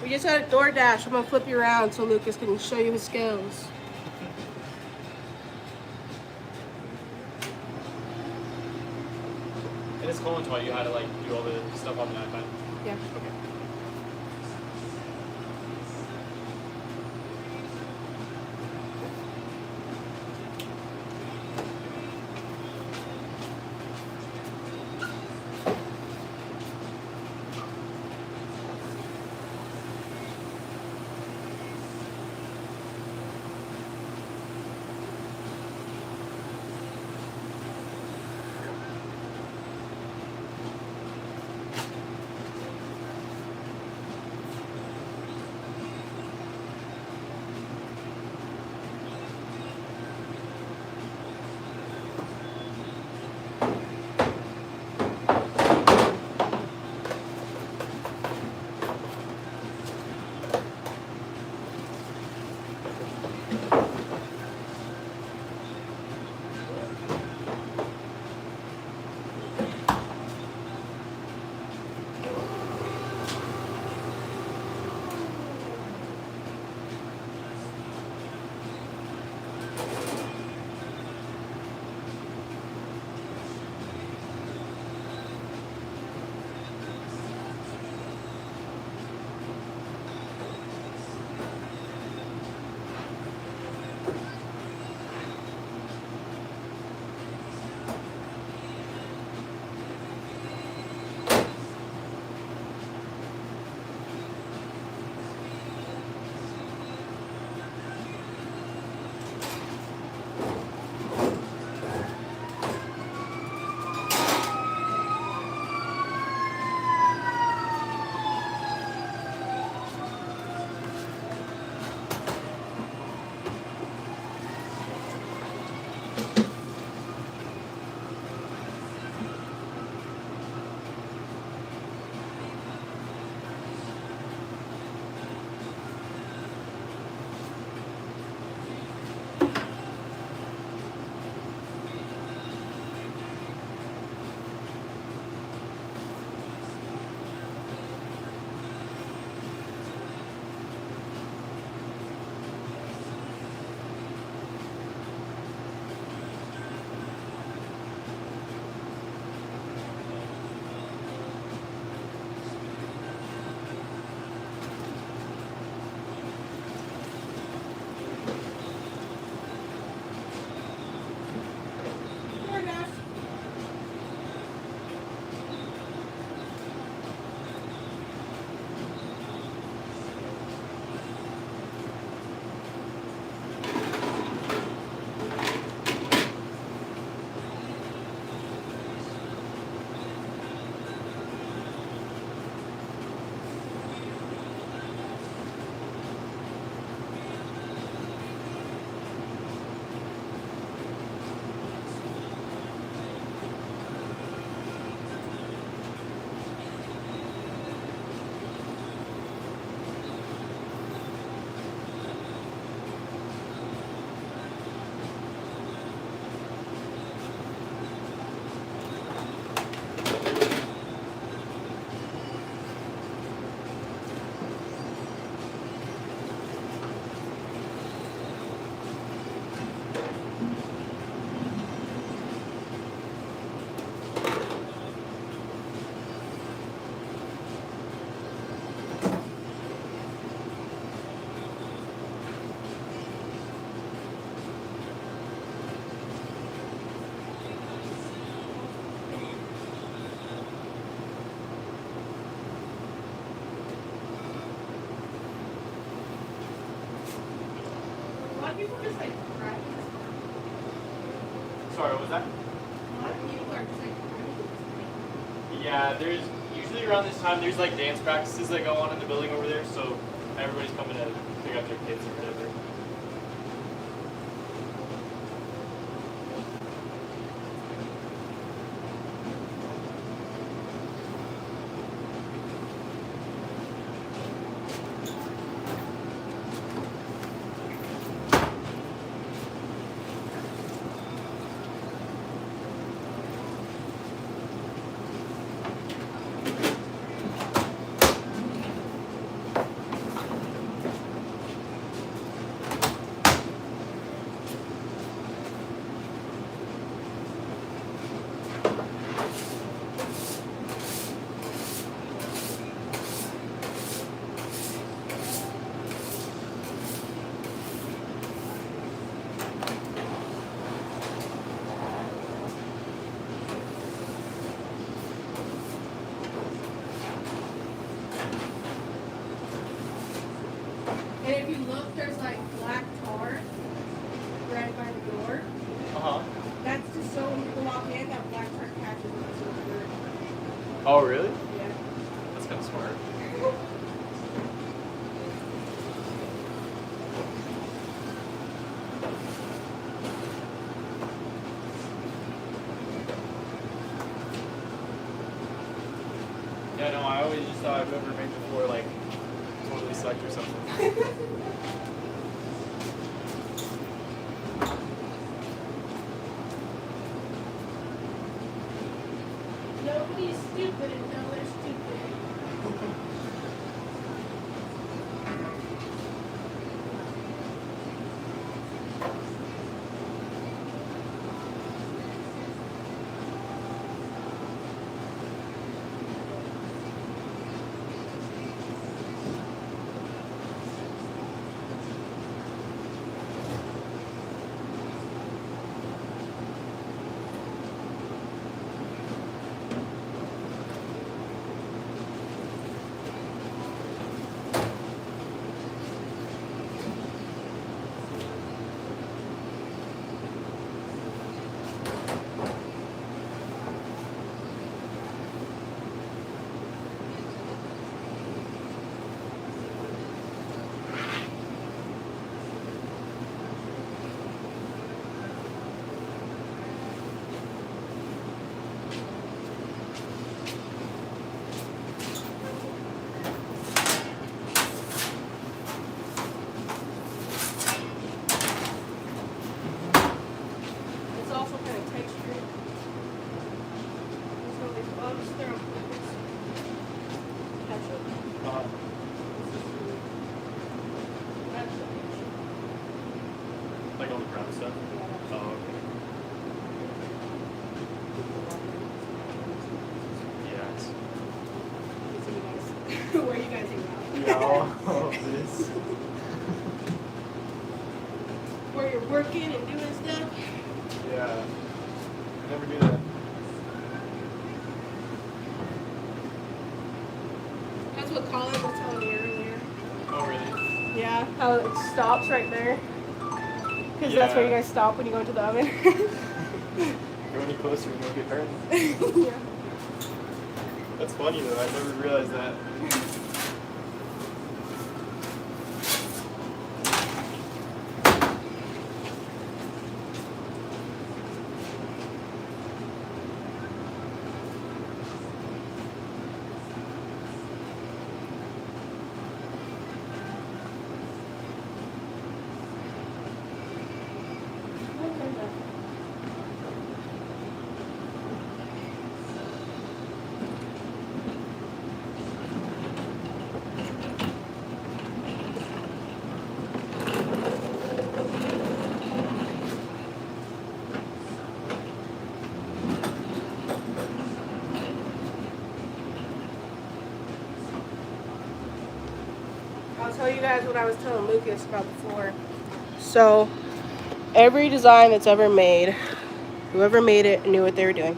We just got a DoorDash. I'm gonna flip you around so Lucas can show you his skills. And it's Colin taught you how to like do all the stuff on the iPad. Yeah. Okay. People just like practice. Sorry, what was that? A lot of people are just like Yeah, there's usually around this time there's like dance practices that go on in the building over there, so everybody's coming to pick up their kids or whatever. And if you look, there's like black tar right by the door. Uh-huh. That's just so when people walk in, that black tar catches them. So it's weird. Oh, really? Yeah. That's kind of smart. Yeah, no, I always just thought whoever made the floor, like, totally sucked or something. Nobody's stupid until they're stupid. It's also kind of textured. So these bumps, they're on purpose. Catch up. That's the picture. Like all the ground stuff? Yeah. Oh, okay. Yeah, it's... So you guys, where you guys hang out? Yeah, all of this. Where you're working and doing stuff. Yeah. I never do that. That's what Colin was telling me earlier. Oh, really? Yeah, how it stops right there. Because that's where you Yeah. guys stop when you go into the oven. Go any closer and you'll get burned. Yeah. That's funny though, I never realized that. I'll tell you guys what I was telling Lucas about before. So, every design that's ever made, whoever made it knew what they were doing.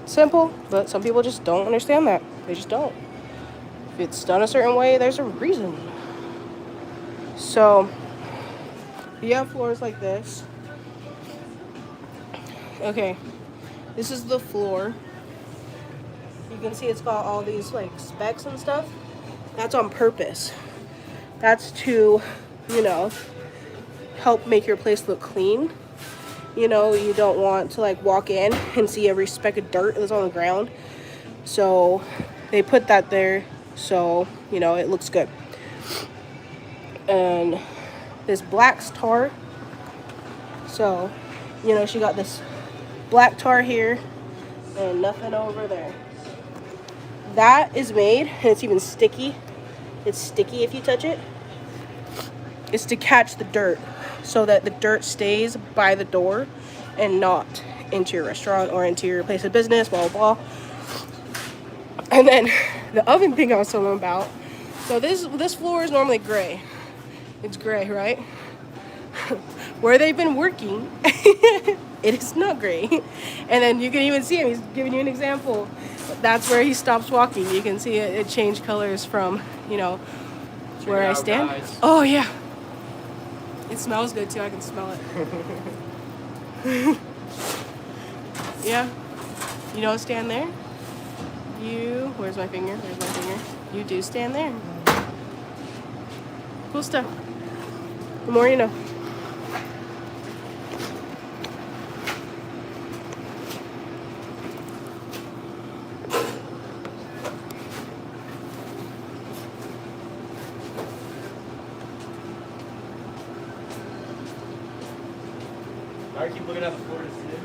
Simple, but some people just don't understand that. They just don't. If it's done a certain way, there's a reason. So, you have floors like this. Okay, this is the floor. You can see it's got all these like specks and stuff. That's on purpose. That's to, help make your place look clean. You don't want to like walk in and see every speck of dirt that's on the ground. So they put that there so, it looks good. And this black tar. So, she got this black tar here and nothing over there. That is made, and it's even sticky. It's sticky if you touch it. It's to catch the dirt so that the dirt stays by the door and not into your restaurant or into your place of business, blah, blah, blah. And then the oven thing I was telling them about. So this floor is normally gray. It's gray, right? Where they've been working, it is not gray. And then you can even see him. He's giving you an example. That's where he stops walking. You can see it change colors from, Where it I out, stand? guys. Oh yeah. It smells good too. I can smell it. Yeah. You don't stand there. Where's my finger? Where's my finger? You do stand there. Cool stuff. The more you know. I keep looking at the floor to see it.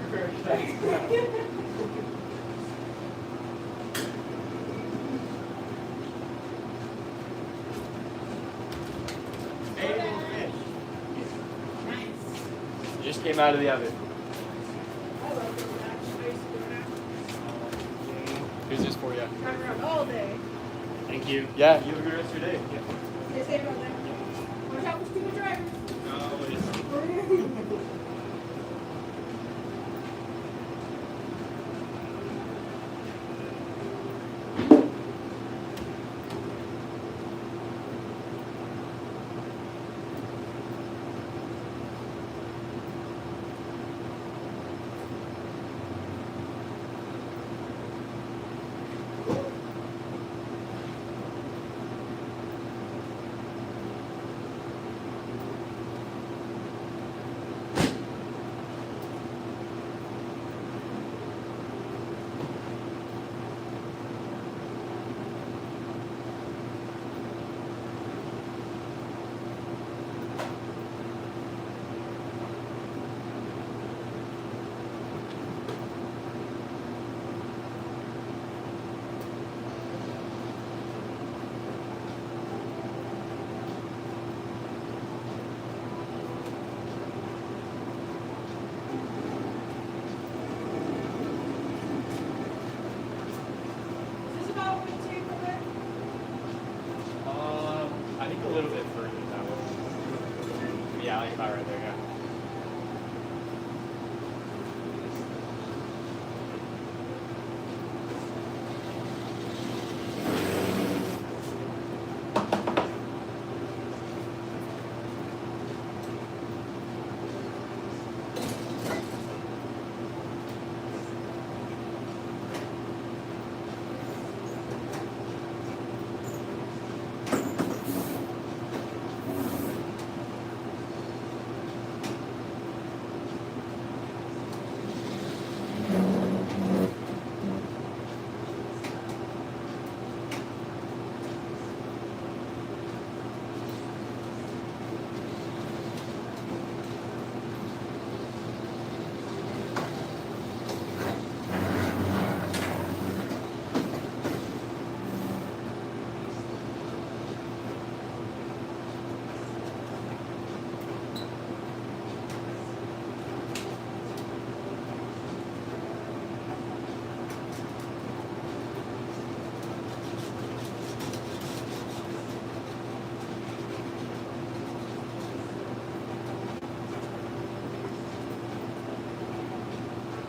Hey, little fish. Just came out of the oven. Here's this for you. Drive around all day. Thank you. Yeah, you have a good rest of your day. Yeah. Stay safe out there. Watch out for stupid drivers. I think a little bit further than that one. Yeah, like about right there, yeah.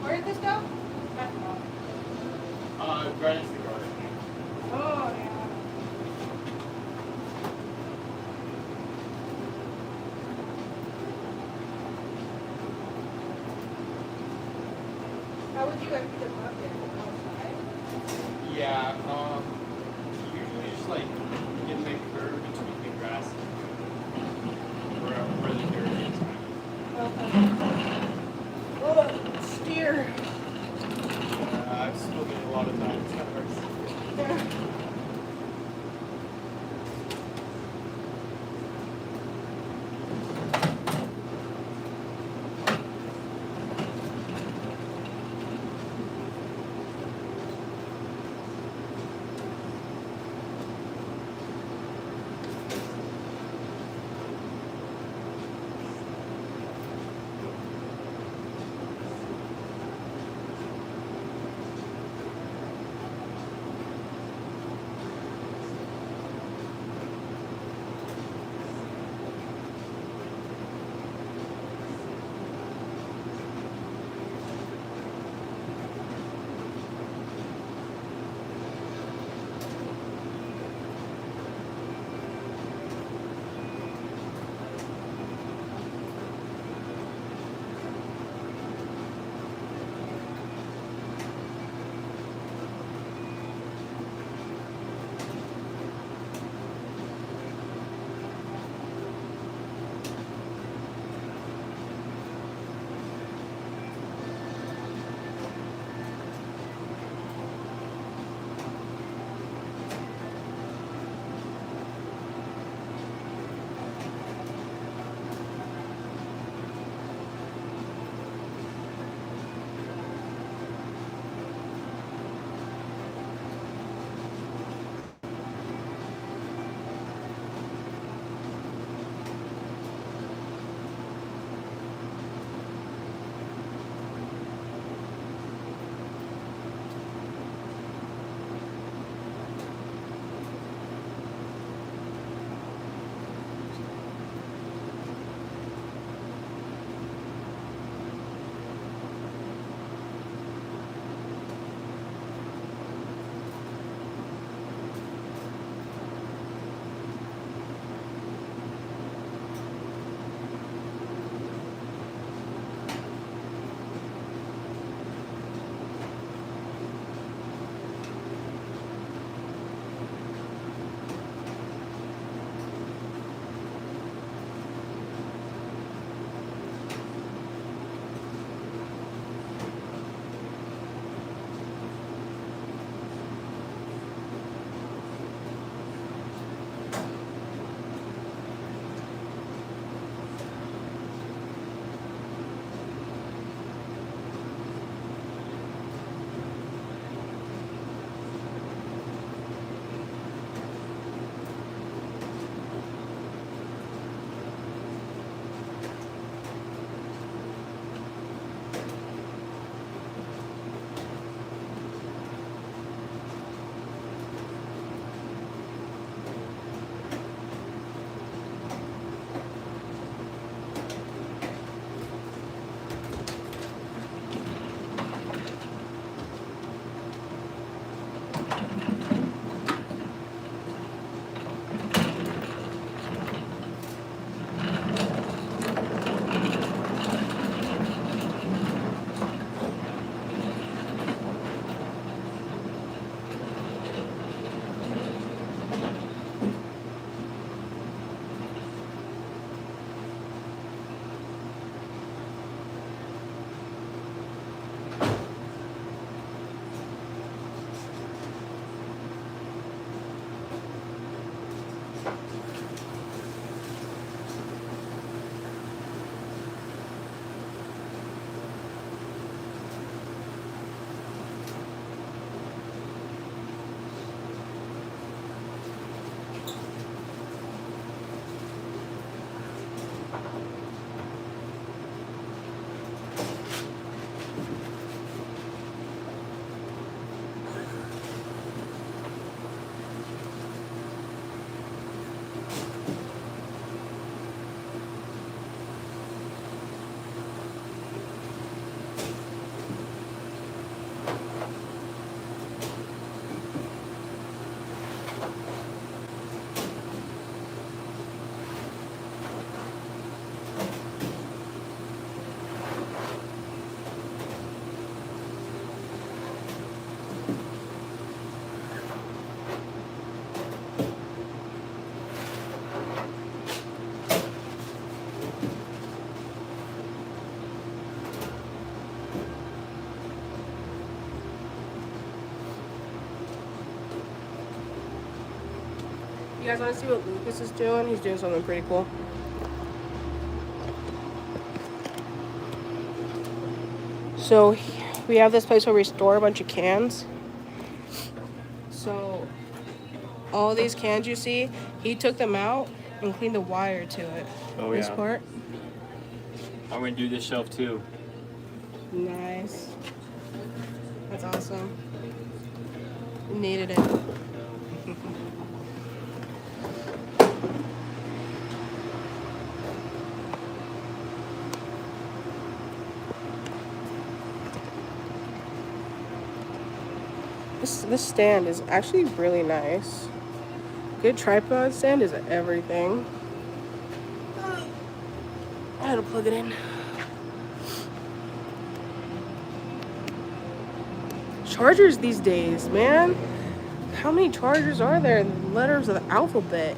Where did this go? Right next to the garden. Oh, yeah. How would you empty the bucket? Outside? Yeah, usually just like get the curve between the grass where the dirt is. Okay. Oh, steer. I've spoken a lot of times. It's kind of hard to see. You guys want to see what Lucas is doing? He's doing something pretty cool. So we have this place where we store a bunch of cans. So all these cans you see, he took them out and cleaned the wire to it. Oh, This yeah. part. I'm gonna do this shelf too. Nice. That's awesome. Needed it. This stand is actually really nice. Good tripod stand is everything. I had to plug it in. Chargers these days, man. How many chargers are there in letters of the alphabet?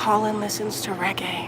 Colin listens to reggae.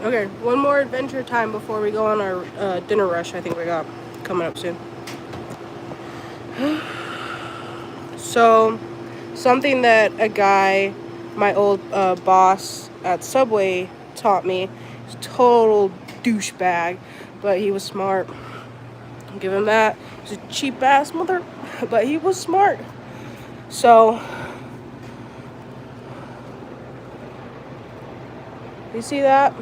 Okay, one more adventure time before we go on our dinner rush. I think we got coming up soon. So, something that a guy, my old boss at Subway, taught me. He's a total douchebag, but he was smart. I'll give him that. He's a cheap ass mother, but he was smart. So, you see that?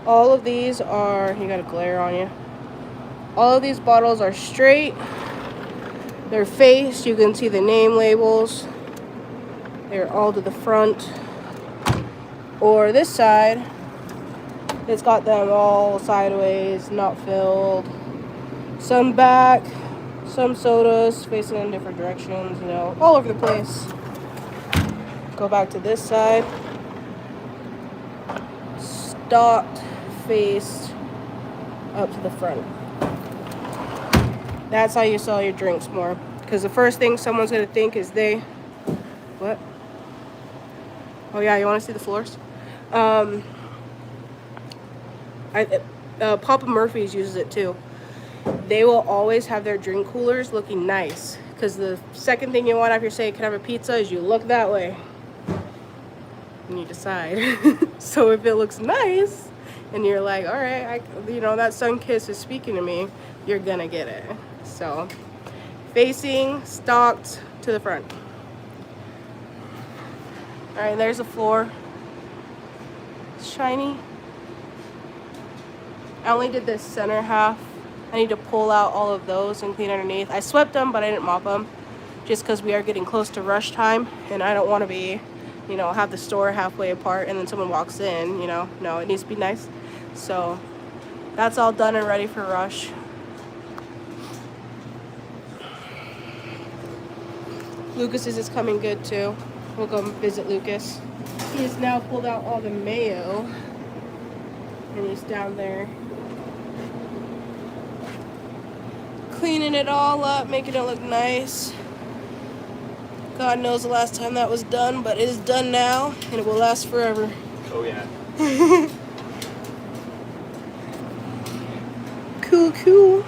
All of these are, you got a glare on you. All of these bottles are straight. They're faced. You can see the name labels. They're all to the front. Or this side, it's got them all sideways, not filled. Some back, some sodas facing in different directions, you know, all over the place. Go back to this side. Stocked, faced up to the front. That's how you sell your drinks more. Because the first thing someone's going to think is what? Oh yeah, you want to see the floors? Papa Murphy's uses it too. They will always have their drink coolers looking nice. Because the second thing you want after you say, can I have a pizza, is you look that way. And you decide. So if it looks nice, and you're like, all right, that sun kiss is speaking to me, you're gonna get it. So, facing, stocked to the front. All right, there's the floor. It's shiny. I only did this center half. I need to pull out all of those and clean underneath. I swept them, but I didn't mop them, just because we are getting close to rush time, and I don't want to be, have the store halfway apart and then someone walks in, No, it needs to be nice. So that's all done and ready for rush. Lucas's is coming good too. We'll go visit Lucas. He has now pulled out all the mayo, and he's down there cleaning it all up, making it look nice. God knows the last time that was done, but it is done now, and it will last forever. Oh yeah. Cool.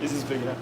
This is big enough.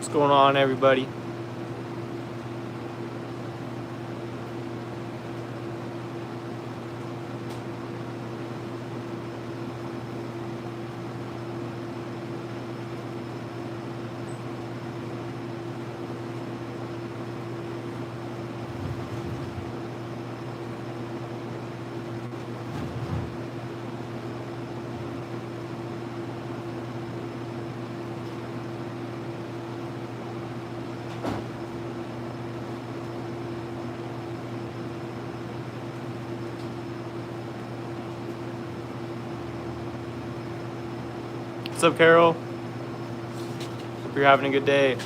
What's going on, everybody? What's up, Carol? Hope you're having a good day.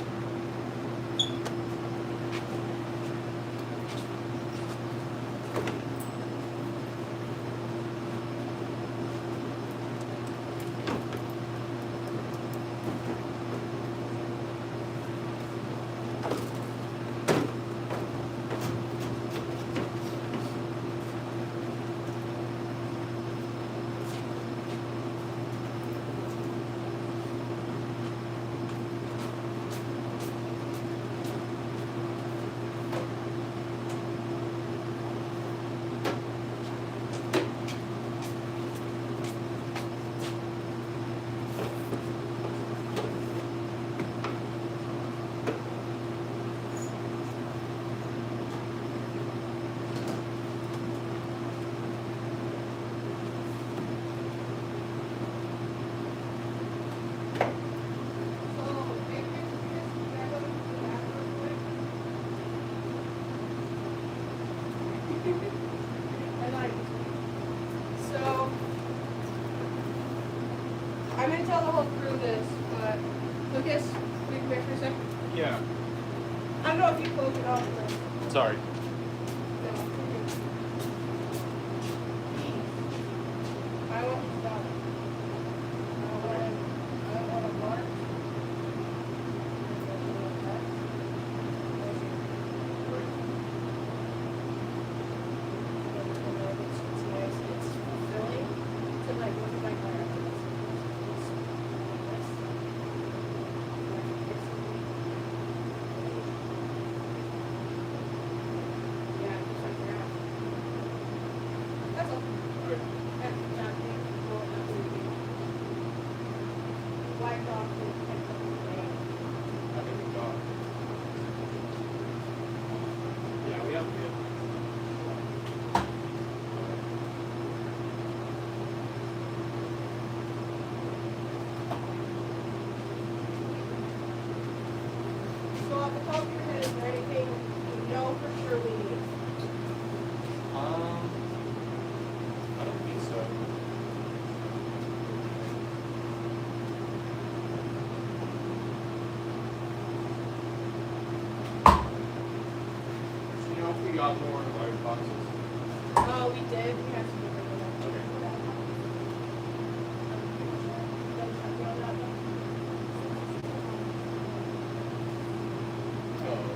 I'm gonna tell the whole crew this, but Lucas, will you come here for a sec? Yeah. I don't know if you closed it off, but Sorry. no. I want to stop. I want to mark. It's fulfilling to like look at my car. Yeah, just like that. That's all. That's nothing. Well, nothing. Wiped off the head of the day. I think we got. Yeah, we have to. So off the top of your head, is there anything you know for sure we need? I don't think so. Do you know if we got more large boxes? Oh, we did. We have to get rid of that. Okay. Oh.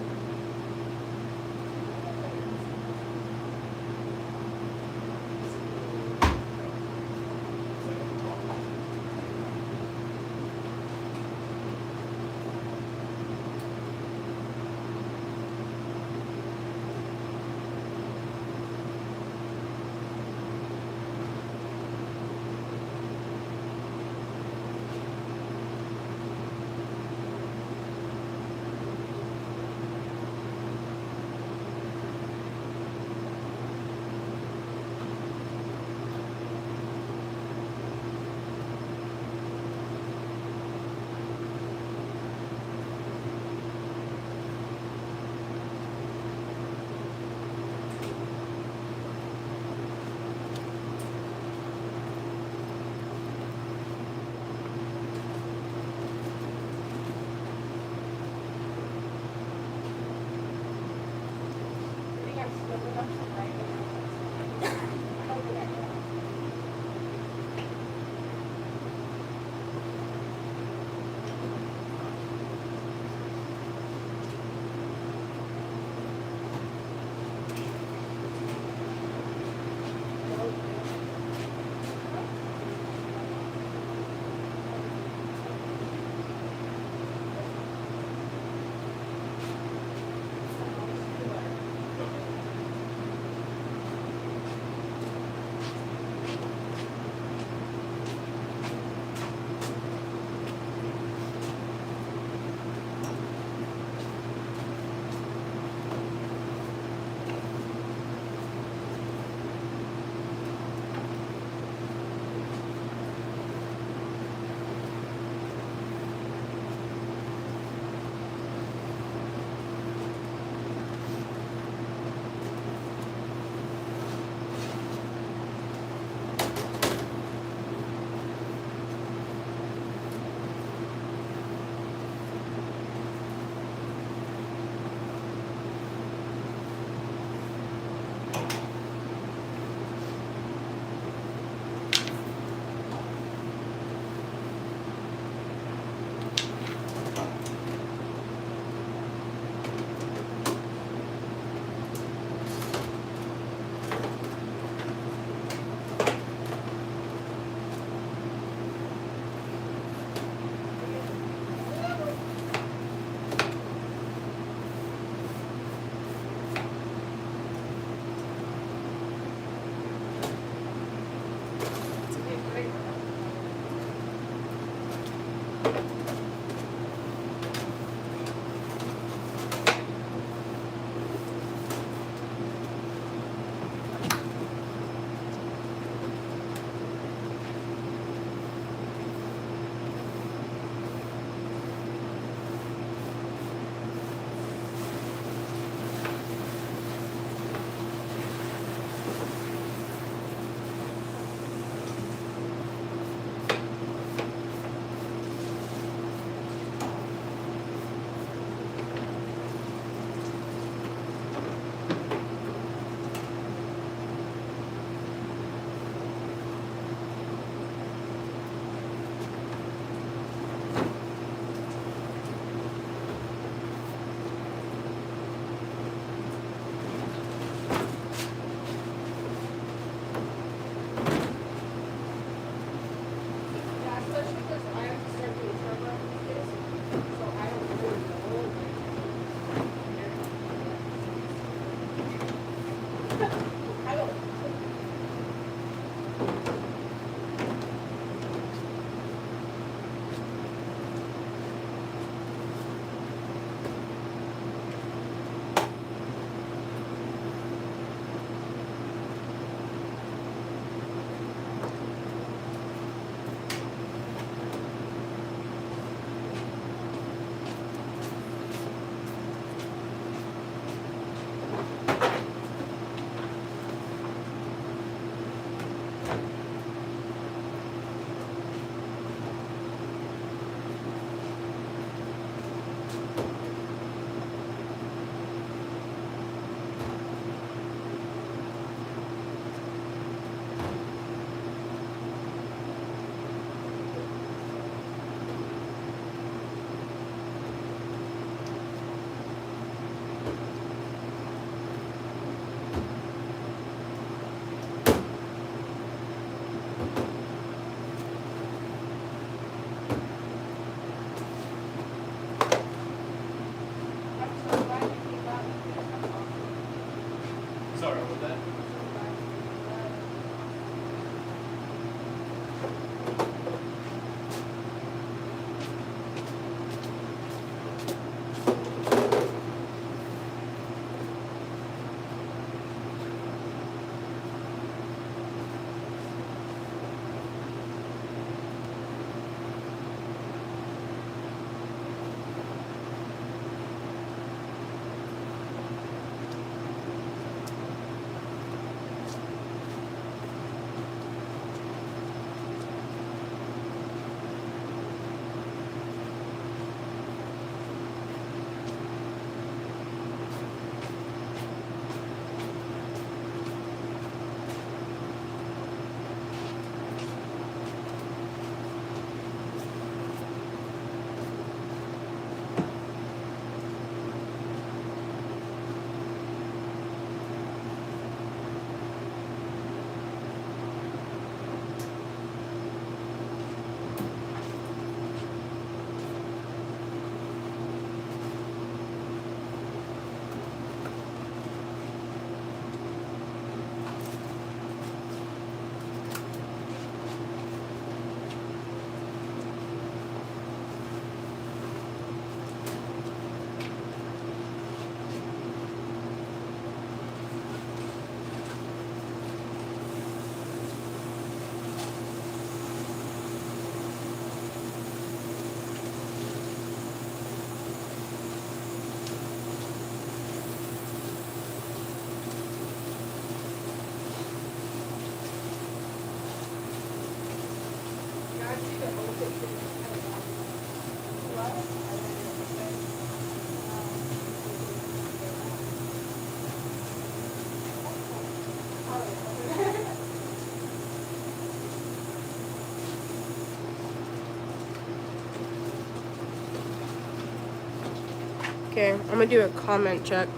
Okay, I'm gonna do a comment check.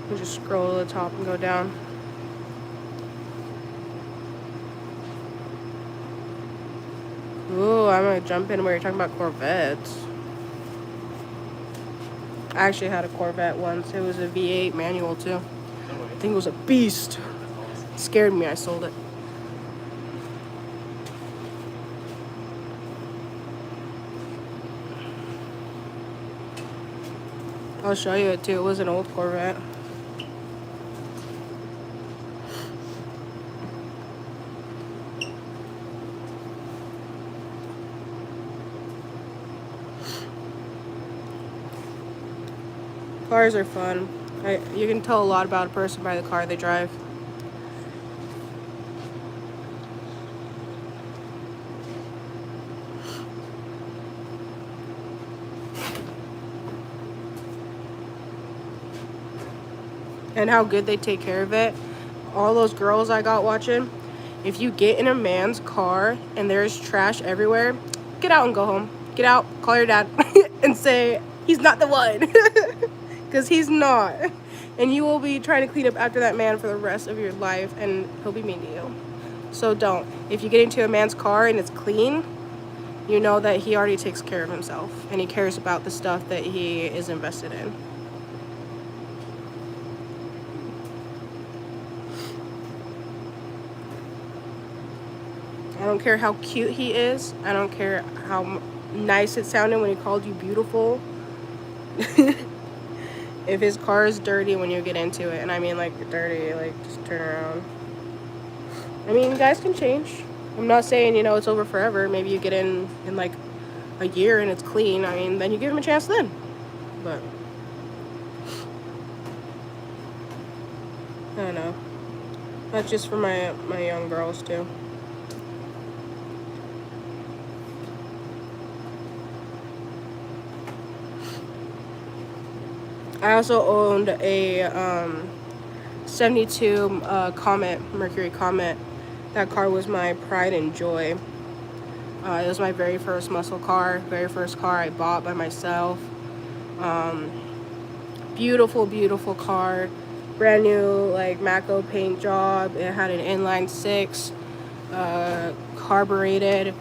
I'll just scroll to the top and go down. Ooh, I'm gonna jump in where you're talking about Corvettes. I actually had a Corvette once. It was a V8 manual too. I think it was a beast. It scared me. I sold it. I'll show you it too. It was an old Corvette. Cars are fun. You can tell a lot about a person by the car they drive. And how good they take care of it. All those girls I got watching, if you get in a man's car and there's trash everywhere, get out and go home. Get out, call your dad, and say, he's not the one. Because he's not. And you will be trying to clean up after that man for the rest of your life, and he'll be mean to you. So don't. If you get into a man's car and it's clean, you know that he already takes care of himself, and he cares about the stuff that he is invested in. I don't care how cute he is. I don't care how nice it sounded when he called you beautiful. If his car is dirty when you get into it, and I mean like dirty, like just turn around. I mean, guys can change. I'm not saying, you know, it's over forever. Maybe you get in like a year and it's clean. I mean, then you give him a chance then. But I don't know. That's just for my young girls too. I also owned a 72 Mercury Comet. That car was my pride and joy. It was my very first muscle car, very first car I bought by myself. Beautiful, beautiful car. Brand new, like, Mako paint job. It had an inline 6, carbureted.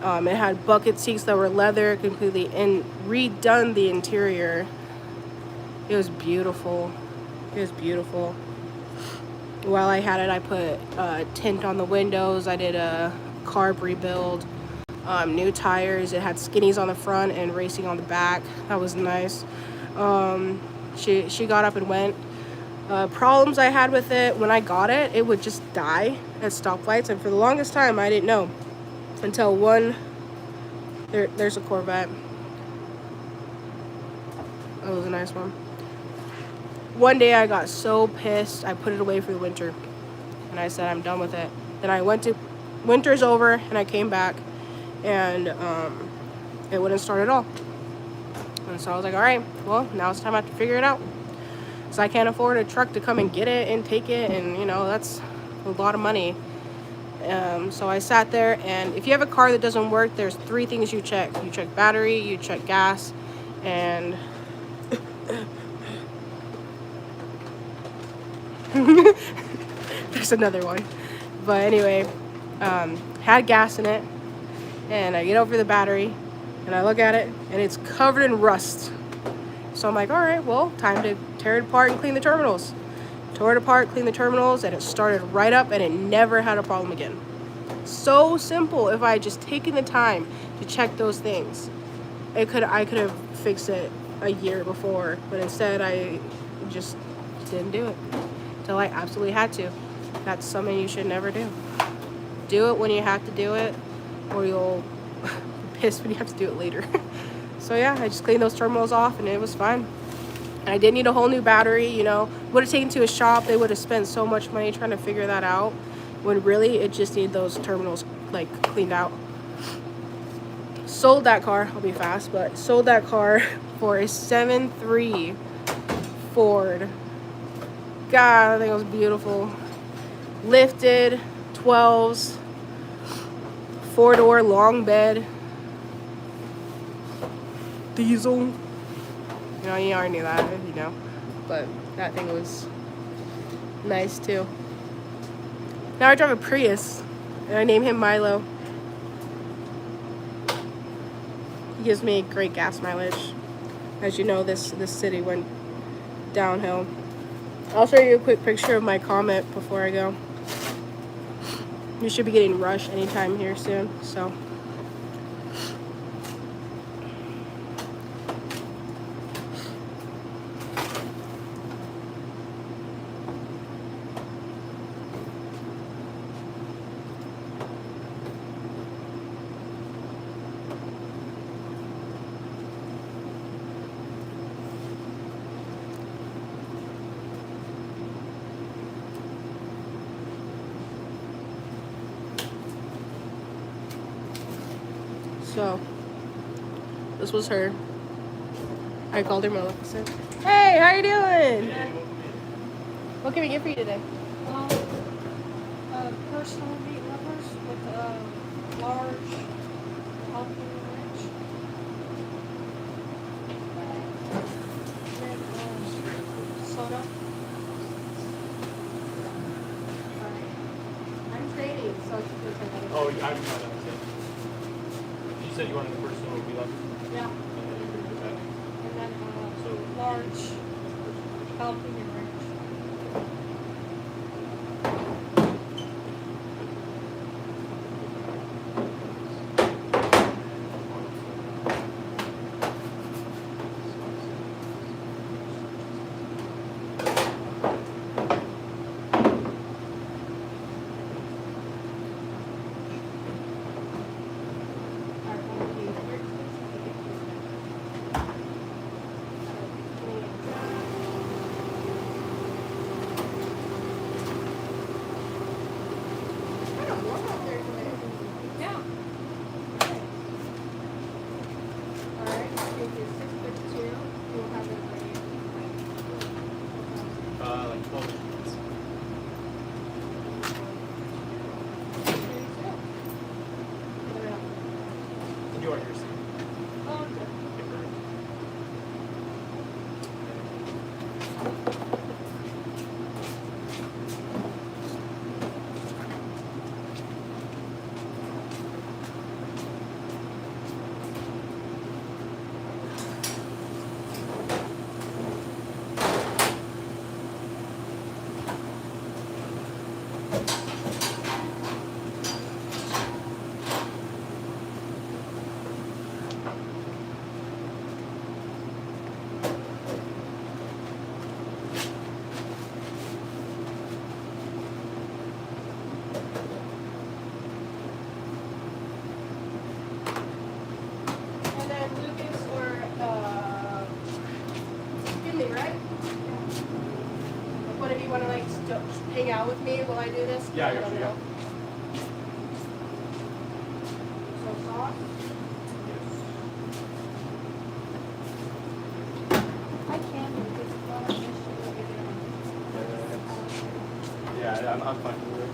It had bucket seats that were leather, completely redone the interior. It was beautiful. It was beautiful. While I had it, I put tint on the windows. I did a carb rebuild, new tires. It had skinnies on the front and racing on the back. That was nice. She got up and went. Problems I had with it, when I got it, it would just die at stoplights, and for the longest time I didn't know until there's a Corvette. That was a nice one. One day I got so pissed, I put it away for the winter, and I said I'm done with it. Then I went to winter's over, and I came back, and it wouldn't start at all. And so I was like, all right, well, now it's time I have to figure it out. So I can't afford a truck to come and get it and take it, and you know, that's a lot of money. So I sat there, and if you have a car that doesn't work, there's 3 things you check. You check battery, you check gas, and there's another one. But anyway, had gas in it, and I get over the battery, and I look at it, and it's covered in rust. So I'm like, all right, well, time to tear it apart and clean the terminals. Tore it apart, cleaned the terminals, and it started right up, and it never had a problem again. So simple. If I had just taken the time to check those things, I could have fixed it a year before, but instead I just didn't do it until I absolutely had to. That's something you should never do. Do it when you have to do it, or you'll be pissed when you have to do it later. So yeah, I just cleaned those terminals off, and it was fine. And I did need a whole new battery, you know. Would have taken to a shop, they would have spent so much money trying to figure that out, when really it just needed those terminals like cleaned out. Sold that car, I'll be fast, but sold that car for a 7.3 Ford. God, I think it was beautiful. Lifted, 12s, 4-door long bed, diesel. You know, you already knew that, you know. But that thing was nice too. Now I drive a Prius, and I name him Milo. He gives me great gas mileage. As you know, this city went downhill. I'll show you a quick picture of my Comet before I go. You should be getting Rush anytime here soon, so. So, this was her. I called her Maleficent. Hey, how you doing? What can we get for you today? Personal meat lovers with large helping ranch. And soda. I'm trading, so it's good. Oh, I didn't know that. You said you wanted the personal would be like, Yeah. and then you're good with that. And then So large helping ranch. Yeah. Alright, I think it's 6:52. You'll have it ready. like 12 minutes. Did you want your seat? Oh, okay. Okay, perfect. And then Lucas or Finley, right? What if you want to like hang out with me while I do this? Yeah, I got you, yeah. So sauce. I can do this. Yeah, I'm fine with it.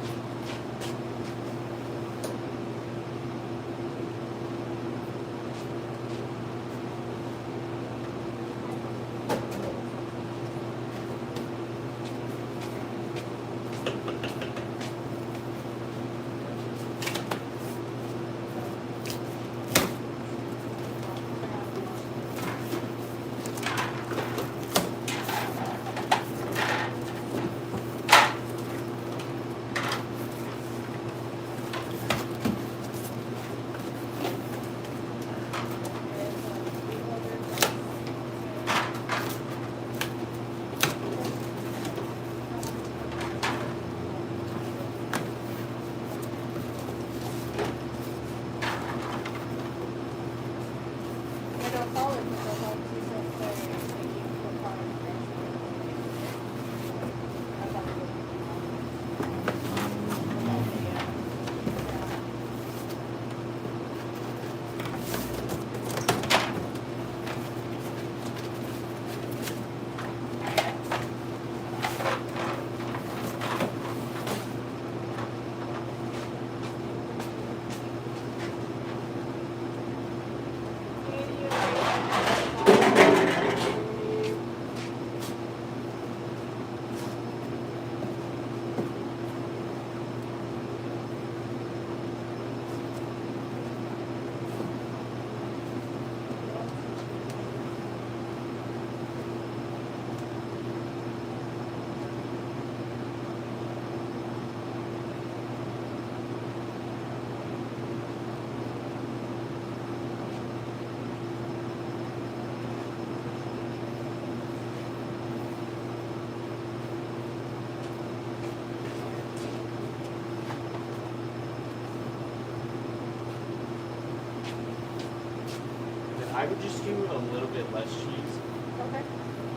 I would just do a little bit less cheese. Okay.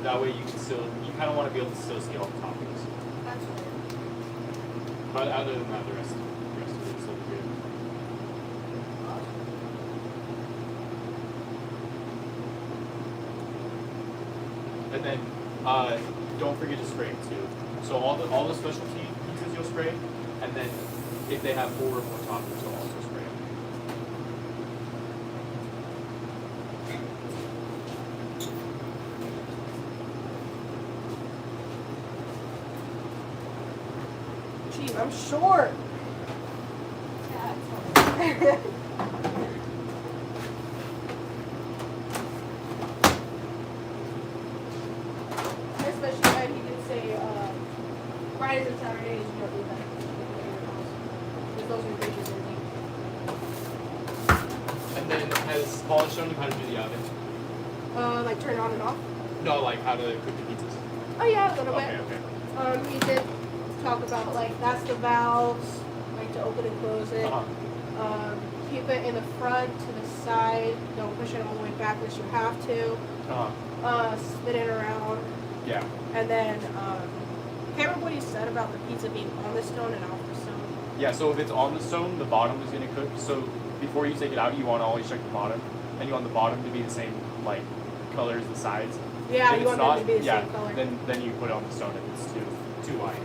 That way you can still, you kind of want to be able to still see all the toppings. That's fine. But other than that, the rest of it is still good. And then don't forget to spray it too. So all the specialty pizzas you'll spray, and then if they have 4 or more toppings, you'll also spray it. Jeez, I'm short. Especially when he did say Fridays and Saturdays you don't do that because those are pages in there. And then has Colin shown you how to do the oven? Like turn it on and off. No, like how to cook the pizzas. Oh yeah, a little Okay, bit. okay. He did talk about like that's the valves, like to open and close it. Uh-huh. Keep it in the front to the side. Don't push it all the way back unless you have to. Uh-huh. Spin it around, Yeah. and then can't remember what he said about the pizza being on the stone and off the stone. Yeah, so if it's on the stone, the bottom is going to cook. So before you take it out, you want to always check the bottom. And you want the bottom to be the same, like, color as the sides. Yeah, If you it's want them not, to be the yeah, same color. Then you put it on the stone if it's too light.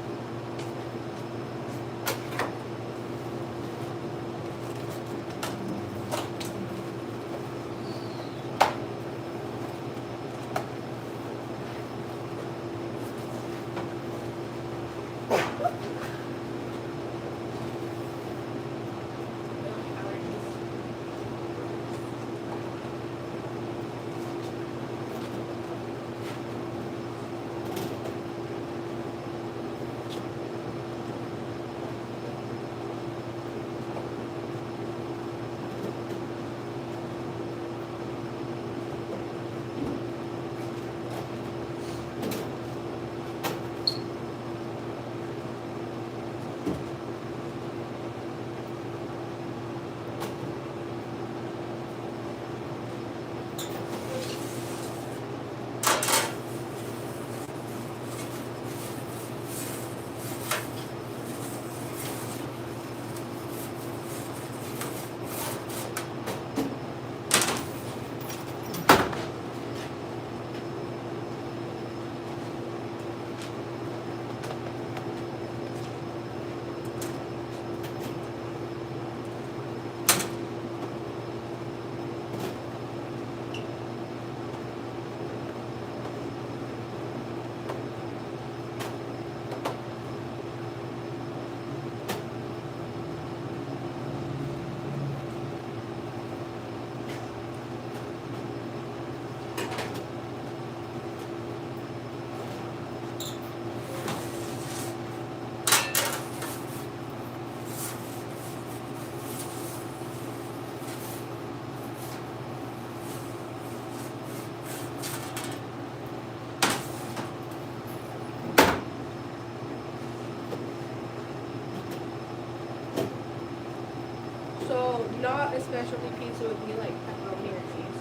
So not a specialty pizza would be like pepperoni or cheese.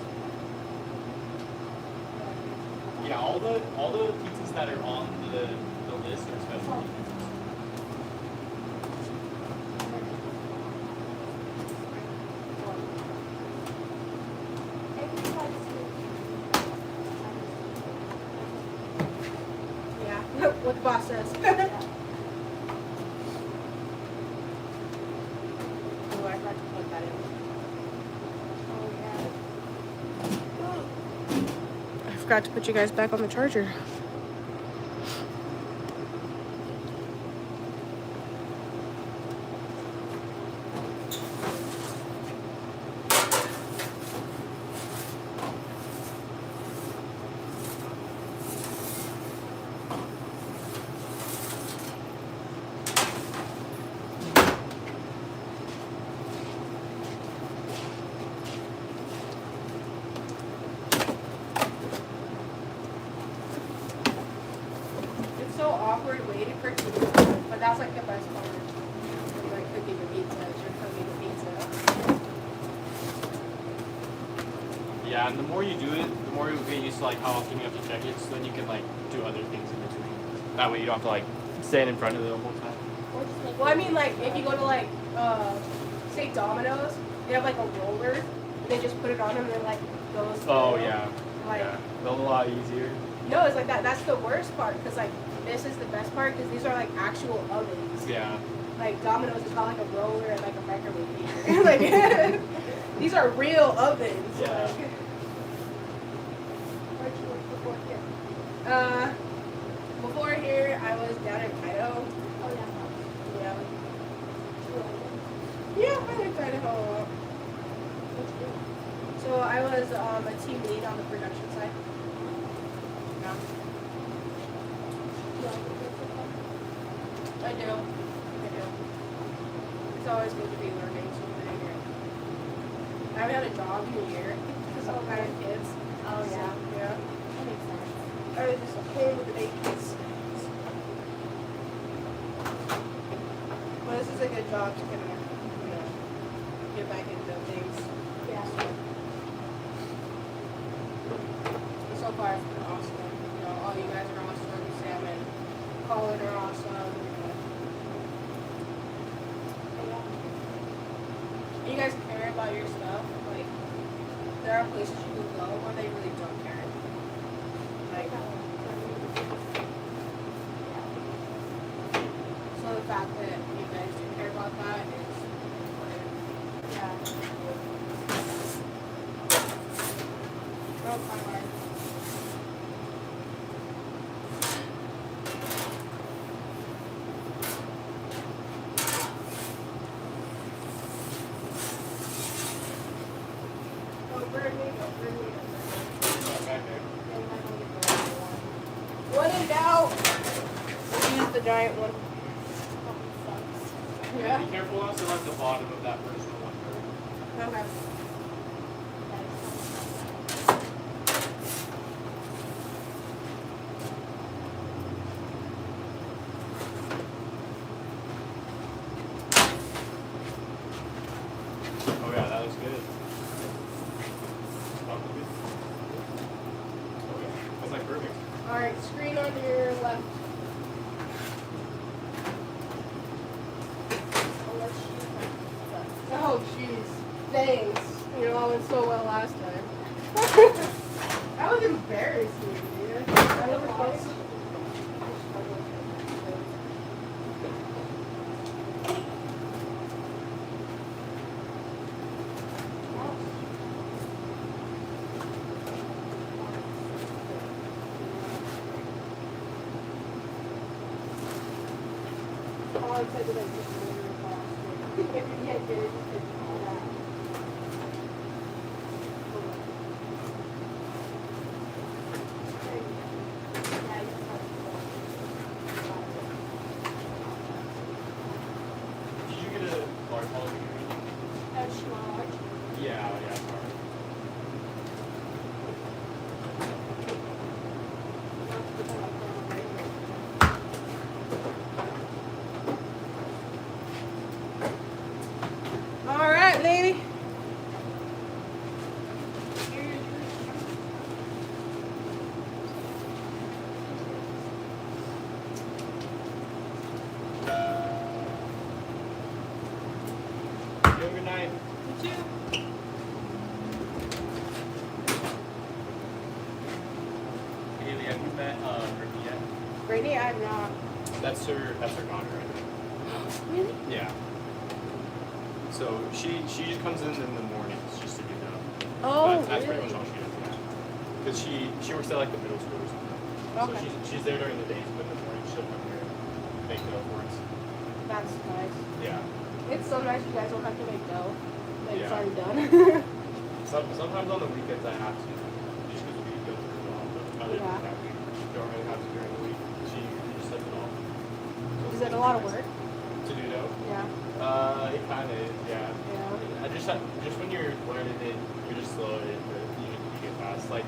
Yeah, all the pizzas that are on the list are specialty pizzas. Yeah, what the boss says. Oh, I forgot to plug that in. Oh, yeah. I forgot to put you guys back on the charger. It's so awkward waiting for it to cook, but that's like the best part. When you're like cooking the pizza, as you're cooking the pizza. Yeah, and the more you do it, the more you get used to like how often you have to check it. So then you can like do other things in between. That way you don't have to like stand in front of it the whole time. Well, I mean, like, if you go to, like, say Domino's, they have, like, a roller, and they just put it on and then, like, goes Oh through. yeah. Like, Yeah. A lot easier. no, it's like that. That's the worst part, because, like, this is the best part, because these are, like, actual ovens. Yeah. Like, Domino's is got, like, a roller and, like, a microwave heater. Like, these are real ovens. Yeah. Like, where'd you work before here? Before here, I was down in Idaho. Oh, yeah. Yeah. Yeah, I liked Idaho a lot. So I was a team lead on the production side. Yeah. I do. It's always good to be learning something. I haven't had a job in a year because I'm kind of kids. Oh, So, yeah. yeah. That makes sense. I was just okay with the babies. But this is a good job to kind of, you know, get back into things. Yeah. But so far, it's been awesome. You know, all you guys are awesome. Sam and Colin are awesome. You guys care about your stuff. Like, there are places you can go where they really don't care. Like, so the fact that you guys do care about that is important. Yeah. Real hard. When in doubt, use the giant one. Yeah. Be careful also at the bottom of that personal one. Okay. Oh yeah, that looks good. Oh, good. Okay. That's like perfect. All right, screen on your left. Oh, jeez. Thanks. You know, I went so well last time. That was embarrassing, dude. I never thought so. All I said was like, just a little fast. If you get good, it's all that. Did you get a large policy agreement? Extra large. Yeah, yeah, sorry. All right, lady. You have a good night. You too. Haley, have you met Ricky yet? Brittany, I'm not. That's her daughter right there. Really? Yeah. So she just comes in the mornings just to do that. Oh, That's pretty really? much all she does. Yeah. Because she works at like the middle school or something. Okay. So she's there during the days, but in the morning she'll come here and make dough for us. That's nice. Yeah. It's so nice you guys don't have to make dough. Like, it's Yeah. already done. Sometimes on the weekends I have to, just because we go through it all. But other Yeah. than that, we don't really have to during the week. She just does it all. So Is it's it a lot of nice. work? To do dough? Yeah. It kind of is, yeah. Yeah. I just when you're learning it, you're just slow at it, but you get fast. Like,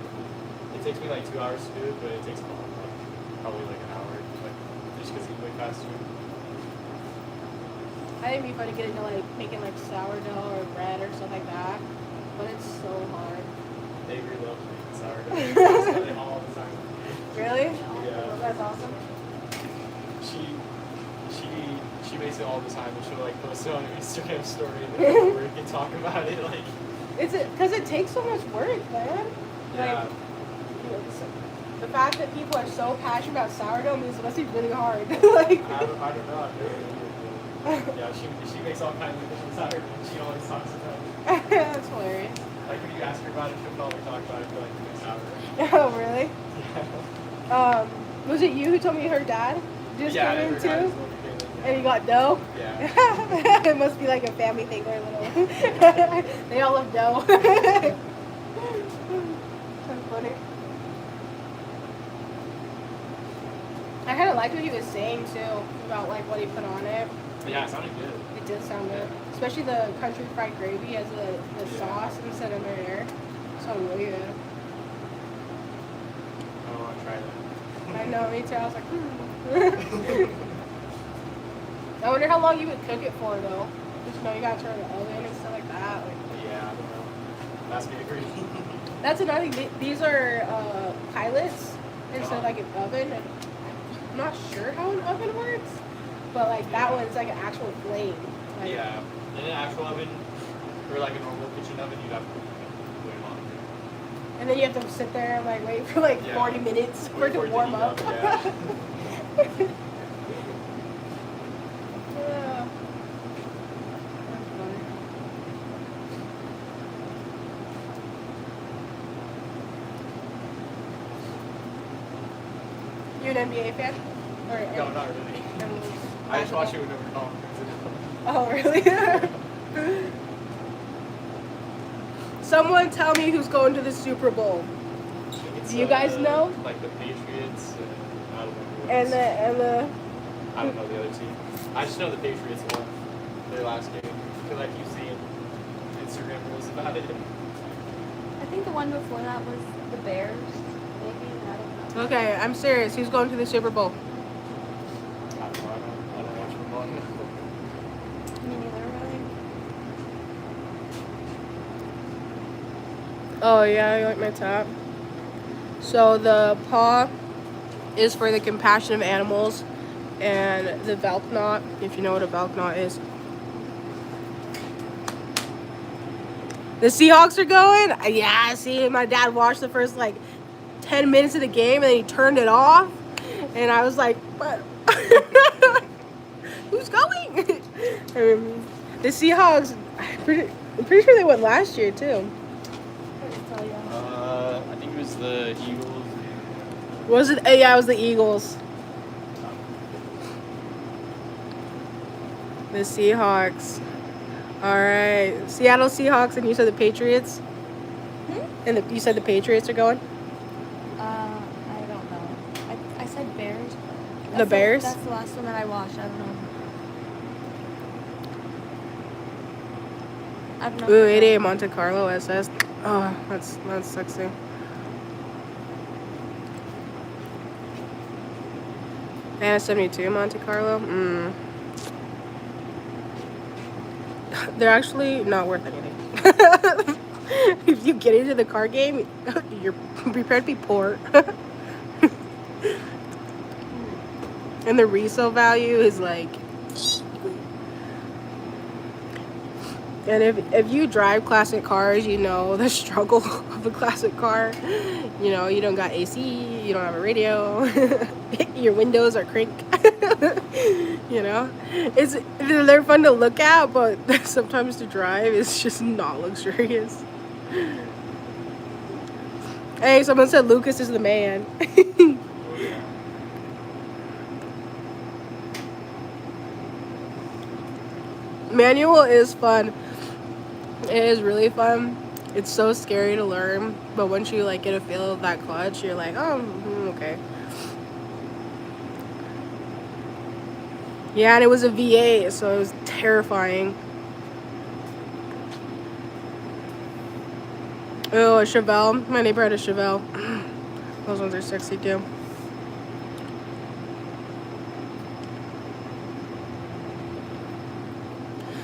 it takes me like 2 hours to do it, but it takes Mom like probably like an hour, like just because he's way faster. I think it'd be fun to get into like making like sourdough or bread or stuff like that. But it's so hard. It makes it all the time, and she'll like post it on her Instagram story, and then we can talk about it. Like, It's because it takes so much work, man. yeah, Like, the fact that people are so passionate about sourdough means it must be really hard. Like, I don't know. I've never really did it. Yeah, she makes all kinds of different sourdough, and she always talks about it. that's hilarious. Like when you ask her about it, she'll probably talk about it for like 2 hours. Oh, really? Yeah. Was it you who told me her dad just Yeah, came in her dad too? is what we did, And he got dough? Yeah. It must be like a family thing. They're little. They all love dough. That's funny. I kind of liked what he was saying too about like what he put on it. Yeah, it sounded good. It did sound good, especially the country fried gravy as the Yeah. sauce instead of marinara. Sounded really good. Oh, I tried it. I know, me too. I was like, I wonder how long you would cook it for though. Just know you gotta turn the oven and stuff like that. Like, Yeah, I don't know. That's me agree. that's another thing. These are pilots instead of Uh-huh. like an oven. And I'm not sure how an oven works, but like that Yeah. one's like an actual flame. Like, Yeah, in an actual oven, or like a normal kitchen oven, you'd have to way longer. And then you have to sit there and like wait for like Yeah. 40 minutes for it to Wait warm heat up. Yeah. Yeah. That's funny. You an NBA fan? Or No, not really. I just watch it whenever Tom comes in. Oh, really? Someone tell me who's going to the Super Bowl. It's, Do you guys know? Like the Patriots, I don't know. who And else. the I don't know the other team. I just know the Patriots won their last game because I keep seeing Instagram reels about it. I think the one before that was the Bears, maybe. I don't know. Okay, I'm serious. Who's going to the Super Bowl? I don't know. I don't watch football. Me neither, really. Oh yeah, you like my top. So the paw is for the compassion of animals, and the Valknot, if you know what a Valknot is. The Seahawks are going? Yeah, see, my dad watched the first like 10 minutes of the game and then he turned it off. And I was like, but who's going? The Seahawks, I'm pretty sure they went last year too. I think it was the Eagles. Was it? Yeah, it was the Eagles. The Seahawks. All right, Seattle Seahawks, and you said the Patriots. And you said the Patriots are going. I don't know. I said Bears. The Bears? That's the last one that I watched. I don't know. Ooh, 88 Monte Carlo SS. Oh, that's sexy. And 72 Monte Carlo. They're actually not worth anything. If you get into the car game, you're prepared to be poor. And the resale value is like. And if you drive classic cars, you know the struggle of a classic car. You know, you don't got AC, you don't have a radio, your windows are crink. You know, they're fun to look at, but sometimes to drive is just not luxurious. Hey, someone said Lucas is the man. Manual is fun. It is really fun. It's so scary to learn, but once you like get a feel of that clutch, you're like, oh, okay. Yeah, and it was a V8, so it was terrifying. Oh, a Chevelle. My neighbor had a Chevelle. Those ones are sexy too.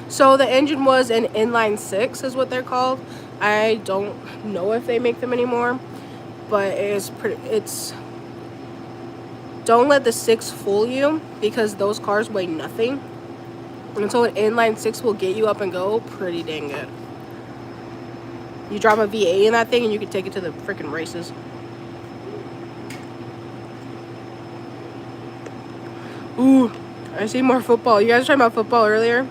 So the engine was an inline 6 is what they're called. I don't know if they make them anymore, but it's don't let the 6 fool you because those cars weigh nothing. And so an inline six will get you up and go pretty dang good. You drop a VA in that thing and you can take it to the freaking races. Ooh, I see more football. You guys were talking about football earlier?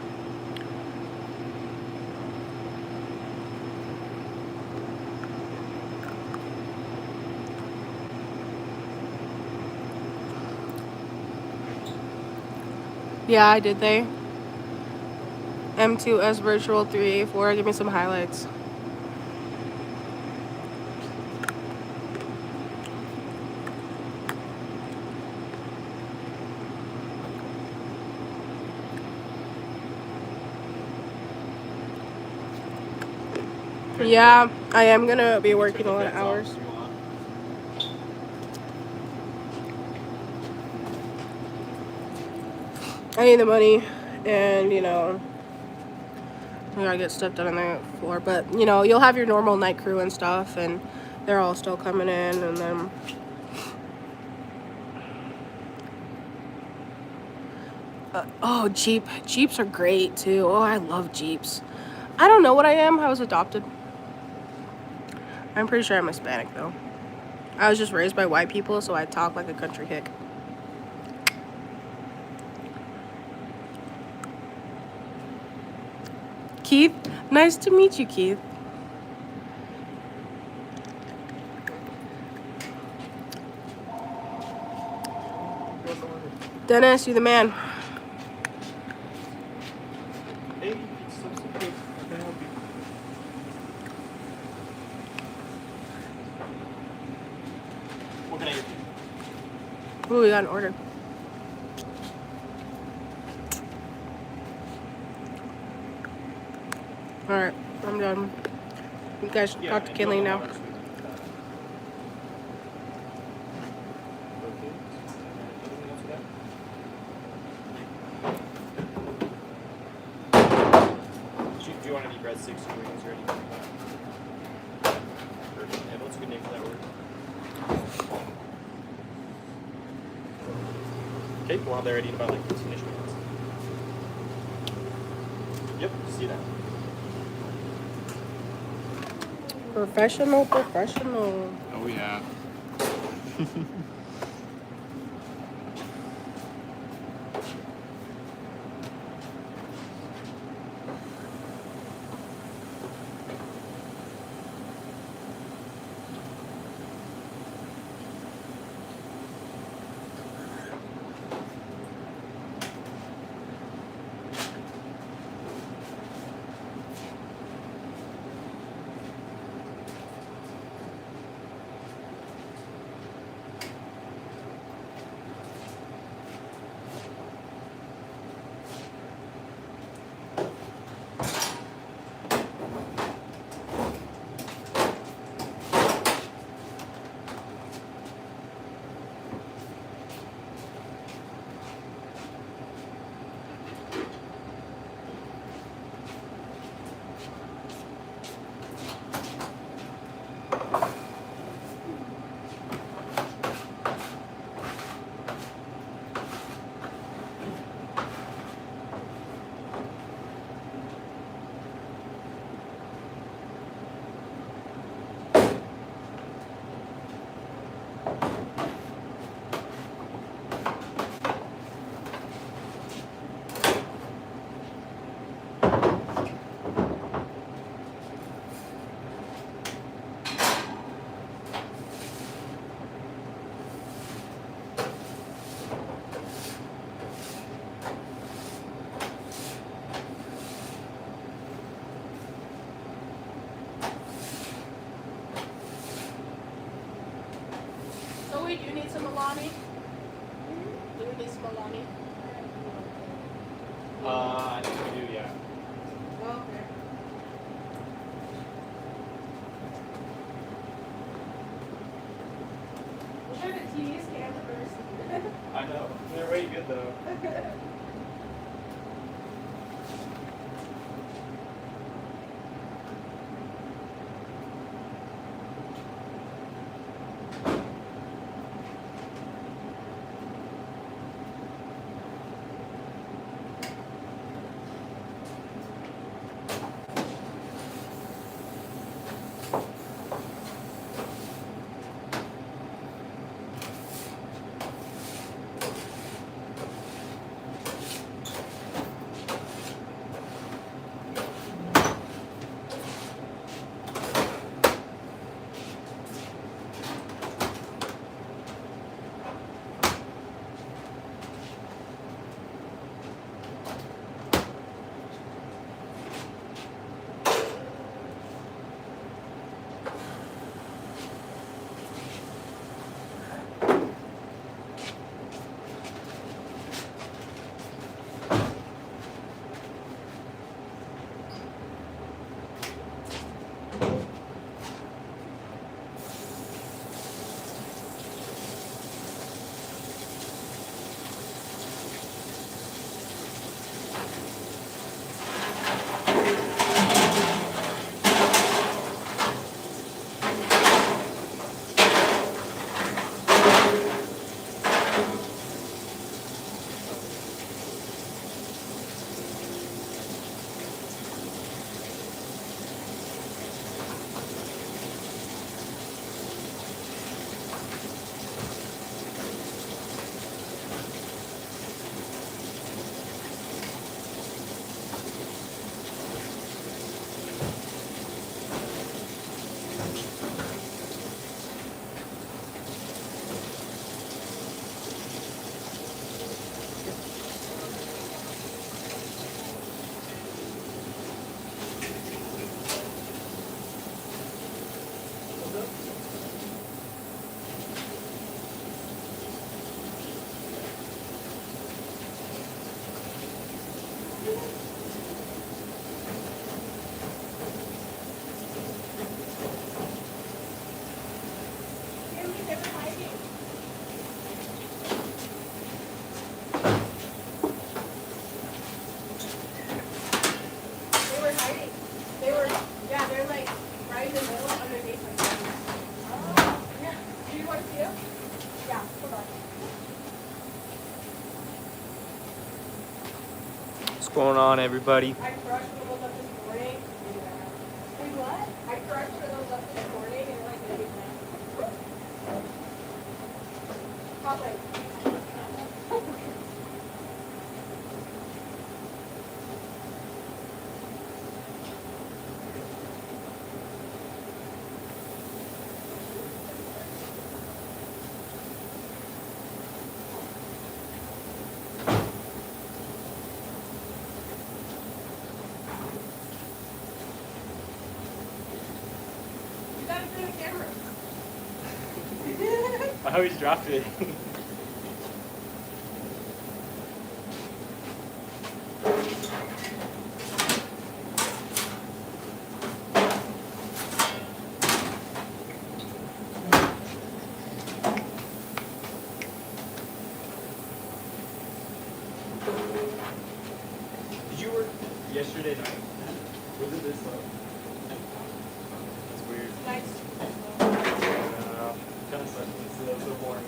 Yeah, did they? M2S Virtual 3A4. Give me some highlights. Yeah, I am gonna be working a lot of hours. I need the money, and you know, I gotta get stuff done on the floor. But you know, you'll have your normal night crew and stuff, and they're all still coming in, and then oh, Jeeps are great too. Oh, I love Jeeps. I don't know what I am. I was adopted. I'm pretty sure I'm Hispanic though. I was just raised by white people, so I talk like a country hick. Keith, nice to meet you, Keith. Dennis, you the man. Hey, so good. How can I help you? What can I get you? Ooh, we got an order. Alright, I'm done. You guys talk to Kinley now. Do you want any bread sticks or wings or anything like that? Perfect. And what's a good name for that order? Okay, we'll have that ready in about like 15-ish minutes. Yep, see that. Professional. Oh yeah. So wait, do you need some Milani? Do you need some Milani? I think we do, yeah. Okay. We're trying to tease cameras. I know. They're way good though. going on, everybody? I crushed one of those up this morning. Wait, what? I crushed one of those up this morning and like maybe hot like. You gotta do the camera. I always dropped it. Did you work yesterday night? Was it this low? That's weird. Nice. Kind of sucks. It's so boring.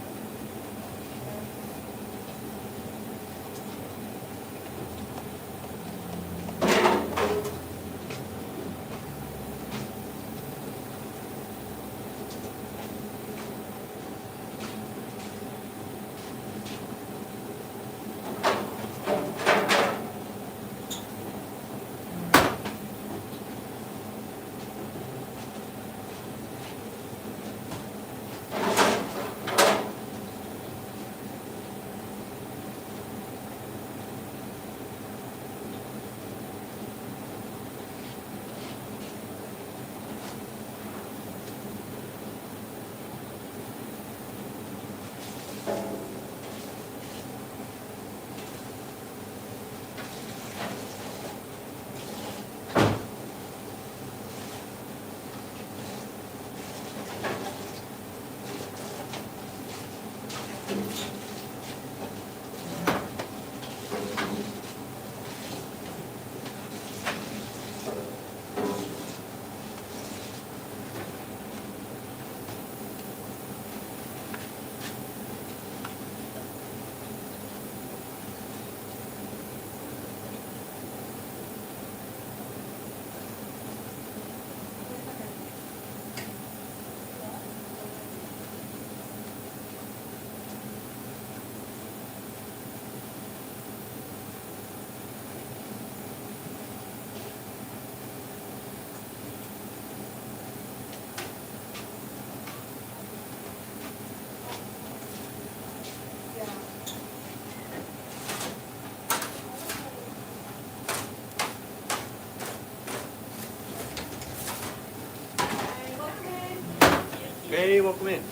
Hey, welcome in.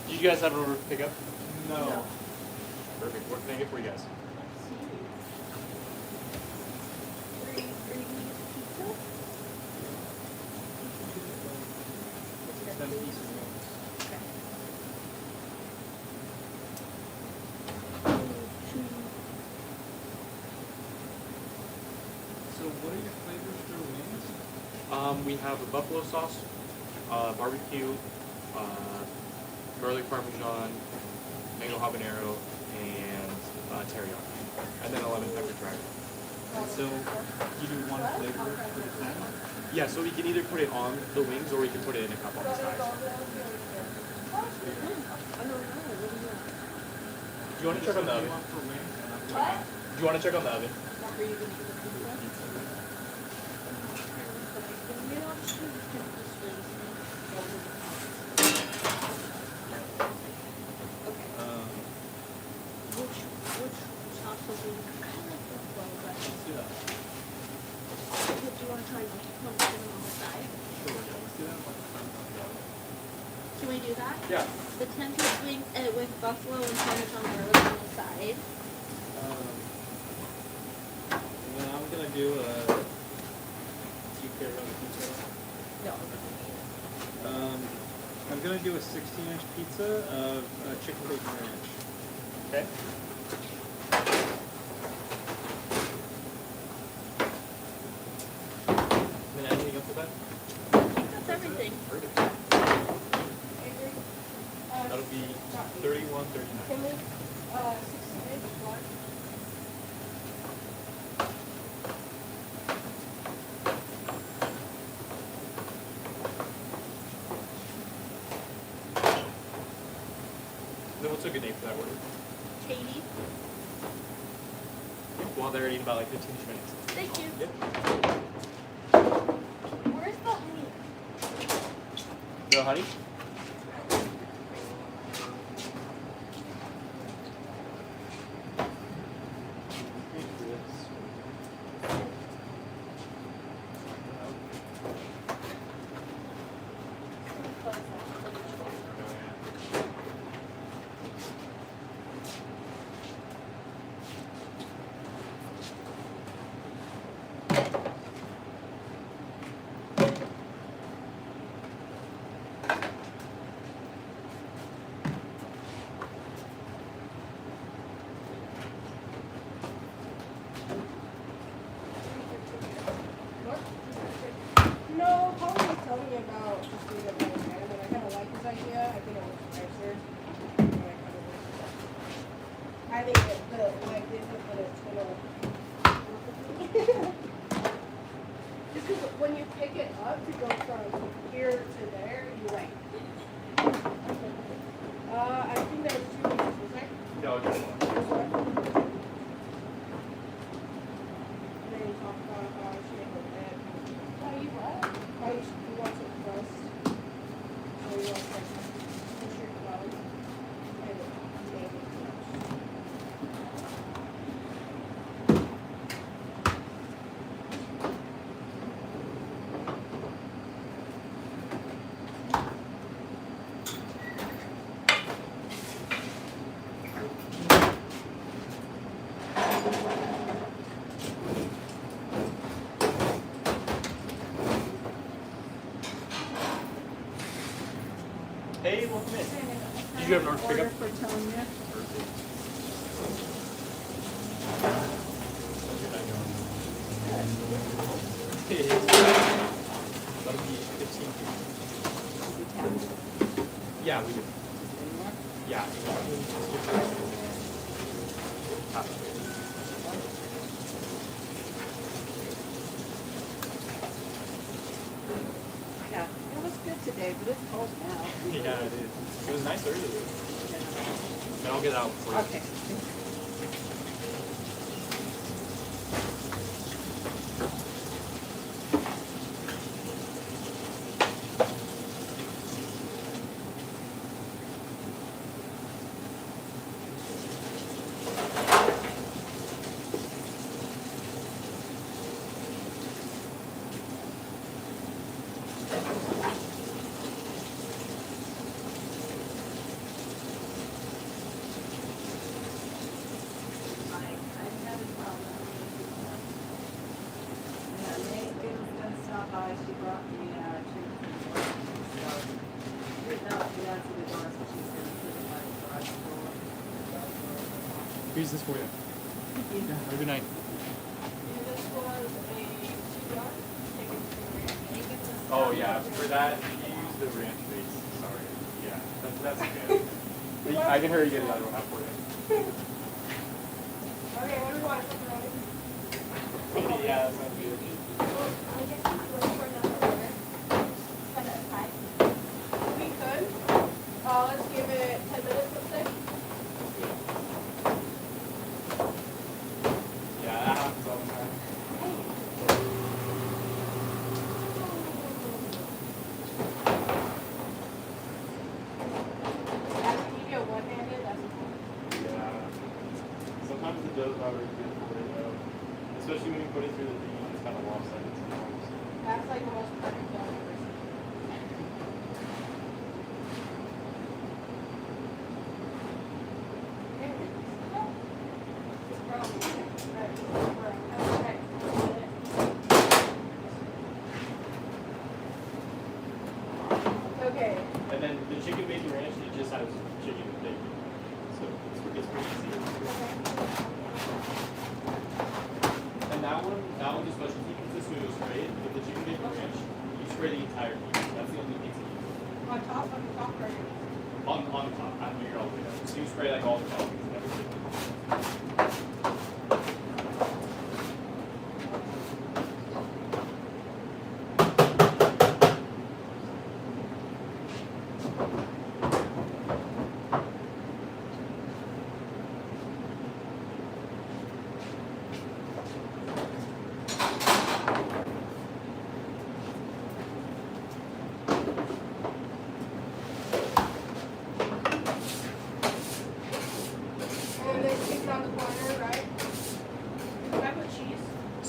Did you guys have a pickup? No. Perfect. What can I get for you guys? So what are your flavors for wings? We have a buffalo sauce, barbecue, garlic parmesan, mango habanero, and teriyaki, and then a lemon pepper dragon. And so you do one flavor for the time? Yeah, so we can either put it on the wings or we can put it in a cup on the side. Do you want to check on the oven? One for wings and I'm What? Do you want to check on the oven? let's do that. Sure, yeah, let's do that. Can we do that? Yeah. The 10-piece wings with buffalo and parmesan garlic on the side. And then I'm gonna do a. Do you care about the pizza? No. I'm gonna do a 16-inch pizza of chicken bacon ranch. Okay. And then anything else with that? That's everything. Perfect. That'll be 31.39. Can we, 16-inch one? What's a good name for that order? Katie. Well, they're ready in about like 15 minutes. Thank you. Yep. Where's the honey? No honey? No, Paul was telling me about just doing it by hand, and I kind of like his idea. I think it looks nicer. I think the like this is what it's gonna. Just because when you pick it up to go from here to there, you like. I think there was 2 pieces, was there? No, just one. This one. And then you talk about how she made her bed. How you what? How you wants it pressed. So you want like push your clothes and make it flush. Hey, welcome in. Did you have an order pickup? For telling you. That'll be 15. Yeah, we do. Yeah. Yeah, it was good today, but it's cold now. Yeah, it is. It was nice earlier. And I'll get it out for you. Okay. Here's this for you. Yeah, have a good night. Oh yeah, for that you use the ranch base. Sorry. Yeah, that's okay. I can hurry get another one out for you. Okay, what do we want? Something ready? Yeah, that sounds good. We could. Let's give it 10 minutes, let's say. Yeah, that happens all the time. Can you go one-handed? That's Yeah. Sometimes the dough's not very good for it though. Especially when you put it through the thing, it's kind of lopsided sometimes. That's like the most perfect dough I've ever seen. Okay. And then the chicken bacon ranch, it just has chicken and bacon. So it's pretty easy. And that one is specialty because this one goes straight. With the chicken bacon ranch, you spray the entire pizza. That's the only pizza you do. On top right? On top, after you're all the way down. So you spray like all the toppings and everything.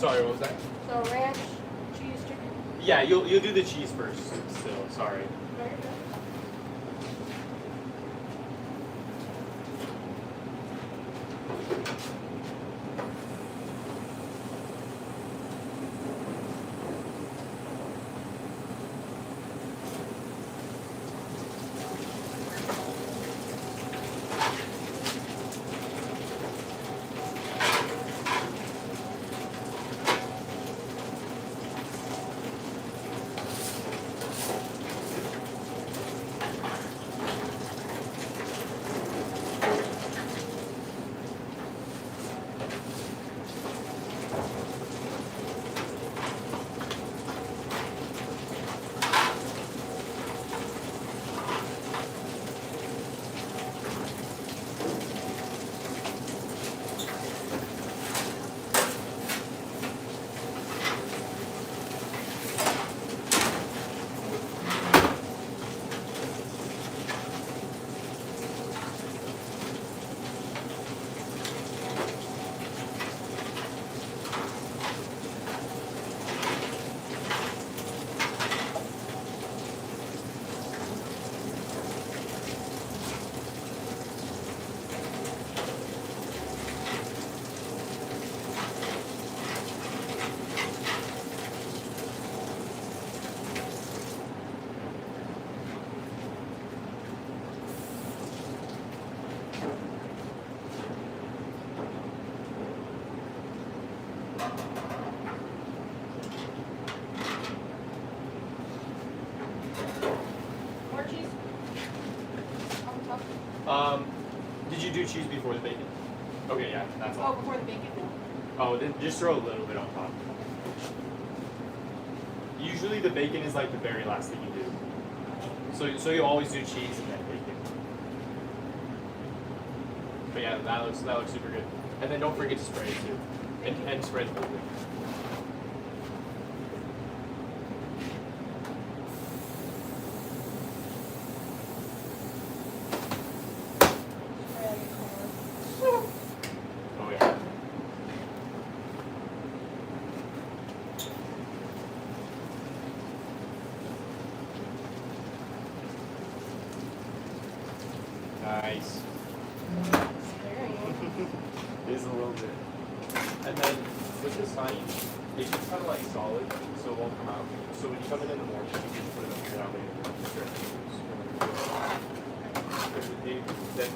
Sorry, what was that? So ranch, cheese, chicken. Yeah, you'll do the cheese first. Still, sorry. Very good. More cheese. On top. Did you do cheese before the bacon? Okay, yeah, that's Oh, all. before the bacon. No. Oh, then just throw a little bit on top. Usually the bacon is like the very last thing you do. So you always do cheese and then bacon. But yeah, that looks super good. And then don't forget to spray it too. And spray the whole thing. Oh yeah. Nice. It is a little bit. And then with the sign, it's just kind of like solid, so it won't come out. So when you come in the morning, you can just put it up here now later.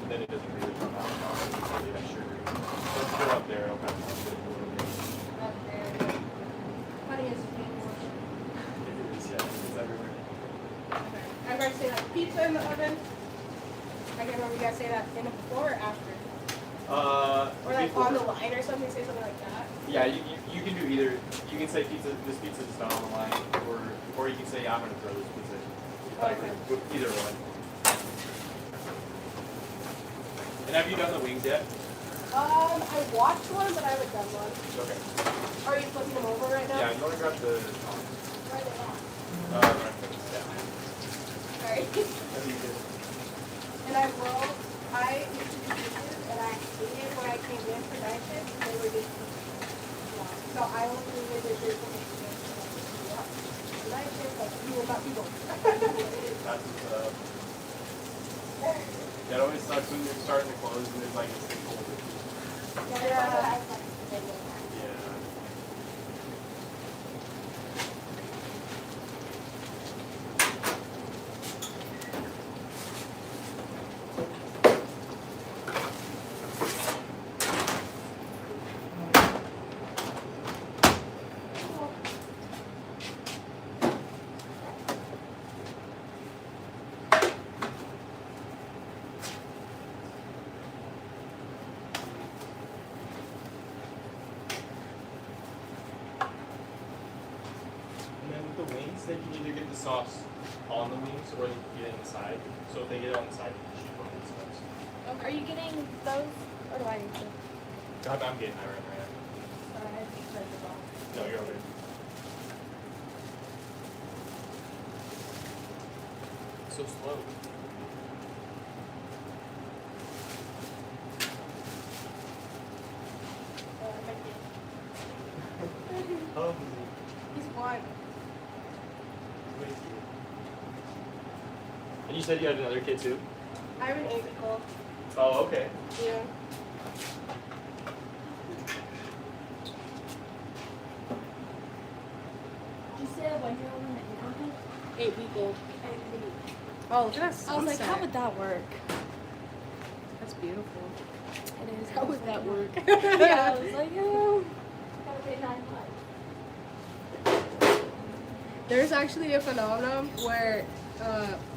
Then it doesn't really come out. It's really that sugary. Once you go up there, it'll kind of melt it a little bit. Honey is being washed. It is, yeah. It's everywhere. Okay. I'm going to say that pizza in the oven. I can't remember you guys say that in the before or after. Or like before. on the line or something, say something like that. Yeah, you can do either. You can say this pizza is done on the line, or you can say, yeah, I'm going to throw this pizza. Okay. Either one. And have you done the wings yet? I watched one, but I haven't done one. Okay. Are you flipping them over right now? Yeah, you want to grab the Where are they at? right there. Yeah. Sorry. That'd be good. And I used to do dishes, and I hated when I came in for night shift, they were just so I only do the dishes when they came in. Night shift, like, you will not be going. That's that always sucks when you're starting to close and it's like it's too cold. Yeah. Yeah. And then with the wings, they can either get the sauce on the wings or they can get it inside. So if they get it on the side, you can shoot on the sides. Are you getting those, or do I need to? I'm getting that right now. Sorry, I just turned it off. No, you're okay. So slow. Thank you. And you said you had another kid too? I have an 8-week-old. Oh, okay. Yeah. You say a 1-year-old and an 8-week-old. 8-week-old. Oh, look at that I was like, sunset. how would that work? That's beautiful. It is. How would that work? Yeah, I was like, oh, gotta wait 9 months. There's actually a phenomenon where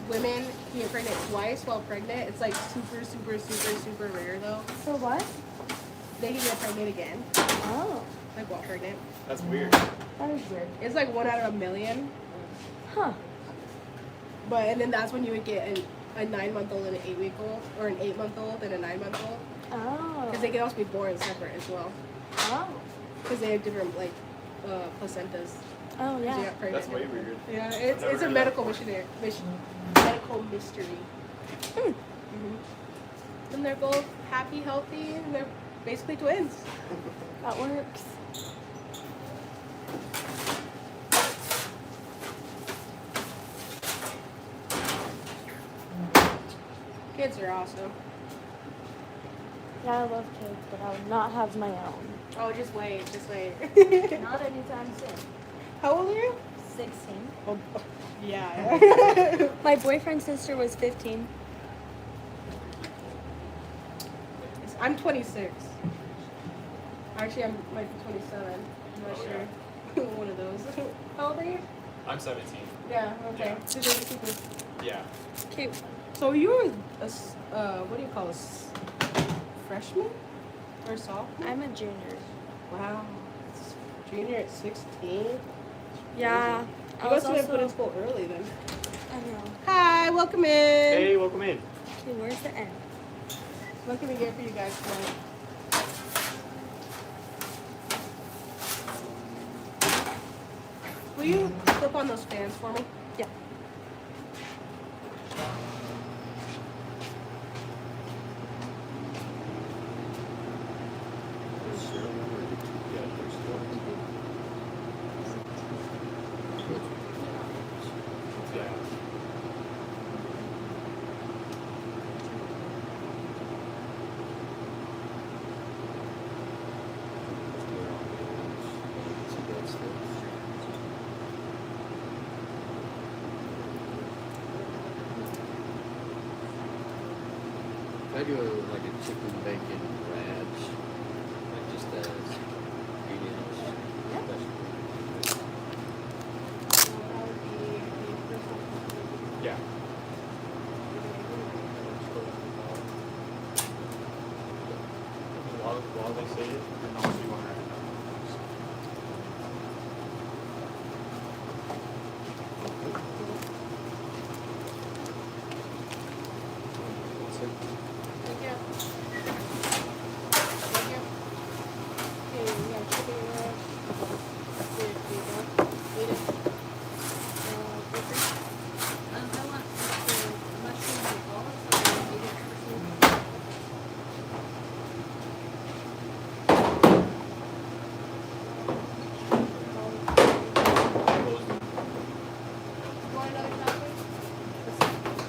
women can get pregnant twice while pregnant. It's like super, super, super, super rare though. So what? They can get pregnant again, Oh, like while pregnant. That's weird. that is weird. It's like 1 out of a million. Huh. And then that's when you would get a 9-month-old and an 8-week-old, or an 8-month-old and a 9-month-old. Oh. Because they can also be born separate as well. Oh. Because they have different like placentas. Oh, 'Cause you yeah. got pregnant That's way and everything. weird. Yeah, I've it's never a heard medical that medical mystery. Mm. And they're both happy, healthy, and they're basically twins. That works. Kids are awesome. Yeah, I love kids, but I would not have my own. Oh, just wait, just wait. Not anytime soon. How old are you? 16. Oh, yeah. My boyfriend's sister was 15. I'm 26. Actually, I might be 27. I'm not Oh, sure. One of those. How old are you? I'm 17. Yeah, okay. Yeah. So they're super- Yeah. Cute. So you're what do you call us? Freshman? Or sophomore? I'm a junior. Wow. Junior at 16? Yeah. You must have been put in school early then. I know. Hi, welcome in. Hey, welcome in. Okay, where's the end? What can we get for you guys tonight? Will you flip on those fans for me? Yeah. Yeah. I do like a chicken bacon ranch, like just as 8 inch. Yeah. While they say it, how much do you want to Thank you. Thank you. Okay, we got chicken ranch. Here you go. Eat it. Bacon. I want mushroom and olives. You want another topping?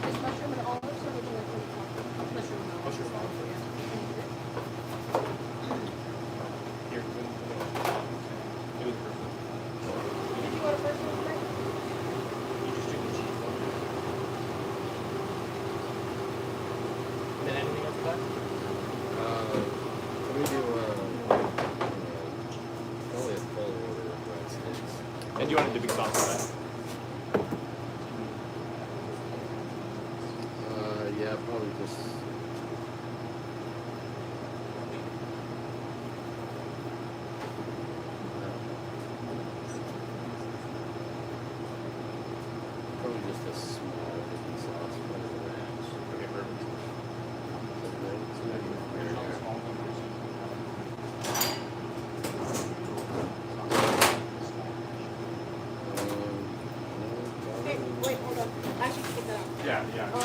Is mushroom and olives, or would you like one topping? Mushroom and olives. Mushroom and olives. Here, do the first one. Did you want a first one, Frank? You just do the cheese one. Then anything else about? Can we do probably a full order of breadsticks? And do you want a dipping sauce on that? Yeah, probably just. Probably just a small dipping sauce for the ranch. Okay, perfect. Okay, wait, hold on. I should take that out. Yeah, yeah. I'm gonna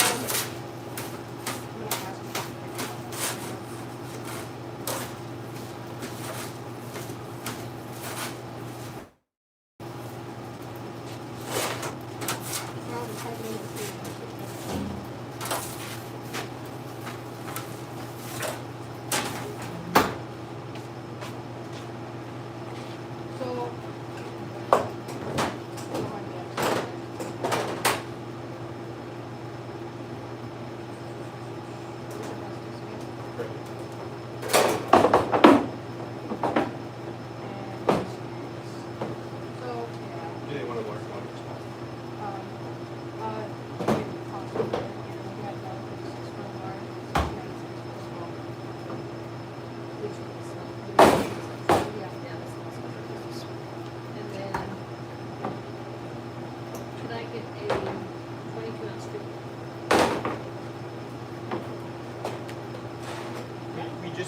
pass it. Now I'm typing in the food.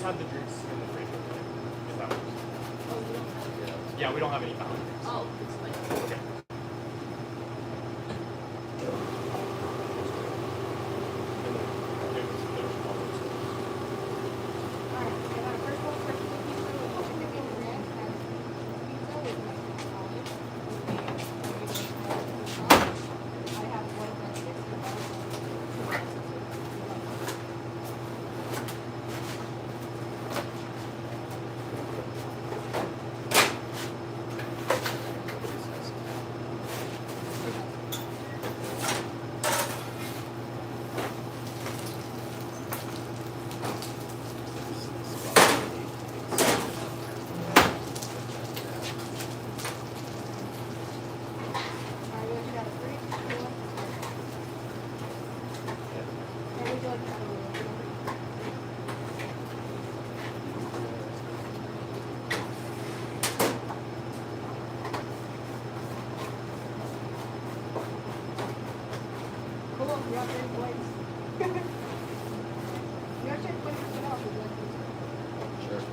have the drinks in the fridge. If that works. Oh, you don't have Yeah, we don't have any fountain drinks. Oh, it's like. Okay. And then there's olives. Alright, I got a first one for chicken pizza with chicken and ranch and pizza with olives. I have one breakfast with Alright, you got a free? And we do like cool, you got 30 points. You actually have 20% off. Would you like to- Sure.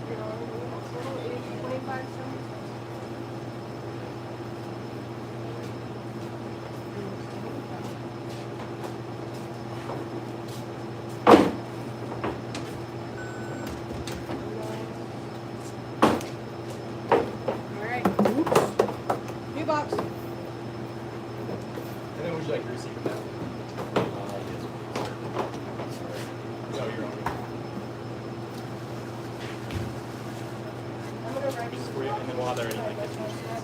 You know, total is 25 cents. Alright. New box. And then would you like to receive it now? No, you're on. I'm gonna write This is for you, and then we'll have there any like kitchen juices.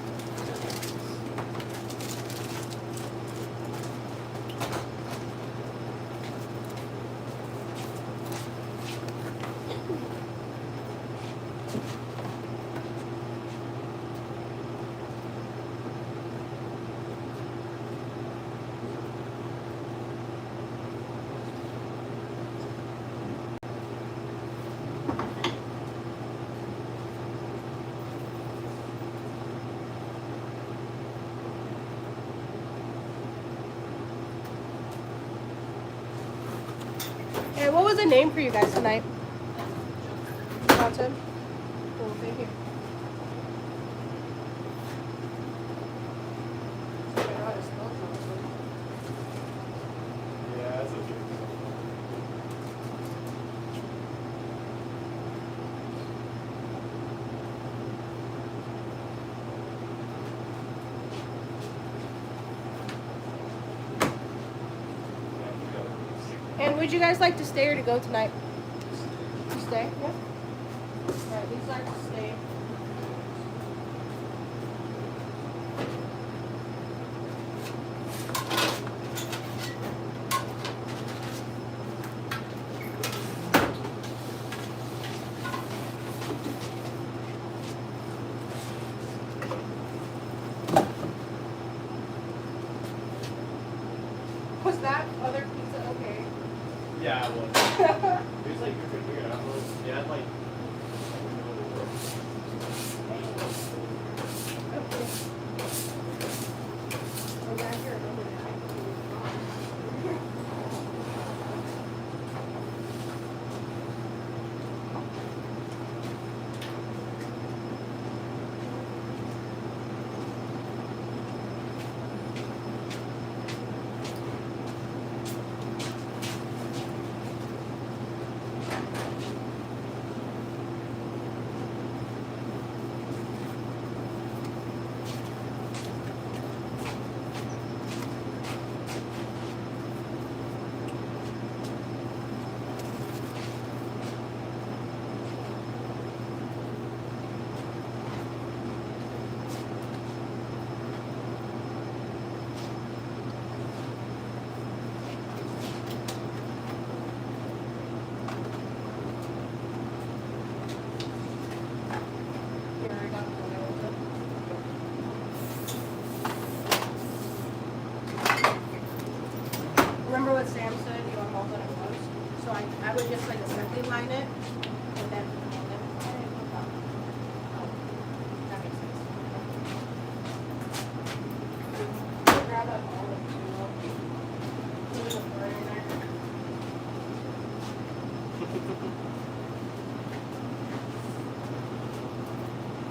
Hey, what was the name for you guys tonight? Johnson? Cool, thank you. Yeah, that's okay. And would you guys like to stay or to go tonight? To stay? Yeah. Alright, these are to stay. Was that other pizza okay? Yeah, it was. It was like, you're figuring it out. Yeah, it's like. I'm glad you remembered that.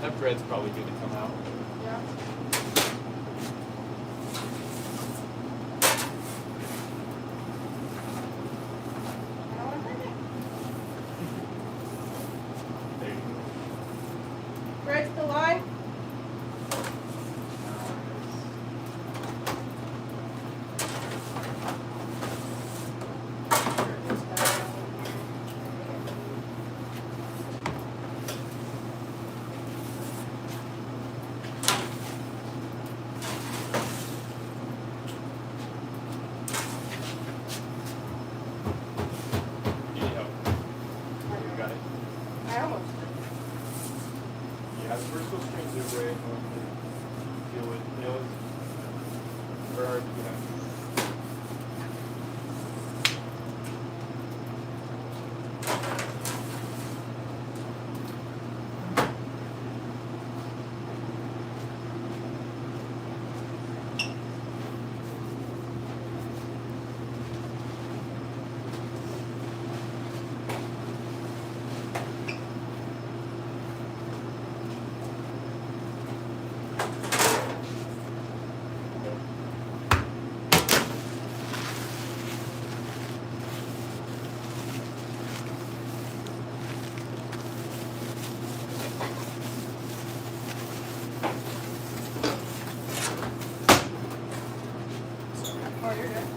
That bread's probably good to come out. Yeah. I don't want to burn it. There you go. Bread's still live. You need help. You got it. I almost did. Yeah, the vertical strings are way more to deal with. You know, it's very hard to get out. Oh, you're good.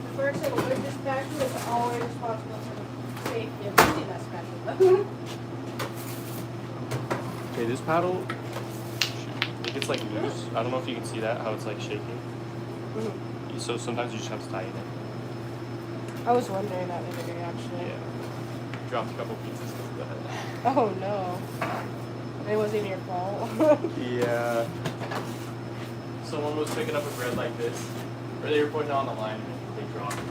The person with this spatula is always responsible for the safety of using that spatula. Okay, this paddle, it gets like loose. I don't know if you can see that, how it's like shaking. So sometimes you just have to tighten it. I was wondering that the other day, actually. Yeah. Dropped a couple pieces because of that. Oh no. It wasn't even your fault. Yeah. Someone was picking up a bread like this, or they were putting it on the line and they dropped it.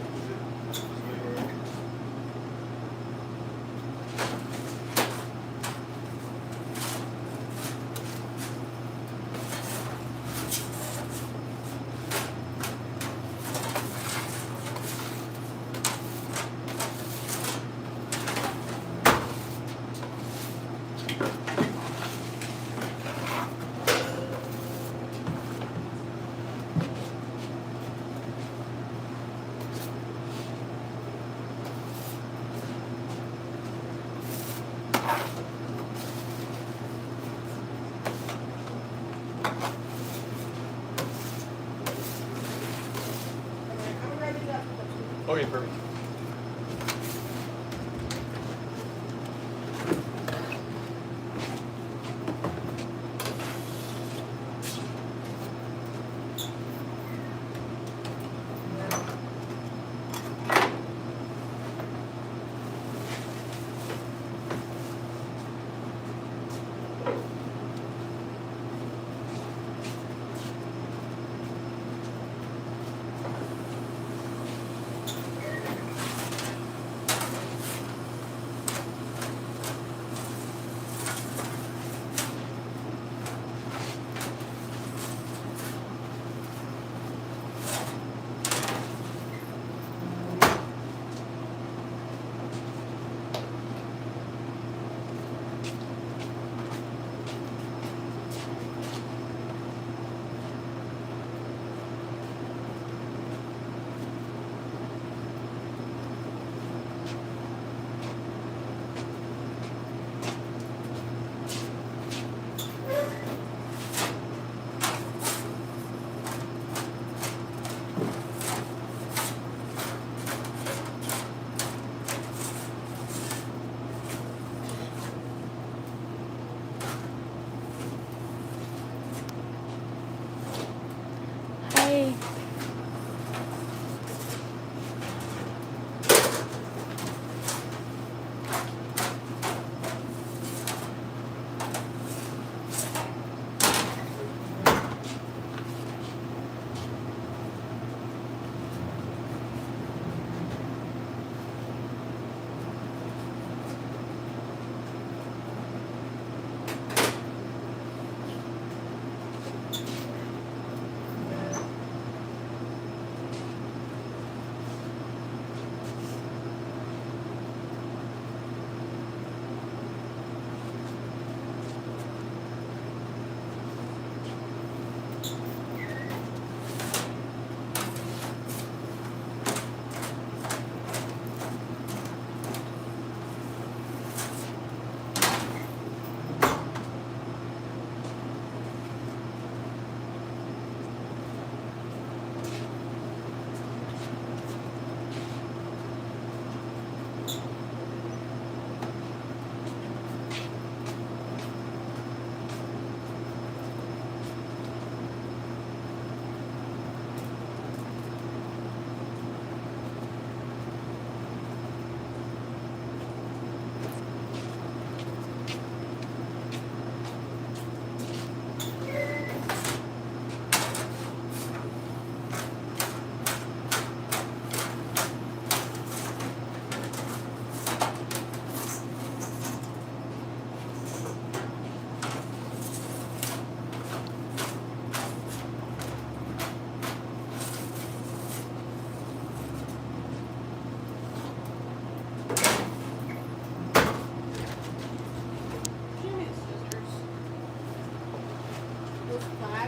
I'm ready to. Okay, perfect.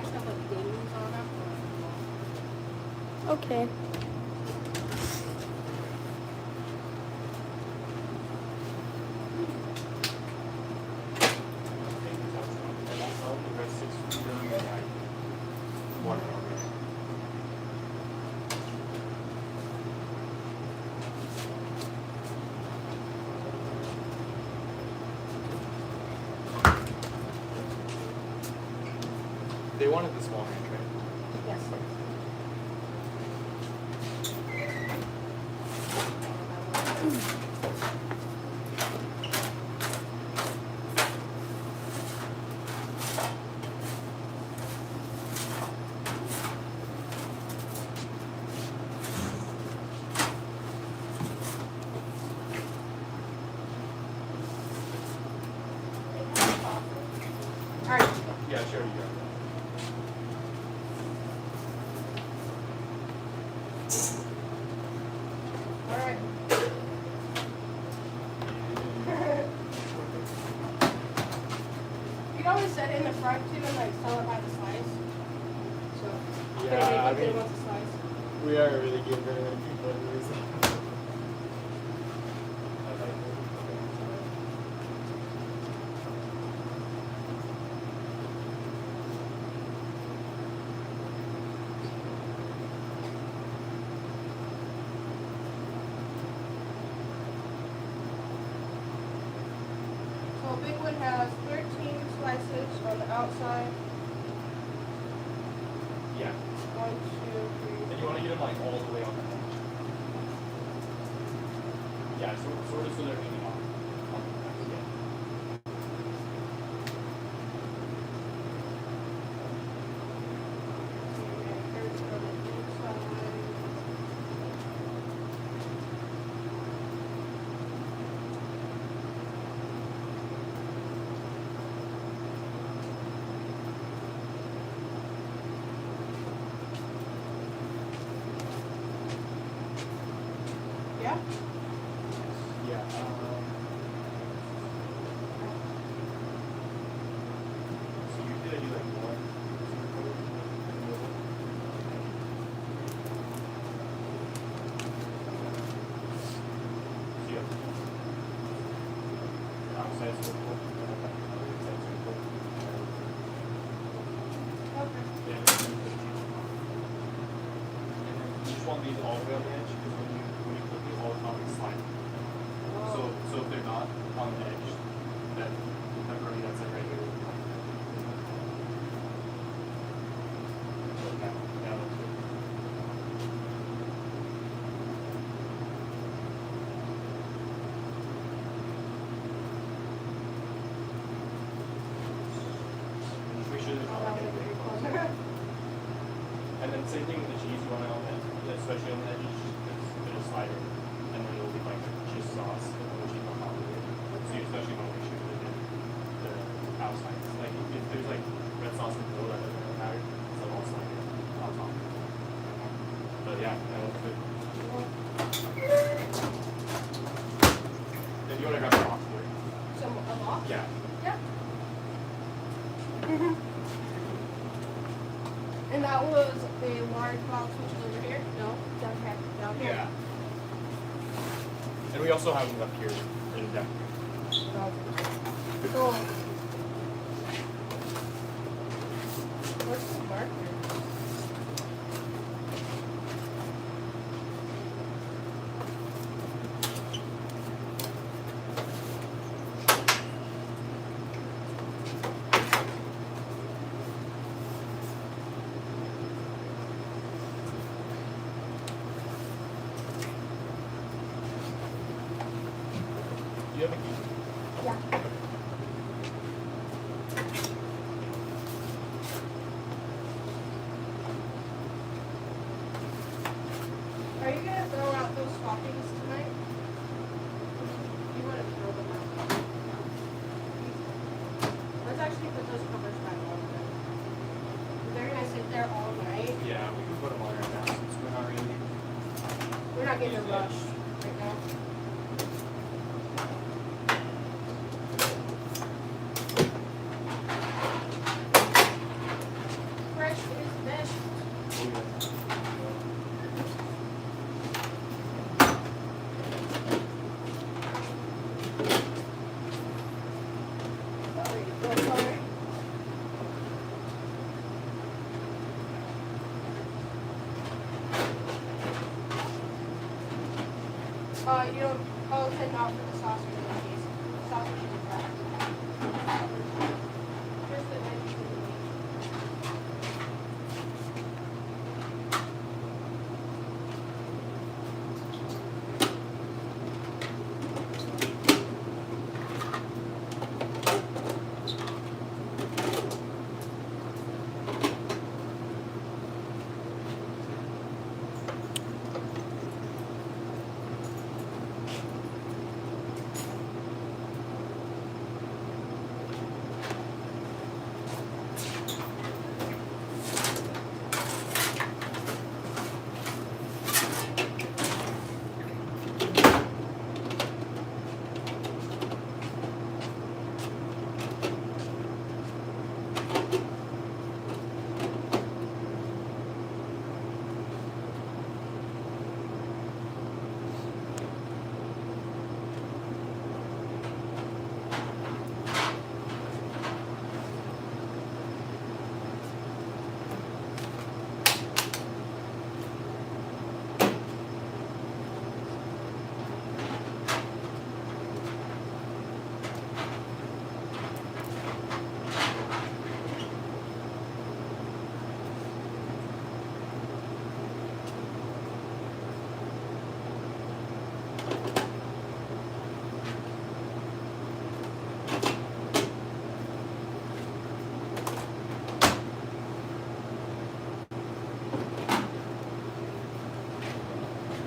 actually have like dings on it. Okay. They wanted the small range, right? Yes. All right. Yeah, sure, you got All right. You can always set it in the front too and like sell it by the slice. So if Yeah, I anybody mean- wants a slice. We are really getting very many people anyways. So a big one has 13 slices on the outside. Yeah. 1, 2, 3. And you want to get them like all the way on the edge. Yeah, sort of so they're hanging off. Yeah. Here's on the inside. Yeah? Yeah. So usually I do like one. So you have outside circle, inside circle. Okay. Yeah, and then you just want these all the way on the edge because when you cook it, all the toppings slide. So if they're not on the edge, then the pepperoni that's like right here. So now that's good. Just make sure there's not like any big clumps. And then same thing with the cheese, you want it on the edge, especially on the edges, because it'll slide in, and then it'll be like cheese sauce and the cheese on top of it. So you especially want to make sure that the outsides, like if there's like red sauce in the middle, that doesn't really matter, so it'll all slide in on top. But yeah, that looks good. If you want to grab the box here. Some a box? Yeah. Yeah. And that was the large box, which is over here? No, down here. Down here. Yeah. And we also have them up here in the deck. Cool. Where's the marker? Do you have a key? Yeah. Are you gonna throw out those toppings tonight? You want to throw them out? Let's actually put those covers back on. They're gonna sit there all night. Yeah, we can put them on right now since we're not really. We're not getting a rush right now. Sorry, so sorry. You don't, I'll send out for the sausage in case. Sausage is bad. Just the veggies and the meat.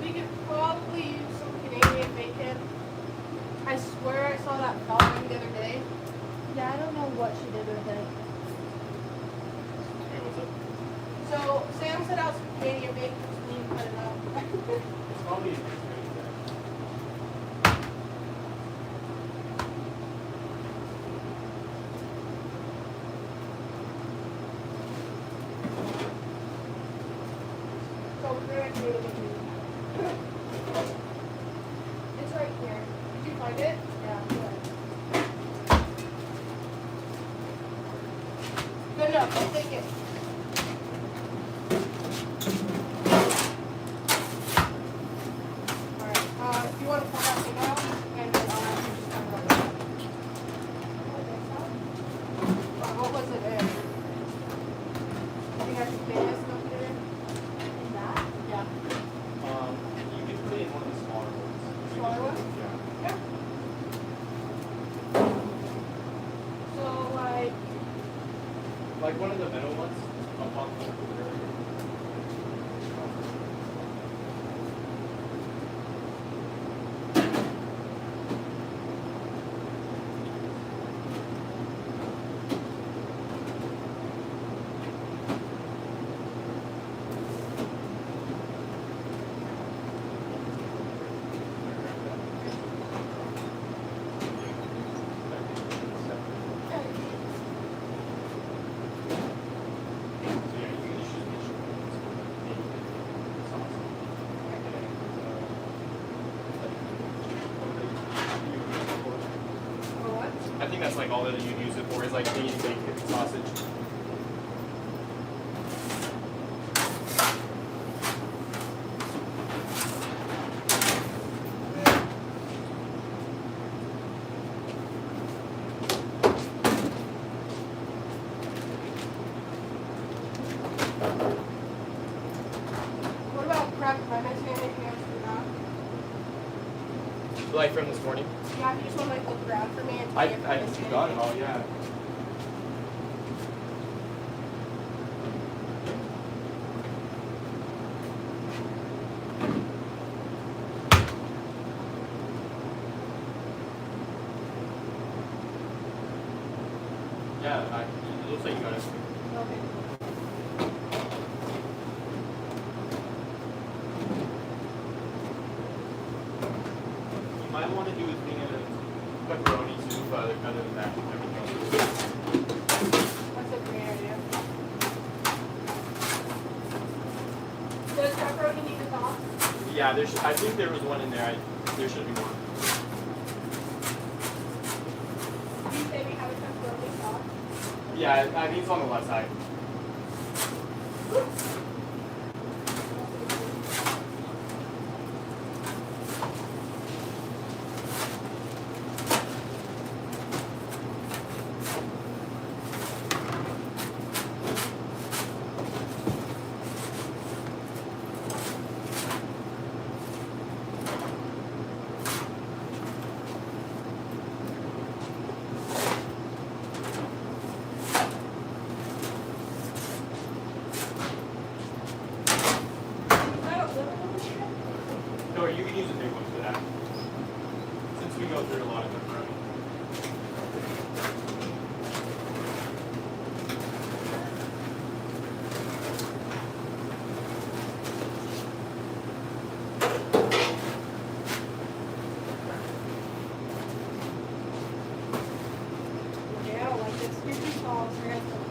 We could probably use some Canadian bacon. I swear I saw that following the other day. Yeah, I don't know what she did with it. Hey, what's up? So Sam sent out some Canadian bacon so we can cut it up. It's probably So we're gonna do it. It's right here. Did you find it? Yeah. Good enough. I'll take it. Alright, if you want to pull that thing out, and then I'll have you just come over. What was it in? You have to pay us stuff there? In that? Yeah. you can put it in one of the smaller ones. Smaller ones? Yeah. Yeah. So, like, Like one of the metal ones. Up on the for what? I think that's like all that you use it for is like Canadian bacon sausage. What about prep? Am I missing anything else for that? Like from this morning. Yeah, if you just want to like look around for me and tell I me if I'm missing got it anything. all, yeah. Yeah, it looks like you got it. Okay. You might want to do a thing of pepperoni soup, they're kind of that everything else. That's a great idea. Does pepperoni need a sauce? Yeah, I think there was one in there. There should be one. Yeah, I think it's on the left side. No, you can use a big one for that. Since we go through a lot of different. Okay, I don't like this. You're too tall. So you're gonna have to-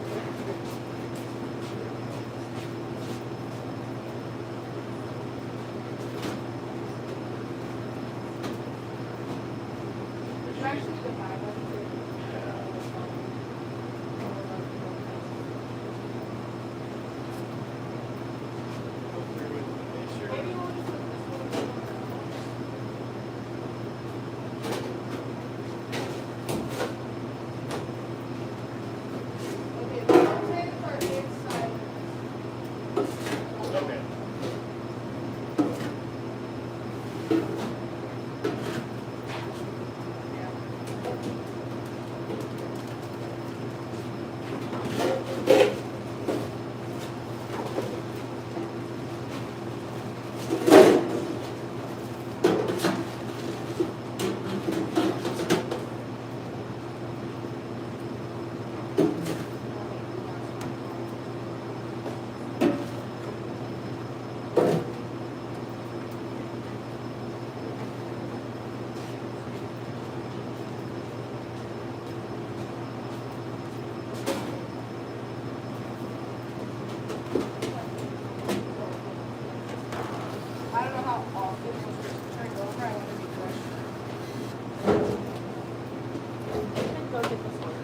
You actually did my one too. Maybe we'll just put this one on. Okay, let's say the part inside. Okay. I don't know how often this is turned over. I want to be fresh. Go get this one.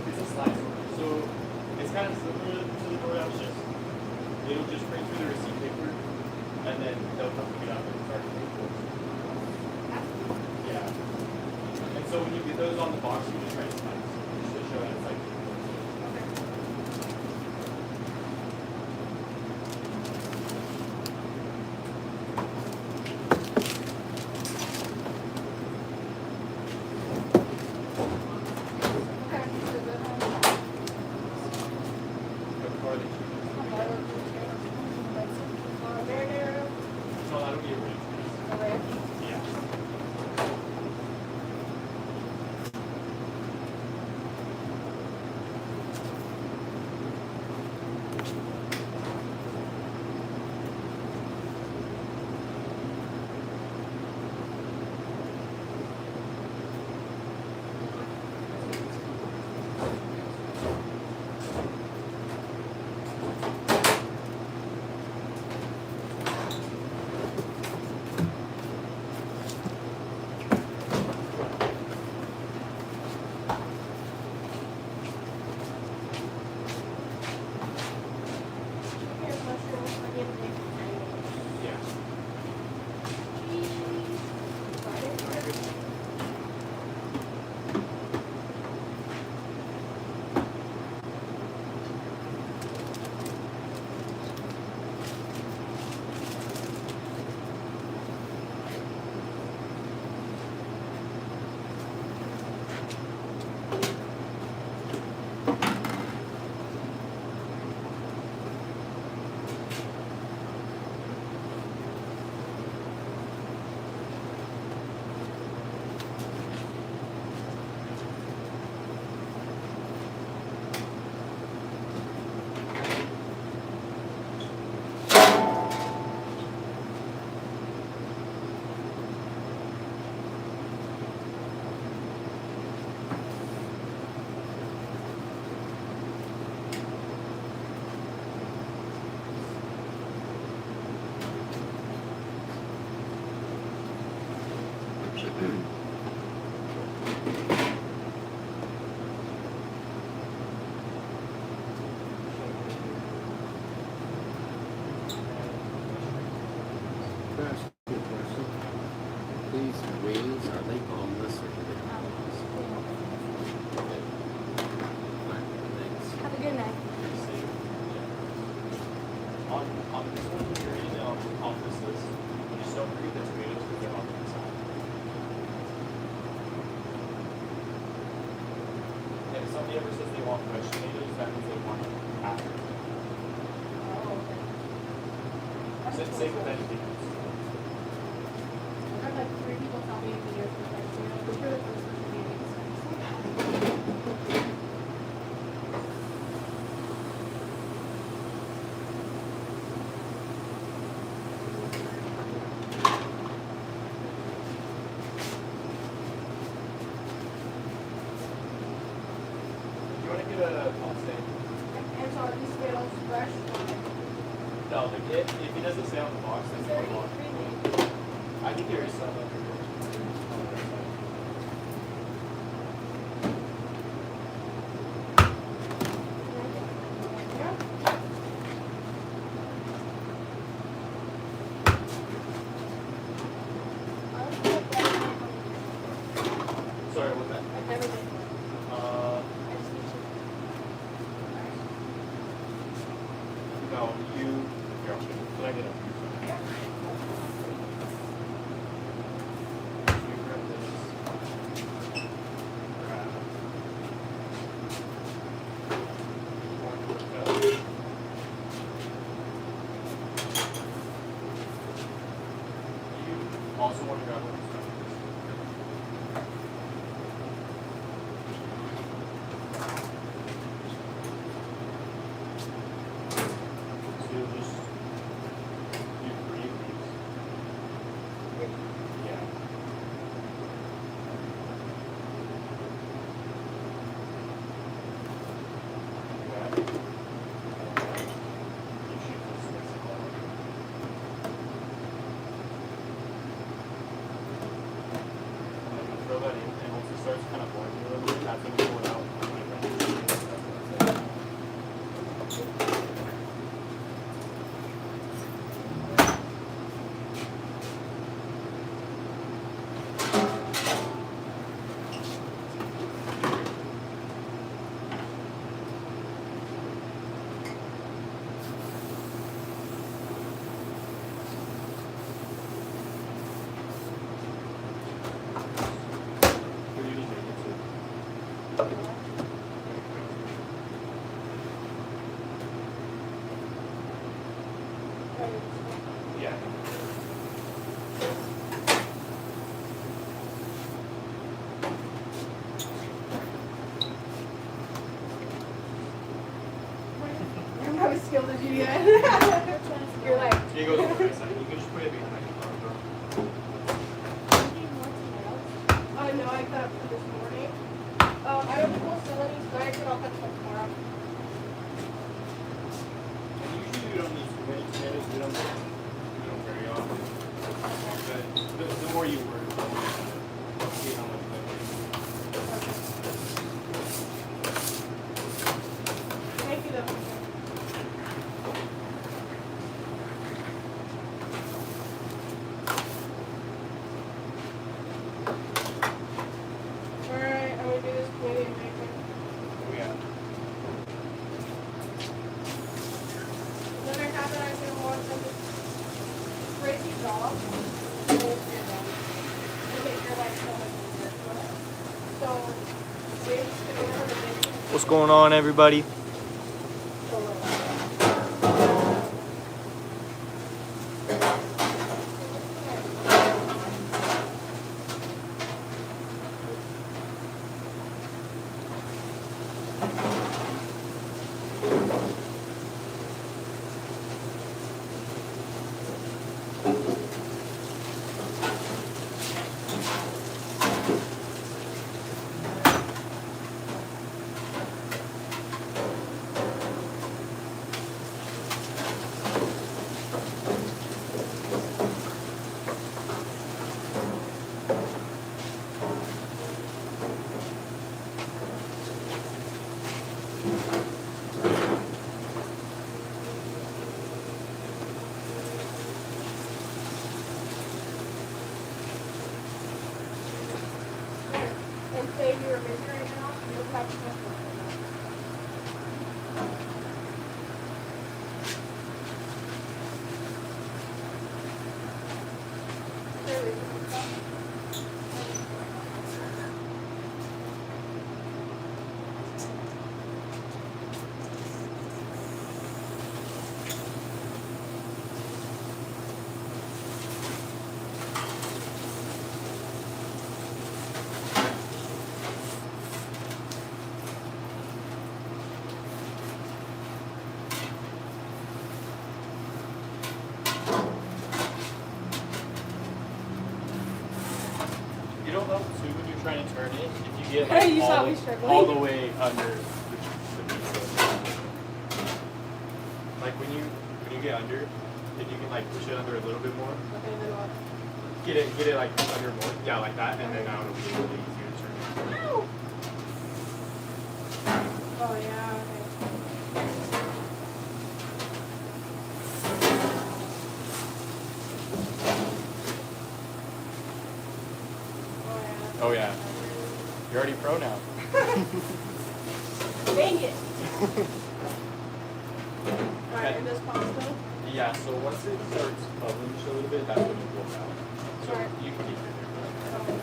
It's a slide sorter. So it's kind of similar to the DoorDash, just it'll just print through the receipt paper, and then they'll come pick it up and start to pay for it. Yeah. And so when you get those on the box, you just write slides, just to show that it's like. The car that you use. So that'll be a range piece. Yeah. Same with anything else. I've had 3 people tell me the years before, you know, but you're the first person to meet me. You want to get a pulse stain? And so are these scales fresh? No, like if he doesn't say on the box, then Is it's there put any on. pre-made? I think there is some under here. On the right side. Yeah. Sorry, what's that? I've never been. Uh, I just need to. no, you. Here, I'll show you. Can I get up? You grab this. Grab. One quick cut. You also want to grab one of these cutters. So you'll just do 3 of these. Yeah. Like that. You shoot this next to that. And then you throw that in, and once it starts kind of boiling a little bit, that's when you pull it out. And you run it through the stuff. Here, you just make it too. Yeah. I'm not as skilled as you yet. You're like. Here goes on the right side. You can just put it behind the car, bro. No, I cut up for this morning. I don't pull facilities, but I said I'll cut them tomorrow. And usually we don't need too many tomatoes. We don't very often. But the more you work, the more you kind of see how much better. Thank you though. Alright, I'm gonna do this Canadian bacon. Oh yeah. Then I have it, I can watch them just break these off. And make your life so much easier. So, James, can you remember the bacon? What's going on, everybody? trying to turn it, if you get Hey, like you saw me struggling. all the way under the pizza, like when you get under, if you can like push it under a little bit more, Okay, then what? get it like under more, yeah, like that, and then now it'll be really easier to turn it. Ow! Oh yeah, okay. Oh yeah, you're already pro now. Dang it! Alright, and this pasta? Yeah, so once it starts bubbling just a little bit, that's when you pull it out. So Alright. you can keep it there. Okay.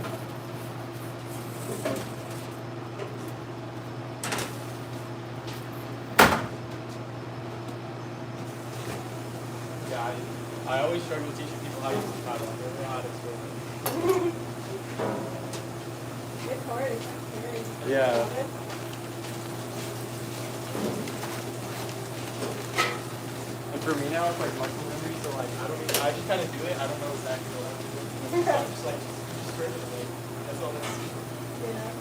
Yeah, I always struggle teaching people how to use the paddle. I don't know how to swim. It's hard, it's scary. Yeah. And for me now, it's like muscle memory, so like I just kind of do it. I don't know exactly what I'm doing. So I'm just like, just spread it away. That's all that's. Yeah.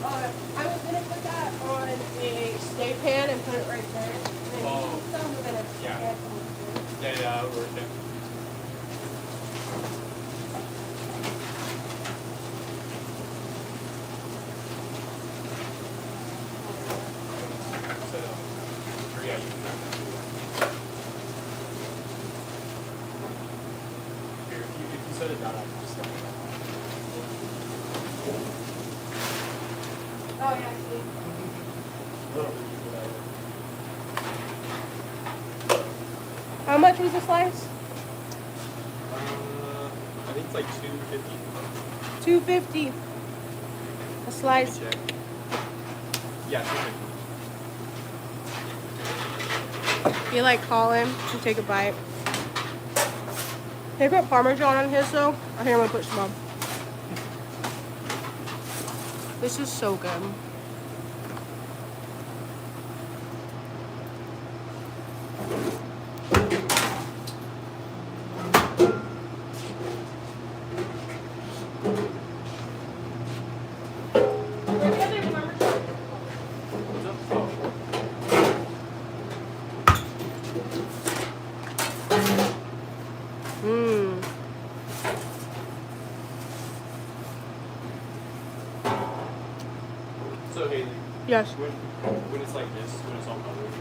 I was gonna put that on a stay pan and put it right there. And then Oh. some we're gonna Yeah. add some to it. Yeah, it worked. So, or yeah, you can try that. Here, if you set it down, I can just set it down. Oh yeah, I see. A little bit easier that way. How much was the slice? I think it's like 250. $2.50 a slice. Check. Yeah, 250. You like call him and take a bite. They put Parmesan on his though. I think I'm gonna put some on. This is so good. What's up? Oh. Mmm. So Haley, Yes. when it's like this, when it's all covered, you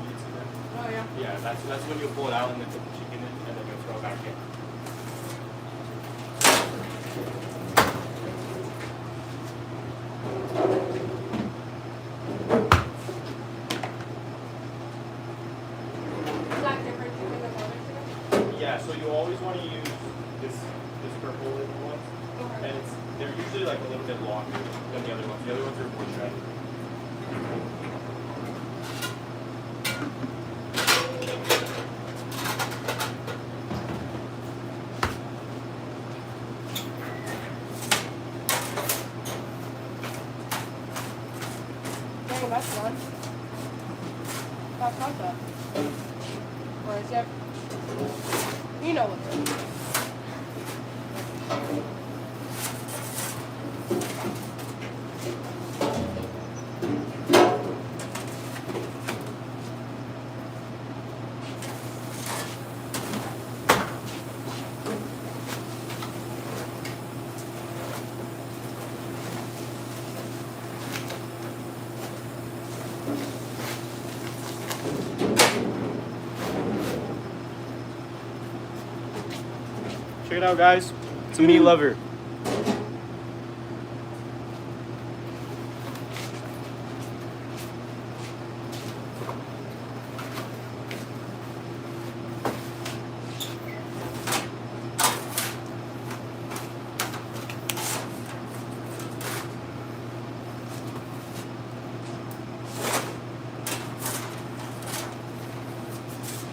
can see that? Oh yeah. Yeah, that's when you'll pull it out and then put the chicken in and then you'll throw it back in. Is that different chicken than other chicken? Yeah, so you always want to use this purple little one, and they're usually like a little bit longer than the other ones. The other ones are more shredded. Dang, that's fun. That's not that. Or is it? You know what's up. Check it out, guys. It's a meat lover.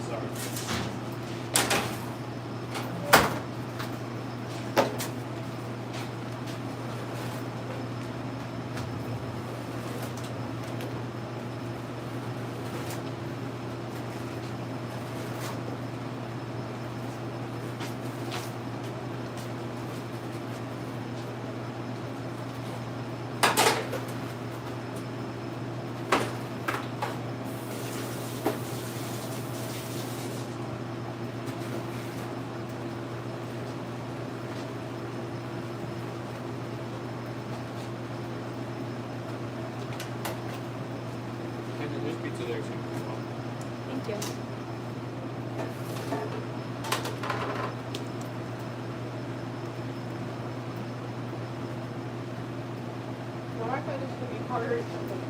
Sorry. thought it was gonna be harder or something.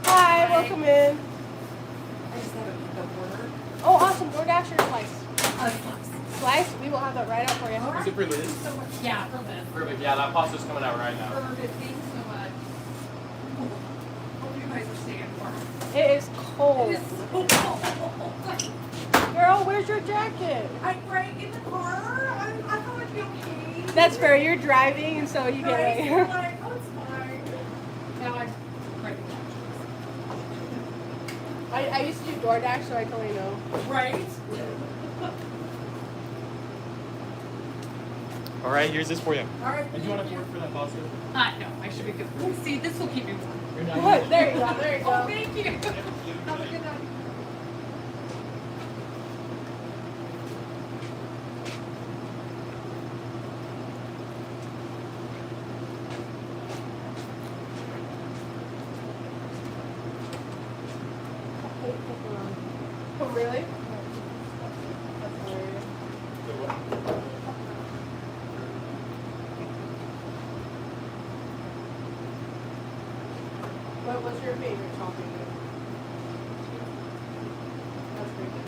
Hi, welcome in. I just had a pickup order. Oh, awesome. DoorDash or Slice? Slice. Slice? We will have that right out for you. Is it for Liz? So much. Yeah, for Liz. Perfect. Yeah, that pasta's coming out right now. Perfect. Thanks so much. Hope you guys are staying warm. It is cold. It is so cold. Girl, where's your jacket? I'm right in the car. I thought it'd be okay. That's fair. You're driving, and so you get Right? So like. I'm like, oh, it's fine. Now I'm right. I used to do DoorDash, so I totally know. Right? All right, here's this for you. All right. And do you want to work for that pasta? No, I should be good. See, this will keep me warm. You're not What? There you go. There you Oh, go. thank you. Have a good night. Oh, really? That's hilarious. What was your favorite topping? That's pretty good.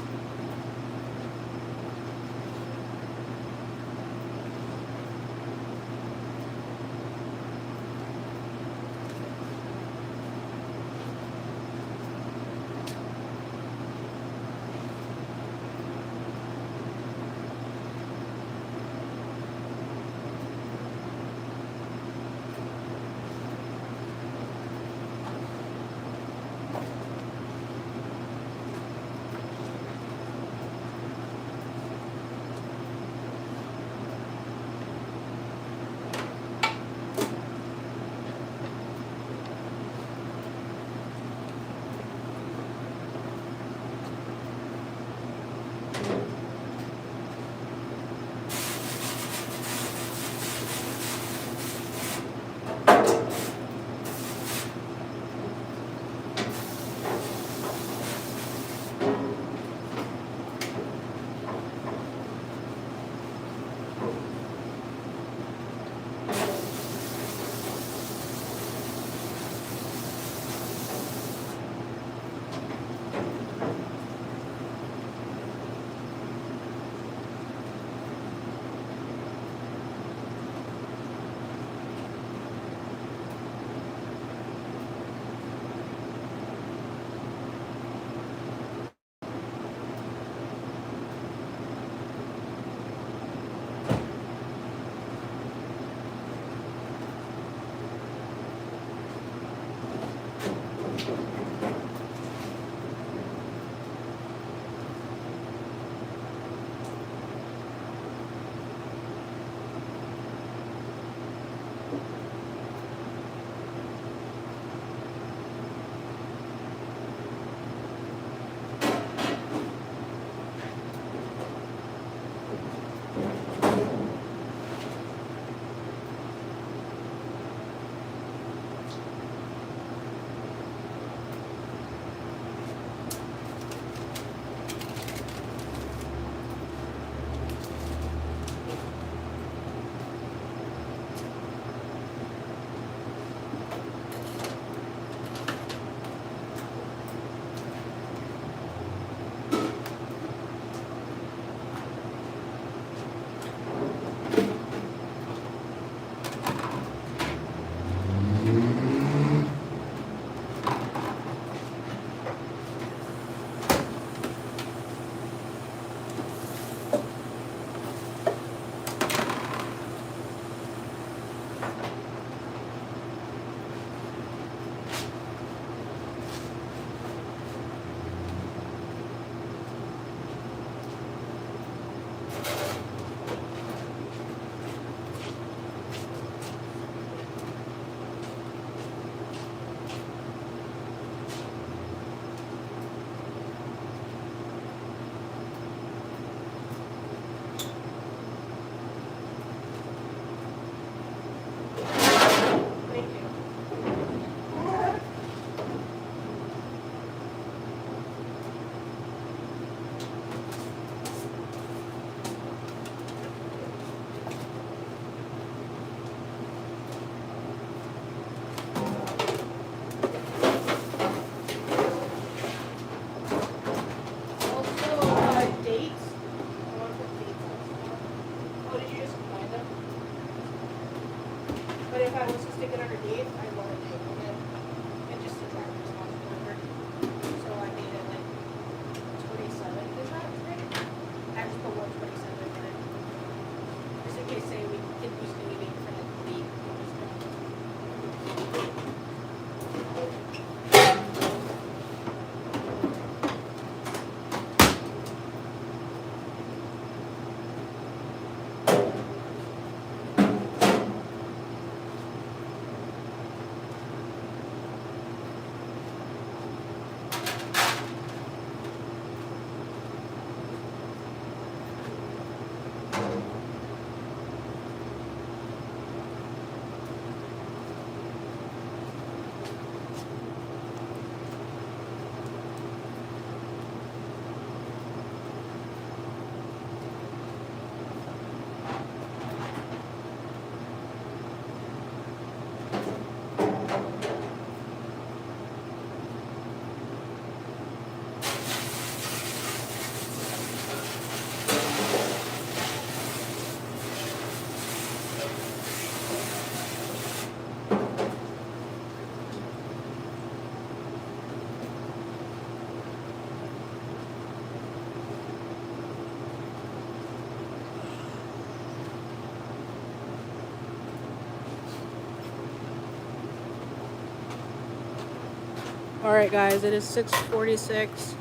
Alright guys, it is 6:46.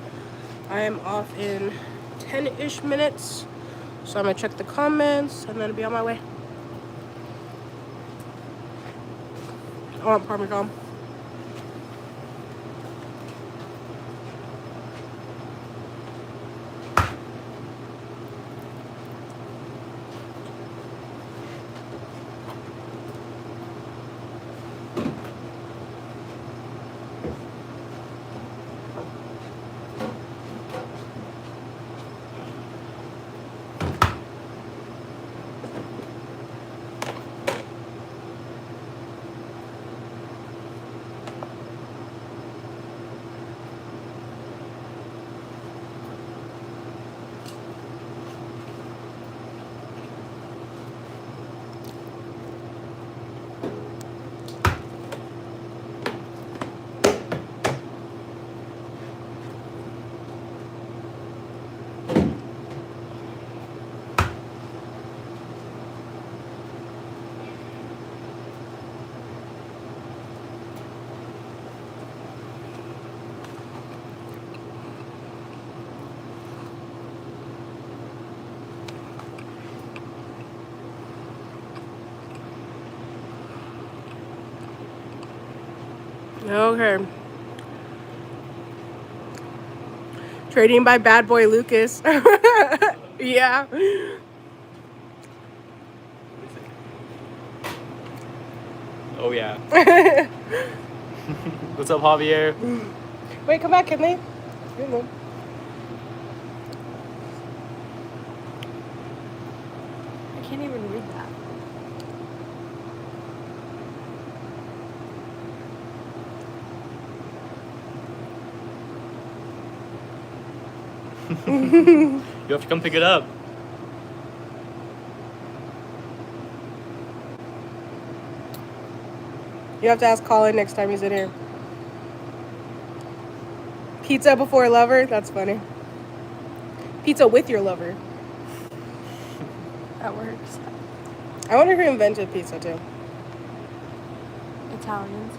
I am off in 10-ish minutes. So I'm gonna check the comments and then be on my way. I want Parmesan. Okay. Trading by Bad Boy Lucas. Yeah. Oh yeah. What's up, Javier? Wait, come back, Kinley. I can't even read that. You have to come pick it up. You have to ask Colin next time he's in here. Pizza before lover? That's funny. Pizza with your lover. That works. I wonder who invented pizza too. Italians.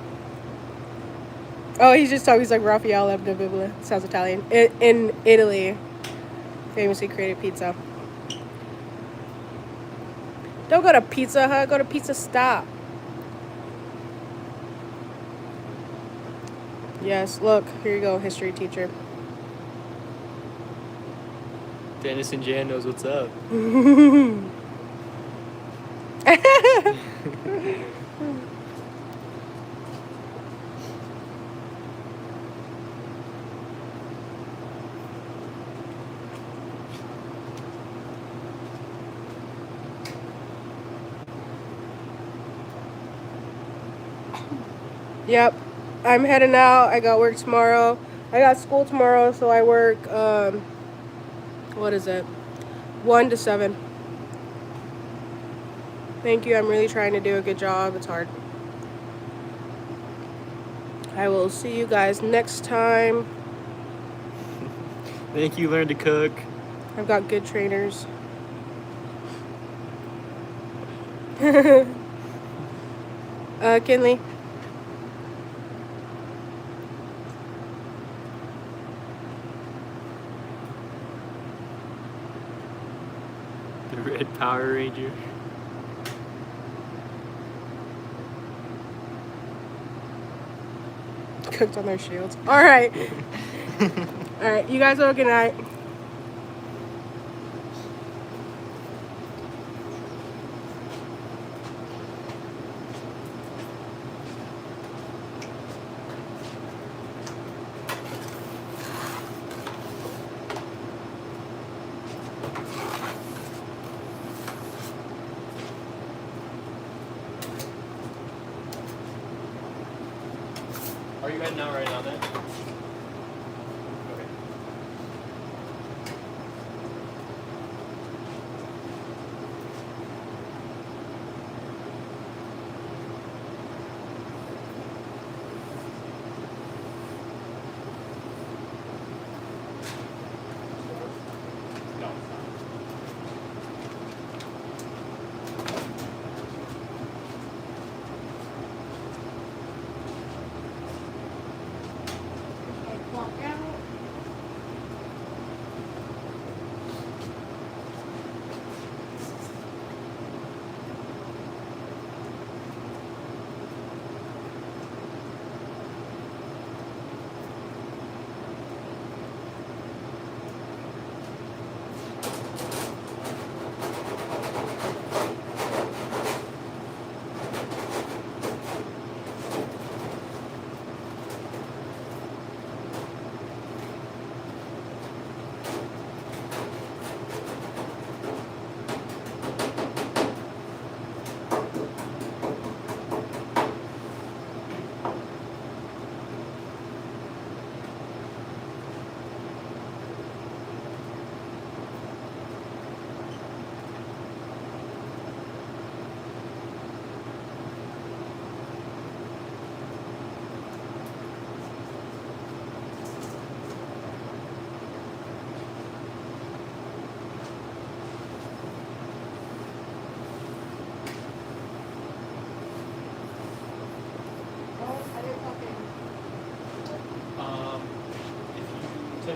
Oh, he's just talking. He's like Raffaele Abdabibla. Sounds Italian. In Italy, famously created pizza. Don't go to Pizza Hut. Go to Pizza Stop. Yes, look. Here you go, history teacher. Dennis and Jan knows what's up. Yep. I'm heading out. I got work tomorrow. I got school tomorrow, so I work, what is it? 1 to 7. Thank you. I'm really trying to do a good job. It's hard. I will see you guys next time. Thank you, learn to cook. I've got good trainers. Kinley. The Red Power Ranger. Cooked on their shields. All right. All right. You guys have a good night. Are you heading out right now then? Okay. No.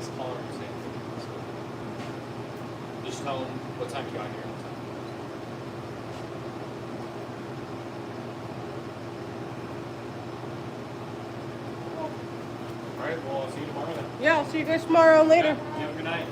Just call her and say. Just tell them what time you got here. All right. Well, I'll see you tomorrow then. Yeah, I'll see you guys tomorrow and later. Yeah, you have a good night.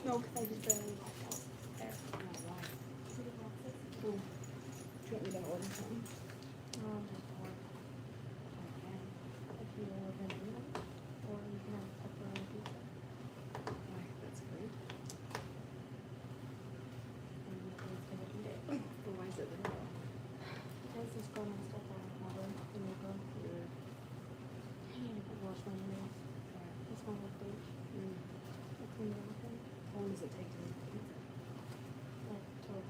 No, because I just barely walked out there. Why? See the boxes? Do you want me to order something? Just four. Okay. If you order them, or you can have pepperoni pizza. Why? That's great. And you can still eat it. Well, why is it little? Because just go my stuff on water and you go. I need to wash my nails. This one with bleach. I clean everything. How long does it take to make the pizza? Like, till,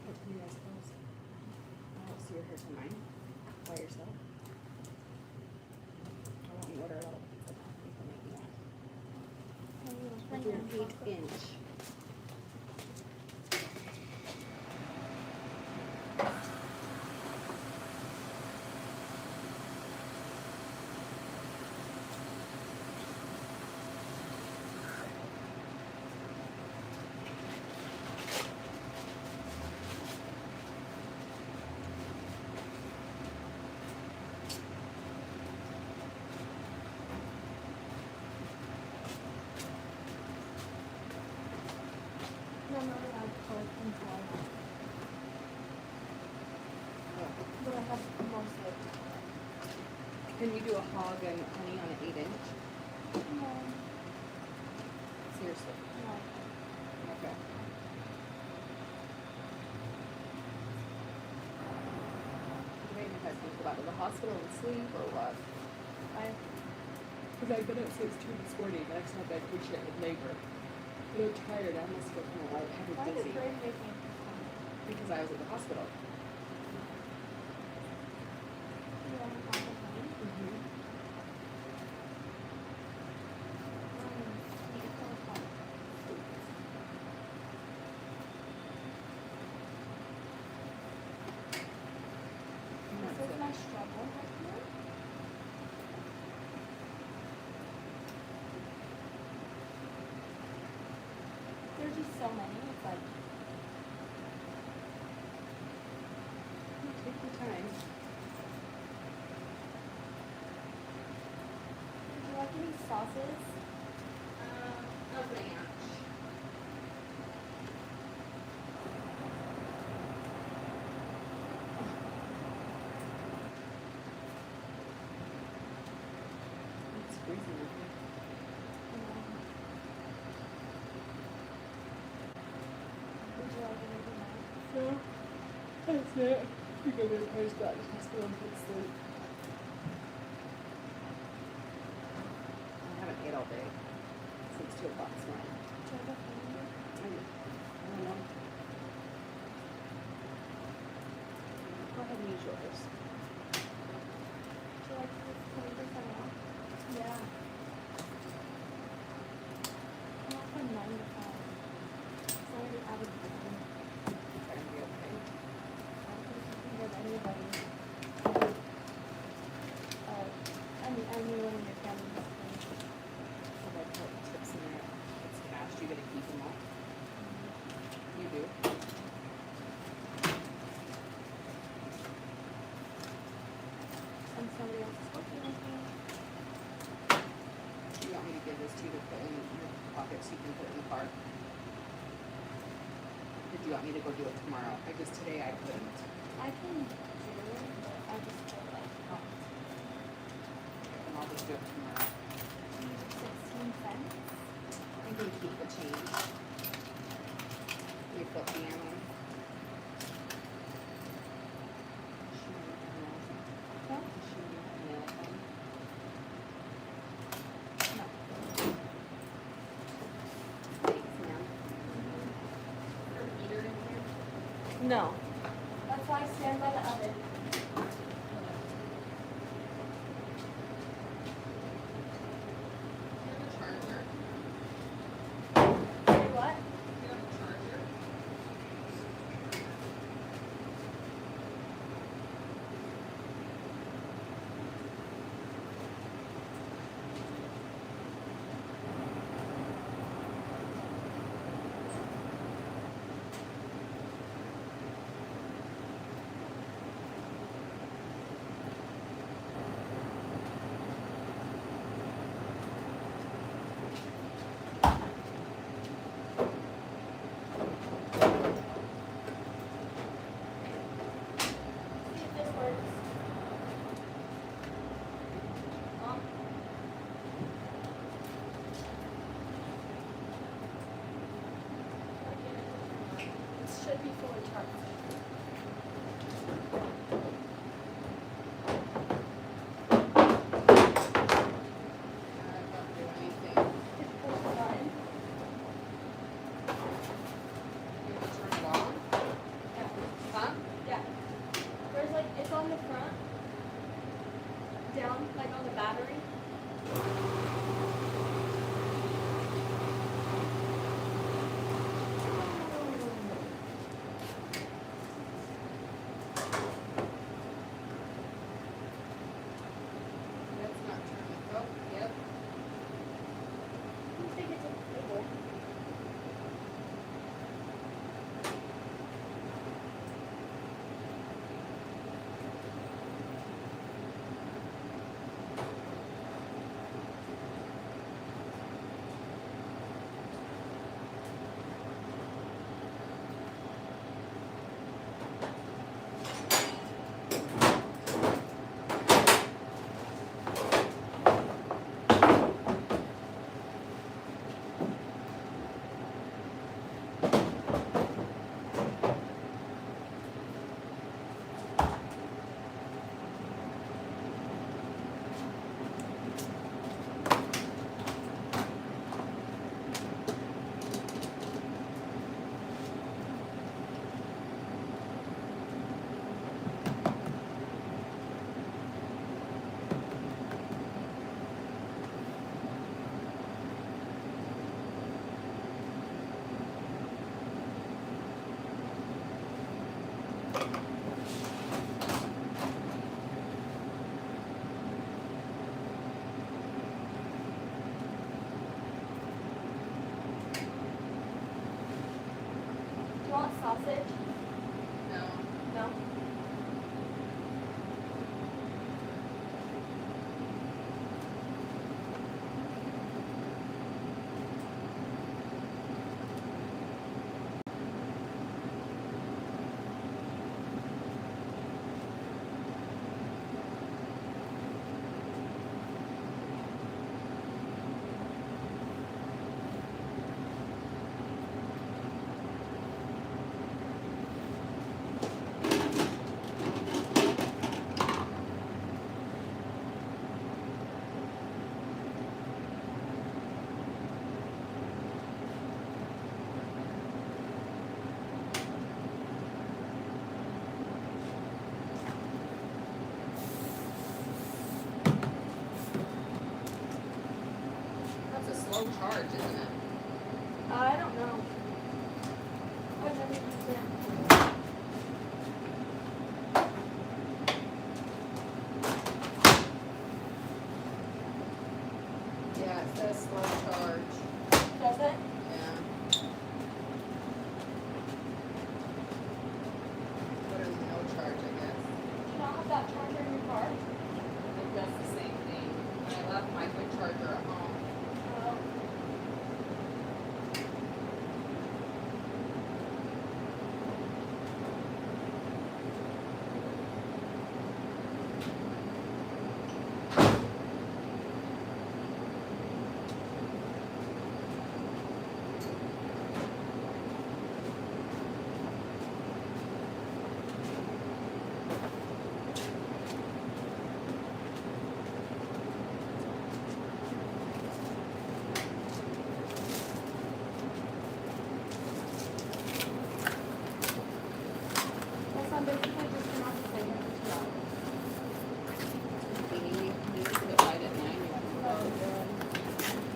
What time you guys close? Oh, so you're here till 9? By yourself? I want you to order a little pizza now. You can make me one. We'll do an 8-inch. no, I'm not allowed to cook inside. But I have most of it. Can you do a hog and honey on an 8-inch? No, Seriously? no. Okay. What made you guys think about it? The hospital and sleep or what? Because I've been up since 2 this morning. I just had that good shit with labor. And I'm tired. I almost feel kind of lightheaded, Why did dizzy. Brady make me come? Because I was at the hospital. You want to talk with me? Mm-hmm. You can tell us about it. This is my struggle right here. There's just so many. It's like, Take your time. would you like any sauces? A ranch. It's freezing up here. Would you like anything else? No, that's it. You go to the post back to the hospital and put sleep. I haven't ate all day since 2 o'clock this morning. Do you have a phone? I don't know. Go ahead and use yours. Would you like 20% off? Yeah. I'm not from 9 to 5. It's already out of the time. It's gonna be okay. I don't think you can give anybody. Anyone in your family has money. So like what tips in there? It's cash. You gotta keep them all. You do. And somebody else is working with me. You want me to give this to you to put in your pocket so you can put it in the car? Did you want me to go do it tomorrow? I just today I couldn't. I can do it, but I just feel like not. And I'll just do it tomorrow. 16 cents. You can keep the change. You put the ammo. No? No. Thanks, ma'am. No. That's why I stand by the oven. Say what? down, like on the battery. That's not turning. Oh, yep. I think it's a cable. Do you want sausage? No. No? That's a slow charge, isn't it? I don't know. I've never used it. Yeah, it says slow charge. Does it? Yeah. Better than no charge, I guess. Do you not have that charger in your car? I think that's the same thing. I left my good charger at home. Oh. Well, so I'm basically just turn off the singer for 2 hours. You need to put it light at 9. Oh, good.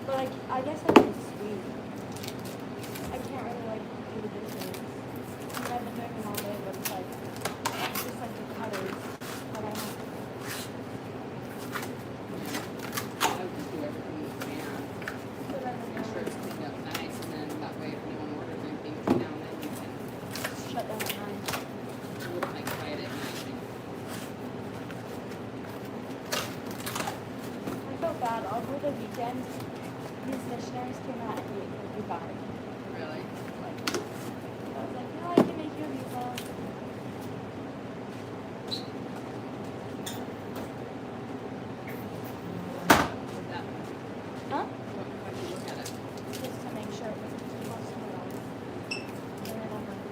But I guess I can sweep. I can't really like do the dishes. I mean, I've been doing them all day, but it's like just like the cutters that I have to do. I would just do everything you can. So then Make sure it's cleaned up nice, and then that way if anyone orders anything between now and then, you can shut down at 9. do it like quiet at 9. I felt bad over the weekend. These missionaries came out and ate for Dubai. Really? Like, I was like, no, I can make you a meatball. Did that, Huh? why did you look at it? Just to make sure it wasn't too close to my eyes. And then I'm like,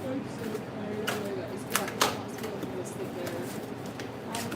I'm so tired. Oh my god, just go back to the hospital and go sleep there. I was,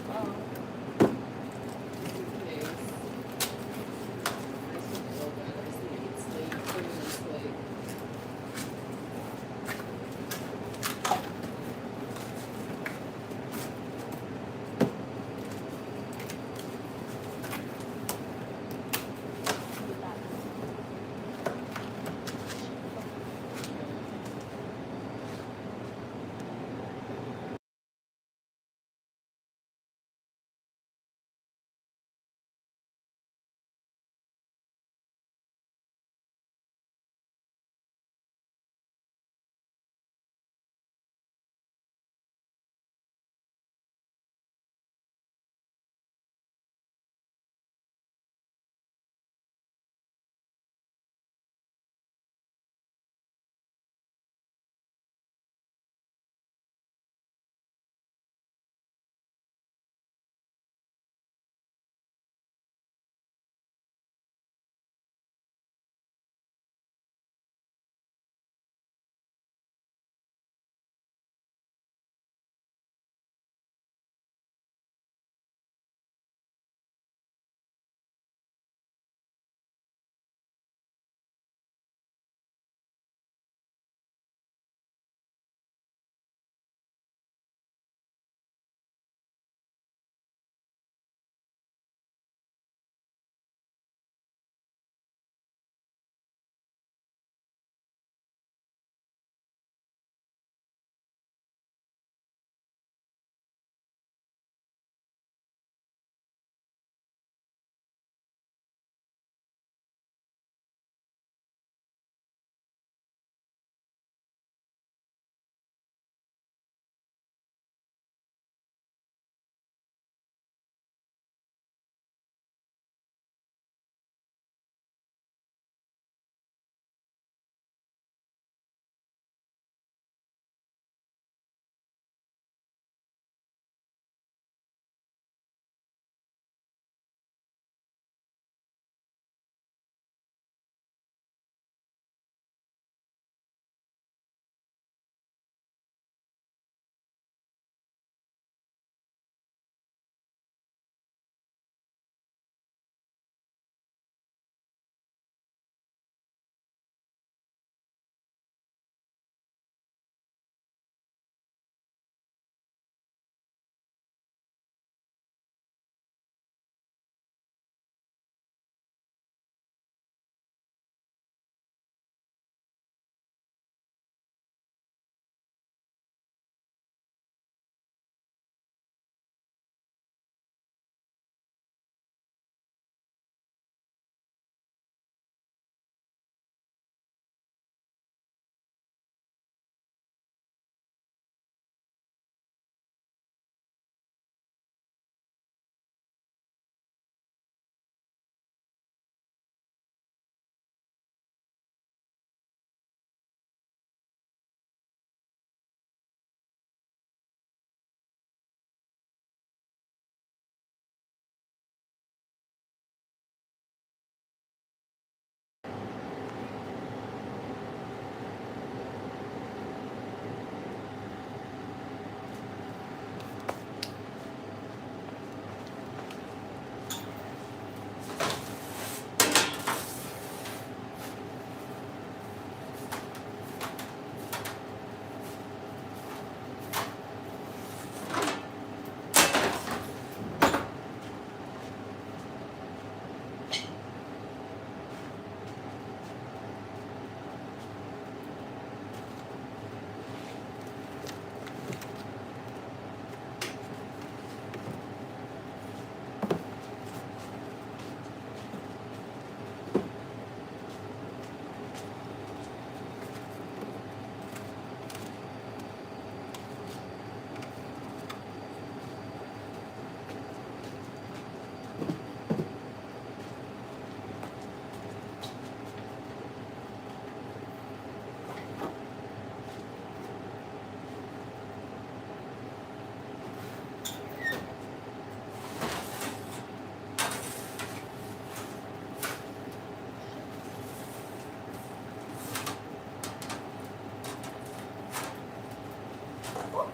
Okay,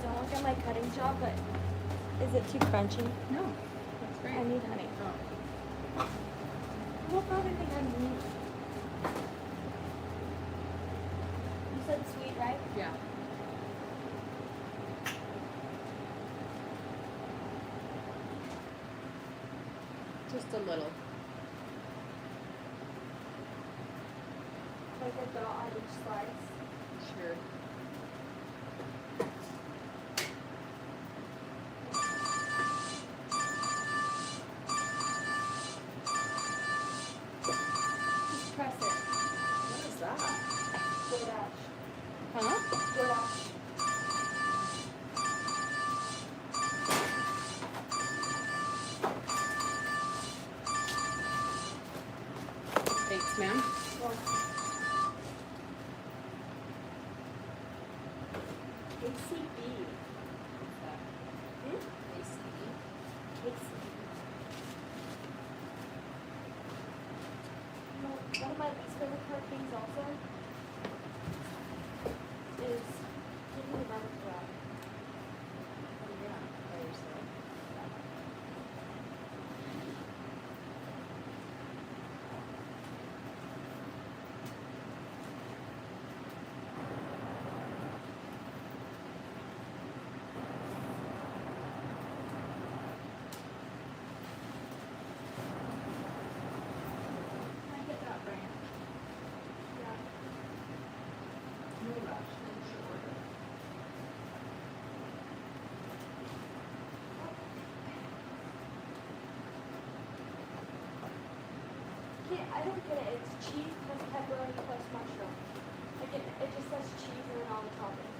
don't look at my cutting job, but is it too crunchy? No, that's great. I need honey. Oh. What probably think I need? You said sweet, right? Yeah. Just a little. Like a dot on each slice. Sure. Just press it. What is that? DoorDash. Huh? DoorDash. Thanks, ma'am. ACB. Hmm? ACB. You know, one of my least favorite part things also is taking the garbage out. Yeah, by yourself. I get that brand. Yeah. No rush, no sugar. I don't get it. It's cheese plus pepperoni plus mushroom. Like it just says cheese and then all the toppings.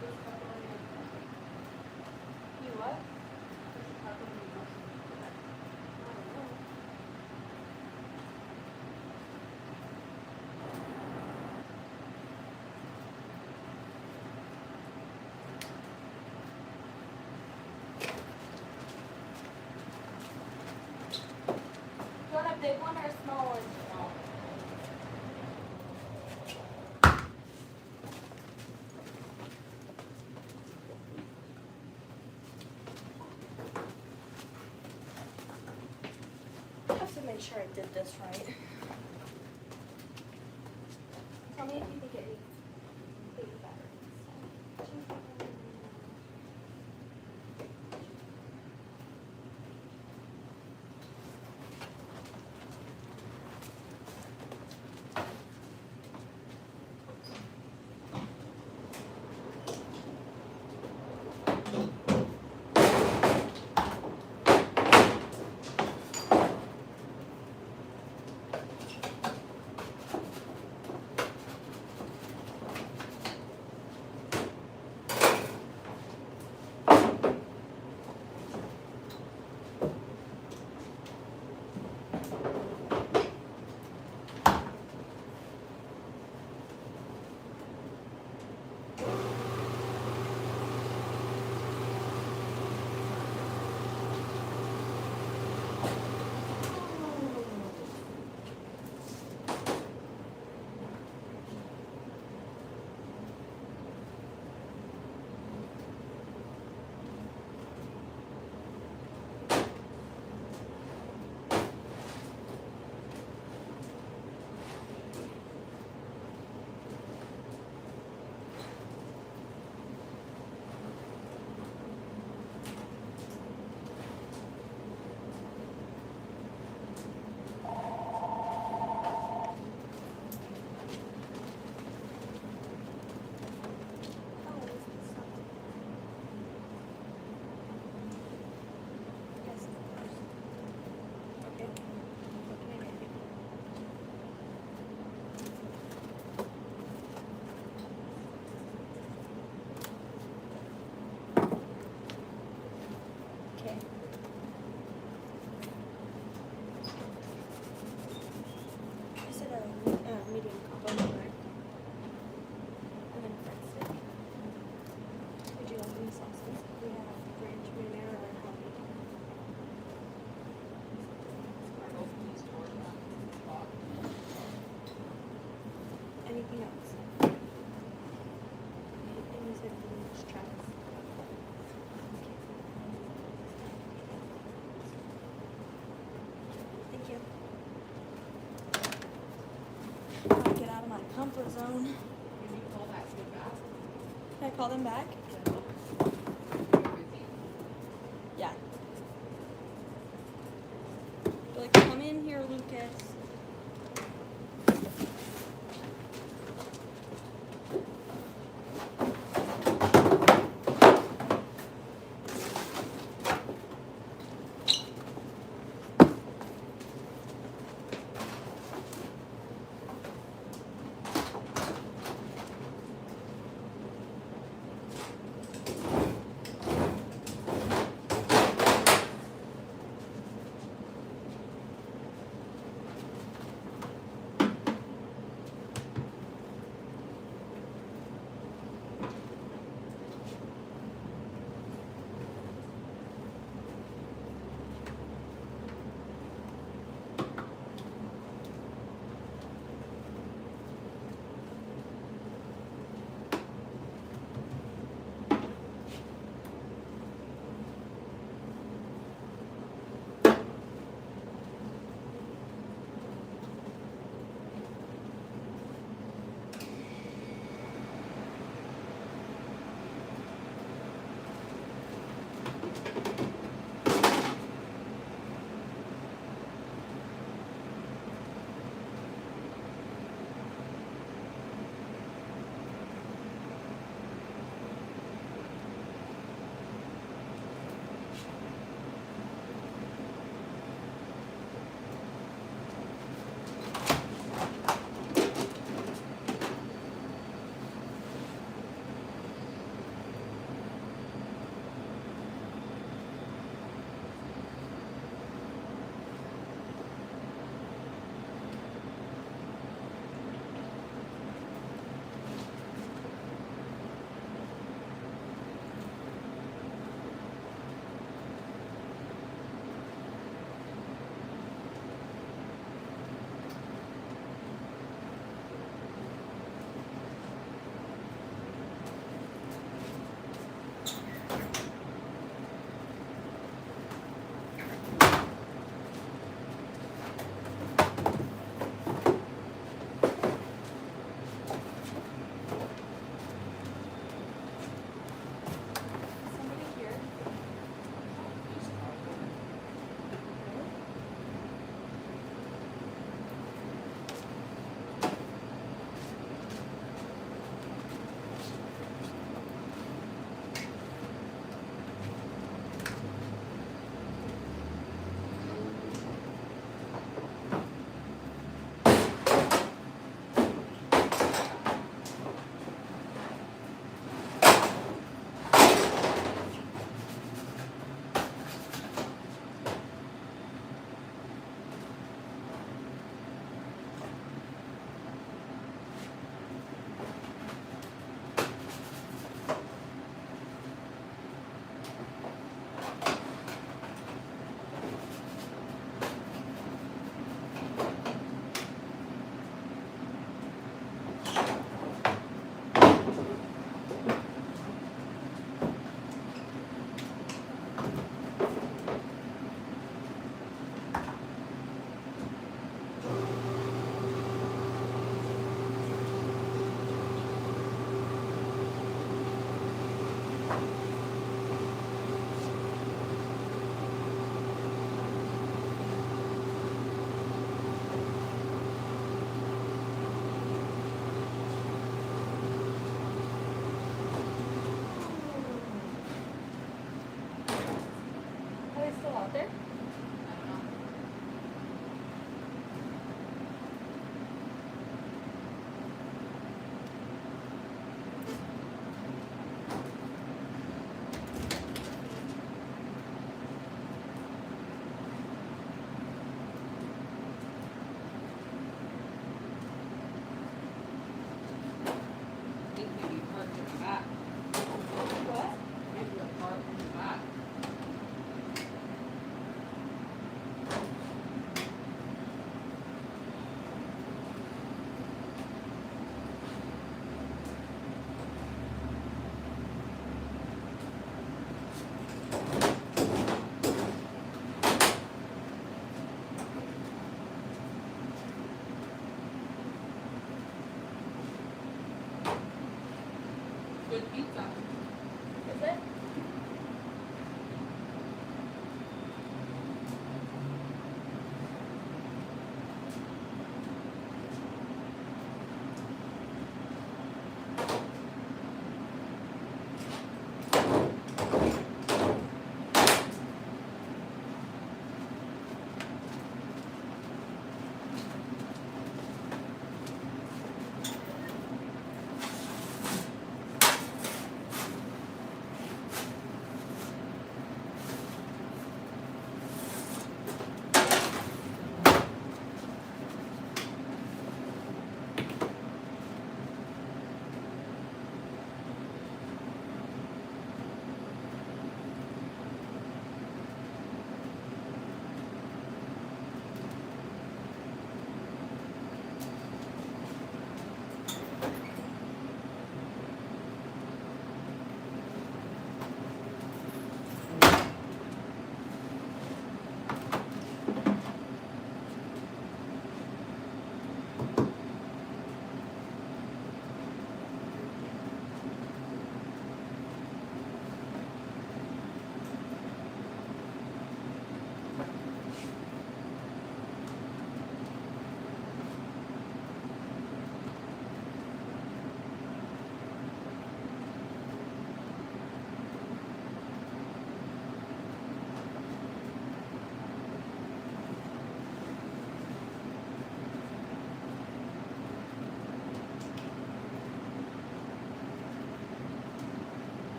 Just pepperoni and mushroom. You what? Just pepperoni and mushroom. I don't know. Do you want a big one or a small one? Small. I have to make sure I did this right. Tell me if you think it needs better. medium combo burger. And then fried steak. Would you like any sauces? We have ranch, marinara, or jalapeno. Anything else? And you said English chives. Thank you. I'll get out of my comfort zone. Can you call that kid back? Can I call them back? Yeah. Be like, come in here, Lucas. good pizza. Is it?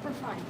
We're fine.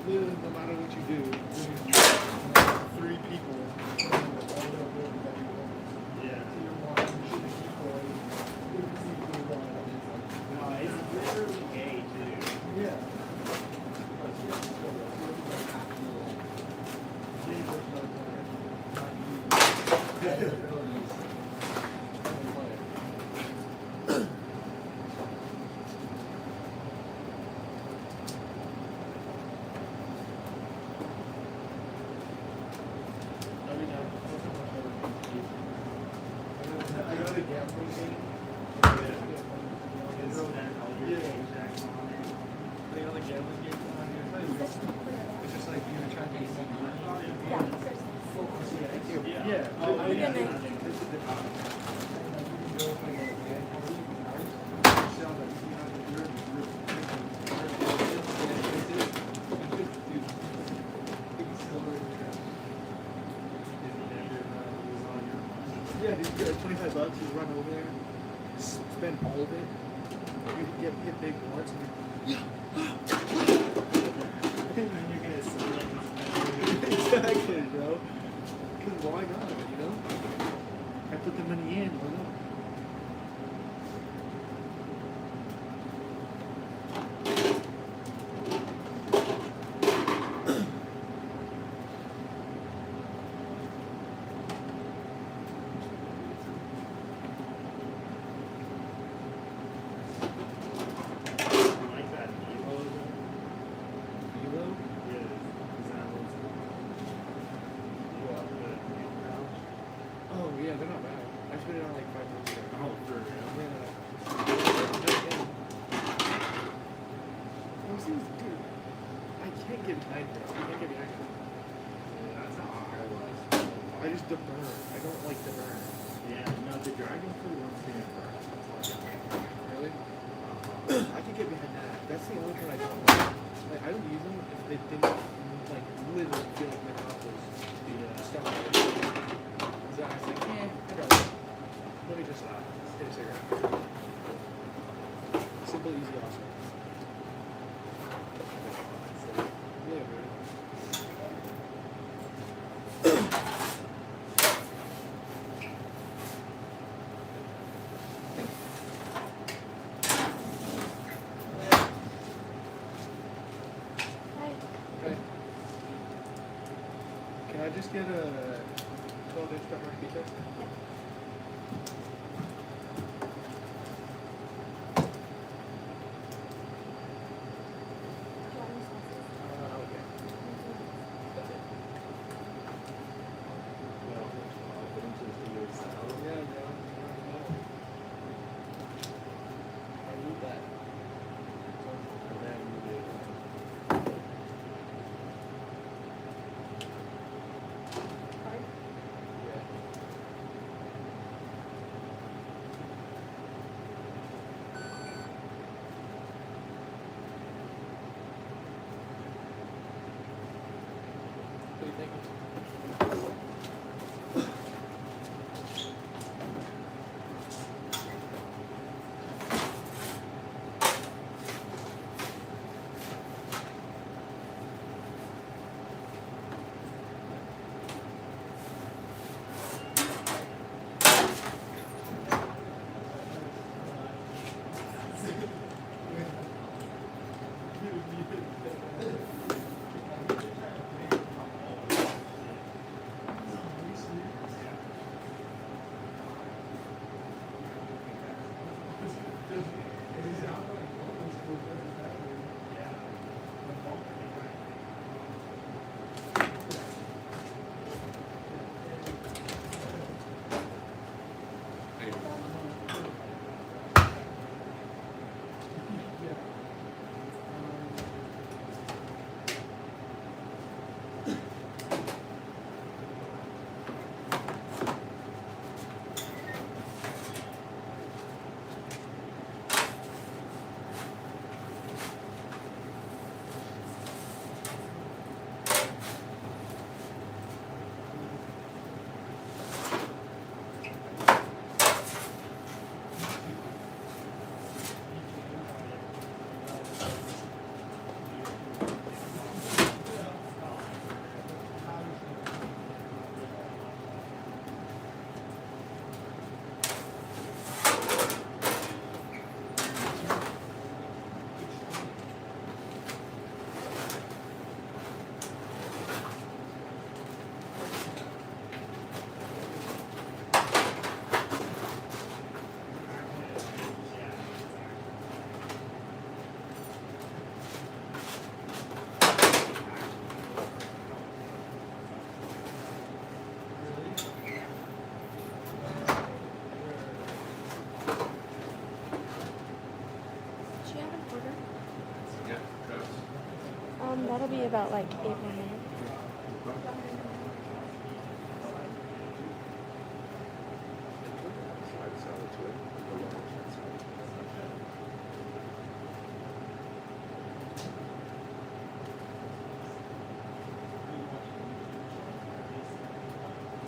No matter what you do, 3 people Yeah, dude, you get like $25, you run over there, spend all of it, you get big once, and exactly, bro. Because why not, you know? I put the money in, why not? Like that Evo? Evo? Yeah, examples. Go up the couch. Oh, yeah, they're not bad. I spent it on like 5 months ago. Oh, for real? Yeah. Those things, dude, I can't get behind bro. I can't get behind it. Yeah, that's how I was. I just the burn. I don't like the burn. Yeah, no, the Dragon Fruit one's gonna burn. Really? I can get behind that. That's the only one I don't like. Like, I would use them if they didn't, like, literally feel like my mouth was stuck. So I was like, I don't. Let me just hit a cigarette. Simple, easy, awesome. Yeah, man. Okay. Can I just get a 12-inch pepperoni pizza? Okay. That's it. Well, I'll put into the video salad. Yeah, bro. I need that. And then you do. Yeah. What do you think? Do you have an order? Yeah, Travis. That'll be about like 8 more minutes. Side salad to it. The large side salad.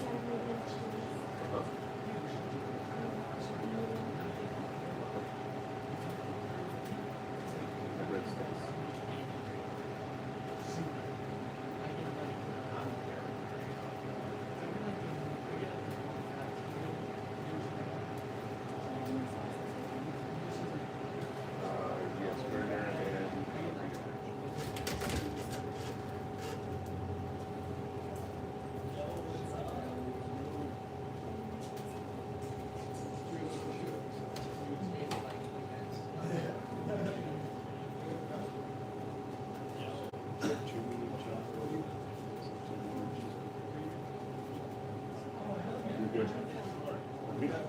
Yeah, maybe cheese.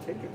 Take it.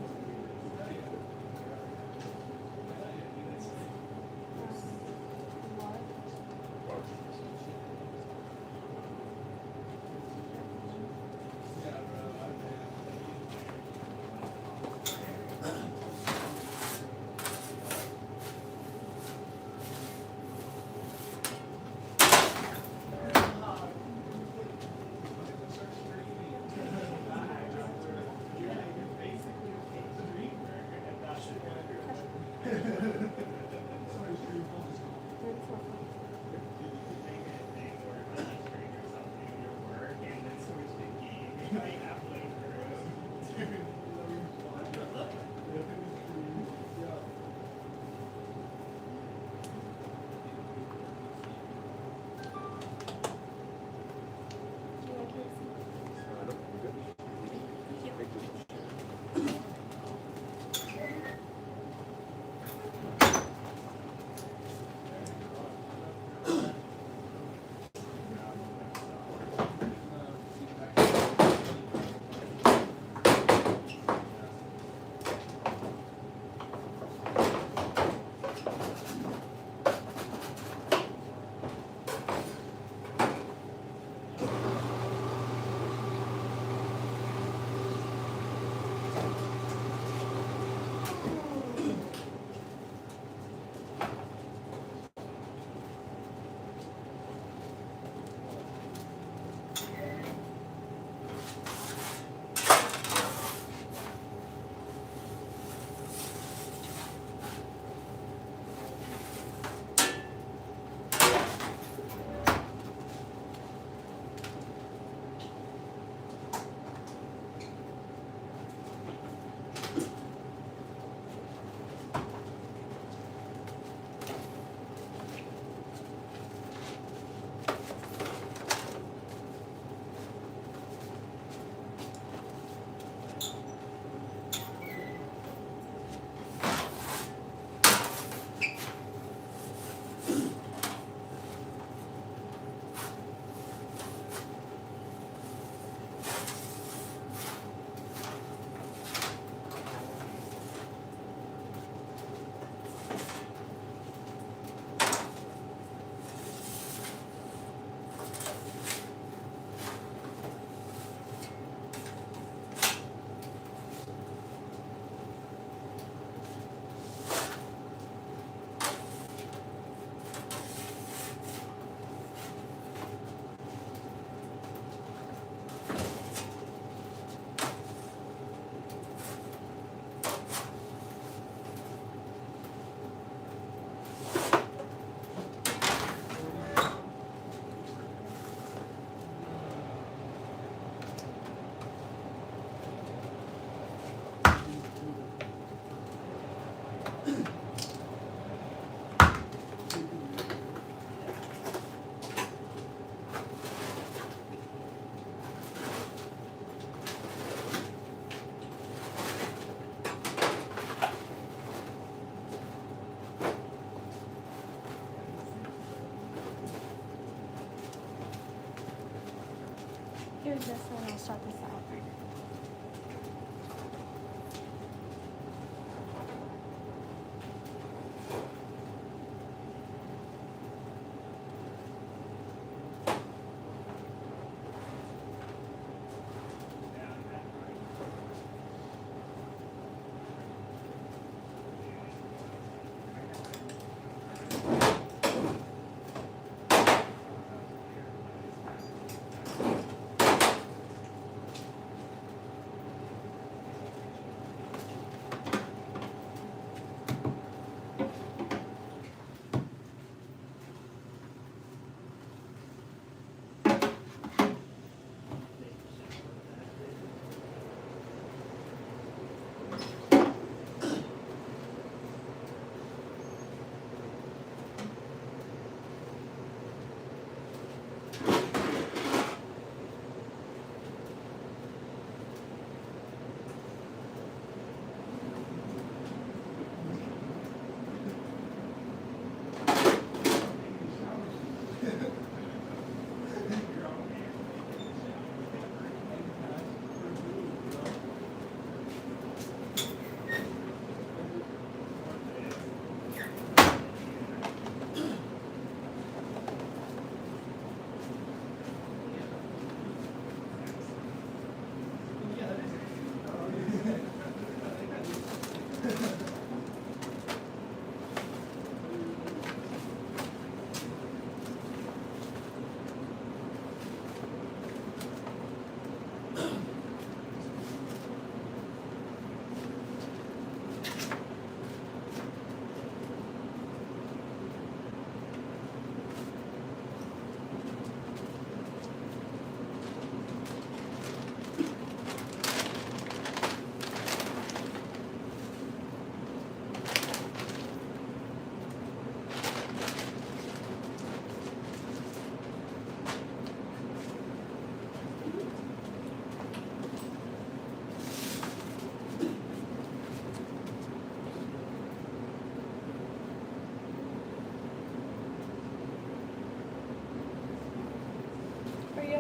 Here's this one, I'll start this out.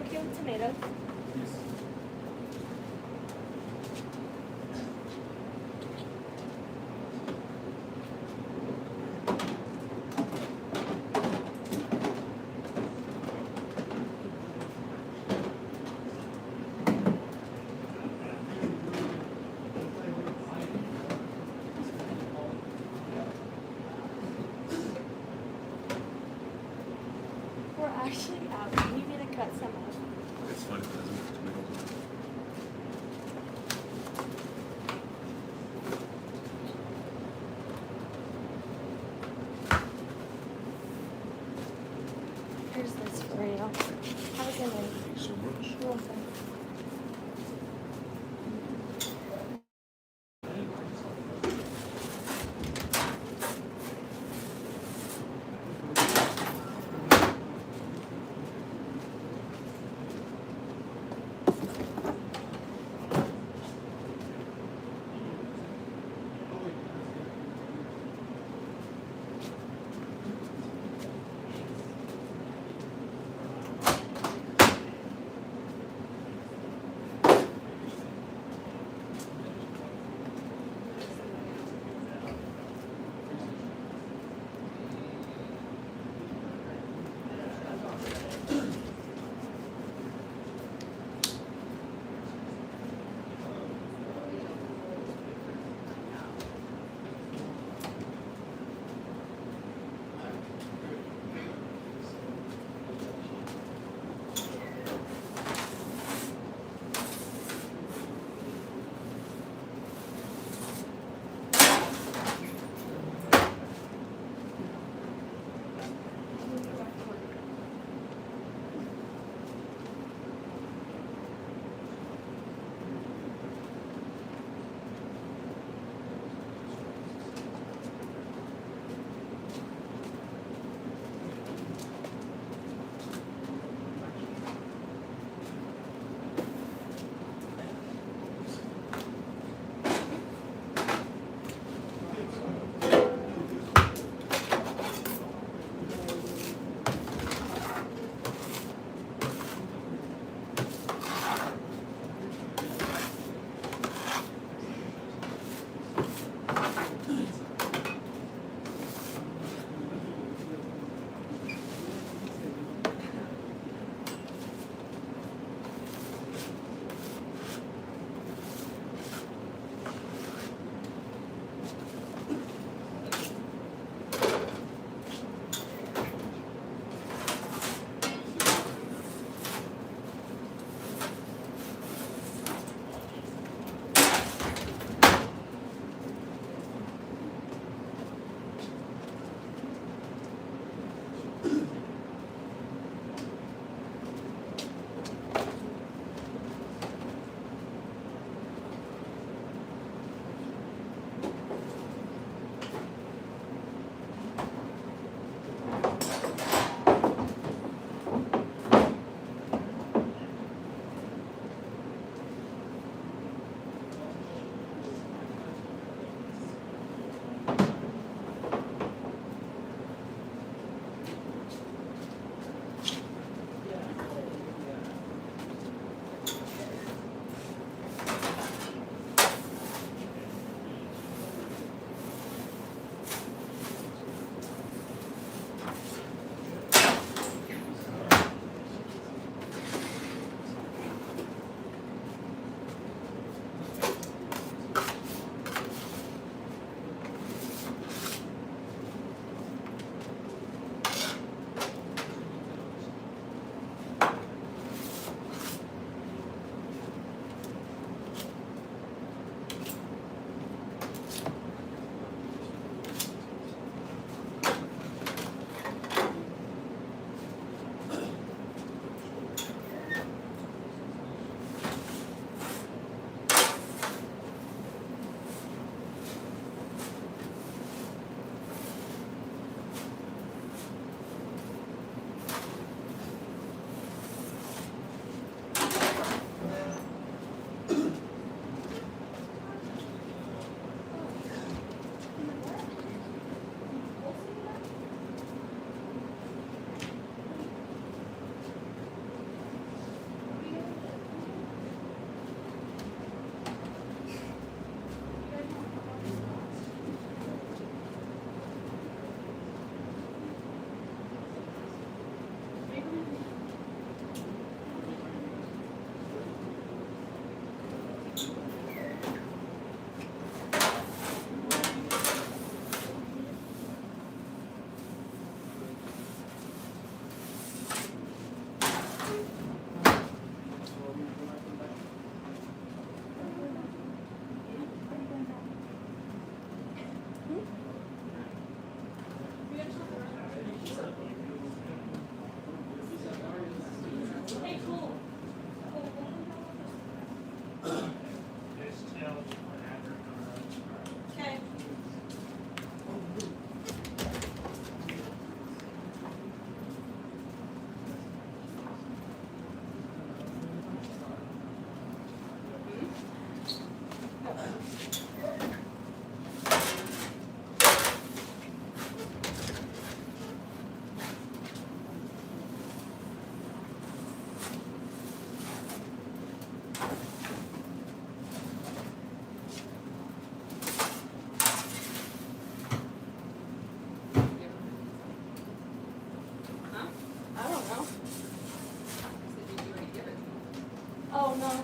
okay with tomatoes? We're actually out. You need to cut some up. It's fine. It doesn't have tomatoes. Here's this for you. Have a good one. Thank you so much. You're welcome. Oh no.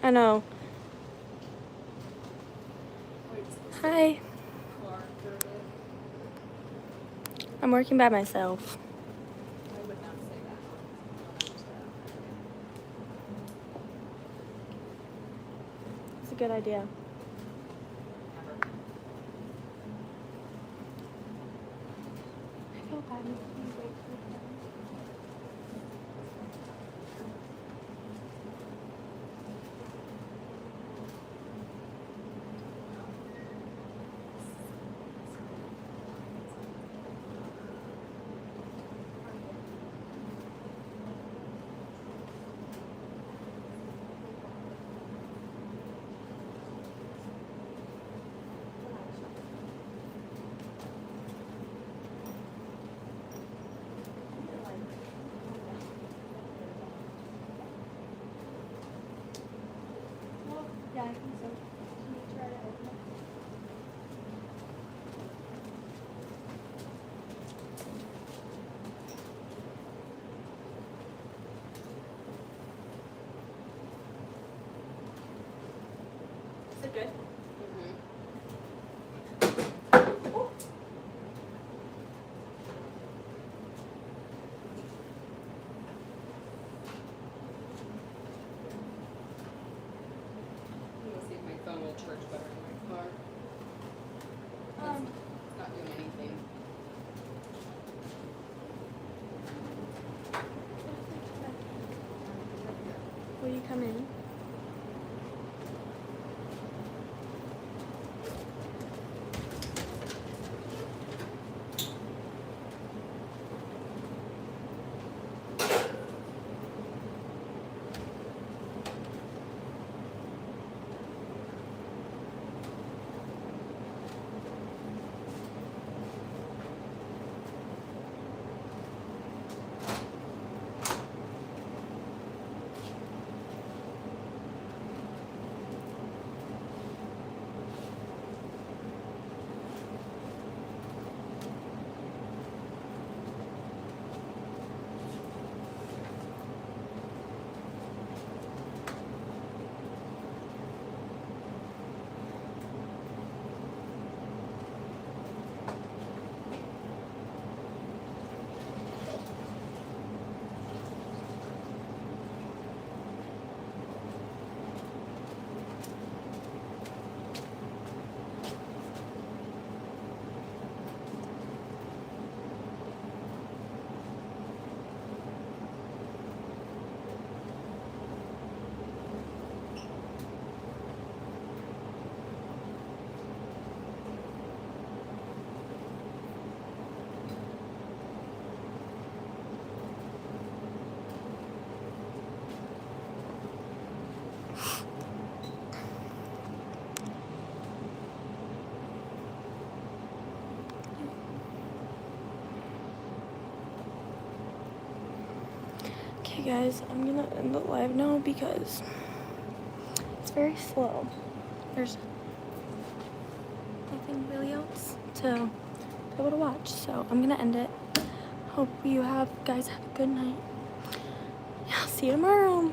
I know. Hi. I'm working by myself. It's a good idea. I feel bad making you wait for them. Yeah, I think so. Can you try to open it? Is it good? I'm gonna see if my phone will charge better in my car. It's not doing anything. Will you come in? guys, I'm gonna end the live now because it's very slow. There's nothing really else to be able to watch, so I'm gonna end it. Hope you guys have a good night. I'll see you tomorrow.